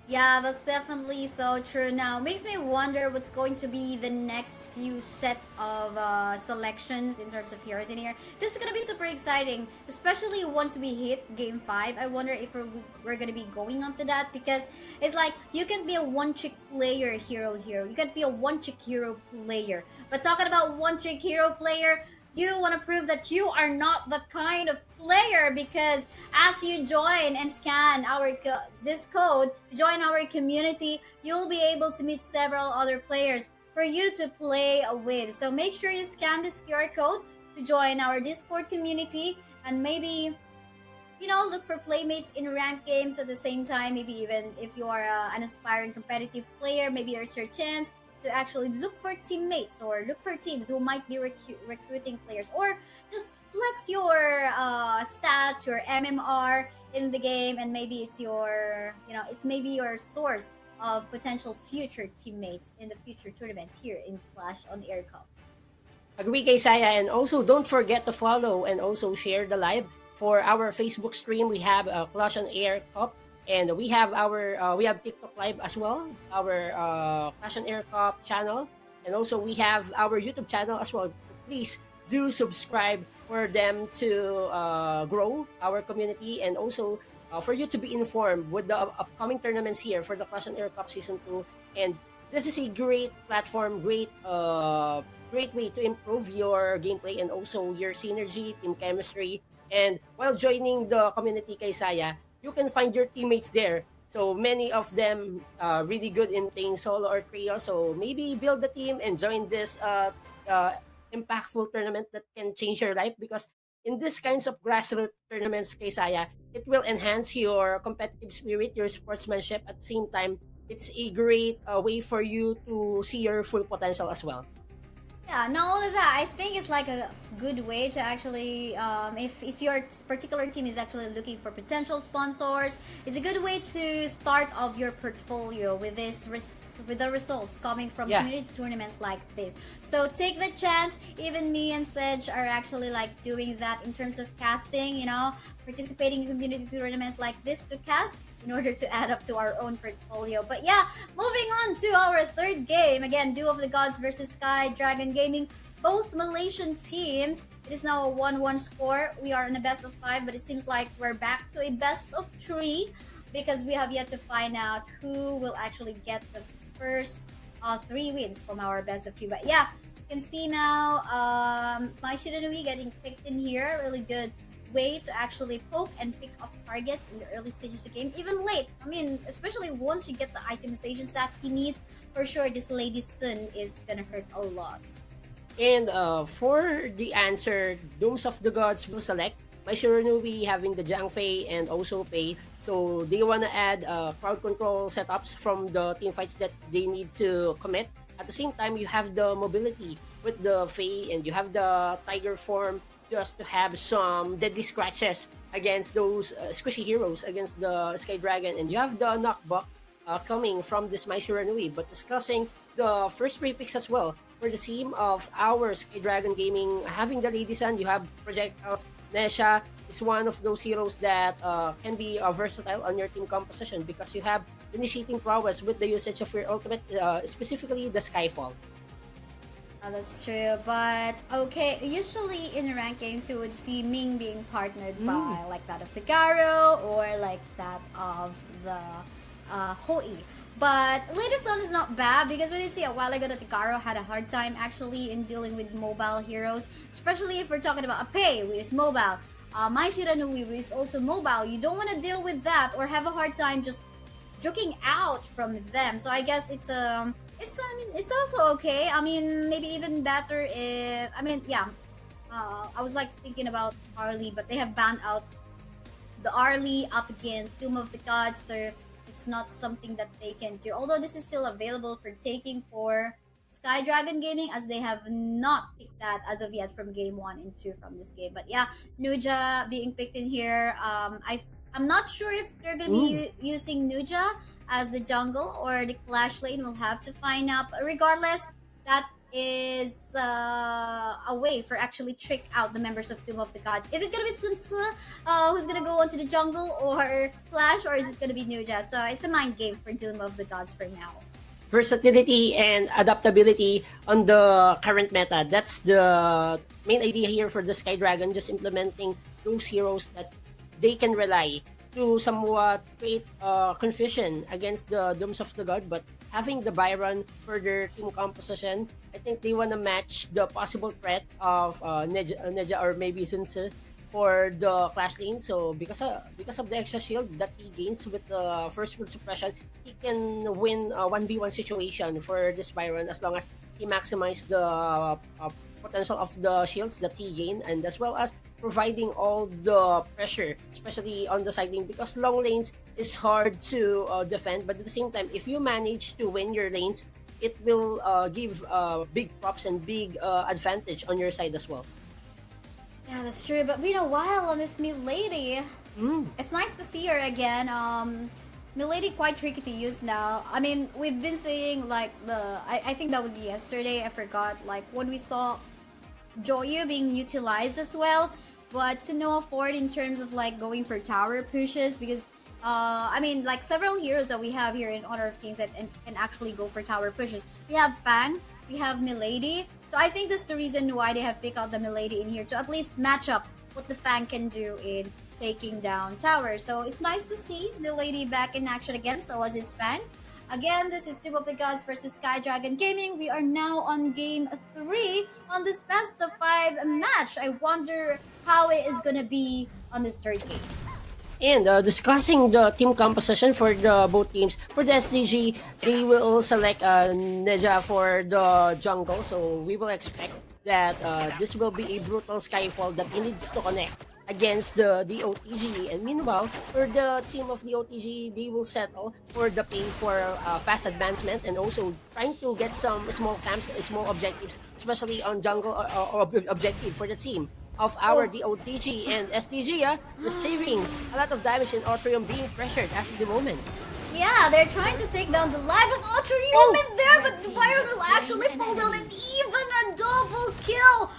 Speaker 7: Yeah, that's definitely so true. Now, makes me wonder what's going to be the next few set of selections in terms of heroes in here. This is going to be super exciting, especially once we hit Game 5. I wonder if we're going to be going on to that, because it's like, you can be a one-trick player hero here. You can be a one-trick hero player. But talking about one-trick hero player, you want to prove that you are not that kind of player, because as you join and scan this code to join our community, you'll be able to meet several other players for you to play with. So make sure you scan this QR code to join our Discord community, and maybe, you know, look for playmates in ranked games at the same time. Maybe even if you are an aspiring competitive player, maybe it's your chance to actually look for teammates or look for teams who might be recruiting players, or just flex your stats, your MMR in the game, and maybe it's your, it's maybe your source of potential future teammates in the future tournaments here in Clash on Air Cup.
Speaker 6: Agree kay Saya, and also don't forget to follow and also share the live for our Facebook stream. We have Clash on Air Cup, and we have we have TikTok live as well, our Clash on Air Cup channel, and also we have our YouTube channel as well. Please do subscribe for them to grow our community, and also for you to be informed with the upcoming tournaments here for the Clash on Air Cup Season 2. And this is a great platform, great way to improve your gameplay and also your synergy, team chemistry. And while joining the community kay Saya, you can find your teammates there. So many of them really good in playing solo or trio. So maybe build the team and join this impactful tournament that can change your life, because in these kinds of grassroots tournaments kay Saya, it will enhance your competitive spirit, your sportsmanship. At the same time, it's a great way for you to see your full potential as well.
Speaker 7: Yeah, not only that, I think it's like a good way to actually, if your particular team is actually looking for potential sponsors, it's a good way to start off your portfolio with with the results coming from community tournaments like this. So take the chance. Even me and Sedge are actually like doing that in terms of casting, participating in community tournaments like this to cast in order to add up to our own portfolio. But yeah, moving on to our third game. Again, Duo of the Gods versus Sky Dragon Gaming. Both Malaysian teams. It is now a 1-1 score. We are in a best of 5, but it seems like we're back to a best of 3 because we have yet to find out who will actually get the first 3 wins from our best of 3. But yeah, you can see now Mai Shiranui getting picked in here. Really good way to actually poke and pick off targets in the early stages of the game, even late. I mean, especially once you get the itemization stats he needs, for sure this Lady Sun is gonna hurt a lot.
Speaker 6: And for the answer, Dooms of the Gods will select Mai Shiranui having the Jiang Fei and also Pei. So they wanna add crowd control setups from the team fights that they need to commit. At the same time, you have the mobility with the Fei, and you have the Tiger form just to have some deadly scratches against those squishy heroes against the Sky Dragon. And you have the knockback coming from this Mai Shiranui. But discussing the first 3 picks as well for the team of our Sky Dragon Gaming, having the Lady Sun, you have projectiles. Nesha is one of those heroes that can be versatile on your team composition because you have initiating prowess with the usage of your ultimate, specifically the Skyfall.
Speaker 7: Oh, that's true, but okay, usually in ranked games you would see Ming being partnered by like that of the Garo or like that of the Hoi. But Lady Sun is not bad because we did see a while ago that the Garo had a hard time actually in dealing with mobile heroes, especially if we're talking about a Pei, who is mobile. Mai Shiranui, who is also mobile. You don't want to deal with that or have a hard time just joking out from them. So I guess it's also okay. I mean, maybe even better if, I was like thinking about Arlie, but they have banned out the Arlie up against Doom of the Gods, so it's not something that they can do. Although this is still available for taking for Sky Dragon Gaming, as they have not picked that as of yet from game 1 and 2 from this game. But yeah, Nuja being picked in here. I'm not sure if they're going to be using Nuja as the jungle or the Clash lane. We'll have to find out. But regardless, that is a way for actually trick out the members of Doom of the Gods. Is it going to be Sun Tzu who's going to go onto the jungle, or Clash, or is it going to be Nuja? So it's a mind game for Doom of the Gods for now.
Speaker 6: Versatility and adaptability on the current meta. That's the main idea here for the Sky Dragon, just implementing those heroes that they can rely to somewhat create confusion against the Dooms of the God, but having the Byron for their team composition, I think they want to match the possible threat of Neja or maybe Sun Tzu for the Clash lane. So because of the extra shield that he gains with the first wind suppression, he can win a 1v1 situation for this Byron as long as he maximizes the potential of the shields that he gained, and as well as providing all the pressure, especially on the side lane, because long lanes is hard to defend. But at the same time, if you manage to win your lanes it will give big props and big advantage on your side as well.
Speaker 7: Yeah, that's true. But been a while on this Milady. It's nice to see her again. Milady quite tricky to use now. I mean, we've been seeing like I think that was yesterday. I forgot. Like when we saw Joyu being utilized as well, but to no afford in terms of like going for tower pushes because. I mean, like several heroes that we have here in Honor of Kings that can actually go for tower pushes. We have Fang, we have Milady. So I think that's the reason why they have picked out the Milady in here to at least match up what the Fang can do in taking down towers. So it's nice to see Milady back in action again. So was his Fang. Again, this is Team of the Gods versus Sky Dragon Gaming. We are now on game 3 on this best of 5 match. I wonder how it is gonna be on this third game.
Speaker 6: And discussing the team composition for the both teams. For the SDG, they will select Neja for the jungle. So we will expect that this will be a brutal Skyfall that he needs to connect against the OTG. And meanwhile, for the team of the OTG, they will settle for the pay for fast advancement and also trying to get some small camps, small objectives, especially on jungle or objective for the team of our DOTG and SDG, receiving a lot of damage and Atrium being pressured as of the moment.
Speaker 7: Yeah, they're trying to take down the life of Atrium in there, but Byron will actually fall down and even a double kill.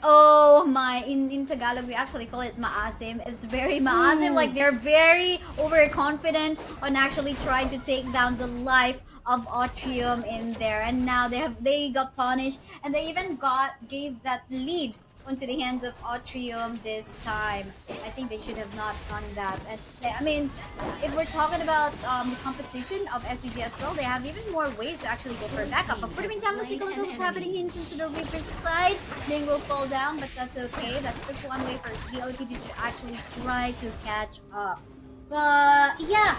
Speaker 7: Oh my, in Tagalog we actually call it maasim. It's very maasim, like they're very overconfident on actually trying to take down the life of Atrium in there, and now they got punished, and they even gave that lead onto the hands of Atrium this time. I think they should have not done that. And I mean, if we're talking about the composition of SDG as well, they have even more ways to actually go for backup. But for the meantime, let's take a look at what's happening into the Reaper's side. Ming will fall down, but that's okay. That's just one way for the OTG to actually try to catch up. But yeah,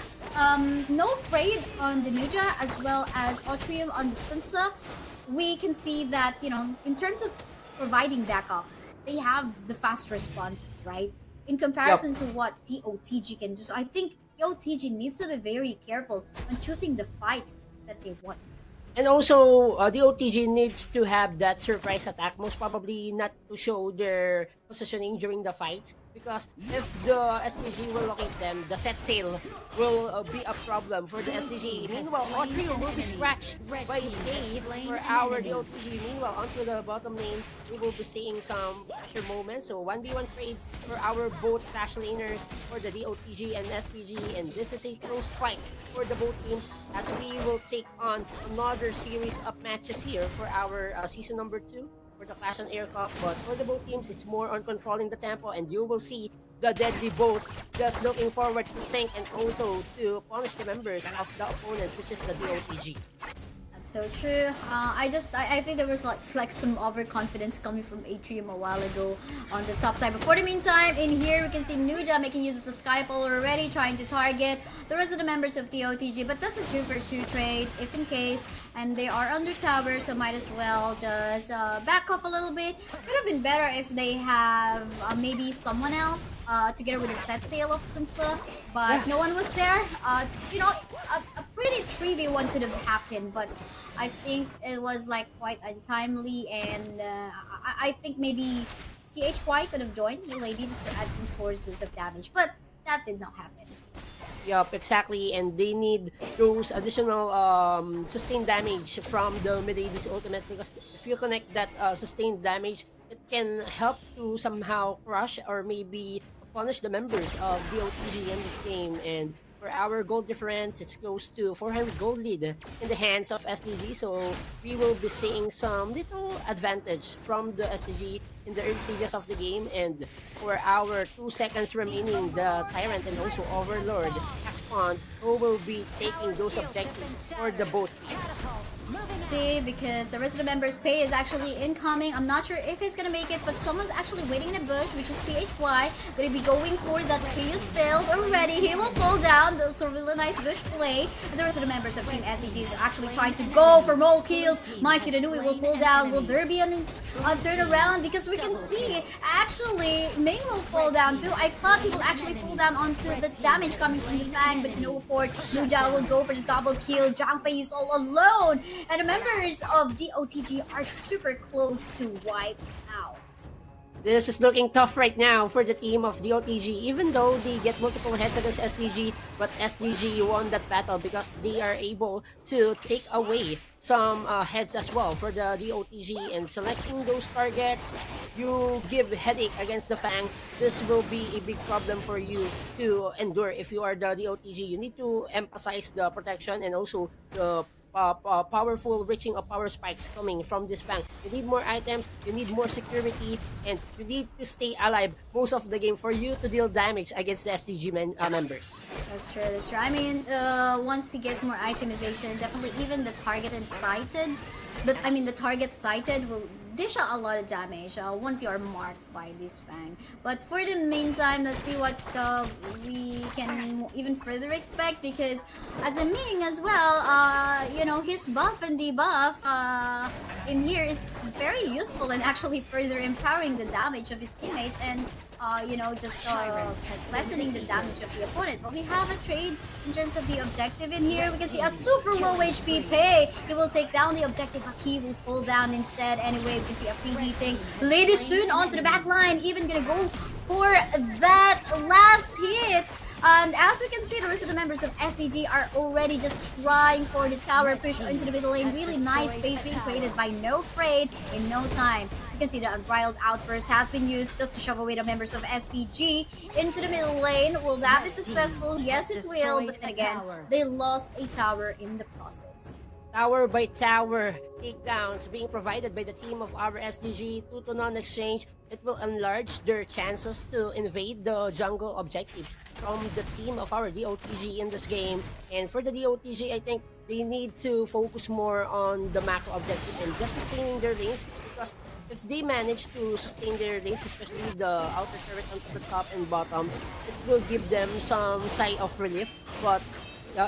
Speaker 7: no Frayed on the Nuja as well as Atrium on the Sansa. We can see that, you know, in terms of providing backup, they have the fast response, right? In comparison to what TOTG can do. So I think TOTG needs to be very careful on choosing the fights that they want.
Speaker 6: And also, the OTG needs to have that surprise attack, most probably not to show their positioning during the fights. Because if the SDG will locate them, the set sail will be a problem for the SDG. Meanwhile, Atrium will be scratched by A for our DOTG. Meanwhile, onto the bottom lane, we will be seeing some pressure moments. So 1v1 trade for our both Clash laners for the DOTG and SDG. And this is a close fight for the both teams as we will take on another series of matches here for our season number 2. For the Clash on Air Cup, but for the both teams, it's more on controlling the tempo, and you will see the deadly boat just looking forward to sink and also to punish the members of the opponents, which is the DOTG.
Speaker 7: So true. I think there was like some overconfidence coming from Atrium a while ago on the top side. But for the meantime, in here we can see Nuja making use of the Skyfall already, trying to target the rest of the members of the OTG. But that's a 2-for-2 trade, if in case, and they are under tower, so might as well just back off a little bit. Could have been better if they have maybe someone else together with a set sail of Sansa, but no one was there. You know, a pretty 3v1 could have happened, but I think it was like quite untimely, and I think maybe PHY could have joined the lady just to add some sources of damage, but that did not happen.
Speaker 6: Yup, exactly, and they need those additional sustained damage from the Mid-AD's ultimate, because if you connect that sustained damage, it can help to somehow crush or maybe punish the members of the OTG in this game. And for our gold difference, it's close to 400 gold lead in the hands of SDG, so we will be seeing some little advantage from the SDG in the early stages of the game. And for our 2 seconds remaining, the Tyrant and also Overlord has spawned, who will be taking those objectives for the both teams.
Speaker 7: See, because the rest of the members' pay is actually incoming. I'm not sure if he's gonna make it, but someone's actually waiting in the bush, which is PHY. Gonna be going for that chaos field already. He will fall down. Those are really nice bush play. And the rest of the members of Team SDG is actually trying to go for more kills. Mighty Danui will fall down. Will there be a turnaround? Because we can see, actually, Ming will fall down too. I thought he will actually fall down onto the damage coming from the Fang, but no for Nuja will go for the double kill. Zhang Fei is all alone. And the members of DOTG are super close to wipe out.
Speaker 6: This is looking tough right now for the team of DOTG, even though they get multiple heads against SDG, but SDG won that battle because they are able to take away some heads as well for the DOTG, and selecting those targets, you give headache against the Fang. This will be a big problem for you to endure if you are the DOTG. You need to emphasize the protection and also the powerful reaching of power spikes coming from this Fang. You need more items, you need more security, and you need to stay alive most of the game for you to deal damage against the SDG members.
Speaker 7: That's true, that's true. I mean, once he gets more itemization, definitely even the target sighted will dish out a lot of damage once you are marked by this Fang. But for the meantime, let's see what we can even further expect, because as a Ming as well, you know, his buff and debuff in here is very useful and actually further empowering the damage of his teammates and you know, just lessening the damage of the opponent. But we have a trade in terms of the objective in here. We can see a super low HP Pei. He will take down the objective, but he will fall down instead. Anyway, we can see a free heating. Lady Soon onto the back line, even gonna go for that last hit. And as we can see, the rest of the members of SDG are already just trying for the tower push into the middle lane. Really nice space being created by No Frayed in no time. You can see the Unbridled Outburst has been used just to shove away the members of SDG into the middle lane. Will that be successful? Yes, it will. But then again, they lost a tower in the process.
Speaker 6: Tower by tower takedowns being provided by the team of our SDG, 2-to-none exchange. It will enlarge their chances to invade the jungle objectives from the team of our DOTG in this game. And for the DOTG, I think they need to focus more on the macro objective and just sustaining their lanes, because if they manage to sustain their lanes, especially the outer turret onto the top and bottom, it will give them some sigh of relief. But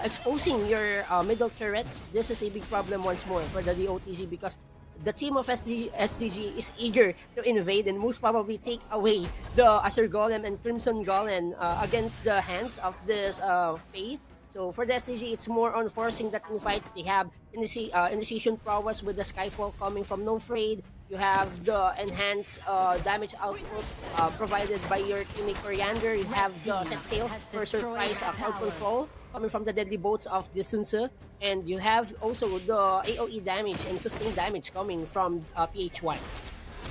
Speaker 6: exposing your middle turret, this is a big problem once more for the DOTG, because the team of SDG is eager to invade and most probably take away the Azure Golem and Crimson Golem against the hands of this Fae. So for the SDG, it's more on forcing the team fights. They have initiation prowess with the Skyfall coming from No Frayed. You have the enhanced damage output provided by your teammate Coriander. You have the set sail for surprise crowd control coming from the deadly boats of the Sunse. And you have also the AoE damage and sustained damage coming from PHY.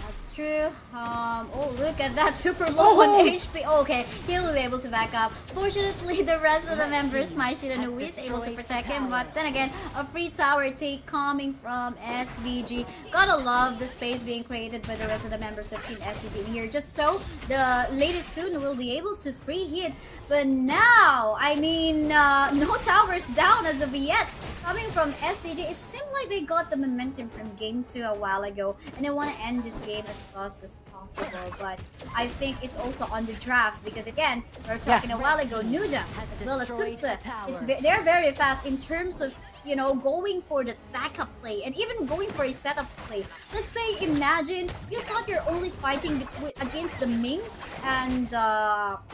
Speaker 7: That's true. Oh, look at that, super low on HP. Oh, okay, he'll be able to back up. Fortunately, the rest of the members, Mai Shiranui, is able to protect him. But then again, a free tower take coming from SDG. Gotta love the space being created by the rest of the members of Team SDG here, just so the Lady Soon will be able to free hit. But now, I mean, no towers down as of yet. Coming from SDG, it seemed like they got the momentum from Game 2 a while ago, and they want to end this game as fast as possible. But I think it's also on the draft, because again, we were talking a while ago, Nuja as well as Sunse, they're very fast in terms of, you know, going for the backup play and even going for a setup play. Let's say, imagine you thought you're only fighting against the Ming and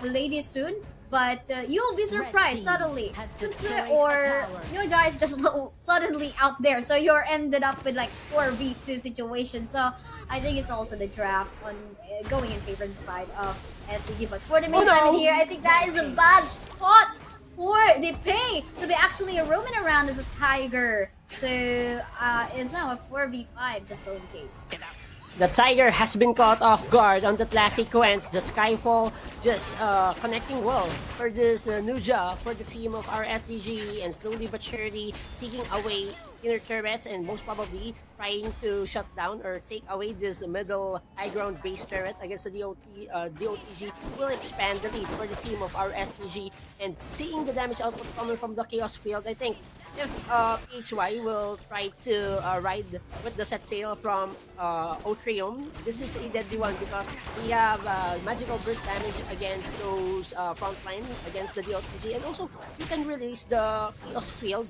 Speaker 7: Lady Soon, but you'll be surprised suddenly. Sunse or Yoja is just suddenly out there, so you're ended up with like 4v2 situation. So I think it's also the draft on going in favor of the side of SDG. But for the meantime here, I think that is a bad spot for the Pei to be actually roaming around as a tiger. So it's now a 4v5 just so in case.
Speaker 6: The Tiger has been caught off guard on the last sequence. The Skyfall just connecting well for this Nuja for the team of our SDG, and slowly but surely taking away inner turrets and most probably trying to shut down or take away this middle high ground base turret against the DOTG will expand the lead for the team of our SDG. And seeing the damage output coming from the Chaos Field, I think if PHY will try to ride with the set sail from Otrium, this is a deadly one because we have magical burst damage against those front line against the DOTG, and also you can release the Chaos Field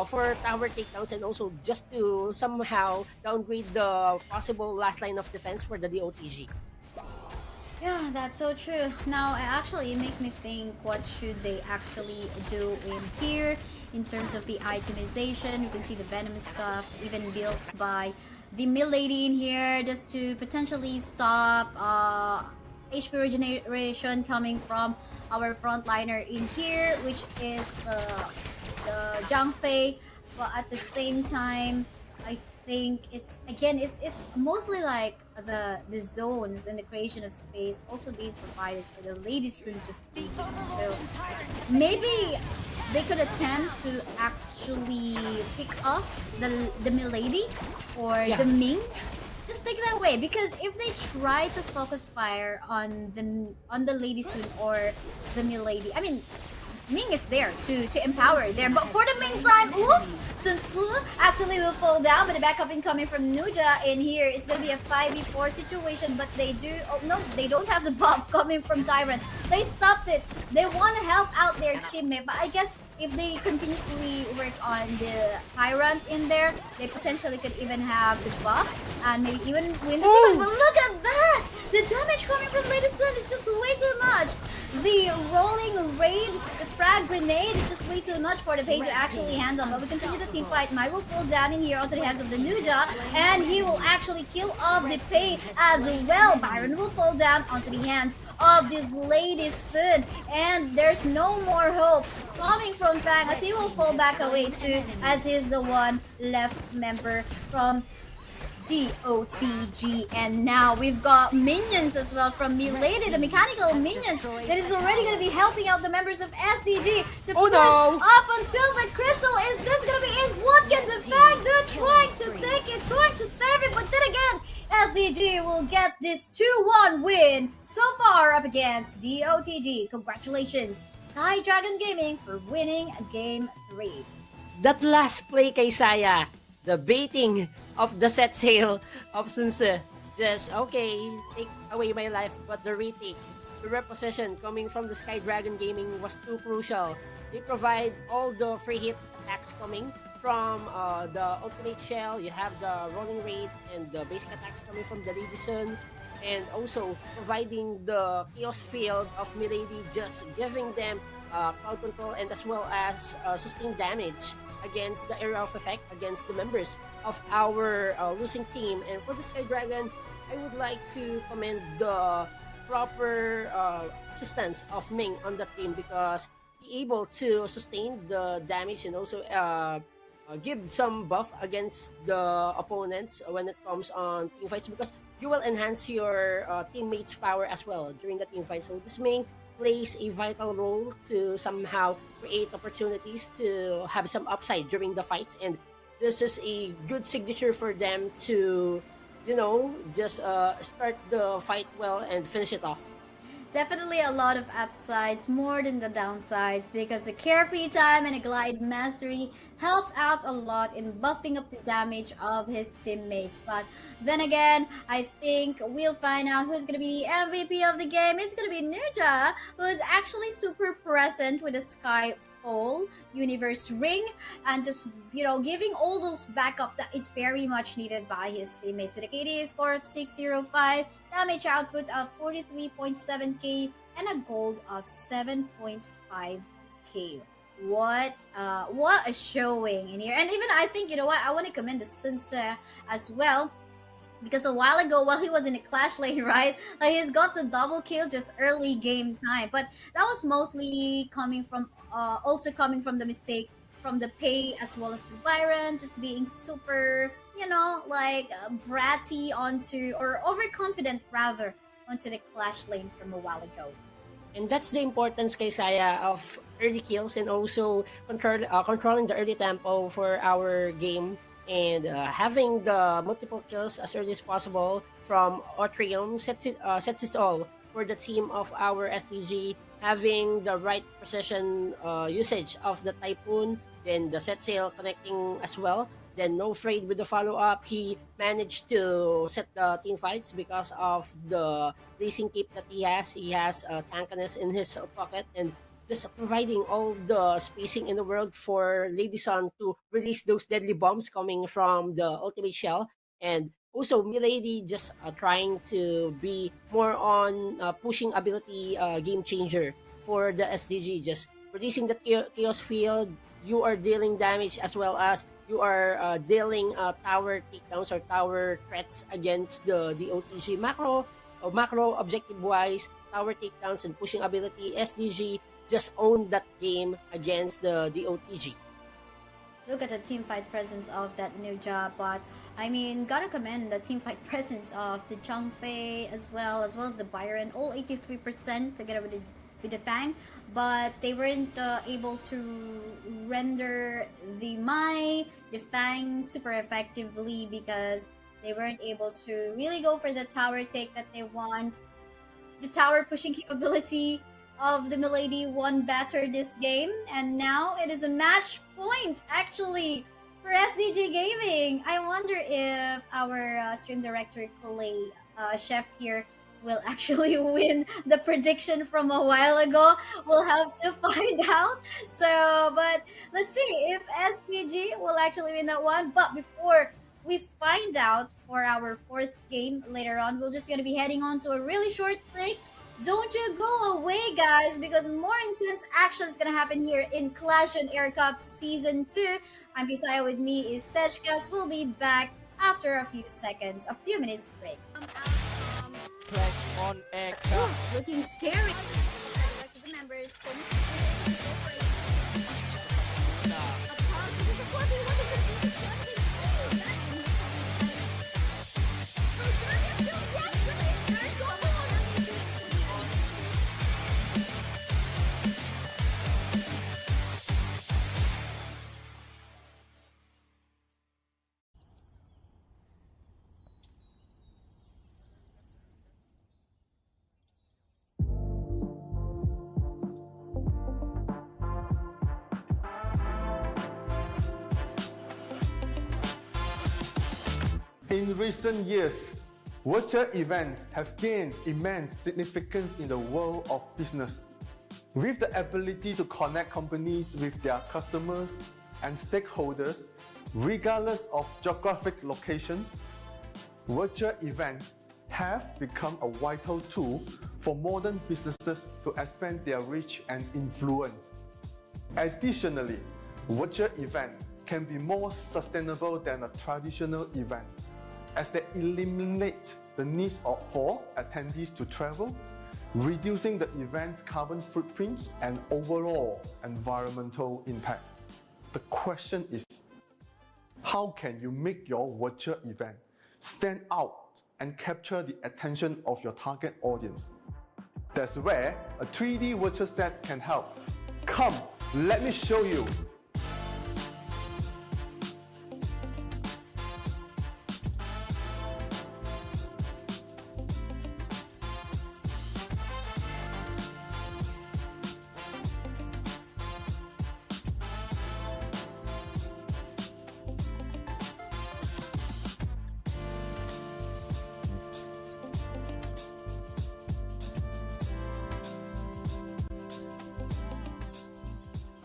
Speaker 6: for tower takedowns and also just to somehow downgrade the possible last line of defense for the DOTG.
Speaker 7: Yeah, that's so true. Now, actually, it makes me think what should they actually do in here in terms of the itemization. You can see the venomous stuff even built by the Milady in here just to potentially stop HP regeneration coming from our frontliner in here, which is the Zhang Fei. But at the same time, I think it's mostly like the zones and the creation of space also being provided for the ladies soon to feed. So maybe they could attempt to actually pick off the Milady or the Ming. Just take that away, because if they try to focus fire on the lady soon or the Milady, I mean, Ming is there to empower them, but for the meantime, Sun Tzu actually will fall down, but the backup incoming from Nuja in here is going to be a 5v4 situation, but they don't have the buff coming from Tyrant. They stopped it. They want to help out their teammate, but I guess if they continuously work on the Tyrant in there, they potentially could even have the buff and maybe even win the sequence. But look at that! The damage coming from Lady Sun is just way too much. The rolling raid, the frag grenade is just way too much for the Pei to actually handle. But we continue the team fight. Mai will fall down in here onto the hands of the Nuja, and he will actually kill off the Pei as well. Byron will fall down onto the hands of this Lady Sun, and there's no more hope coming from Fang as he will fall back away too, as he's the one left member from DOTG. And now we've got minions as well from Milady, the mechanical minions that is already going to be helping out the members of SDG to push up until the crystal. Is this going to be it? What can the Fang do? Trying to take it, trying to save it, but then again, SDG will get this 2-1 win so far up against DOTG. Congratulations, Sky Dragon Gaming, for winning Game 3.
Speaker 6: That last play kay Saya, the baiting of the set sail of Sun Tzu. Just, okay, take away my life, but the retake, the repossession coming from the Sky Dragon Gaming was too crucial. They provide all the free hit attacks coming from the ultimate shell. You have the rolling raid and the basic attacks coming from the Lady Sun, and also providing the chaos field of Milady, just giving them crowd control and as well as sustained damage against the area of effect against the members of our losing team. And for the Sky Dragon, I would like to commend the proper assistance of Ming on the team, because he able to sustain the damage and also give some buff against the opponents when it comes on team fights, because you will enhance your teammates' power as well during the team fight. So this Ming plays a vital role to somehow create opportunities to have some upside during the fights, and this is a good signature for them to, just start the fight well and finish it off.
Speaker 7: Definitely a lot of upsides, more than the downsides, because the carefree time and the glide mastery helped out a lot in buffing up the damage of his teammates. But then again, I think we'll find out who's going to be the MVP of the game. It's going to be Nuja, who is actually super present with the Skyfall Universe Ring, and just, giving all those backup that is very much needed by his teammates. With a KDA score of 605, damage output of 43.7k, and a gold of 7.5k. What a showing in here. And even I think, I want to commend the Sun Tzu as well, because a while ago, while he was in the clash lane, right, he's got the double kill just early game time, but that was mostly coming from the mistake from the Pei as well as the Byron, just being super, bratty or overconfident rather onto the clash lane from a while ago.
Speaker 6: And that's the importance, kay Saya, of early kills and also controlling the early tempo for our game, and having the multiple kills as early as possible from Otrium sets it all for the team of our SDG, having the right precision usage of the Typhoon then the set sail connecting as well. Then no trade with the follow-up. He managed to set the team fights because of the racing cape that he has. He has tankiness in his pocket and just providing all the spacing in the world for Lady Sun to release those deadly bombs coming from the ultimate shell. And also Milady just trying to be more on pushing ability game changer for the SDG, just releasing the chaos field. You are dealing damage as well as you are dealing tower takedowns or tower threats against the OTG macro objective wise. Tower takedowns and pushing ability, SDG just owned that game against the OTG.
Speaker 7: Look at the team fight presence of that Ninja, but I mean, gotta commend the team fight presence of the Changfei as well as the Byron, all 83% together with the Fang, but they weren't able to render the Fang super effectively because they weren't able to really go for the tower take that they want. The tower pushing capability of the Milady won better this game, and now it is a match point actually for SDG Gaming. I wonder if our stream director Clay Chef here will actually win the prediction from a while ago. We'll have to find out. So, but let's see if SDG will actually win that one. But before we find out for our fourth game later on, we're just going to be heading on to a really short break. Don't you go away, guys, because more intense action is going to happen here in Clash on Air Cup Season 2. I'm Bisaya, with me is Sejkas. We'll be back after a few minutes break.
Speaker 8: Clash on Air Cup.
Speaker 7: Looking scary. The members
Speaker 1: In recent years, virtual events have gained immense significance in the world of business. With the ability to connect companies with their customers and stakeholders, regardless of geographic locations, virtual events have become a vital tool for modern businesses to expand their reach and influence. Additionally, virtual events can be more sustainable than a traditional event, as they eliminate the need for attendees to travel, reducing the event's carbon footprint and overall environmental impact. The question is, how can you make your virtual event stand out and capture the attention of your target audience? That's where a 3D virtual set can help. Come, let me show you.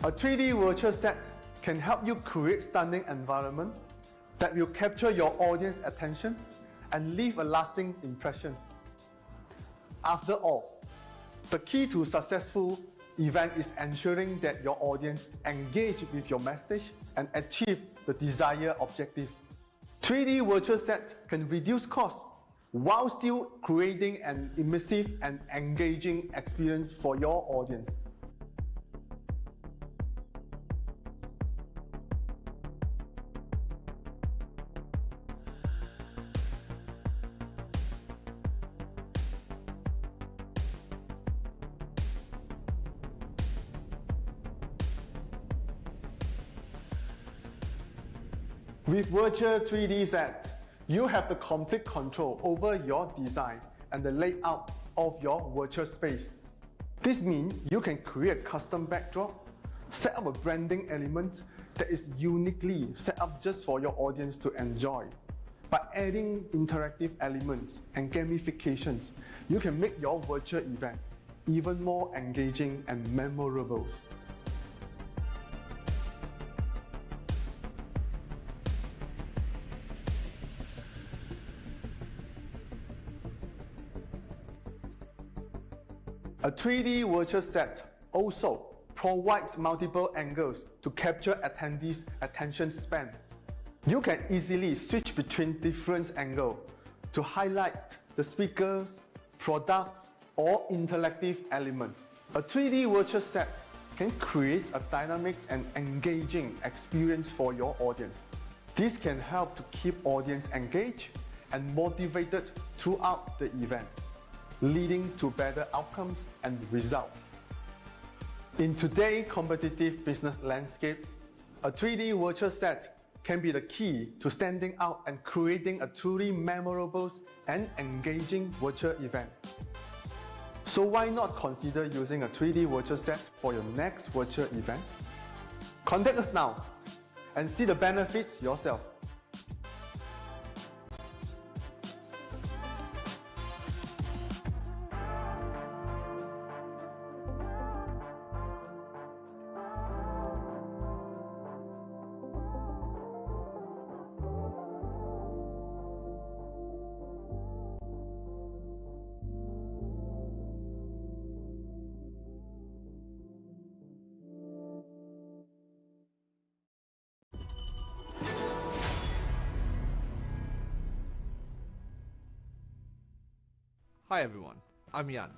Speaker 1: A 3D virtual set can help you create stunning environment that will capture your audience attention and leave a lasting impression. After all, the key to successful event is ensuring that your audience engage with your message and achieve the desired objective. 3D virtual set can reduce costs while still creating an immersive and engaging experience for your audience. With Virtual 3D Set, you have the complete control over your design and the layout of your virtual space. This means you can create custom backdrop, set up a branding element, that is uniquely set up just for your audience to enjoy. By adding interactive elements and gamifications, you can make your virtual event even more engaging and memorable. A 3D virtual set also provides multiple angles to capture attendees' attention span. You can easily switch between different angles to highlight the speakers, products, or interactive elements. A 3D virtual set can create a dynamic and engaging experience for your audience. This can help to keep audience engaged and motivated throughout the event, leading to better outcomes and results. In today's competitive business landscape, a 3D virtual set can be the key to standing out and creating a truly memorable and engaging virtual event. So why not consider using a 3D virtual set for your next virtual event? Contact us now and see the benefits yourself.
Speaker 2: Hi everyone, I'm Jan,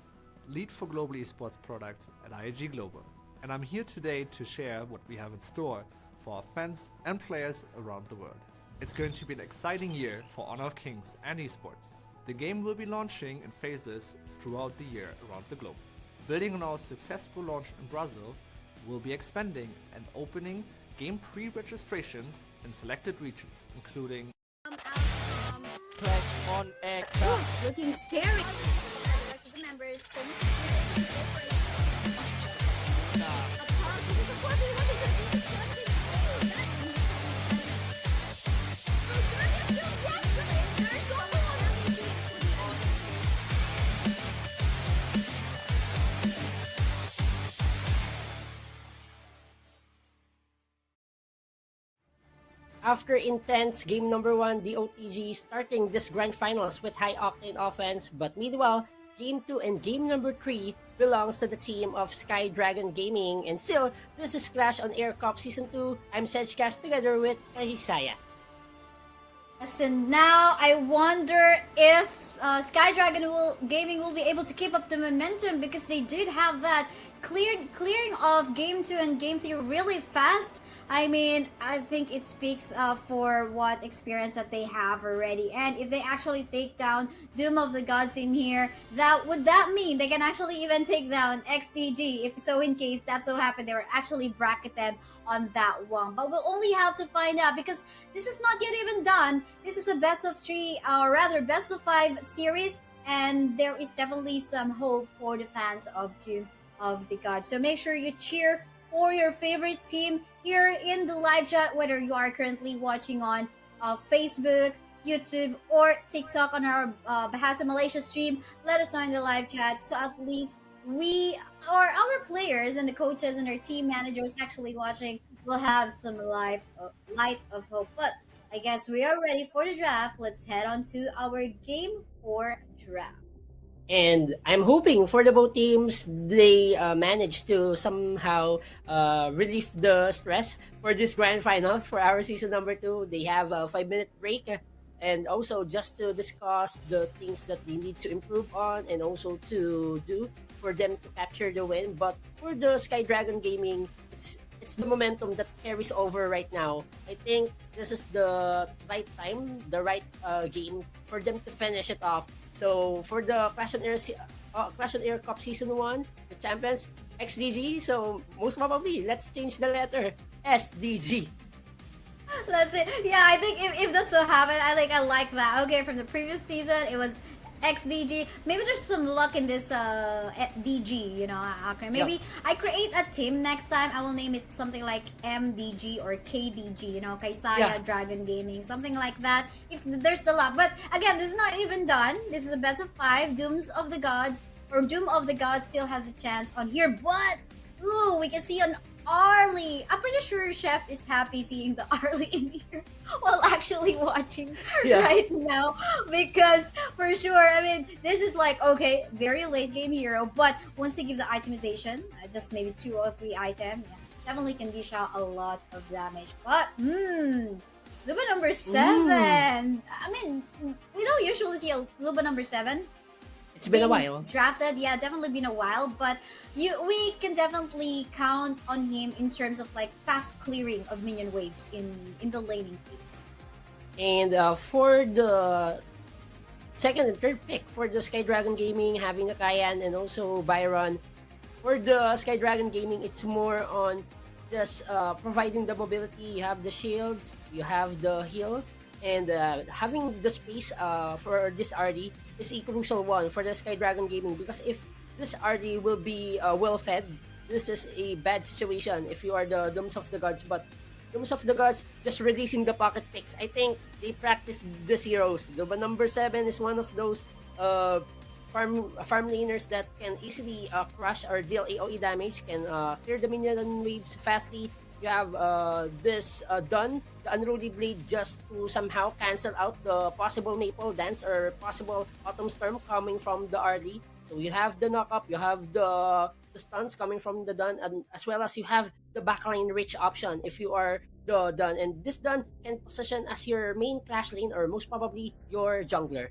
Speaker 2: lead for global esports products at IAG Global, and I'm here today to share what we have in store for our fans and players around the world. It's going to be an exciting year for Honor of Kings and esports. The game will be launching in phases throughout the year around the globe. Building on our successful launch in Brazil, we'll be expanding and opening game pre-registrations in selected regions, including
Speaker 8: Clash OnAir Cup.
Speaker 7: Looking scary. Members
Speaker 6: After intense game number 1, the OTG starting this grand finals with high octane offense, but meanwhile, game 2 and game number 3 belongs to the team of Sky Dragon Gaming, and still, this is Clash OnAir Cup Season 2. I'm Sedgecast together with Kahisaya.
Speaker 7: Yes, and now I wonder if Sky Dragon Gaming will be able to keep up the momentum, because they did have that clearing of game 2 and game 3 really fast. I mean, I think it speaks for what experience that they have already. And if they actually take down Doom of the Gods in here, would that mean they can actually even take down XTG? If so, in case that so happened, they were actually bracketed on that one. But we'll only have to find out, because this is not yet even done. This is a best of 3, or rather best of 5 series, and there is definitely some hope for the fans of Doom of the Gods. So make sure you cheer for your favorite team here in the live chat, whether you are currently watching on Facebook, YouTube, or TikTok on our Bahasa Malaysia stream. Let us know in the live chat, so at least we or our players and the coaches and our team managers actually watching will have some light of hope. But I guess we are ready for the draft. Let's head on to our Game 4 draft.
Speaker 6: And I'm hoping for the both teams, they manage to somehow relieve the stress for this grand finals for our season number 2. They have a 5-minute break, and also just to discuss the things that they need to improve on and also to do for them to capture the win. But for the Sky Dragon Gaming, it's the momentum that carries over right now. I think this is the right time, the right game for them to finish it off. So for the Clash OnAir Cup Season 1, the champions, XDG. So most probably, let's change the letter, SDG.
Speaker 7: Let's see. Yeah, I think if that so happened, I like that. Okay, from the previous season, it was XDG. Maybe there's some luck in this DG, you know. Okay, maybe I create a team next time. I will name it something like MDG or KDG, you know, Kaisaya Dragon Gaming, something like that. If there's the luck. But again, this is not even done. This is a best of 5. Dooms of the Gods or Doom of the Gods still has a chance on here, but ooh, we can see an Arlie. I'm pretty sure Chef is happy seeing the Arlie in here while actually watching right now, because for sure, I mean, this is like, okay, very late game hero, but once you give the itemization, just maybe 2 or 3 items, definitely can dish out a lot of damage. But Luba number 7. I mean, we don't usually see a Luba number 7.
Speaker 6: It's been a while.
Speaker 7: Drafted, yeah, definitely been a while, but we can definitely count on him in terms of like fast clearing of minion waves in the laning phase.
Speaker 6: And for the second and third pick for the Sky Dragon Gaming, having the Kayan and also Byron. For the Sky Dragon Gaming, it's more on just providing the mobility. You have the shields, you have the heal, and having the space for this RD is a crucial one for the Sky Dragon Gaming, because if this RD will be well fed, this is a bad situation if you are the Dooms of the Gods. But Dooms of the Gods just releasing the pocket picks, I think they practice the zeros. The number 7 is one of those farm laners that can easily crush or deal AoE damage, can clear the minion waves fastly. You have this done, the Unruly Blade, just to somehow cancel out the possible Maple Dance or possible Autumn Storm coming from the RD. So you have the knock-up, you have the stuns coming from the Dun, and as well as you have the backline reach option if you are the Dun. And this Dun can position as your main clash lane or most probably your jungler.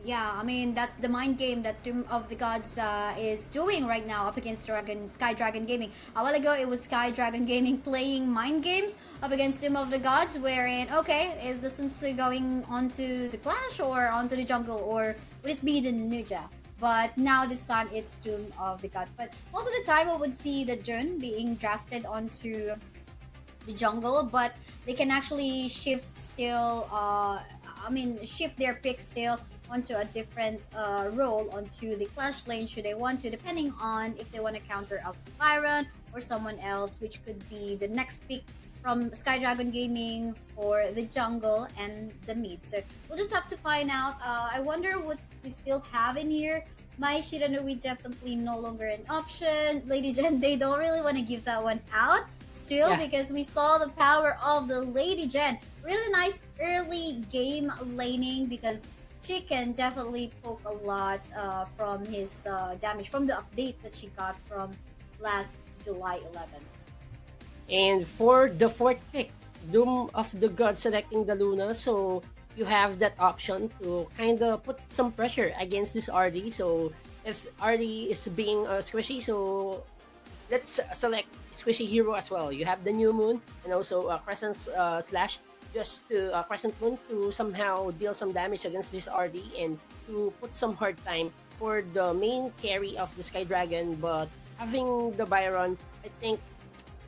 Speaker 7: Yeah, I mean, that's the mind game that Doom of the Gods is doing right now up against Sky Dragon Gaming. A while ago, it was Sky Dragon Gaming playing mind games up against Doom of the Gods, wherein, okay, is the Sensei going onto the Clash or onto the jungle, or would it be the Ninja? But now this time, it's Doom of the Gods. But most of the time, we would see the Jun being drafted onto the jungle, but they can actually shift still, shift their pick still onto a different role onto the Clash lane should they want to, depending on if they want to counter out Byron or someone else, which could be the next pick from Sky Dragon Gaming for the jungle and the mid. So we'll just have to find out. I wonder what we still have in here. My Shiranui definitely no longer an option. Lady Jen, they don't really want to give that one out still, because we saw the power of the Lady Jen. Really nice early game laning, because she can definitely poke a lot from his damage from the update that she got from last July 11th.
Speaker 6: And for the fourth pick, Doom of the Gods selecting the Luna, so you have that option to kind of put some pressure against this RD. So if RD is being squishy, so let's select squishy hero as well. You have the New Moon and also Crescent Slash, just to Crescent Moon to somehow deal some damage against this RD and to put some hard time for the main carry of the Sky Dragon. But having the Byron, I think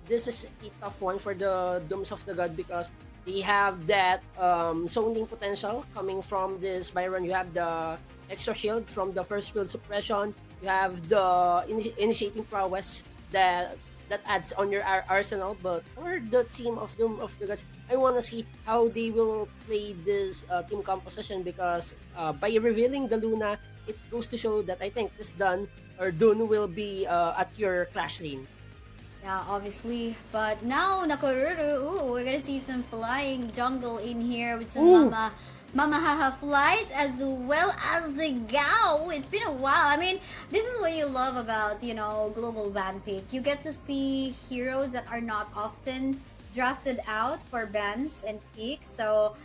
Speaker 6: this is a tough one for the Dooms of the God, because they have that zoning potential coming from this Byron. You have the extra shield from the first field suppression. You have the initiating prowess that adds on your arsenal. But for the team of Doom of the Gods, I want to see how they will play this team composition, because by revealing the Luna, it goes to show that I think this Dun will be at your Clash lane.
Speaker 7: Yeah, obviously. But now, Nakoruru, we're gonna see some flying jungle in here with some Mama Haha flights, as well as the Gao. It's been a while. I mean, this is what you love about, Global Ban Pick. You get to see heroes that are not often drafted out for bans and picks. So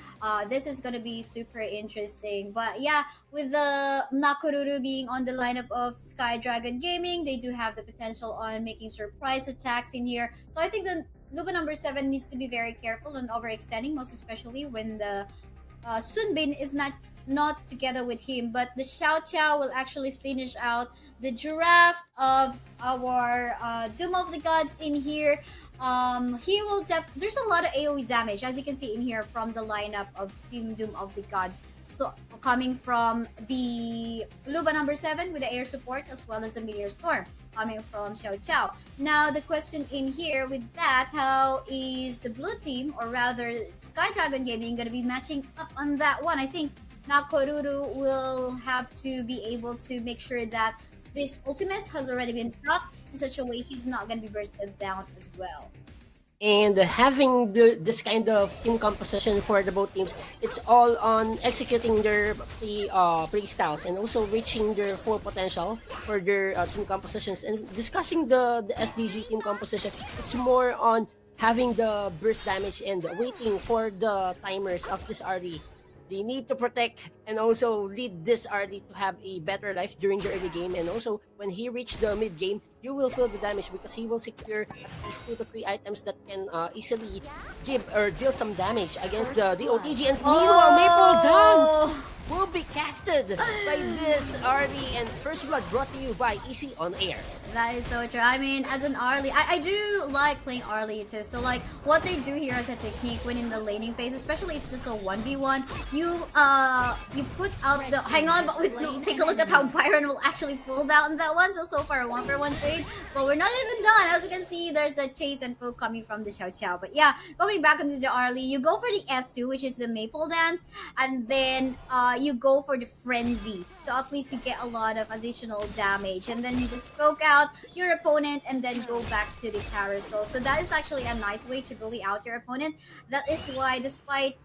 Speaker 7: this is going to be super interesting. But yeah, with the Nakoruru being on the lineup of Sky Dragon Gaming, they do have the potential on making surprise attacks in here. So I think the Luba number 7 needs to be very careful on overextending, most especially when the Sunbin is not together with him. But the Xiao Qiao will actually finish out the draft of our Doom of the Gods in here. He will there's a lot of AoE damage, as you can see in here from the lineup of Team Doom of the Gods. So coming from the Luba number 7 with the air support as well as the Meteor Storm coming from Xiao Chao. Now the question in here with that, how is the blue team or rather Sky Dragon Gaming going to be matching up on that one? I think Nakoruru will have to be able to make sure that this ultimate has already been proc in such a way he's not going to be bursted down as well.
Speaker 6: And having this kind of team composition for the both teams, it's all on executing their play styles and also reaching their full potential for their team compositions. And discussing the SDG team composition, it's more on having the burst damage and waiting for the timers of this RD. They need to protect and also lead this RD to have a better life during the early game. And also, when he reaches the mid game, you will feel the damage because he will secure these 2 to 3 items that can easily give or deal some damage against the OTG. And meanwhile, Maple Dance will be casted by this RD, and First Blood brought to you by Easy OnAir.
Speaker 7: That is so true. I mean, as an Arlie, I do like playing Arlie too. So like, what they do here as a technique when in the laning phase, especially if it's just a 1v1, you put out the hang on, but take a look at how Byron will actually pull down that one. So far a 1-for-1 trade, but we're not even done. As you can see, there's a chase and poke coming from the Xiao Xiao. But yeah, going back into the Arlie, you go for the S2, which is the Maple Dance, and then you go for the Frenzy. So at least you get a lot of additional damage, and then you just poke out your opponent and then go back to the carousel. So that is actually a nice way to bully out your opponent. That is why, despite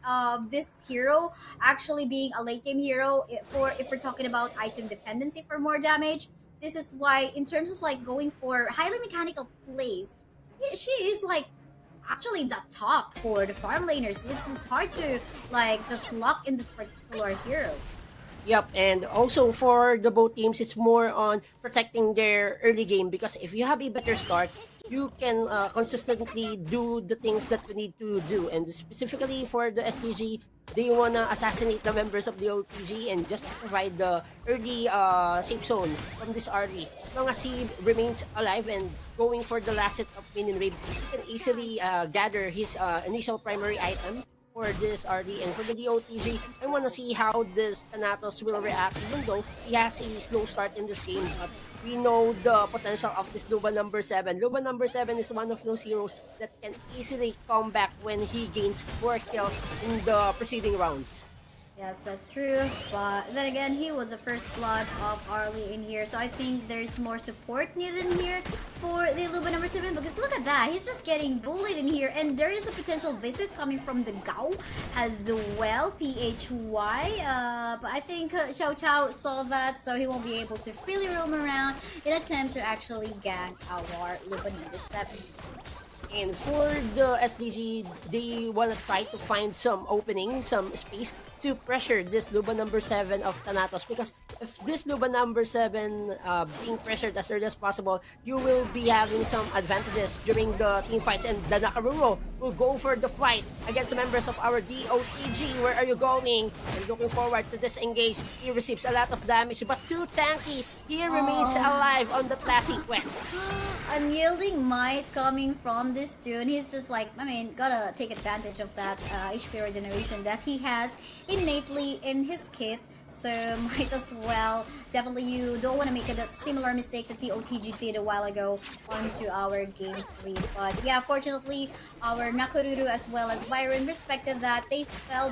Speaker 7: this hero actually being a late game hero, if we're talking about item dependency for more damage, this is why in terms of like going for highly mechanical plays, she is like actually the top for the farm laners. It's hard to like just lock in this particular hero.
Speaker 6: Yep, and also for the both teams, it's more on protecting their early game because if you have a better start, you can consistently do the things that you need to do. And specifically for the STG, they wanna assassinate the members of the OTG and just provide the early safe zone from this RD. As long as he remains alive and going for the last set of minion wave, he can easily gather his initial primary item for this RD. And for the DOTG, I want to see how this Thanatos will react, even though he has a slow start in this game. But we know the potential of this Luba number 7. Luba number 7 is one of those heroes that can easily come back when he gains 4 kills in the preceding rounds.
Speaker 7: Yes, that's true. But then again, he was the first blood of Arlie in here. So I think there's more support needed in here for the Luba number 7. Because look at that. He's just getting bullied in here. And there is a potential visit coming from the Gao as well. PHY. But I think Xiao Chao saw that. So he won't be able to freely roam around in attempt to actually gank our Luba number 7.
Speaker 6: And for the SDG, they want to try to find some opening, some space to pressure this Luba number 7 of Thanatos, because if this Luba number 7 being pressured as early as possible, you will be having some advantages during the team fights, and the Nakaruro will go for the fight against the members of our DOTG. Where are you going? And looking forward to this engage. He receives a lot of damage, but too tanky. He remains alive on the classic sequence.
Speaker 7: Unyielding might coming from this tune. He's just like, I mean, gotta take advantage of that HP regeneration that he has innately in his kit. So might as well. Definitely you don't want to make a similar mistake that the OTG did a while ago onto our game 3. But yeah, fortunately our Nakoruru as well as Byron respected that. They fall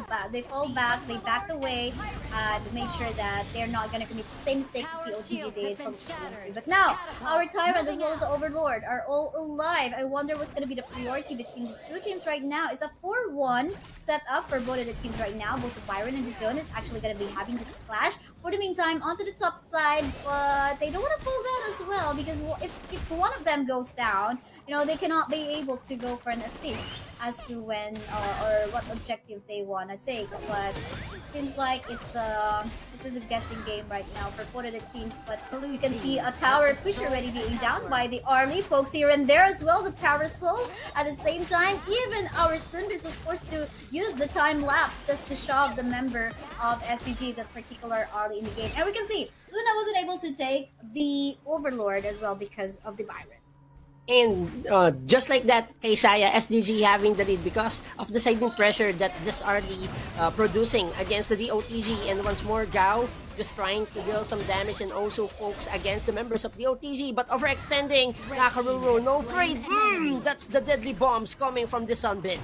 Speaker 7: back, they backed away to make sure that they're not going to commit the same mistake that the OTG did from game 3. But now our Tyrant as well as the Overlord are all alive. I wonder what's going to be the priority between these two teams right now. It's a 4-1 set up for both of the teams right now. Both the Byron and the Zone is actually going to be having this clash. For the meantime, onto the top side, but they don't want to fall down as well, because if one of them goes down, you know, they cannot be able to go for an assist as to when or what objective they want to take. But it seems like it's just a guessing game right now for both of the teams. But you can see a tower push already being down by the Arlie. Pokes here and there as well, the Parasol. At the same time, even our Sunbis was forced to use the time lapse just to shove the member of SDG, that particular Arlie, in the game. And we can see Luna wasn't able to take the Overlord as well because of the Byron.
Speaker 6: And just like that, kay Saya, SDG having the lead because of the siding pressure that this RD producing against the DOTG. And once more, Gao just trying to deal some damage and also focus against the members of the OTG. But overextending, Nakaruru, no afraid. That's the deadly bombs coming from the Sunbin.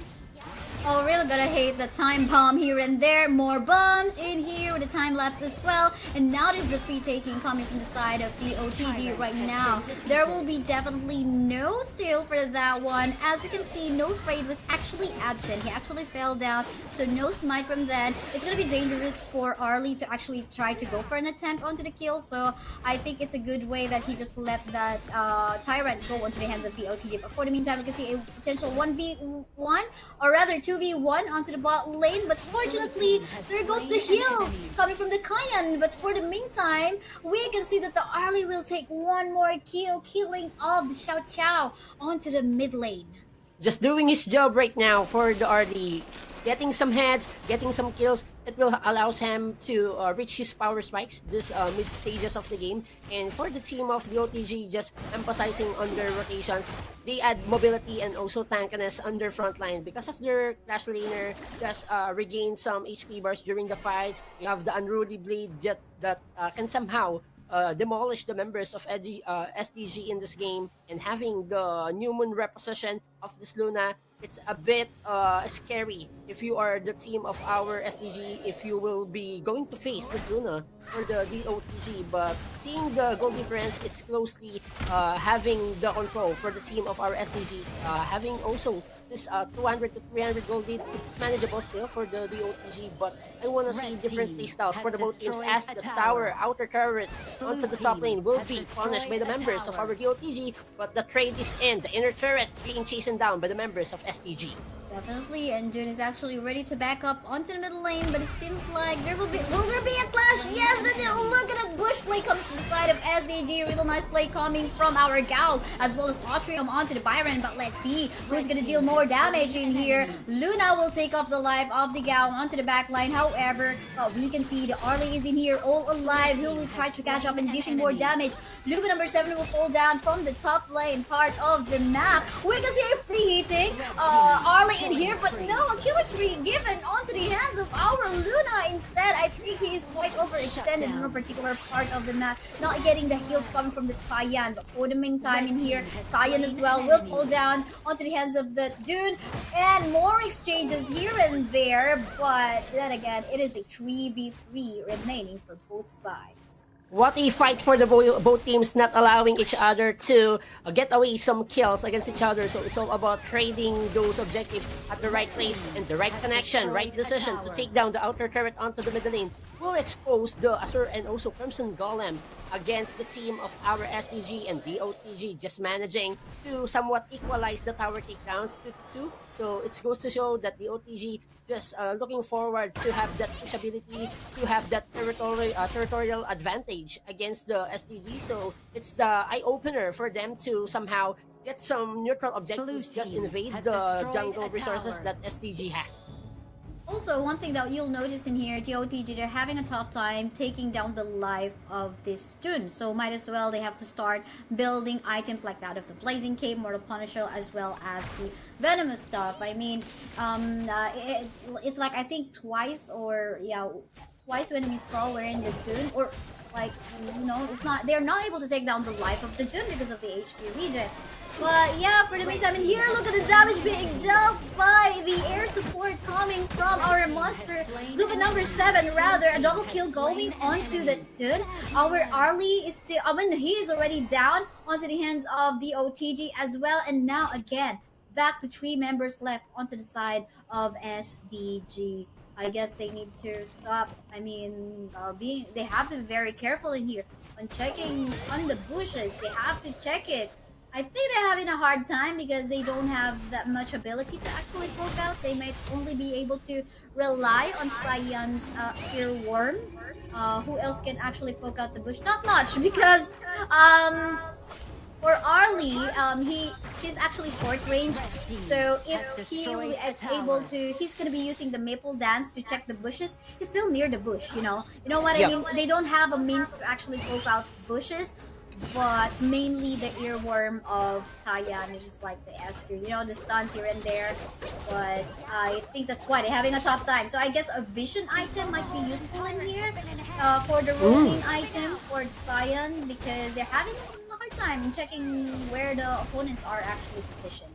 Speaker 7: Oh, really gonna hate the time bomb here and there. More bombs in here with the time lapse as well. And now there's the free taking coming from the side of the OTG right now. There will be definitely no steal for that one. As you can see, no Freight was actually absent. He actually fell down, so no smite from that. It's gonna be dangerous for Arlie to actually try to go for an attempt onto the kill. So I think it's a good way that he just let that Tyrant go onto the hands of the OTG. But for the meantime, we can see a potential 1v1, or rather 2v1 onto the bot lane, but fortunately there goes the heals coming from the Kayan. But for the meantime, we can see that the Arlie will take one more kill, killing off the Xiao Tiao onto the mid lane.
Speaker 6: Just doing his job right now for the RD. Getting some heads, getting some kills. It will allows him to reach his power spikes this mid stages of the game. And for the team of the OTG, just emphasizing on their rotations, they add mobility and also tankiness on their front line because of their Clash laner just regain some HP bars during the fights. You have the Unruly Blade that can somehow demolish the members of SDG in this game. And having the New Moon reposition of this Luna, it's a bit scary if you are the team of our SDG, if you will be going to face this Luna for the DOTG. But seeing the goal difference, it's closely having the control for the team of our SDG. Having also this 200 to 300 gold lead, it's manageable still for the DOTG. But I want to see different playstyles for the both teams as the tower, outer turret onto the top lane will be punished by the members of our DOTG. But the trade is in, the inner turret being chastened down by the members of SDG.
Speaker 7: Definitely, and June is actually ready to back up onto the middle lane, but it seems like will there be a clash? Yes, look at the bush play coming to the side of SDG. Real nice play coming from our Gao, as well as Autrium onto the Byron, but let's see who's gonna deal more damage in here. Luna will take off the life of the Gao onto the back line. However, we can see the Arlie is in here all alive. He will try to catch up and dishing more damage. Luba number 7 will fall down from the top lane part of the map. We can see a free hitting Arlie in here, but no, a kill tree given onto the hands of our Luna instead. I think he is quite overextended in a particular part of the map, not getting the heals coming from the Cyan. But for the meantime in here, Cyan as well will fall down onto the hands of the Dune, and more exchanges here and there, but then again, it is a 3v3 remaining for both sides.
Speaker 6: What a fight for the both teams, not allowing each other to get away some kills against each other. So it's all about trading those objectives at the right place and the right connection, right decision to take down the outer turret onto the middle lane. Will expose the Azur and also Crimson Golem against the team of our SDG and DOTG, just managing to somewhat equalize the tower takedowns to 2. So it goes to show that the OTG just looking forward to have that pushability, to have that territorial advantage against the SDG. So it's the eye-opener for them to somehow get some neutral objectives, just invade the jungle resources that SDG has.
Speaker 7: Also, one thing that you'll notice in here, the OTG, they're having a tough time taking down the life of this Dune. So might as well, they have to start building items like that of the Blazing Cape, Mortal Punisher, as well as the Venomous stuff. I mean, it's like, I think twice when we saw wearing the Dune, or like, they're not able to take down the life of the Dune because of the HP regen. But yeah, for the meantime, in here, look at the damage being dealt by the air support coming from our monster. Luba number 7, rather, a double kill going onto the Dune. Our Arlie is still, he is already down onto the hands of the OTG as well. And now again, back to 3 members left onto the side of SDG. I guess they need to stop. I mean, they have to be very careful in here when checking on the bushes. They have to check it. I think they're having a hard time because they don't have that much ability to actually poke out. They might only be able to rely on Cyan's earworm. Who else can actually poke out the bush? Not much, because for Arlie, she's actually short range. So if he is able to, he's gonna be using the maple dance to check the bushes. He's still near the bush, you know. You know what I mean? They don't have a means to actually poke out bushes. but mainly the earworm of Taiyan, which is like the S3. You know, the stuns here and there, but I think that's why they're having a tough time. So I guess a vision item might be useful in here for the roaming item for Taiyan, because they're having a hard time in checking where the opponents are actually positioned.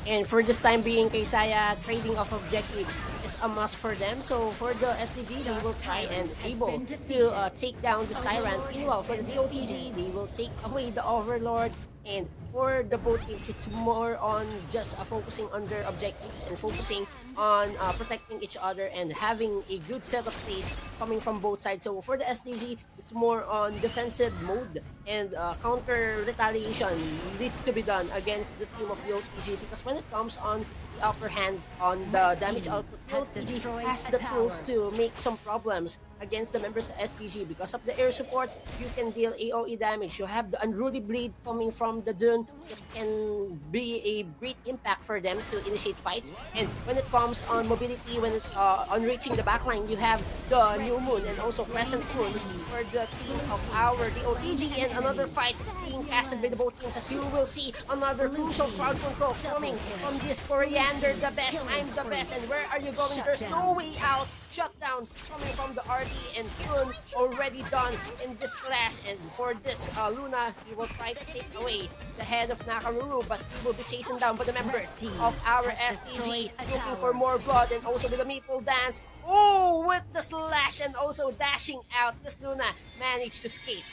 Speaker 6: And for this time being, Kaysaya, trading of objectives is a must for them. So for the SDG, they will try and able to take down this Tyrant. Meanwhile, for the DOTG, they will take away the Overlord. And for the both teams, it's more on just focusing on their objectives and focusing on protecting each other and having a good set of plays coming from both sides. So for the SDG, it's more on defensive mode, and counter retaliation needs to be done against the team of the OTG, because when it comes on the upper hand on the damage output, the OTG has the tools to make some problems against the members of SDG. Because of the air support, you can deal AoE damage. You have the unruly bleed coming from the Dune. It can be a great impact for them to initiate fights. And when it comes on mobility, when it on reaching the backline, you have the New Moon and also Crescent Moon for the team of our DOTG. And another fight being casted by the both teams, as you will see another crucial crowd control coming from this Coriander. The best, I'm the best, and where are you going? There's no way out. Shutdown coming from the RD, and Kun already done in this clash. And for this Luna, he will try to take away the head of Nakaruru, but he will be chasing down by the members of our STG, looking for more blood, and also with the Maple Dance. Oh, with the slash and also dashing out, this Luna managed to escape.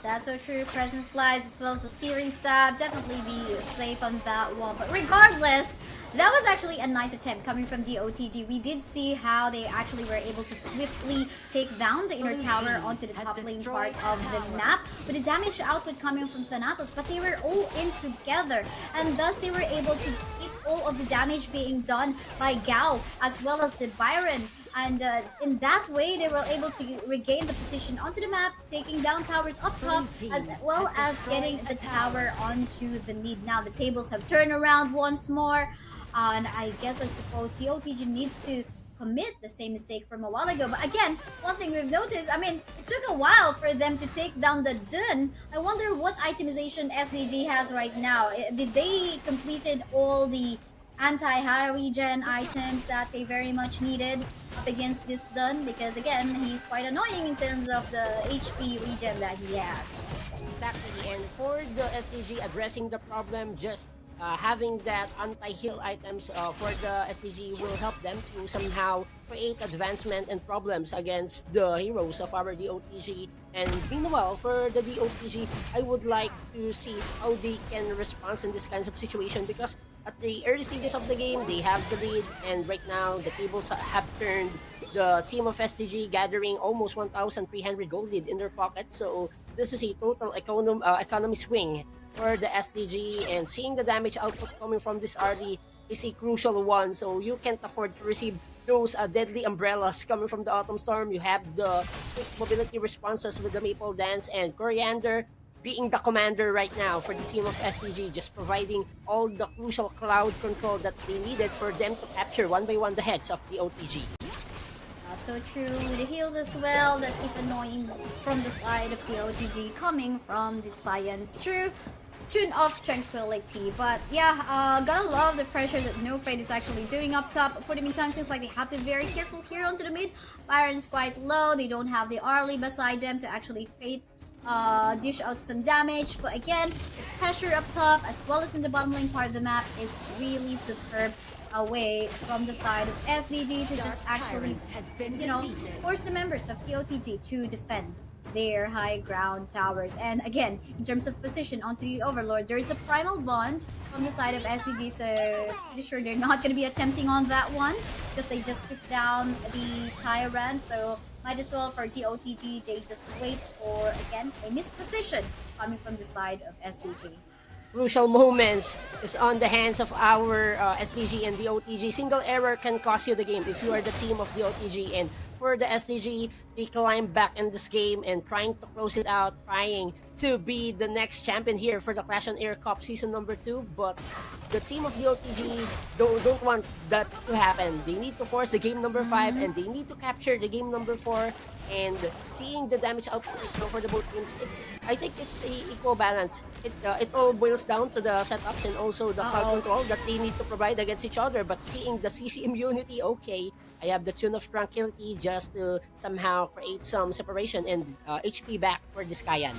Speaker 7: That's so true. Present slides as well as the searing stab. Definitely be safe on that one. But regardless, that was actually a nice attempt coming from the OTG. We did see how they actually were able to swiftly take down the inner tower onto the top lane part of the map with the damage output coming from Thanatos, but they were all in together, and thus they were able to keep all of the damage being done by Gao as well as the Byron. And in that way, they were able to regain the position onto the map, taking down towers up top, as well as getting the tower onto the mid. Now the tables have turned around once more, and I suppose the OTG needs to commit the same mistake from a while ago. But again, one thing we've noticed, I mean, it took a while for them to take down the Dun. I wonder what itemization SDG has right now. Did they completed all the anti-high regen items that they very much needed up against this Dun? Because again, he's quite annoying in terms of the HP regen that he has.
Speaker 6: Exactly, and for the SDG addressing the problem, just having that anti-heal items for the SDG will help them to somehow create advancement and problems against the heroes of our DOTG. And meanwhile, for the DOTG, I would like to see how they can respond in this kinds of situation, because at the early stages of the game, they have the lead, and right now the tables have turned. The team of SDG gathering almost 1,300 gold lead in their pockets, so this is a total economy swing for the SDG, and seeing the damage output coming from this RD is a crucial one, so you can't afford to receive those deadly umbrellas coming from the Autumn Storm. You have the quick mobility responses with the Maple Dance, and Coriander being the commander right now for the team of SDG, just providing all the crucial cloud control that they needed for them to capture one by one the heads of the OTG.
Speaker 7: That's so true. The heals as well, that is annoying from the side of the OTG coming from the Science. True. Tune of Tranquility. But yeah, gotta love the pressure that No Fade is actually doing up top. For the meantime, seems like they have to be very careful here onto the mid. Byron's quite low. They don't have the Arlie beside them to actually fade dish out some damage. But again, the pressure up top as well as in the bottom lane part of the map is really superb away from the side of SDG to just actually, force the members of the OTG to defend their high ground towers. And again, in terms of position onto the Overlord, there is a primal bond from the side of SDG, so pretty sure they're not going to be attempting on that one because they just took down the Tyrant. So might as well for the OTG, they just wait for, again, a missed position coming from the side of SDG.
Speaker 6: Crucial moments is on the hands of our SDG and the OTG. Single error can cost you the game if you are the team of the OTG. And for the SDG, they climb back in this game and trying to close it out, trying to be the next champion here for the Clash on Air Cup Season number 2, but the team of the OTG don't want that to happen. They need to force the game number 5 and they need to capture the game number 4. And seeing the damage output for the both teams, I think it's a equal balance. It all boils down to the setups and also the crowd control that they need to provide against each other. But seeing the CC immunity, okay, I have the Tune of Tranquility just to somehow create some separation and HP back for this Kayan.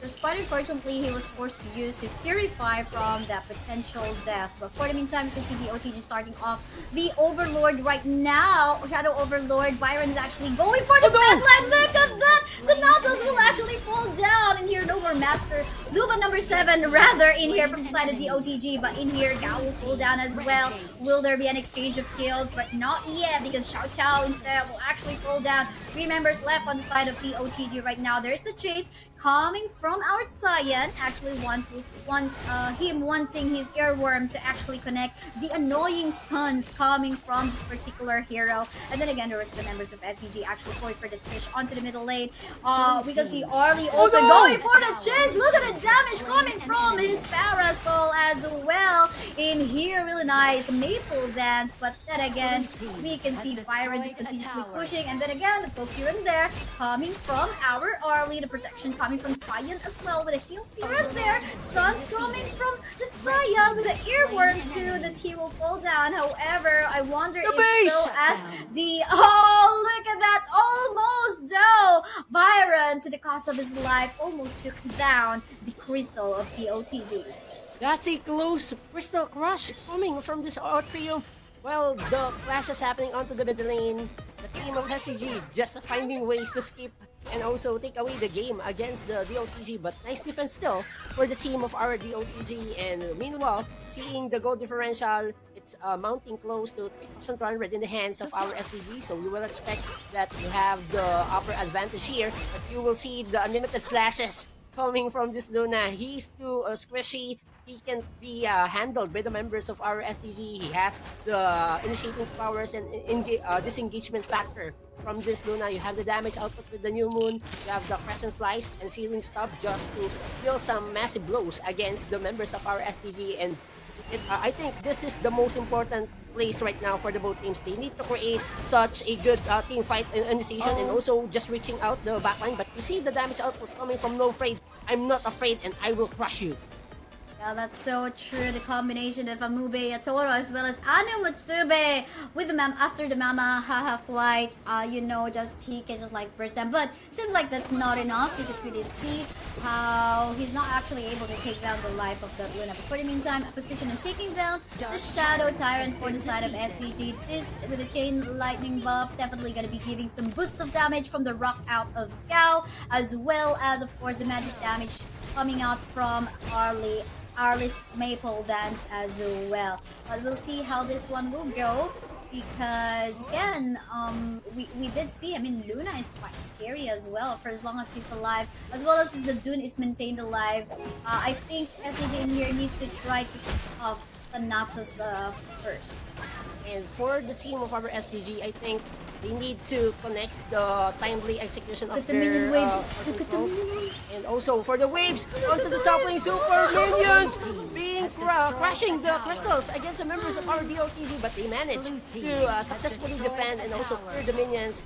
Speaker 7: Despite unfortunately, he was forced to use his Purify from that potential death. But for the meantime, you can see the OTG starting off. The Overlord right now, Shadow Overlord, Byron is actually going for the backline. Look at that! The Natos will actually fall down. And here, no more Master. Luba number 7, rather, in here from the side of the OTG. But in here, Gao will fall down as well. Will there be an exchange of kills? But not yet, because Xiao Chao instead will actually fall down. 3 members left on the side of the OTG right now. There's the chase coming from our Cyan, actually him wanting his earworm to actually connect the annoying stuns coming from this particular hero. And then again, there was the members of SDG actually going for the Trish onto the middle lane. We can see Arlie also going for the chase. Look at the damage coming from his Parasol as well. In here, really nice Maple Dance, but then again, we can see Byron just continuously pushing. And then again, the pokes here and there coming from our Arlie, the protection coming from Cyan as well with a heal here and there. Stuns coming from the Cyan with the earworm too. The T will fall down. However, I wonder if so as the look at that, almost though. Byron, to the cost of his life, almost took down the Crystal of GOTG.
Speaker 6: That's a close Crystal Crush coming from this trio. Well, the clash is happening onto the mid lane. The team of SCG just finding ways to skip and also take away the game against the DOTG, but nice defense still for the team of our DOTG. And meanwhile, seeing the goal differential, it's mounting close to 3,100 in the hands of our SDG, so we will expect that you have the upper advantage here, but you will see the unlimited slashes coming from this Luna. He's too squishy. He can be handled by the members of our SDG. He has the initiating powers and disengagement factor from this Luna. You have the damage output with the New Moon. You have the Crescent Slice and Searing Stub just to deal some massive blows against the members of our SDG. And I think this is the most important place right now for the both teams. They need to create such a good team fight initiation and also just reaching out the backline. But you see the damage output coming from No Afraid. I'm not afraid and I will crush you.
Speaker 7: Yeah, that's so true. The combination of Amube Yatoro as well as Anu Mutsube with the after the Mama Haha flight, just he can just like burst them. But seems like that's not enough because we did see how he's not actually able to take down the life of the Luna. But for the meantime, a position of taking down the Shadow Tyrant for the side of SDG. This with the Chain Lightning buff definitely gonna be giving some boost of damage from the rock out of Gao, as well as of course the magic damage coming out from Arlie's Maple Dance as well. But we'll see how this one will go because again, we did see, I mean, Luna is quite scary as well for as long as he's alive, as well as the Dune is maintained alive. I think SDG in here needs to try to kick off Thanatos first.
Speaker 6: And for the team of our SDG, I think they need to connect the timely execution of their
Speaker 7: minion waves.
Speaker 6: Look at the minion waves. And also for the waves onto the top lane, super minions being crashing the crystals against the members of our DOTG, but they managed to successfully defend and also clear the minions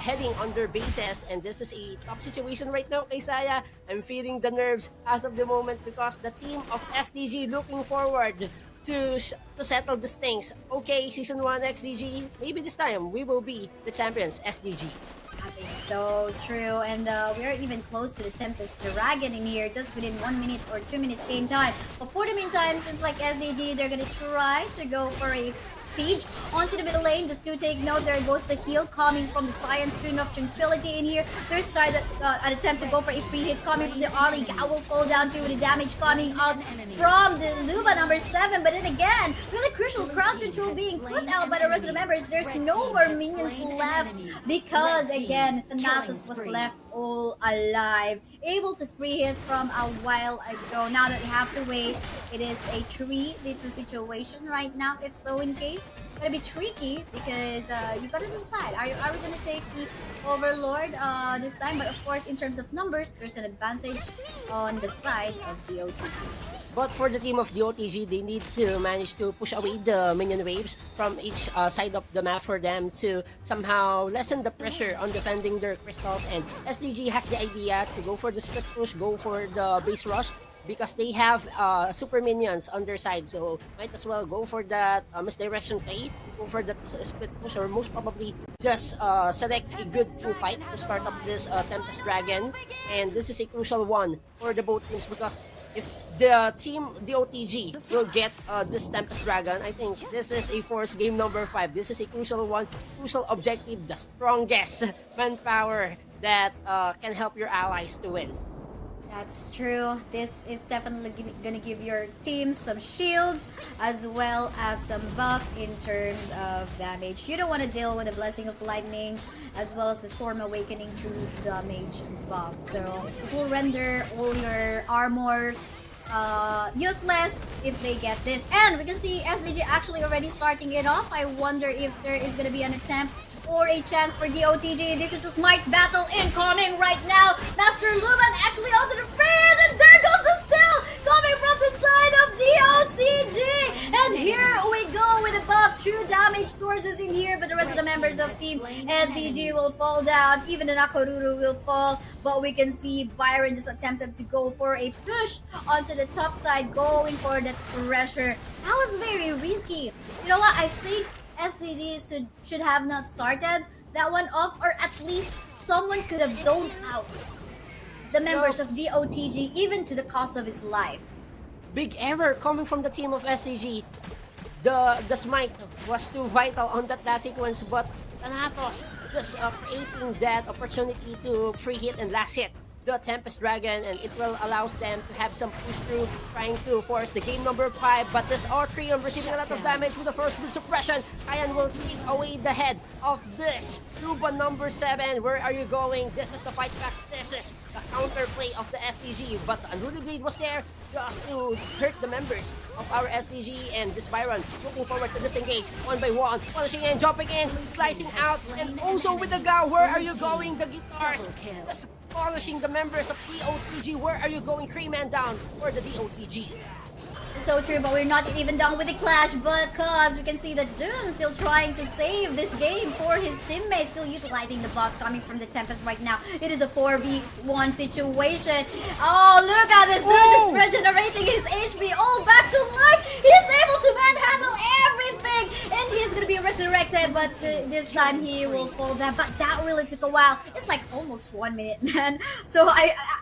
Speaker 6: heading on their bases. And this is a tough situation right now, Kaysaya. I'm feeling the nerves as of the moment because the team of SDG looking forward to settle these things. Okay, Season 1 XDG, maybe this time we will be the champions, SDG.
Speaker 7: That is so true, and we are even close to the Tempest Dragon in here, just within 1 minute or 2 minutes game time. But for the meantime, seems like SDG, they're gonna try to go for a siege onto the middle lane. Just to take note, there goes the heal coming from the Science Rune of Tranquility in here. There's an attempt to go for a free hit coming from the Arlie. Gao will fall down too with the damage coming out from the Luba number 7. But then again, really crucial crowd control being put out by the rest of the members. There's no more minions left because again, Thanatos was left all alive, able to free it from a while ago. Now that you have to wait, it is a 3-2 situation right now. If so, in case, gonna be tricky because you gotta decide: are we gonna take the Overlord this time? But of course, in terms of numbers, there's an advantage on the side of DOTG.
Speaker 6: But for the team of DOTG, they need to manage to push away the minion waves from each side of the map for them to somehow lessen the pressure on defending their crystals. And SDG has the idea to go for the split push, go for the base rush, because they have super minions on their side. So might as well go for that misdirection play, go for the split push, or most probably just select a good team fight to start up this Tempest Dragon. And this is a crucial one for the both teams, because if the team DOTG will get this Tempest Dragon, I think this is a force game number 5. This is a crucial one, crucial objective, the strongest manpower that can help your allies to win.
Speaker 7: That's true. This is definitely gonna give your team some shields as well as some buff in terms of damage. You don't want to deal with the Blessing of Lightning as well as the Storm Awakening through damage buff. So it will render all your armors useless if they get this. And we can see SDG actually already starting it off. I wonder if there is gonna be an attempt or a chance for DOTG. This is a smite battle incoming right now. Master Luban actually onto the field, and there goes the steal coming from the side of DOTG. And here we go with the buff. True damage sources in here, but the rest of the members of Team SDG will fall down. Even the Nakoruru will fall, but we can see Byron just attempted to go for a push onto the top side, going for the pressure. That was very risky. You know what? I think SDG should have not started that one off, or at least someone could have zoned out the members of DOTG, even to the cost of his life.
Speaker 6: Big error coming from the team of SCG. The smite was too vital on that last sequence, but Thanatos just creating that opportunity to free hit and last hit the Tempest Dragon, and it will allows them to have some push through, trying to force the game number 5. But this Artrium receiving a lot of damage with the first blue suppression. Kayan will take away the head of this Luba number 7. Where are you going? This is the fight back. This is the counterplay of the SDG. But the Unruly Blade was there just to hurt the members of our SDG, and this Byron looking forward to disengage one by one, punishing in, jumping in, slicing out, and also with the Gao. Where are you going? The guitars just polishing the members of DOTG. Where are you going? 3-man down for the DOTG.
Speaker 7: So true, but we're not even done with the clash, because we can see that Doom still trying to save this game for his teammates, still utilizing the buff coming from the Tempest right now. It is a 4v1 situation. Oh, look at this Doom just regenerating his HP all back to life. He's able to manhandle everything, and he's gonna be resurrected, but this time he will fall down. But that really took a while. It's like almost 1 minute, man. So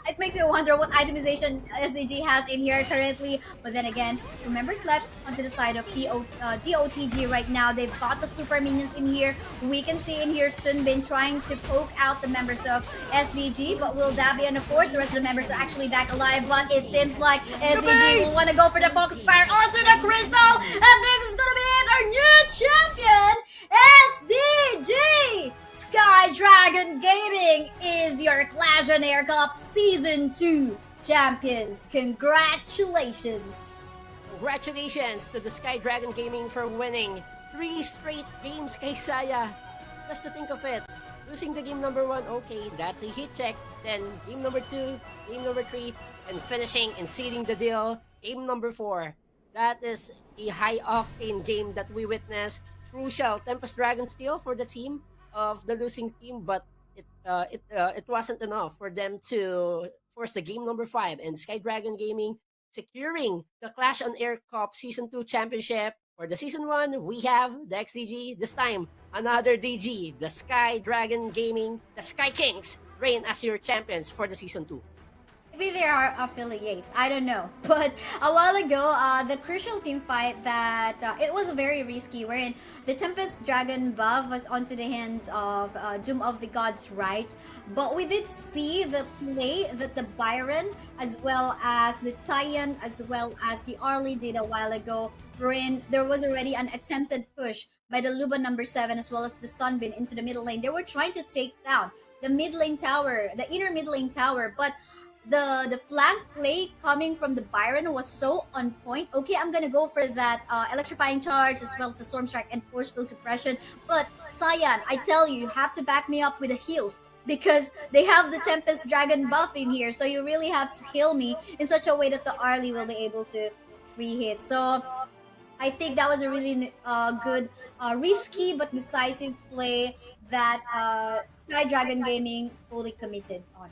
Speaker 7: it makes me wonder what itemization SDG has in here currently. But then again, 2 members left onto the side of DOTG right now. They've got the super minions in here. We can see in here Sunbin trying to poke out the members of SDG, but will that be enough for it? The rest of the members are actually back alive, but it seems like SDG will want to go for the focus fire onto the crystal, and this is gonna be it, our new champion, SDG! Sky Dragon Gaming is your Clash on Air Cup Season 2 champions. Congratulations!
Speaker 6: Congratulations to the Sky Dragon Gaming for winning 3 straight games kay Saya. Just to think of it, losing the game number 1, okay, that's a hit check. Then game number 2, game number 3, and finishing and sealing the deal, game number 4. That is a high-octane game that we witnessed. Crucial Tempest Dragon steal for the team of the losing team, but it wasn't enough for them to force the game number 5, and Sky Dragon Gaming securing the Clash on Air Cup Season 2 Championship. For the Season 1, we have the XDG. This time, another DG, the Sky Dragon Gaming, the Sky Kings, reign as your champions for the Season 2.
Speaker 7: Maybe there are affiliates, I don't know. But a while ago, the crucial team fight that it was very risky, wherein the Tempest Dragon buff was onto the hands of Doom of the Gods, right? But we did see the play that the Byron, as well as the Tyan, as well as the Arlie did a while ago, wherein there was already an attempted push by the Luba number 7, as well as the Sunbin into the middle lane. They were trying to take down the mid lane tower, the inner mid lane tower. But the flank play coming from the Byron was so on point. Okay, I'm gonna go for that electrifying charge as well as the storm strike and forceful suppression. But Cyan, I tell you, you have to back me up with the heals because they have the Tempest Dragon buff in here. So you really have to heal me in such a way that the Arlie will be able to free hit. So I think that was a really good, risky but decisive play that Sky Dragon Gaming fully committed on.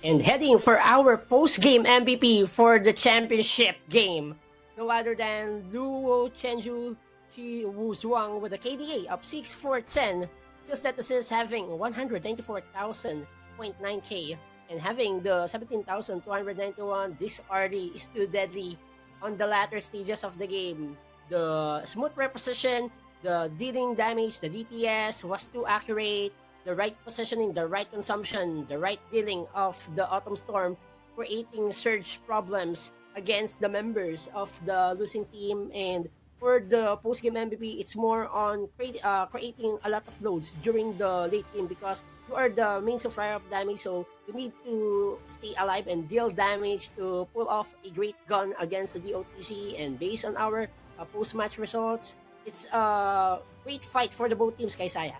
Speaker 6: And heading for our post-game MVP for the championship game, no other than Luo Chenju Chi Wu Zhuang with a KDA of 6,410, just that assist having 194,000.9k and having the 17,291. This RD is too deadly on the latter stages of the game. The smooth reposition, the dealing damage, the DPS was too accurate. The right positioning, the right consumption, the right dealing of the Autumn Storm, creating surge problems against the members of the losing team. And for the post-game MVP, it's more on creating a lot of loads during the late game because you are the main supplier of damage, so you need to stay alive and deal damage to pull off a great gun against the DOTG. And based on our post-match results, it's a great fight for the both teams, Kaisaya.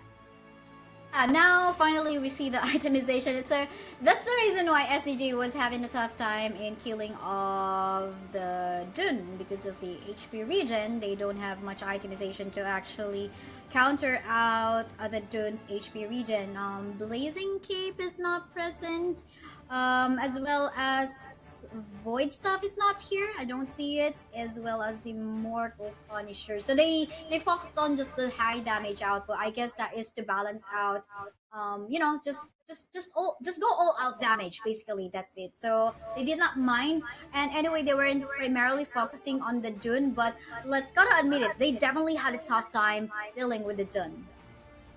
Speaker 7: Now finally we see the itemization. So that's the reason why SDG was having a tough time in killing off the Dun because of the HP regen. They don't have much itemization to actually counter out the Dun's HP regen. Blazing Cape is not present, as well as Void Stuff is not here. I don't see it, as well as the Mortal Punisher. So they focused on just the high damage output. I guess that is to balance out, just go all out damage. Basically, that's it. So they did not mind. And anyway, they weren't primarily focusing on the Dun, but let's gotta admit it, they definitely had a tough time dealing with the Dun.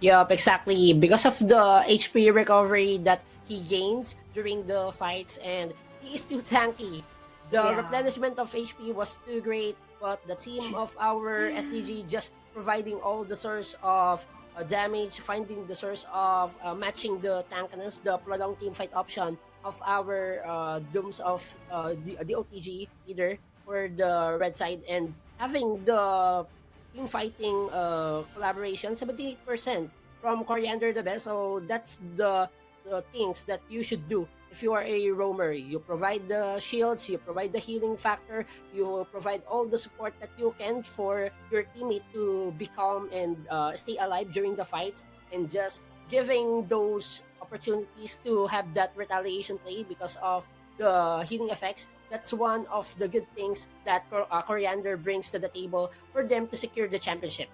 Speaker 6: Yup, exactly. Because of the HP recovery that he gains during the fights, and he is too tanky. The replenishment of HP was too great, but the team of our SDG just providing all the source of damage, finding the source of matching the tankiness, the prolonged team fight option of our Dooms of the OTG leader for the red side, and having the team fighting collaboration 78% from Coriander the best. So that's the things that you should do if you are a roamer. You provide the shields, you provide the healing factor, you provide all the support that you can for your teammate to be calm and stay alive during the fights, and just giving those opportunities to have that retaliation play because of the healing effects. That's one of the good things that Coriander brings to the table for them to secure the championship.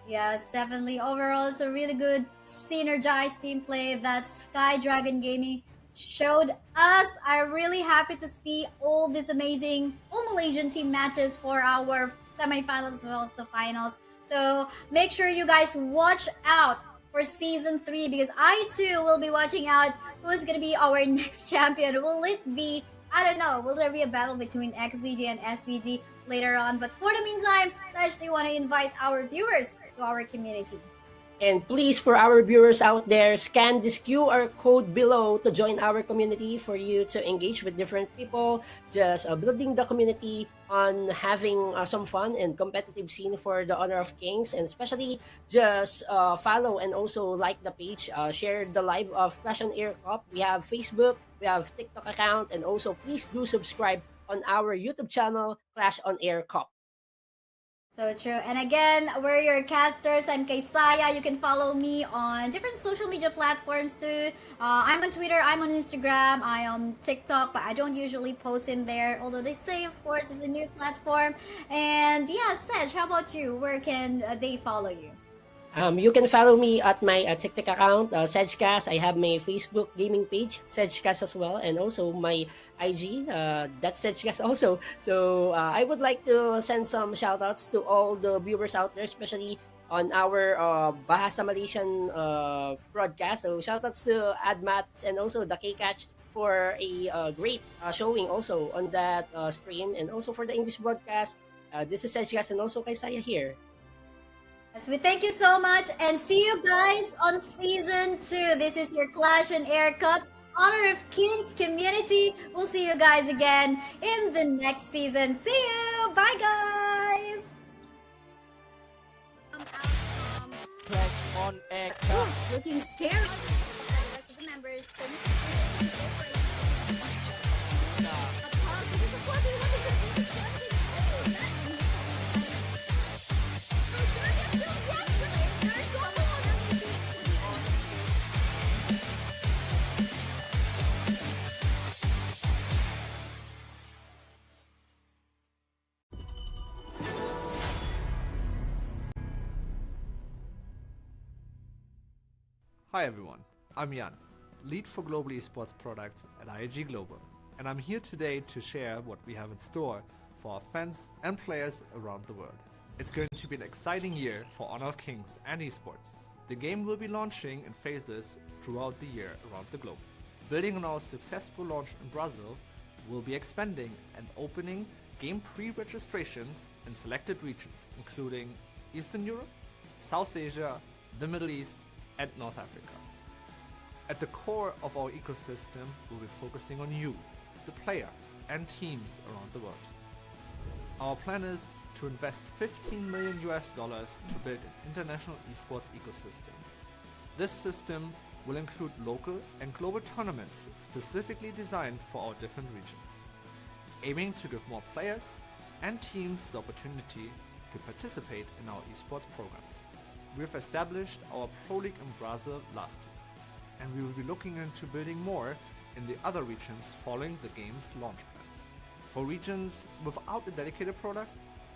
Speaker 7: Yes, definitely. Overall, it's a really good synergized team play that Sky Dragon Gaming showed us. I'm really happy to see all these amazing all Malaysian team matches for our semifinals as well as the finals. So make sure you guys watch out for season 3 because I too will be watching out who's gonna be our next champion. Will it be, I don't know, will there be a battle between XDG and SDG later on? But for the meantime, I actually want to invite our viewers to our community.
Speaker 6: And please, for our viewers out there, scan this QR code below to join our community for you to engage with different people, just building the community on having some fun and competitive scene for the Honor of Kings, and especially just follow and also like the page, share the live of Clash on Air Cup. We have Facebook, we have TikTok account, and also please do subscribe on our YouTube channel, Clash on Air Cup.
Speaker 7: So true. And again, we're your casters. I'm Kaisaya. You can follow me on different social media platforms too. I'm on Twitter, I'm on Instagram, I'm on TikTok, but I don't usually post in there. Although they say, of course, it's a new platform. And yeah, Sedge, how about you? Where can they follow you?
Speaker 6: You can follow me at my TikTok account, Sedgecast. I have my Facebook gaming page, Sedgecast as well, and also my IG, that's Sedgecast also. So I would like to send some shoutouts to all the viewers out there, especially on our Bahasa Malaysian broadcast. So shoutouts to Admats and also the K-Catch for a great showing also on that stream, and also for the English broadcast. This is Sedgecast and also Kaisaya here.
Speaker 7: Yes, we thank you so much and see you guys on season 2. This is your Clash and Air Cup Honor of Kings community. We'll see you guys again in the next season. See you. Bye, guys.
Speaker 8: Clash on Air Cup.
Speaker 7: Looking scary. The rest of the members.
Speaker 2: Hi everyone, I'm Jan, lead for global esports products at IAG Global, and I'm here today to share what we have in store for our fans and players around the world. It's going to be an exciting year for Honor of Kings and esports. The game will be launching in phases throughout the year around the globe. Building on our successful launch in Brazil, we'll be expanding and opening game pre-registrations in selected regions, including Eastern Europe, South Asia, the Middle East, and North Africa. At the core of our ecosystem, we'll be focusing on you, the player, and teams around the world. Our plan is to invest $15 million to build an international esports ecosystem. This system will include local and global tournaments specifically designed for our different regions, aiming to give more players and teams the opportunity to participate in our esports programs. We have established our Pro League in Brazil last year, and we will be looking into building more in the other regions following the game's launch plans. For regions without a dedicated product,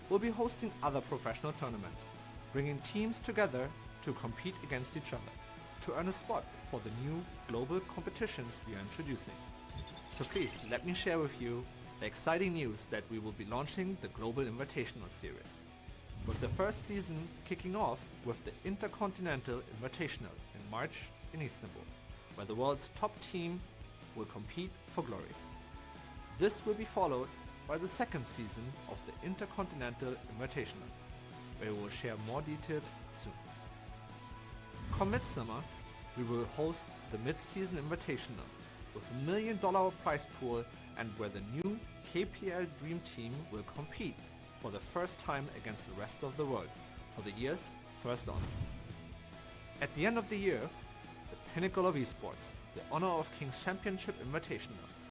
Speaker 2: we'll be hosting other professional tournaments, bringing teams together to compete against each other, to earn a spot for the new global competitions we are introducing. So please let me share with you the exciting news that we will be launching the Global Invitational Series, with the first season kicking off with the Intercontinental Invitational in March in Istanbul, where the world's top team will compete for glory. This will be followed by the second season of the Intercontinental Invitational, where we will share more details soon. Come midsummer, we will host the Mid-Season Invitational with $1 million prize pool, and where the new KPL Dream Team will compete for the first time against the rest of the world for the year's first honor. At the end of the year, the pinnacle of esports, the Honor of Kings Championship Invitational,